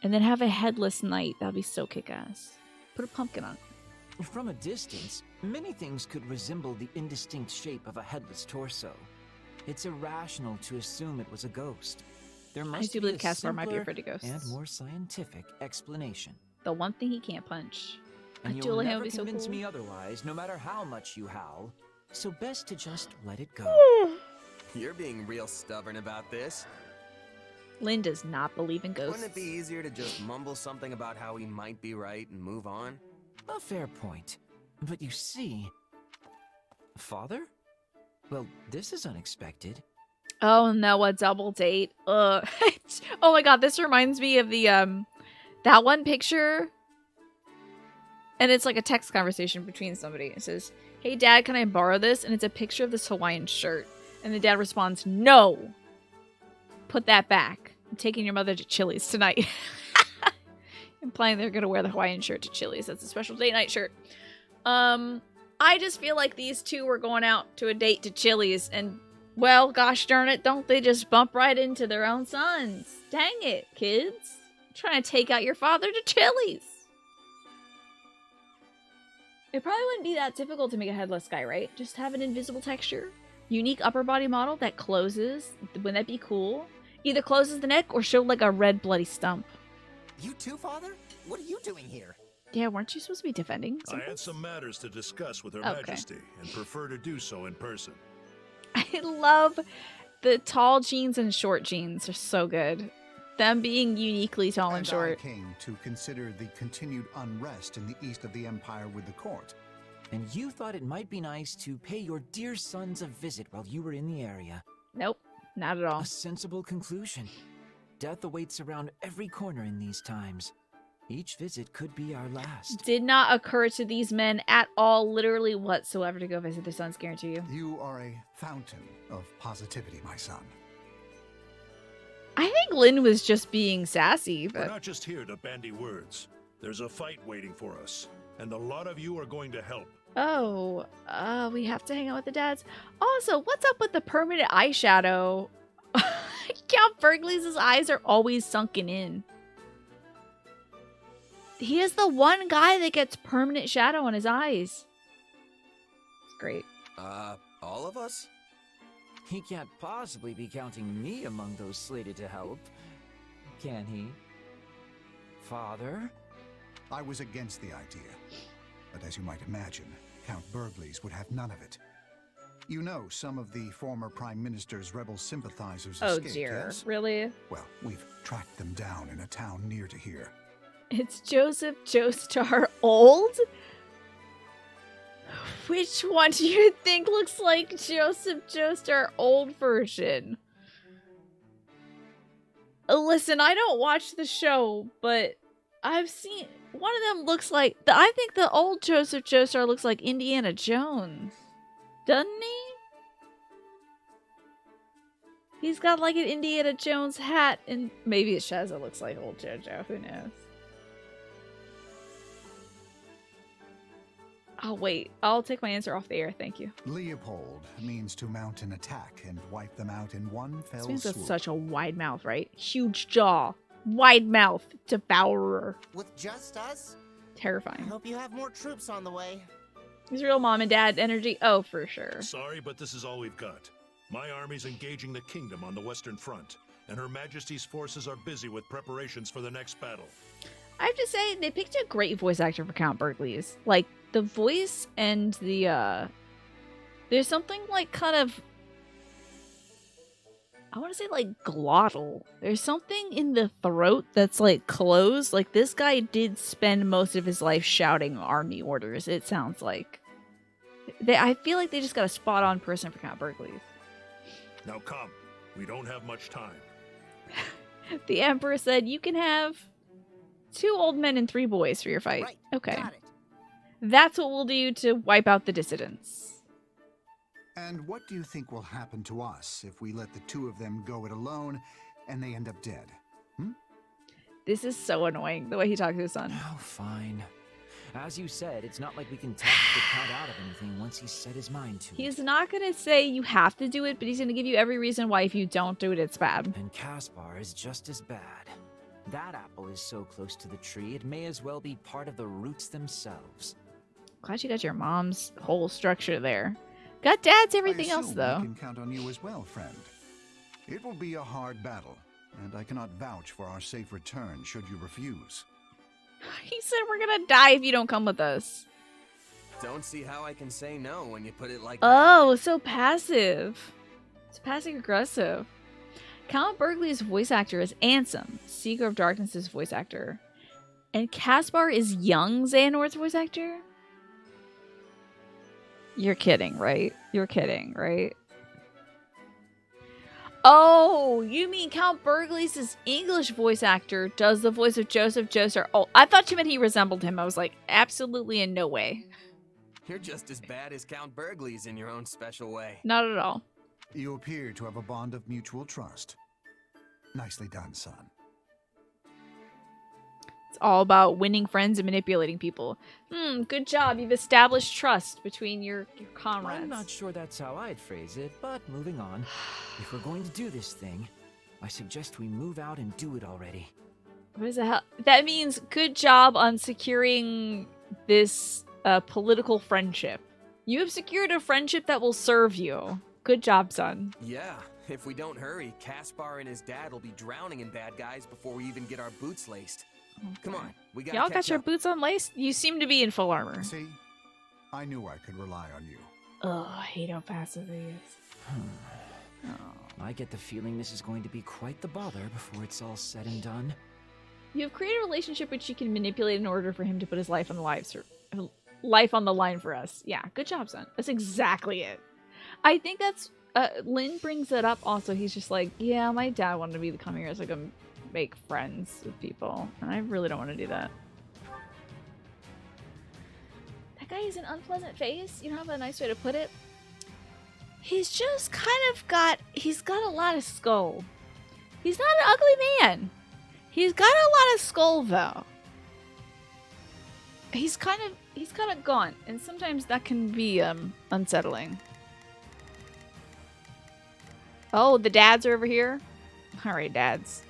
Speaker 1: And then have a headless knight. That'd be so kick-ass. Put a pumpkin on it.
Speaker 3: From a distance, many things could resemble the indistinct shape of a headless torso. It's irrational to assume it was a ghost. There must
Speaker 1: do
Speaker 3: be
Speaker 1: believe
Speaker 3: a
Speaker 1: Caspar might be
Speaker 3: simpler
Speaker 1: afraid of ghosts.
Speaker 3: and more scientific explanation.
Speaker 1: The one thing he can't punch.
Speaker 3: And
Speaker 1: A
Speaker 3: you'll
Speaker 1: dueling
Speaker 3: never
Speaker 1: would be so
Speaker 3: convince
Speaker 1: cool.
Speaker 3: me otherwise, no matter how much you howl. So best to just let it go.
Speaker 12: You're being real stubborn about this.
Speaker 1: Lynn does not believe in ghosts.
Speaker 12: Wouldn't it be easier to just mumble something about how he might be right and move on?
Speaker 3: A fair point. But you see... Father? Well, this is unexpected.
Speaker 1: Oh no, a double date. Oh my god, this reminds me of the that one picture. And it's like a text conversation between somebody. It says, "Hey dad, can I borrow this?" And it's a picture of this Hawaiian shirt. And the dad responds, "No. Put that back. I'm taking your mother to Chili's tonight." Implying they're gonna wear the Hawaiian shirt to Chili's. That's a special date night shirt. I just feel like these two were going out to a date to Chili's, and well, gosh darn it, don't they just bump right into their own sons? Dang it, kids. I'm trying to take out your father to Chili's. It probably wouldn't be that difficult to make a headless guy, right? Just have an invisible texture. Unique upper body model that closes. Wouldn't that be cool? Either closes the neck or show like a red bloody stump.
Speaker 4: You too, Father? What are you doing here?
Speaker 1: Yeah, weren't you supposed to be defending
Speaker 17: I
Speaker 1: something?
Speaker 17: had some matters to discuss with Her
Speaker 1: Okay.
Speaker 17: Majesty and prefer to do so in person.
Speaker 1: I love the tall jeans and short jeans. They're so good. Them being uniquely tall and short.
Speaker 18: I came to consider the continued unrest in the east of the Empire with the court.
Speaker 3: And you thought it might be nice to pay your dear sons a visit while you were in the area.
Speaker 1: Nope, not at all.
Speaker 3: A sensible conclusion. Death awaits around every corner in these times. Each visit could be our last.
Speaker 1: Did not occur to these men at all, literally whatsoever, to go visit their sons, guarantee you.
Speaker 18: You are a fountain of positivity, my son.
Speaker 1: I think Lynn was just being sassy,
Speaker 17: We're
Speaker 1: but
Speaker 17: not just here to bandy words. There's a fight waiting for us, and a lot of you are going to help.
Speaker 1: we have to hang out with the dads. Also, what's up with the permanent eyeshadow? Count Burgley's eyes are always sunken in. He is the one guy that gets permanent shadow on his eyes. It's great.
Speaker 12: All of us?
Speaker 3: He can't possibly be counting me among those slated to help, can he? Father?
Speaker 18: I was against the idea, but as you might imagine, Count Burgley's would have none of it. You know, some of the former Prime Minister's rebel sympathizers
Speaker 1: Oh
Speaker 18: escaped,
Speaker 1: dear,
Speaker 18: yes?
Speaker 1: really?
Speaker 18: Well, we've tracked them down in a town near to here.
Speaker 1: It's Joseph Joestar old? Which one do you think looks like Joseph Joestar old version? Listen, I don't watch the show, but I've seen one of them looks like I think the old Joseph Joestar looks like Indiana Jones. Doesn't he? He's got like an Indiana Jones hat, and maybe it's Shaz that looks like old JoJo. Who knows? Oh, wait. I'll take my answer off the air. Thank you.
Speaker 18: Leopold means to mount an attack and wipe them out in one fell
Speaker 1: This means
Speaker 18: swoop.
Speaker 1: that's such a wide mouth, right? Huge jaw. Wide mouth. Devourer.
Speaker 4: With just us? I
Speaker 1: Terrifying.
Speaker 4: hope you have more troops on the way.
Speaker 1: He's real mom and dad energy. Oh, for sure.
Speaker 17: Sorry, but this is all we've got. My army's engaging the kingdom on the Western Front, and Her Majesty's forces are busy with preparations for the next battle.
Speaker 1: I have to say, they picked a great voice actor for Count Burgley's. Like, the voice and the, there's something, like, kind of... I want to say, like, glottal. There's something in the throat that's, like, closed. Like, this guy did spend most of his life shouting army orders, it sounds like. I feel like they just got a spot-on person for Count Burgley's.
Speaker 17: Now come, we don't have much time.
Speaker 1: The Emperor said, you can have 2 old men and 3 boys for your fight.
Speaker 4: Right,
Speaker 1: okay.
Speaker 4: got it.
Speaker 1: That's what we'll do to wipe out the dissidents.
Speaker 18: And what do you think will happen to us if we let the 2 of them go it alone and they end up dead?
Speaker 1: This is so annoying, the way he talks to his son.
Speaker 3: Oh, fine. As you said, it's not like we can talk the Count out of anything once he's set his mind to it.
Speaker 1: He's not going to say you have to do it, but he's going to give you every reason why if you don't do it, it's bad.
Speaker 3: And Caspar is just as bad. That apple is so close to the tree, it may as well be part of the roots themselves.
Speaker 1: Glad you got your mom's whole structure there. Got dad's everything else, though.
Speaker 18: I can count on you as well, friend. It will be a hard battle, and I cannot vouch for our safe return should you refuse.
Speaker 1: He said we're gonna die if you don't come with us.
Speaker 5: Don't see how I can say no when you put it like
Speaker 1: Oh, so passive. It's passive aggressive. Count Berkeley's voice actor is Ansem. Seeker of Darkness's voice actor. And Caspar is young Xehanort's voice actor? You're kidding, right? You're kidding, right? Oh, you mean Count Berkeley's English voice actor does the voice of Joseph Joestar. Oh, I thought you meant he resembled him. I was like, absolutely in no way.
Speaker 5: You're just as bad as Count Berkeley's in your own special way.
Speaker 1: Not at all.
Speaker 18: You appear to have a bond of mutual trust. Nicely done, son.
Speaker 1: It's all about winning friends and manipulating people. Good job. You've established trust between your comrades.
Speaker 3: I'm not sure that's how I'd phrase it, but moving on. If we're going to do this thing, I suggest we move out and do it already.
Speaker 1: What is the hell? That means good job on securing this political friendship. You have secured a friendship that will serve you. Good job, son.
Speaker 5: Yeah, if we don't hurry, Caspar and his dad will be drowning in bad guys before we even get our boots laced. Come on, we gotta
Speaker 1: Y'all got
Speaker 5: catch
Speaker 1: your
Speaker 5: up.
Speaker 1: boots unlaced? You seem to be in full armor.
Speaker 18: See? I knew I could rely on you.
Speaker 1: Oh, I hate how passive he is.
Speaker 3: I get the feeling this is going to be quite the bother before it's all said and done.
Speaker 1: You have created a relationship which you can manipulate in order for him to put his life on the line for us. Yeah, good job, son. That's exactly it. I think that's Lynn brings that up also. He's just like, yeah, my dad wanted me to come here so I could make friends with people, and I really don't want to do that. That guy has an unpleasant face. You don't have a nice way to put it. He's just he's got a lot of skull. He's not an ugly man. He's got a lot of skull though. He's kind of gaunt, and sometimes that can be unsettling. Oh, the dads are over here. All right, dads.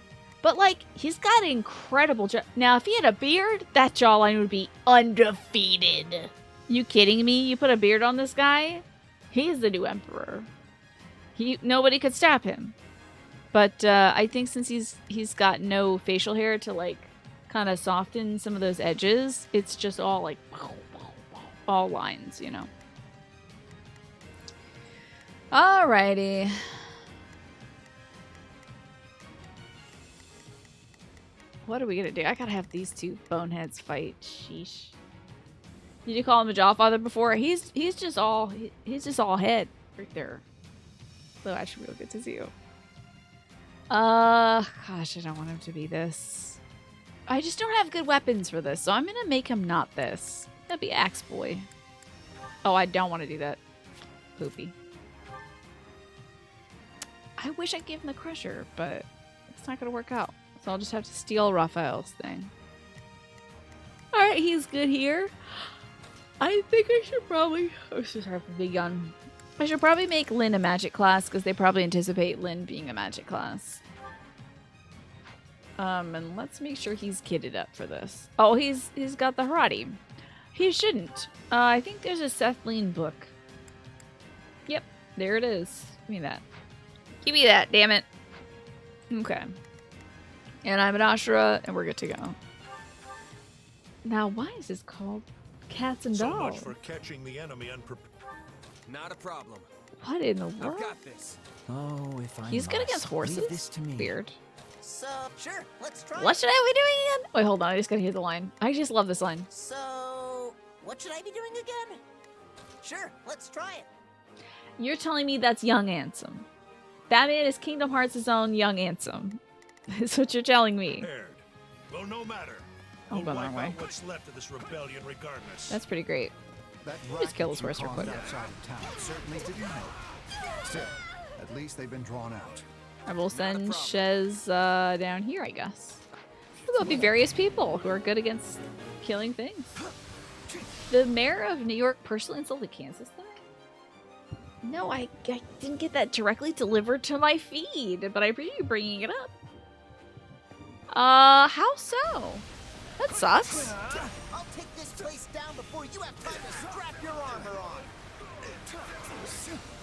Speaker 1: But like, he's got an incredible now. If he had a beard, that jawline would be undefeated. You kidding me? You put a beard on this guy? He's the new emperor. Nobody could stop him. But I think since he's got no facial hair to like kind of soften some of those edges, it's just all like all lines, you know. Alrighty. What are we gonna do? I gotta have these two boneheads fight. Sheesh. Did you call him a Jawfather before? He's just all head right there. So actually real good to see you. Gosh, I don't want him to be this. I just don't have good weapons for this, so I'm gonna make him not this. That'd be Axe Boy. Oh, I don't want to do that. Poopy. I wish I'd give him the Crusher, but it's not gonna work out. So I'll just have to steal Raphael's thing. Alright, he's good here. I think I should probably... Oh, this have a big gun. I should probably make Lynn a magic class, because they probably anticipate Lynn being a magic class. And let's make sure he's kitted up for this. Oh, he's got the Harati. He shouldn't. I think there's a Seth Lean book. Yep, there it is. Give me that. Give me that, damn it. Okay. And I'm an Ashura, and we're good to go. Now, why is this called Cats and
Speaker 17: So
Speaker 1: Dolls?
Speaker 17: much for catching the enemy unprepared.
Speaker 5: Not a problem.
Speaker 1: What in the world?
Speaker 5: I've got this.
Speaker 3: Oh, if I
Speaker 1: He's good
Speaker 3: must,
Speaker 1: against horses?
Speaker 3: leave this to me.
Speaker 1: Weird.
Speaker 4: So, sure, let's try
Speaker 1: What
Speaker 4: it.
Speaker 1: should I be doing again? Wait, hold on. I just gotta hear the line. I just love this line.
Speaker 4: So, what should I be doing again? Sure, let's try it.
Speaker 1: You're telling me that's young Ansem. That man is Kingdom Hearts' own young Ansem. That's what you're telling me.
Speaker 17: Prepared. Well, no matter.
Speaker 1: Oh,
Speaker 17: We'll
Speaker 1: going the
Speaker 17: wipe
Speaker 1: wrong way.
Speaker 17: out what's left of this rebellion regardless.
Speaker 1: That's pretty great.
Speaker 18: That
Speaker 1: Just kill
Speaker 18: racket
Speaker 1: this horse
Speaker 18: you
Speaker 1: real quick.
Speaker 18: caused outside of town certainly didn't help. Still, at least they've been drawn out.
Speaker 1: I will send Shez down here, I guess. There'll be various people who are good against killing things. The mayor of New York personally insulted Kansas though? No, I didn't get that directly delivered to my feed, but I appreciate you bringing it up. How so? That sucks.
Speaker 4: I'll take this place down before you have time to strap your armor on.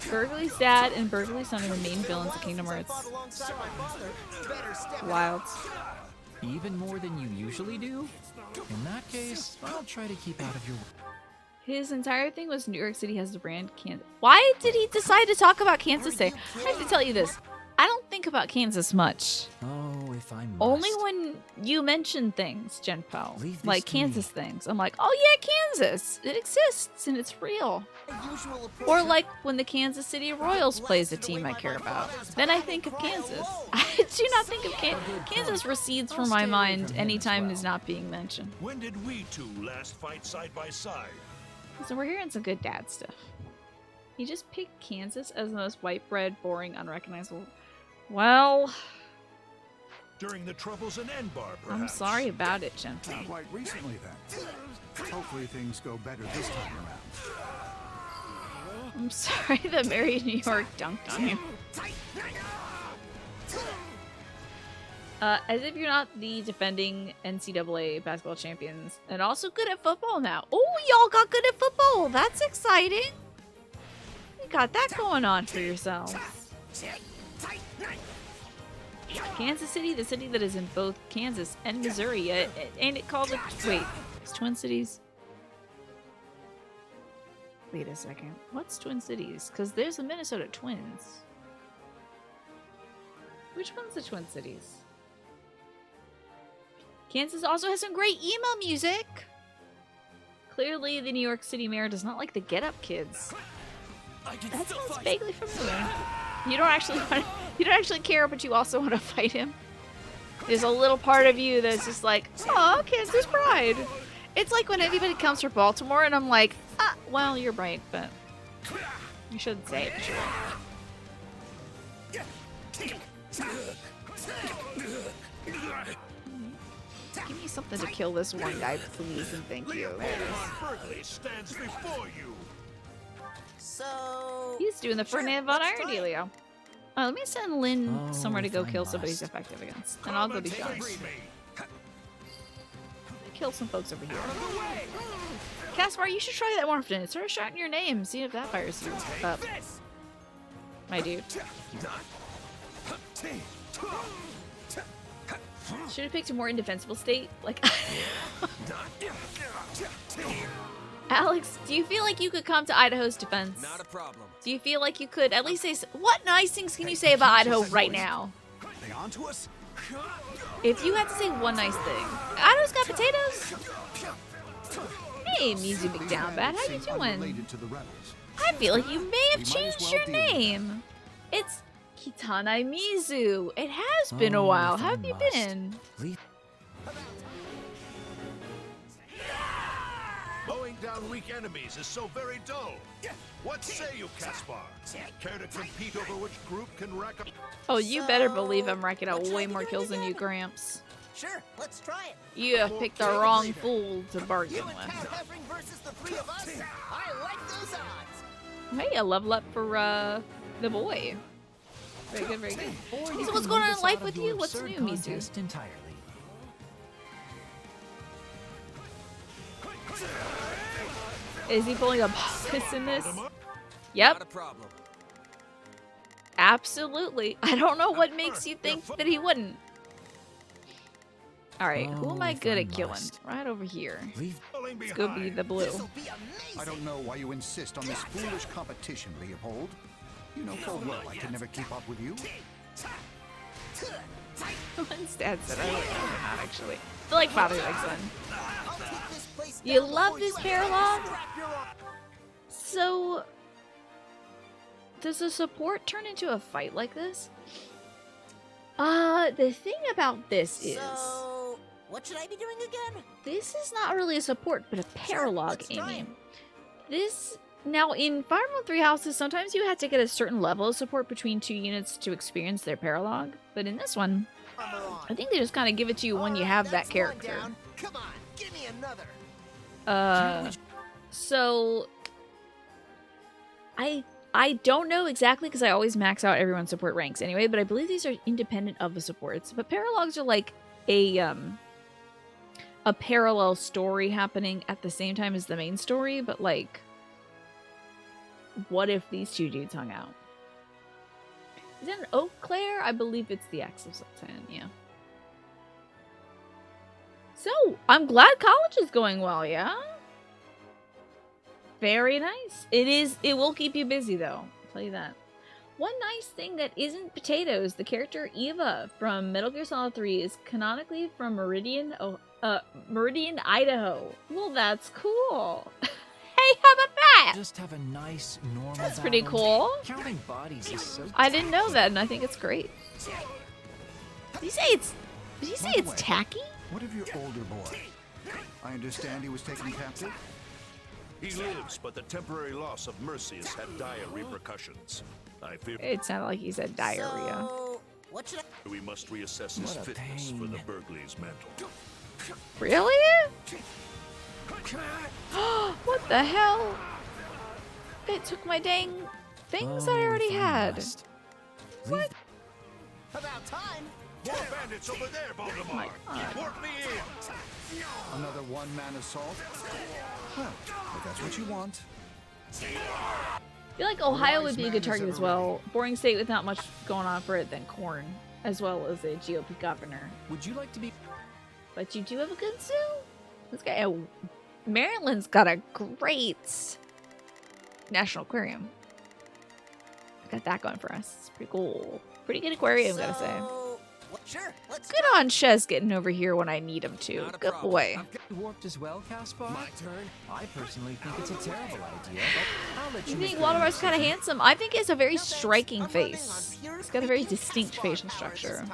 Speaker 1: Burgley's dad and Burgley's son are the main villains of Kingdom Hearts. Wild.
Speaker 3: Even more than you usually do? In that case, I'll try to keep out of your way.
Speaker 1: His entire thing was New York City has the brand Kansas. Why did he decide to talk about Kansas today? I have to tell you this. I don't think about Kansas much.
Speaker 3: Oh, if I must.
Speaker 1: Only when you mention things, Genpo. Like Kansas things. I'm like, oh yeah, Kansas. It exists and it's real. Or like when the Kansas City Royals plays a team I care about. Then I think of Kansas. I do not think of Kansas. Kansas recedes from my mind anytime it is not being mentioned.
Speaker 17: When did we two last fight side by side?
Speaker 1: So we're hearing some good dad stuff. He just picked Kansas as the most white bread, boring, unrecognizable. Well,
Speaker 17: during the troubles in Enbar, perhaps.
Speaker 1: I'm sorry about it, Genpo.
Speaker 18: Quite recently, then. Hopefully things go better this time around.
Speaker 1: I'm sorry that Mary in New York dunked on you. As if you're not the defending NCAA basketball champions and also good at football now. Oh, y'all got good at football. That's exciting. You got that going on for yourselves. Kansas City, the city that is in both Kansas and Missouri. Ain't it called wait, it's Twin Cities? Wait a second. What's Twin Cities? Because there's the Minnesota Twins. Which one's the Twin Cities? Kansas also has some great emo music. Clearly, the New York City mayor does not like the Get Up Kids. That sounds vaguely familiar. You don't actually care, but you also want to fight him. There's a little part of you that's just like, oh, Kansas pride. It's like when anybody comes from Baltimore, and I'm like, ah, well, you're right, but you shouldn't say it. Give me something to kill this one guy, please, and thank you.
Speaker 17: Berkeley stands before you.
Speaker 4: So
Speaker 1: he's doing the Ferdinand von Iron dealio. Let me send Lynn somewhere to go kill somebody who's effective against, and I'll go be honest. Kill some folks over here. Caspar, you should try that more often. Start shouting your name, see if that fires you up. My dude. Should have picked a more indefensible state. Like, Alex, do you feel like you could come to Idaho's defense?
Speaker 5: Not a problem.
Speaker 1: Do you feel like you could at least say what nice things can you say about Idaho right now?
Speaker 18: They on to us?
Speaker 1: If you had to say one nice thing, Idaho's got potatoes. Hey, Mizu McDownbat, how you doing? I feel like you may have changed your name. It's Kitana Mizu. It has been a while. How have you been?
Speaker 17: Mowing down weak enemies is so very dull. What say you, Caspar? Care to compete over which group can rack up?
Speaker 1: Oh, you better believe I'm racking out way more kills than you, Gramps.
Speaker 4: Sure, let's try it.
Speaker 1: You have picked the wrong fool to bargain
Speaker 4: You and
Speaker 1: with.
Speaker 4: Cat Heffring versus the three of us. I like those odds.
Speaker 1: Hey, a level up for the boy. Very good, very good. So what's going on in life with you? What's new, Mizu?
Speaker 3: Entirely.
Speaker 1: Is he pulling a boss in this? Yep.
Speaker 5: Not a problem.
Speaker 1: Absolutely. I don't know what makes you think that he wouldn't. Alright, who am I good at killing? Right over here. Let's go be the blue.
Speaker 18: I don't know why you insist on this foolish competition, Leopold. You know full well I could never keep up with you.
Speaker 1: One's dad said I like him, not actually. I feel like father like son. You love this paralog? So, does a support turn into a fight like this? The thing about this is...
Speaker 4: So, what should I be doing again?
Speaker 1: This is not really a support, but a paralog aiming. This... Now, in Fire Emblem 3 Houses, sometimes you had to get a certain level of support between two units to experience their paralog. But in this one, I think they just kind of give it to you when you have that character.
Speaker 4: Come on, give me another.
Speaker 1: So... I don't know exactly because I always max out everyone's support ranks anyway, but I believe these are independent of the supports. But paralogs are like a parallel story happening at the same time as the main story, but like, what if these two dudes hung out? Is that an Eau Claire? I believe it's the X of Sultan, yeah. So, I'm glad college is going well, yeah? Very nice. It will keep you busy though, I'll tell you that. One nice thing that isn't potatoes, the character Eva from Metal Gear Solid 3 is canonically from Meridian, Idaho. Well, that's cool. Hey, how about that?
Speaker 3: Just have a nice, normal
Speaker 1: That's pretty
Speaker 3: battle.
Speaker 1: cool.
Speaker 3: Counting bodies is so
Speaker 1: I didn't know that, and I think it's great. Did you say it's tacky?
Speaker 18: What of your older boy? I understand he was taken captive?
Speaker 17: He lives, but the temporary loss of Mercius had dire repercussions. I fear
Speaker 1: It sounded like he said diarrhea.
Speaker 4: What should
Speaker 17: we must reassess his
Speaker 3: What a
Speaker 17: fitness for
Speaker 3: pain.
Speaker 17: the Burgleys' mantle.
Speaker 1: Really? What the hell? It took my dang things I already had. What?
Speaker 4: About time.
Speaker 17: More bandits over there, Baltimore. Work me in.
Speaker 18: Another one-man assault? Well, if that's what you want.
Speaker 1: I feel like Ohio would be a good target as well. Boring state with not much going on for it than corn, as well as a GOP governor.
Speaker 3: Would you like to be?
Speaker 1: But you do have a good zoo. This guy, Maryland's got a great national aquarium. Got that going for us. It's pretty cool. Pretty good aquarium, gotta say.
Speaker 4: Sure, let's
Speaker 1: Good on Shez getting over here when I need him to. Good boy.
Speaker 3: Warped as well, Caspar?
Speaker 5: My turn.
Speaker 3: I personally think it's a terrible idea, but I'll let you
Speaker 1: You
Speaker 3: make
Speaker 1: think
Speaker 3: the
Speaker 1: Waldemar's kind of
Speaker 3: decision.
Speaker 1: handsome? I think he has a very striking face. He's got a very distinct facial structure.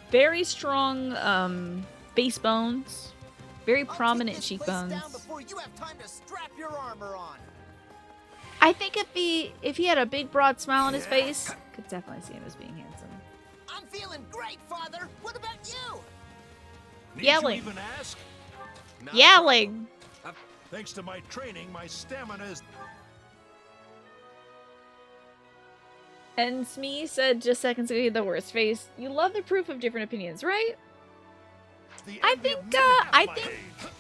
Speaker 1: Very strong face bones. Very prominent cheekbones.
Speaker 4: before you have time to strap your armor on.
Speaker 1: I think if he had a big broad smile on his face, could definitely see him as being handsome.
Speaker 4: I'm feeling great, Father. What about you?
Speaker 17: Need
Speaker 1: Yelling.
Speaker 17: You even ask?
Speaker 1: Yelling.
Speaker 17: Thanks to my training, my stamina is.
Speaker 1: And Smee said just seconds ago, he had the worst face. You love the proof of different opinions, right? I think,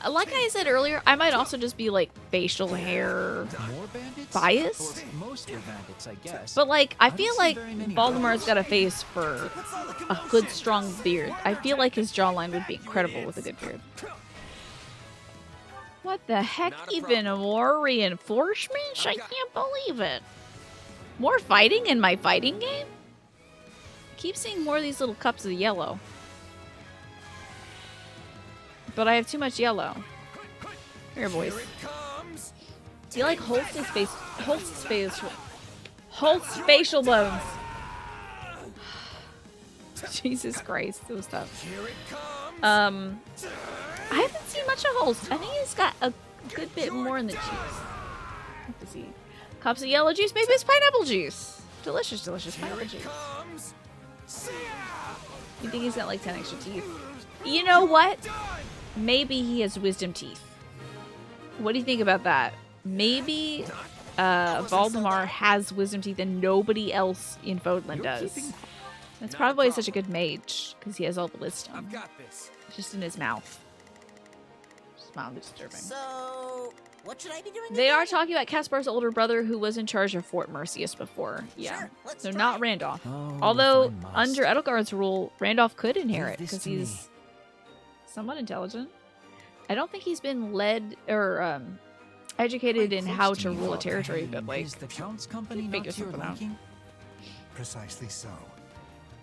Speaker 1: like I said earlier, I might also just be like facial hair
Speaker 3: More bandits?
Speaker 1: biased.
Speaker 3: Or most were bandits, I guess.
Speaker 1: But like, I feel
Speaker 3: don't see
Speaker 1: like
Speaker 3: very many
Speaker 1: Valdemar's got a face for a good, strong beard. I feel like his jawline would be incredible with a good beard. What the heck? Even more reinforcements? I can't believe it. More fighting in my fighting game? I keep seeing more of these little cups of yellow. But I have too much yellow. Here, boys. Do you like Holst's facial bones? Jesus Christ, it was tough. I haven't seen much of Holst. I think he's got a good bit more in the cheeks. Let's see. Cups of yellow juice. Maybe it's pineapple juice. Delicious, delicious pineapple juice. You think he's got like 10 extra teeth? You know what? Maybe he has wisdom teeth. What do you think about that? Maybe Valdemar has wisdom teeth and nobody else in Fodlan does. That's probably why he's such a good mage, because he has all the wisdom.
Speaker 5: I've got this.
Speaker 1: It's just in his mouth. Just mildly disturbing.
Speaker 4: So, what should I be doing?
Speaker 1: They are talking about Caspar's older brother who was in charge of Fort Mercius before. Yeah.
Speaker 4: Sure, let's
Speaker 1: So
Speaker 4: try
Speaker 1: not
Speaker 4: it.
Speaker 1: Randolph.
Speaker 3: Oh,
Speaker 1: Although,
Speaker 3: if I must.
Speaker 1: under Edelgard's rule, Randolph could inherit
Speaker 3: Leave this
Speaker 1: because
Speaker 3: to
Speaker 1: he's
Speaker 3: me.
Speaker 1: somewhat intelligent. I don't think he's been led or educated in how to rule a territory, but like,
Speaker 3: Is the Count's company
Speaker 1: figure
Speaker 3: not to your
Speaker 1: something out.
Speaker 3: liking?
Speaker 18: Precisely so.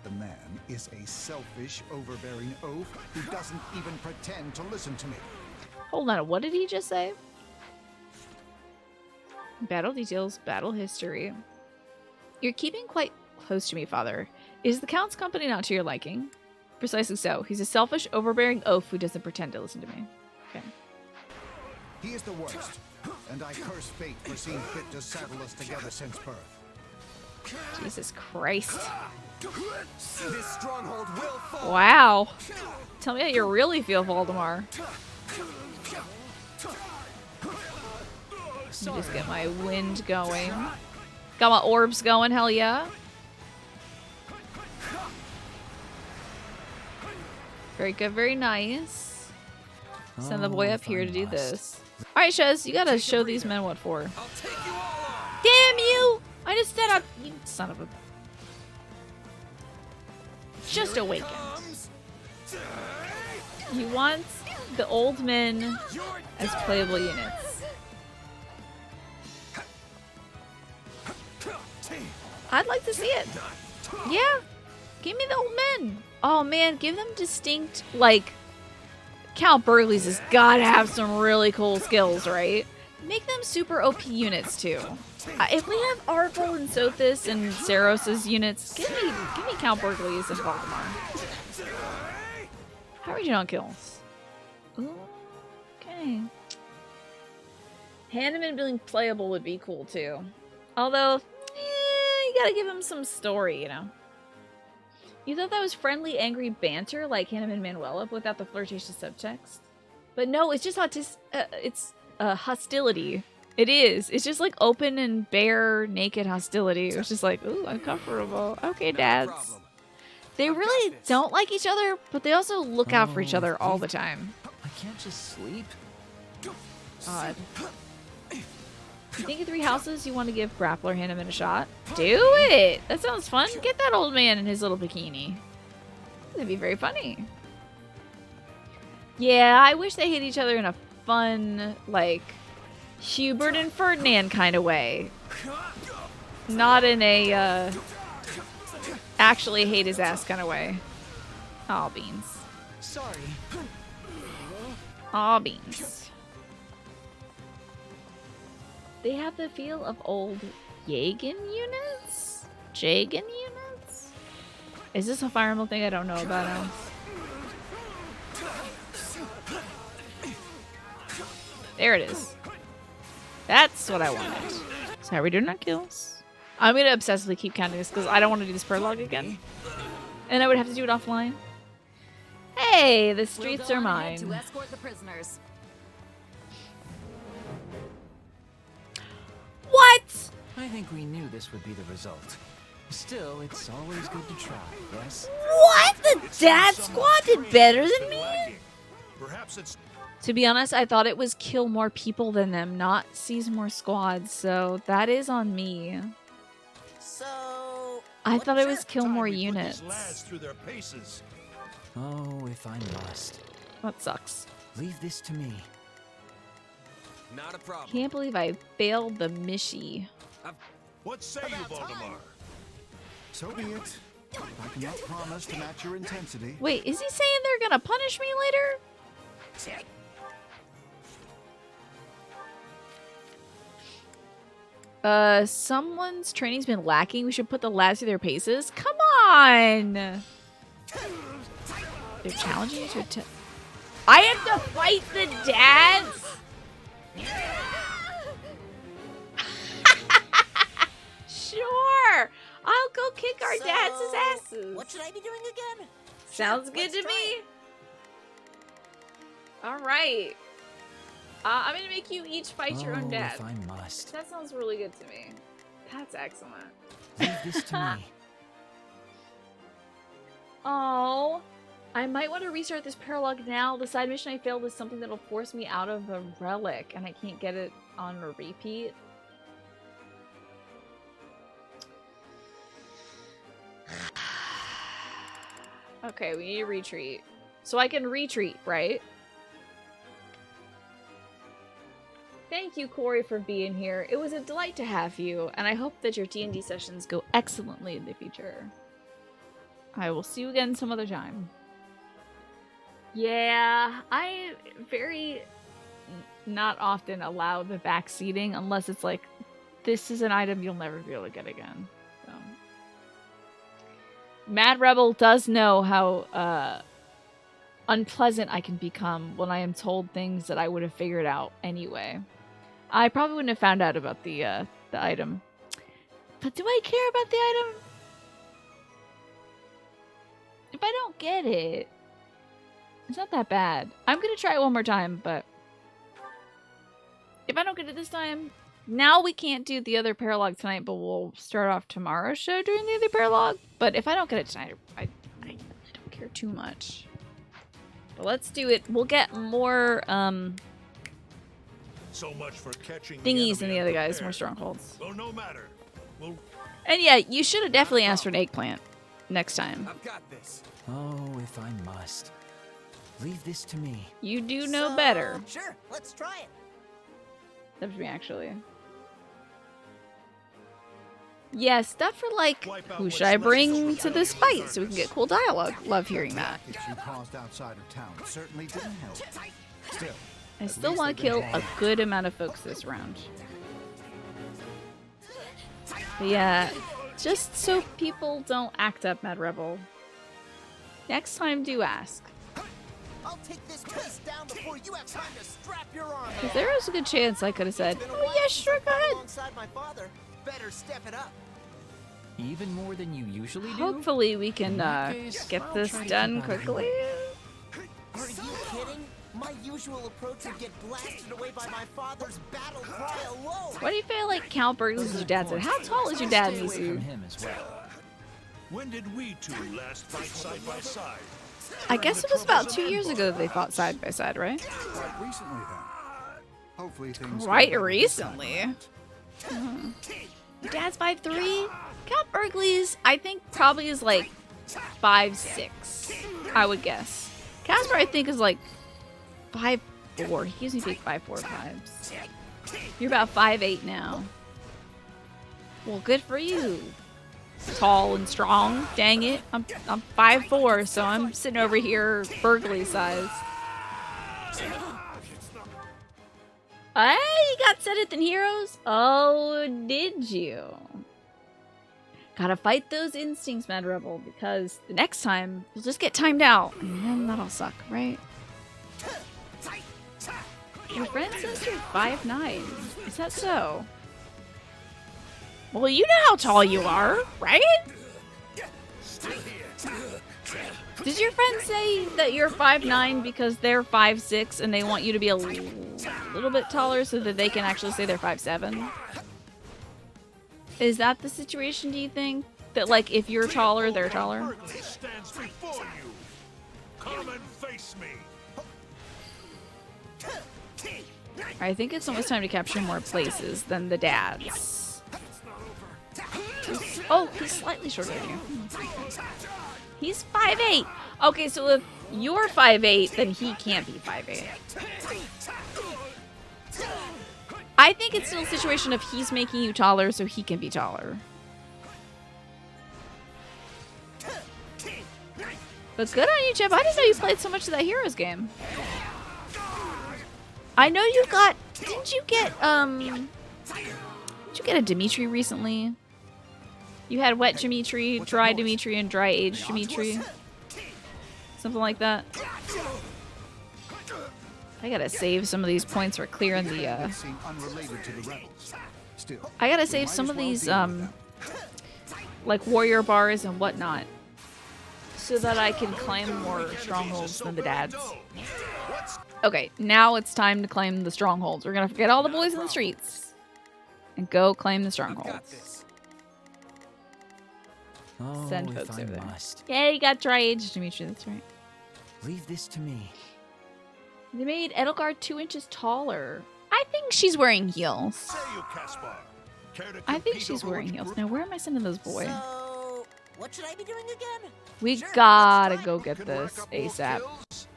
Speaker 18: The man is a selfish, overbearing oaf who doesn't even pretend to listen to me.
Speaker 1: Hold on, what did he just say? Battle details, battle history. You're keeping quite close to me, Father. Is the Count's company not to your liking? Precisely so. He's a selfish, overbearing oaf who doesn't pretend to listen to me. Okay.
Speaker 18: He is the worst, and I curse fate for seeing fit to saddle us together since birth.
Speaker 1: Jesus Christ.
Speaker 5: This stronghold will fall.
Speaker 1: Wow. Tell me how you really feel, Valdemar. Let me just get my wind going. Got my orbs going, hell yeah. Very good, very nice. Send the boy
Speaker 3: Oh,
Speaker 1: up
Speaker 3: if
Speaker 1: here
Speaker 3: I
Speaker 1: to do
Speaker 3: must.
Speaker 1: this. Alright, Shez, you gotta show these men what for. Damn you! I just said up, you son of a... Just awakened. He wants the old men as playable units. I'd like to see it. Yeah. Give me the old men. Oh man, give them distinct, like, Count Burgley's has gotta have some really cool skills, right? Make them super OP units too. If we have Arvel and Sothis and Saros' units, give me Count Burgley's and Valdemar. How are we doing on kills? Ooh, okay. Hanneman being playable would be cool too. Although, you gotta give him some story, you know. You thought that was friendly, angry banter like Hannah and Manuela without the flirtatious subtext? But no, it's just hostility. It is. It's just like open and bare, naked hostility. It's just like, ooh, uncomfortable. Okay, dads. They really don't like each other, but they also look out for each other all the time.
Speaker 3: I can't just sleep.
Speaker 1: Odd. You think of 3 houses you want to give Grappler Hanneman a shot? Do it! That sounds fun. Get that old man in his little bikini. That'd be very funny. Yeah, I wish they hate each other in a fun, like, Hubert and Ferdinand kind of way. Not in a, actually hate his ass kind of way. Aw, beans.
Speaker 4: Sorry.
Speaker 1: Aw, beans. They have the feel of old Jagen units? Jagen units? Is this a Fire Emblem thing I don't know about now? There it is. That's what I wanted. So how are we doing on kills? I'm going to obsessively keep counting this because I don't want to do this prologue again. And I would have to do it offline. Hey, the streets are mine.
Speaker 11: To escort the prisoners.
Speaker 1: What?
Speaker 3: I think we knew this would be the result. Still, it's always good to try, yes?
Speaker 1: What? The dad squad did better than me?
Speaker 17: Perhaps it's...
Speaker 1: To be honest, I thought it was kill more people than them, not seize more squads, so that is on me.
Speaker 4: So...
Speaker 1: I thought it was kill more units.
Speaker 17: lads through their paces.
Speaker 3: Oh, if I must.
Speaker 1: That sucks.
Speaker 3: Leave this to me.
Speaker 5: Not a problem.
Speaker 1: Can't believe I failed the Mishi.
Speaker 17: What say you, Valdemar?
Speaker 18: So be it. I cannot promise to match your intensity.
Speaker 1: Wait, is he saying they're gonna punish me later? Someone's training's been lacking. We should put the lads through their paces. Come on! They're challenging you to attack. I have to fight the dads? Sure! I'll go kick our dads' asses.
Speaker 4: What should I be doing again?
Speaker 1: Sounds good to me. Alright. I'm gonna make you each fight your own dad.
Speaker 3: If I must.
Speaker 1: That sounds really good to me. That's excellent.
Speaker 3: Leave this to me.
Speaker 1: Oh, I might want to restart this paralogue now. The side mission I failed is something that'll force me out of a relic, and I can't get it on a repeat. Okay, we need to retreat. So I can retreat, right? Thank you, Corey, for being here. It was a delight to have you, and I hope that your D&D sessions go excellently in the future. I will see you again some other time. Yeah, I very not often allow the back seating unless it's like, this is an item you'll never be able to get again. So. Mad Rebel does know how unpleasant I can become when I am told things that I would have figured out anyway. I probably wouldn't have found out about the item. But do I care about the item? If I don't get it, it's not that bad. I'm gonna try it one more time, but if I don't get it this time, now we can't do the other paralogue tonight, but we'll start off tomorrow's show doing the other paralogue. But if I don't get it tonight, I don't care too much. But let's do it. We'll get more
Speaker 17: So much for catching
Speaker 1: thingies than the other guys,
Speaker 17: unprepared.
Speaker 1: more strongholds.
Speaker 17: Well, no matter. We'll...
Speaker 1: And yeah, you should have definitely asked for an eggplant next time.
Speaker 3: I've got this. Oh, if I must. Leave this to me.
Speaker 1: You do know better.
Speaker 4: Sure, let's try it.
Speaker 1: That's me, actually. Yeah, stuff for like, who should I bring to this fight so we can get cool dialogue? Love hearing that.
Speaker 18: The rackets you caused outside of town certainly didn't help. Still,
Speaker 1: I still want to kill a good amount of folks this round. But yeah, just so people don't act up, Mad Rebel. Next time, do ask.
Speaker 4: I'll take this place down before you have time to strap your arm.
Speaker 1: Because there was a good chance I could have said, oh yeah, sure, go ahead.
Speaker 4: Alongside my father, better step it up.
Speaker 3: Even more than you usually do?
Speaker 1: Hopefully we can get this done quickly.
Speaker 4: Are you kidding? My usual approach would get blasted away by my father's battle cry alone.
Speaker 1: Why do you feel like Count Burgles is your dad's head? How tall is your dad,
Speaker 3: Stay away
Speaker 1: Misu?
Speaker 3: from him as well.
Speaker 17: When did we two last fight side by side?
Speaker 1: I guess it was about 2 years ago that they fought side by side, right?
Speaker 18: Quite recently, then. Hopefully things.
Speaker 1: Quite recently. Your dad's 5'3". Count Burgley's, I think, probably is like 5'6". I would guess. Casper, I think, is like 5'4". He gives me big 5'4" vibes. You're about 5'8" now. Well, good for you. Tall and strong. Dang it. I'm 5'4", so I'm sitting over here Burgley size. Hey, you got Seventh and Heroes? Oh, did you? Gotta fight those instincts, Mad Rebel, because the next time you'll just get timed out, and then that'll suck, right? Your friend says you're 5'9". Is that so? Well, you know how tall you are, right? Did your friend say that you're 5'9" because they're 5'6" and they want you to be a little bit taller so that they can actually say they're 5'7"? Is that the situation, do you think? That, like, if you're taller, they're taller?
Speaker 17: Stands before you. Come and face me.
Speaker 1: I think it's almost time to capture more places than the dads. Oh, he's slightly shorter than you. He's 5'8". Okay, so if you're 5'8", then he can't be 5'8". I think it's still a situation of he's making you taller so he can be taller. But good on you, Chip. I didn't know you played so much of that Heroes game. I know you got... Didn't you get a Dimitri recently? You had wet Dimitri, dry Dimitri, and dry aged Dimitri. Something like that. I gotta save some of these points for clearing the, I gotta save some of these, like warrior bars and whatnot. So that I can claim more strongholds than the dads. Okay, now it's time to claim the strongholds. We're gonna forget all the boys in the streets. And go claim the strongholds.
Speaker 3: Oh,
Speaker 1: Send
Speaker 3: if
Speaker 1: folks
Speaker 3: I
Speaker 1: over there.
Speaker 3: must.
Speaker 1: Yeah, you got dry aged Dimitri, that's right.
Speaker 3: Leave this to me.
Speaker 1: They made Edelgard 2 inches taller. I think she's wearing heels.
Speaker 17: Say you, Caspar. Care to
Speaker 1: I think
Speaker 17: compete
Speaker 1: she's
Speaker 17: over
Speaker 1: wearing
Speaker 17: which
Speaker 1: heels.
Speaker 17: group-
Speaker 1: Now, where am I sending those boys?
Speaker 4: So, what should I be doing again?
Speaker 1: We
Speaker 4: Sure,
Speaker 1: gotta
Speaker 4: let's
Speaker 1: go
Speaker 4: try.
Speaker 1: get
Speaker 17: Can
Speaker 1: this
Speaker 17: rack up more
Speaker 1: ASAP.
Speaker 17: kills?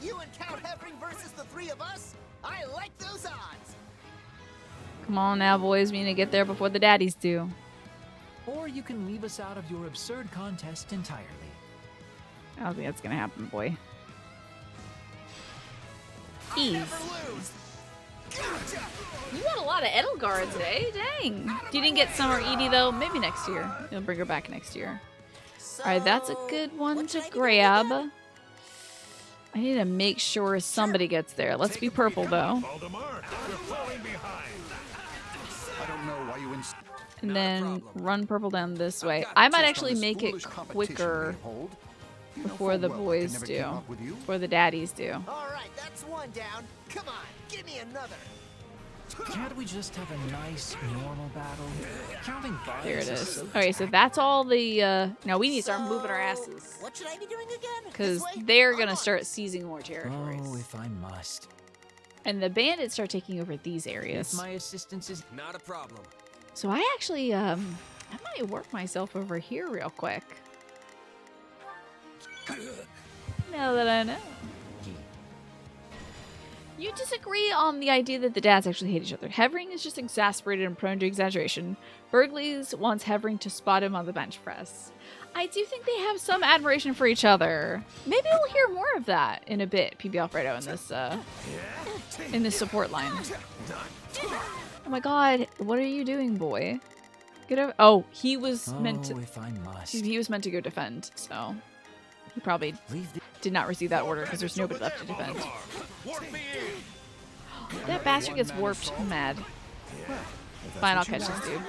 Speaker 4: You and Count Hevering versus the three of us? I like those odds.
Speaker 1: Come on now, boys. We need to get there before the daddies do.
Speaker 3: Or you can leave us out of your absurd contest entirely.
Speaker 1: I don't think that's gonna happen, boy. Ease. You got a lot of Edelgard today. Dang. You didn't get Summer Edie, though. Maybe next year. You'll bring her back next year. Alright, that's a good one to grab. I need to make sure somebody gets there. Let's be purple, though.
Speaker 17: Valdemar, you're falling behind.
Speaker 18: I don't know why you
Speaker 1: And then run purple down this way. I might actually make it quicker before the boys do. Before the daddies do.
Speaker 4: All right, that's one down. Come on, give me another.
Speaker 3: Can't we just have a nice, normal battle? Counting bodies.
Speaker 1: There it is. Okay, so that's all the. Now we need to start moving our asses.
Speaker 4: What should I be doing again?
Speaker 1: Because they're gonna start seizing more territories.
Speaker 3: Oh, if I must.
Speaker 1: And the bandits start taking over these areas.
Speaker 3: If my assistance is
Speaker 5: not a problem.
Speaker 1: So I actually, I might work myself over here real quick. Now that I know. You disagree on the idea that the dads actually hate each other. Hevering is just exasperated and prone to exaggeration. Burgleys wants Hevering to spot him on the bench press. I do think they have some admiration for each other. Maybe we'll hear more of that in a bit, PB Alfredo, in this support line. Oh my god, what are you doing, boy? Get over. Oh, he was meant to.
Speaker 3: If I must.
Speaker 1: He was meant to go defend, so he probably did not receive that order because there's nobody left to defend. That bastard gets warped. I'm mad. Fine, I'll catch this dude.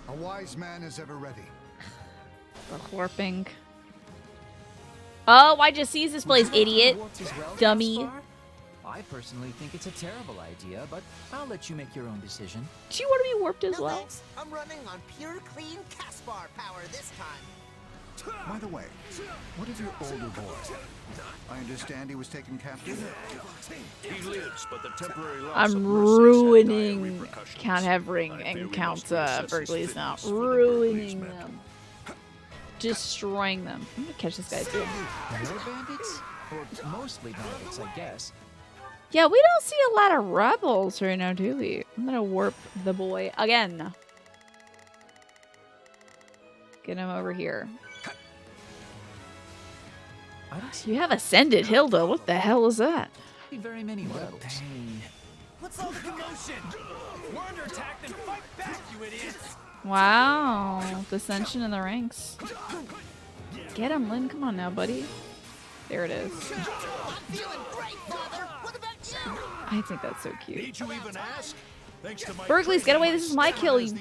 Speaker 18: A wise man is ever ready.
Speaker 1: The warping. Oh, I just seized this place, idiot. Dummy.
Speaker 3: I personally think it's a terrible idea, but I'll let you make your own decision.
Speaker 1: Do you want to be warped as
Speaker 4: No,
Speaker 1: well?
Speaker 4: thanks. I'm running on pure, clean Caspar power this time.
Speaker 18: By the way, what of your older boy? I understand he was taken captive.
Speaker 17: He lives, but the temporary loss
Speaker 1: I'm
Speaker 17: of Mercy has had dire
Speaker 1: ruining
Speaker 17: repercussions.
Speaker 1: Count Hevering and Count Burgley's now. Ruining them. Destroying them. I'm gonna catch this guy too.
Speaker 3: More bandits? Or mostly bandits, I guess.
Speaker 1: Yeah, we don't see a lot of rebels right now, do we? I'm gonna warp the boy again. Get him over here. You have ascended Hilda. What the hell is that?
Speaker 3: Very many rebels.
Speaker 15: What's all the commotion? We're under attack, then fight back, you idiots!
Speaker 1: Wow. Dissension in the ranks. Get him, Lynn. Come on now, buddy. There it is. I think that's so cute.
Speaker 17: Need you even ask? Thanks to my
Speaker 1: Burgleys, get away. This is my kill, you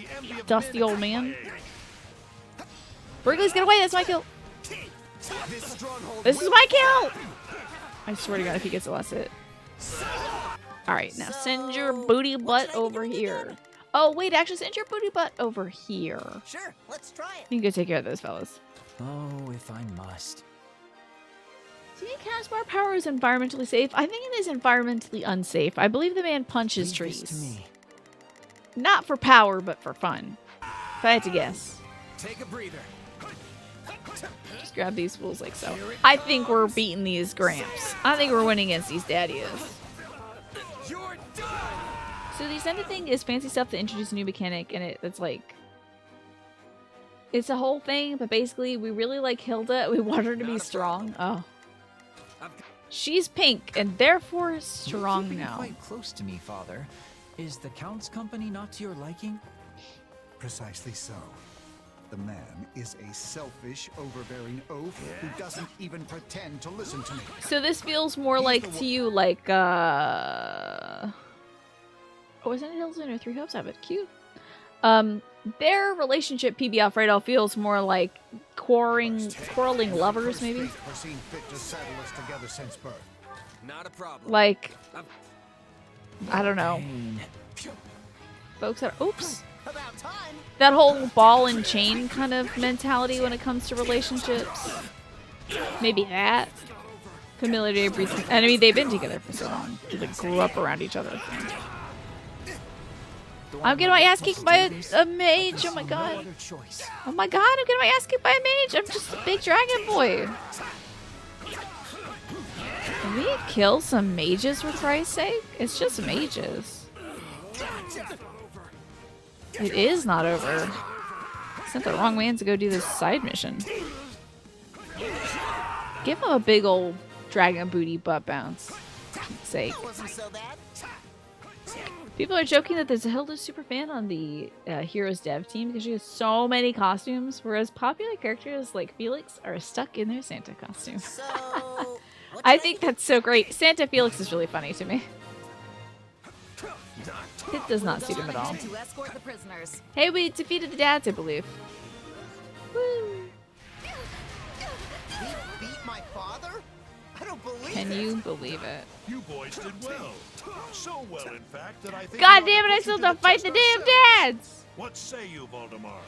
Speaker 1: dusty old man. Burgleys, get away. That's my kill. This is my kill. I swear to God, if he gets the last hit. Alright, now send your booty butt over here. Oh, wait, actually send your booty butt over here.
Speaker 4: Sure, let's try it.
Speaker 1: You can go take care of those fellas.
Speaker 3: Oh, if I must.
Speaker 1: Do you think Caspar power is environmentally safe? I think it is environmentally unsafe. I believe the man punches trees.
Speaker 3: To me.
Speaker 1: Not for power, but for fun. If I had to guess.
Speaker 5: Take a breather.
Speaker 1: Just grab these fools like so. I think we're beating these Gramps. I think we're winning against these daddies. So the Ascended thing is fancy stuff to introduce a new mechanic, and it's like... It's a whole thing, but basically we really like Hilda. We want her to be strong. Oh. She's pink, and therefore strong
Speaker 3: You're
Speaker 1: now.
Speaker 3: quite close to me, Father. Is the Count's company not to your liking?
Speaker 18: Precisely so. The man is a selfish, overbearing oaf who doesn't even pretend to listen to me.
Speaker 1: So this feels more like to you like, oh, isn't it Hills or Three Hopes? I have it. Cute. Their relationship, PB Alfredo, feels more like quarreling lovers, maybe?
Speaker 18: Or seen fit to saddle us together since birth.
Speaker 5: Not a problem.
Speaker 1: Like, I don't know. Folks that, oops. That whole ball and chain kind of mentality when it comes to relationships. Maybe that. Familiarity breeds. I mean, they've been together for so long. They grew up around each other. I'm getting my ass kicked by a mage. Oh my god. Oh my god, I'm getting my ass kicked by a mage. I'm just a big dragon boy. Can we kill some mages for Christ's sake? It's just mages. It is not over. I sent the wrong man to go do this side mission. Give him a big old dragon booty butt bounce. For Pete's sake. People are joking that there's a Hilda super fan on the Heroes dev team because she has so many costumes, whereas popular characters like Felix are stuck in their Santa costume. I think that's so great. Santa Felix is really funny to me. It does not suit him at all.
Speaker 11: To escort the prisoners.
Speaker 1: Hey, we defeated the dads, I believe. Woo!
Speaker 4: We beat my father? I don't believe
Speaker 1: Can
Speaker 4: it.
Speaker 1: you believe it?
Speaker 17: You boys did well. So well, in fact, that I think
Speaker 1: God
Speaker 17: we ought
Speaker 1: damn it,
Speaker 17: to
Speaker 1: I
Speaker 17: put
Speaker 1: still
Speaker 17: you to
Speaker 1: have to
Speaker 17: the
Speaker 1: fight
Speaker 17: test
Speaker 1: the damn
Speaker 17: ourselves.
Speaker 1: dads!
Speaker 17: What say you, Voldemar?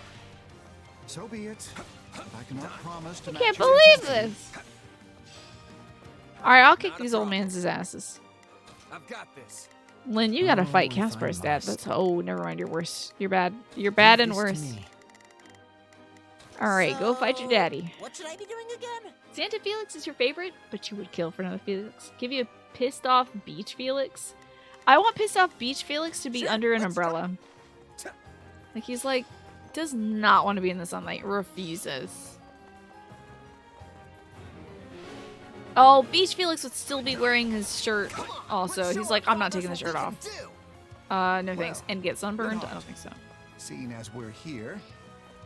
Speaker 18: So be it. I cannot promise to
Speaker 1: I
Speaker 18: match
Speaker 1: can't
Speaker 18: your
Speaker 1: believe
Speaker 18: intensity.
Speaker 1: this! Alright, I'll kick these old man's asses.
Speaker 5: I've got this.
Speaker 1: Lynn, you gotta fight
Speaker 3: Oh, if
Speaker 1: Casper's
Speaker 3: I
Speaker 1: dad.
Speaker 3: must.
Speaker 1: That's never mind, you're worse. You're bad. You're bad
Speaker 3: Leave
Speaker 1: and
Speaker 3: this to
Speaker 1: worse.
Speaker 3: me.
Speaker 1: Alright, go fight your daddy.
Speaker 4: What should I be doing again?
Speaker 1: Santa Felix is your favorite, but you would kill for another Felix. Give you a pissed off Beach Felix. I want pissed off Beach Felix to be under an umbrella. Like he's like, does not want to be in the sunlight. Refuses. Oh, Beach Felix would still be wearing his shirt also. He's like, I'm not taking the shirt off. No thanks. And get sunburned? I don't think so.
Speaker 18: Seeing as we're here,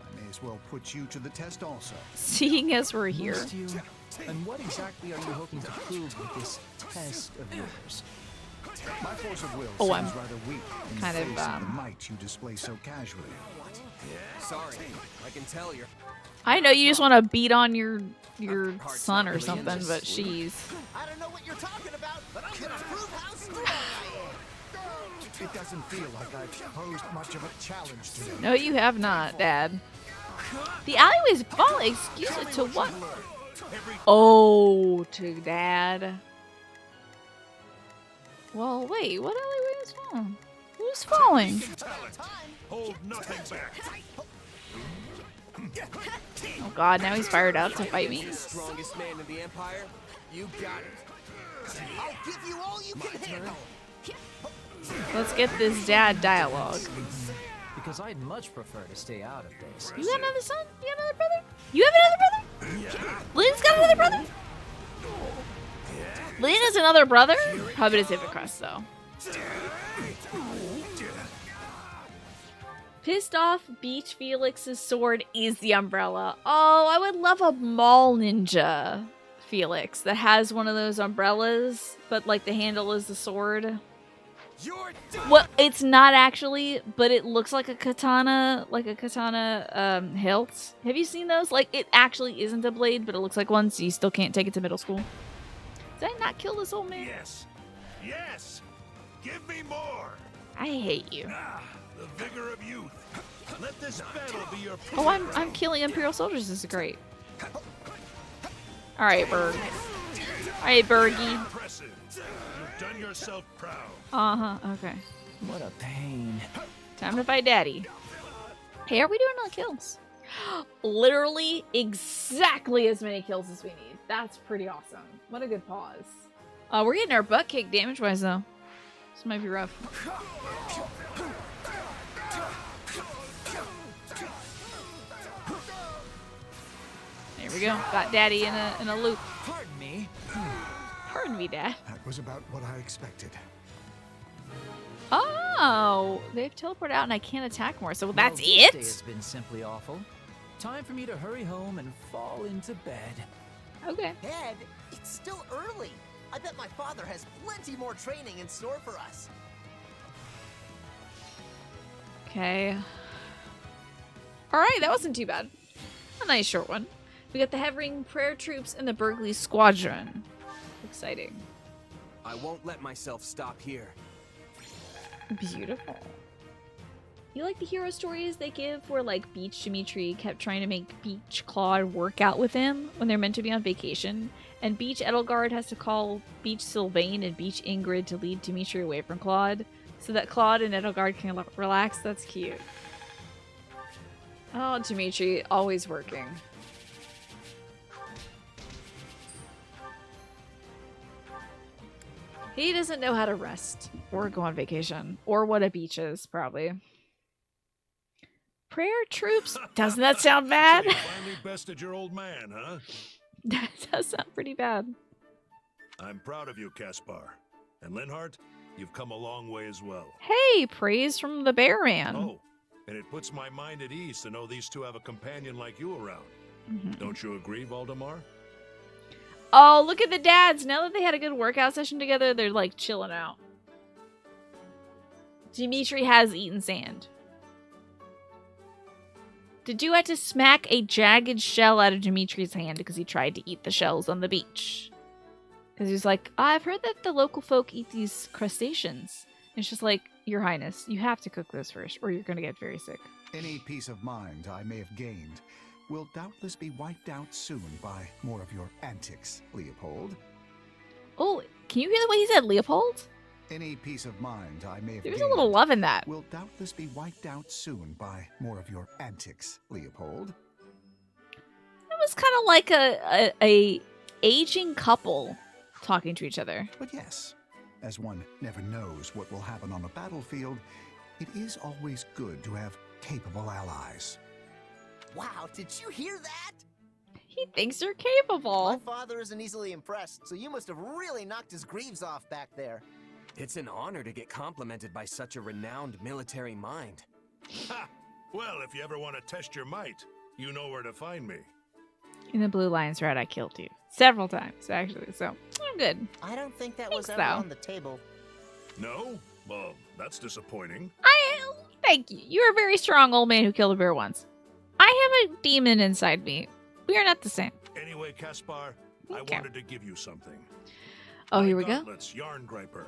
Speaker 18: I may as well put you to the test also.
Speaker 1: Seeing as we're here.
Speaker 3: Must you? And what exactly are you hoping to prove with this test of yours?
Speaker 18: My force of will
Speaker 1: Oh,
Speaker 18: seems
Speaker 1: I'm
Speaker 18: rather weak in
Speaker 1: kind
Speaker 18: the
Speaker 1: of,
Speaker 18: face of the might you display so casually.
Speaker 5: Sorry, I can tell you're.
Speaker 1: I know you just want to beat on your son or something, but she's.
Speaker 4: I don't know what you're talking about, but I'm gonna prove how strong I am.
Speaker 18: It doesn't feel like I've posed much of a challenge to you.
Speaker 1: No, you have not, Dad. The alleyway's full. Excuse it to what? Oh, to Dad. Well, wait. What alleyway is falling? Who's falling?
Speaker 17: Hold nothing back.
Speaker 1: Oh God! Now he's fired up to fight me.
Speaker 5: Strongest man in the Empire. You got it.
Speaker 4: I'll give you all you can handle.
Speaker 1: Let's get this dad dialogue.
Speaker 3: Because I'd much prefer to stay out of this.
Speaker 1: You got another son? You got another brother? You have another brother? Lynn's got another brother? Lynn has another brother? Probably does Crest though. Pissed off Beach Felix's sword is the umbrella. Oh, I would love a mall ninja Felix that has one of those umbrellas, but like the handle is the sword. Well, it's not actually, but it looks like a katana hilt. Have you seen those? Like, it actually isn't a blade, but it looks like one, so you still can't take it to middle school. Did I not kill this old man?
Speaker 17: Yes. Yes. Give me more.
Speaker 1: I hate you.
Speaker 17: The vigor of youth. Let this battle be your proof.
Speaker 1: Oh, I'm killing Imperial soldiers. This is great. All right, Berg. All right, Bergie.
Speaker 17: Impressive. You've done yourself proud.
Speaker 1: Okay.
Speaker 3: What a pain.
Speaker 1: Time to fight Daddy. Hey, are we doing all kills? Literally exactly as many kills as we need. That's pretty awesome. What a good pause. We're getting our butt kicked damage-wise, though. This might be rough. There we go. Got Daddy in a loop.
Speaker 3: Pardon me.
Speaker 1: Pardon me, Dad.
Speaker 18: That was about what I expected.
Speaker 1: Oh, they've teleported out and I can't attack more. So that's
Speaker 3: Well, this day
Speaker 1: it?
Speaker 3: has been simply awful. Time for me to hurry home and fall into bed.
Speaker 1: Okay.
Speaker 4: Dad, it's still early. I bet my father has plenty more training in store for us.
Speaker 1: Okay. All right, that wasn't too bad. A nice short one. We got the Hovering Prayer Troops and the Berkeley Squadron. Exciting.
Speaker 5: I won't let myself stop here.
Speaker 1: Beautiful. You like the hero stories they give where like Beach Dimitri kept trying to make Beach Claude work out with him when they're meant to be on vacation, and Beach Edelgard has to call Beach Sylvain and Beach Ingrid to lead Dimitri away from Claude so that Claude and Edelgard can relax? That's cute. Oh, Dimitri, always working. He doesn't know how to rest or go on vacation or what a beach is, probably. Prayer troops? Doesn't that sound bad?
Speaker 17: So you finally bested your old man, huh?
Speaker 1: That does sound pretty bad.
Speaker 17: I'm proud of you, Caspar. And Linhart, you've come a long way as well.
Speaker 1: Hey, praise from the bear man.
Speaker 17: Oh, and it puts my mind at ease to know these two have a companion like you around. Don't you agree, Voldemar?
Speaker 1: Oh, look at the dads. Now that they had a good workout session together, they're like chilling out. Dimitri has eaten sand. Did you have to smack a jagged shell out of Dimitri's hand because he tried to eat the shells on the beach? Because he's like, I've heard that the local folk eat these crustaceans. And it's just like, Your Highness, you have to cook those first, or you're going to get very sick.
Speaker 18: Any peace of mind I may have gained will doubtless be wiped out soon by more of your antics, Leopold.
Speaker 1: Oh, can you hear the way he said Leopold?
Speaker 18: Any peace of mind I may have
Speaker 1: There's
Speaker 18: gained
Speaker 1: a little love in that.
Speaker 18: will doubtless be wiped out soon by more of your antics, Leopold.
Speaker 1: It was kind of like a aging couple talking to each other.
Speaker 18: But yes, as one never knows what will happen on a battlefield, it is always good to have capable allies.
Speaker 4: Wow, did you hear that?
Speaker 1: He thinks you're capable.
Speaker 4: My father isn't easily impressed, so you must have really knocked his greaves off back there.
Speaker 5: It's an honor to get complimented by such a renowned military mind.
Speaker 17: Ha! Well, if you ever want to test your might, you know where to find me.
Speaker 1: In the Blue Lion's Red, I killed you. Several times, actually, so I'm good.
Speaker 4: I don't think that
Speaker 1: Thanks,
Speaker 4: was ever
Speaker 1: though.
Speaker 4: on the table.
Speaker 17: No? Well, that's disappointing.
Speaker 1: Thank you. You're a very strong old man who killed a bear once. I have a demon inside me. We are not the same.
Speaker 17: Anyway, Caspar, I wanted to give you something.
Speaker 1: Oh, here we go.
Speaker 17: Gauntlets, Yarn Griper.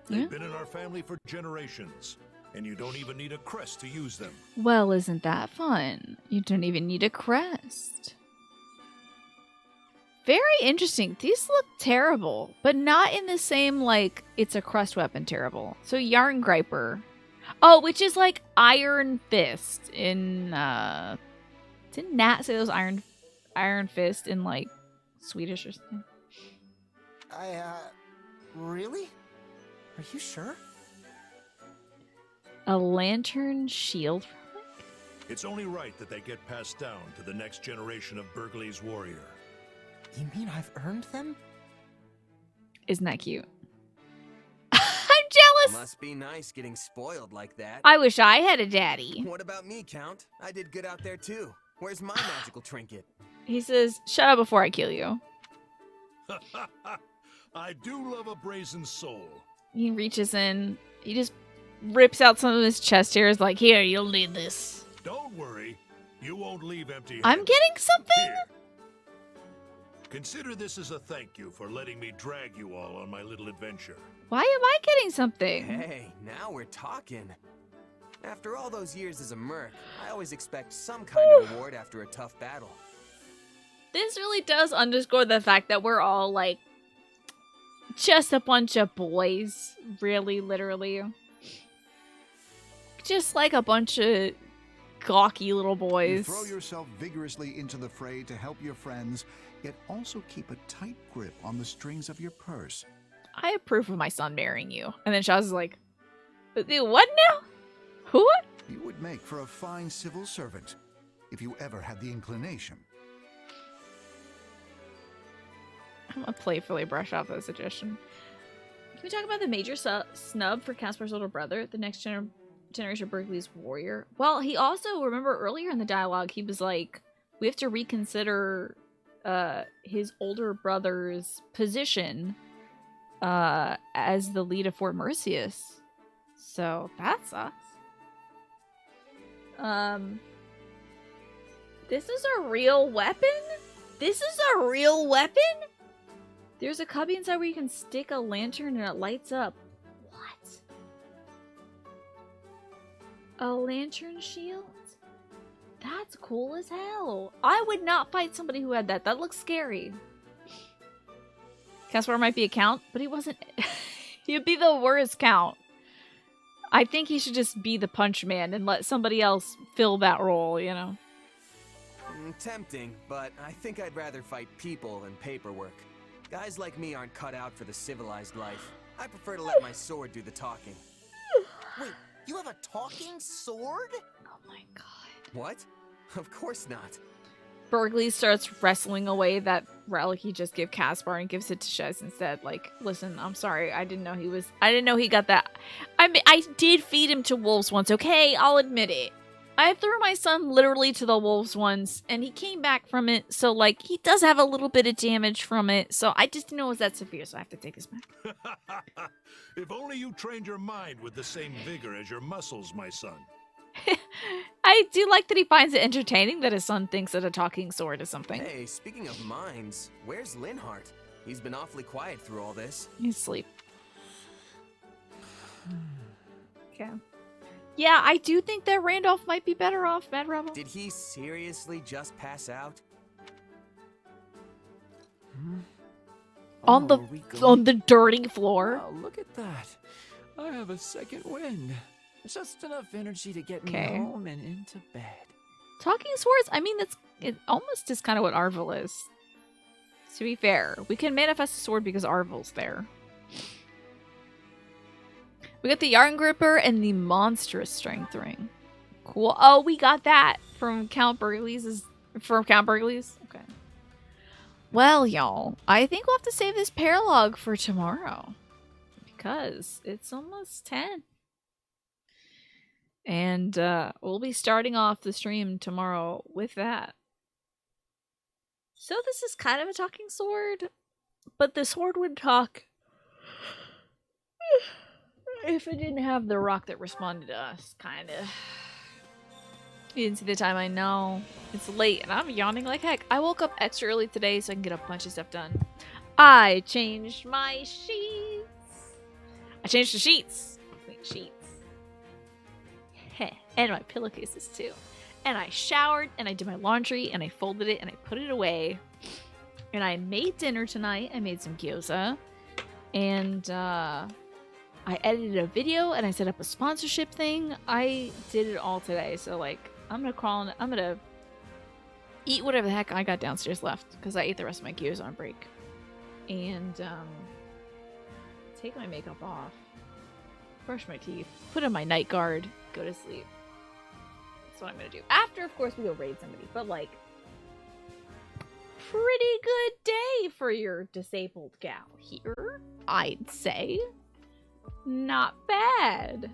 Speaker 17: They've
Speaker 1: Yeah.
Speaker 17: been in our family for generations, and you don't even need a crest to use them.
Speaker 1: Well, isn't that fun? You don't even need a crest. Very interesting. These look terrible, but not in the same, like, it's a crust weapon terrible. So, Yarn Griper. Oh, which is like Iron Fist in, didn't Nat say those Iron Fist in, like, Swedish or something?
Speaker 4: Really? Are you sure?
Speaker 1: A lantern shield.
Speaker 17: It's only right that they get passed down to the next generation of Burgley's warrior.
Speaker 4: You mean I've earned them?
Speaker 1: Isn't that cute? I'm jealous.
Speaker 5: Must be nice getting spoiled like that.
Speaker 1: I wish I had a daddy.
Speaker 5: What about me, Count? I did good out there too. Where's my magical trinket?
Speaker 1: He says, shut up before I kill you.
Speaker 17: I do love a brazen soul.
Speaker 1: He reaches in. He just rips out some of his chest hairs like, here, you'll need this.
Speaker 17: Don't worry. You won't leave empty-handed.
Speaker 1: I'm getting something?
Speaker 17: Here. Consider this as a thank you for letting me drag you all on my little adventure.
Speaker 1: Why am I getting something?
Speaker 5: Hey, now we're talking. After all those years as a merc, I always expect some kind of reward after a tough battle.
Speaker 1: This really does underscore the fact that we're all, like, just a bunch of boys. Really, literally. Just like a bunch of gawky little
Speaker 18: You
Speaker 1: boys.
Speaker 18: throw yourself vigorously into the fray to help your friends, yet also keep a tight grip on the strings of your purse.
Speaker 1: I approve of my son marrying you. And then Shaz is like, what now? What?
Speaker 18: You would make for a fine civil servant, if you ever had the inclination.
Speaker 1: I'm gonna playfully brush off that suggestion. Can we talk about the major snub for Caspar's older brother, the next generation of Berkeley's warrior? Well, he also, remember earlier in the dialogue, he was like, we have to reconsider his older brother's position as the lead of Fort Mercius. So that sucks. This is a real weapon? This is a real weapon? There's a cubby inside where you can stick a lantern and it lights up. What? A lantern shield? That's cool as hell. I would not fight somebody who had that. That looks scary. Caspar might be a count, but he wasn't. He'd be the worst count. I think he should just be the punch man and let somebody else fill that role, you know?
Speaker 5: Tempting, but I think I'd rather fight people than paperwork. Guys like me aren't cut out for the civilized life. I prefer to let my sword do the talking.
Speaker 4: Wait, you have a talking sword?
Speaker 1: Oh my god.
Speaker 5: What? Of course not.
Speaker 1: Bergley starts wrestling away that relic he just gave Caspar and gives it to Shez instead. Like, listen, I'm sorry. I didn't know he got that. I mean, I did feed him to wolves once, okay? I'll admit it. I threw my son literally to the wolves once, and he came back from it, so, like, he does have a little bit of damage from it, so I just didn't know it was that severe, so I have to take this back.
Speaker 17: If only you trained your mind with the same vigor as your muscles, my son.
Speaker 1: I do like that he finds it entertaining that his son thinks that a talking sword is something.
Speaker 5: Hey, speaking of minds, where's Linhart?
Speaker 12: He's been awfully quiet through all this.
Speaker 1: He's asleep. Okay. Yeah, I do think that Randolph might be better off, Mad Rebel.
Speaker 12: Did he seriously just pass out?
Speaker 1: On the dirty floor.
Speaker 3: Wow, look at that. I have a second wind. Just enough energy to get me
Speaker 1: Okay.
Speaker 3: home and into bed.
Speaker 1: Talking swords, I mean, it almost is kind of what Arvel is. To be fair, we can manifest a sword because Arvel's there. We got the Yarn Gripper and the Monstrous Strength Ring. Cool. Oh, we got that from Count Burgley's. Okay. Well, y'all, I think we'll have to save this paralog for tomorrow. Because it's almost 10. And we'll be starting off the stream tomorrow with that. So this is kind of a talking sword, but the sword would talk if it didn't have the rock that responded to us, kind of. You didn't see the time, I know. It's late and I'm yawning like heck. I woke up extra early today so I can get a bunch of stuff done. I changed my sheets. I changed the sheets. Clean sheets. And my pillowcases too. And I showered and I did my laundry and I folded it and I put it away. And I made dinner tonight. I made some gyoza. And I edited a video and I set up a sponsorship thing. I did it all today. So like I'm gonna eat whatever the heck I got downstairs left because I ate the rest of my gyoza on break. And take my makeup off. Brush my teeth. Put on my night guard. Go to sleep. That's what I'm gonna do. After, of course, we go raid somebody. But, like, pretty good day for your disabled gal here, I'd say. Not bad.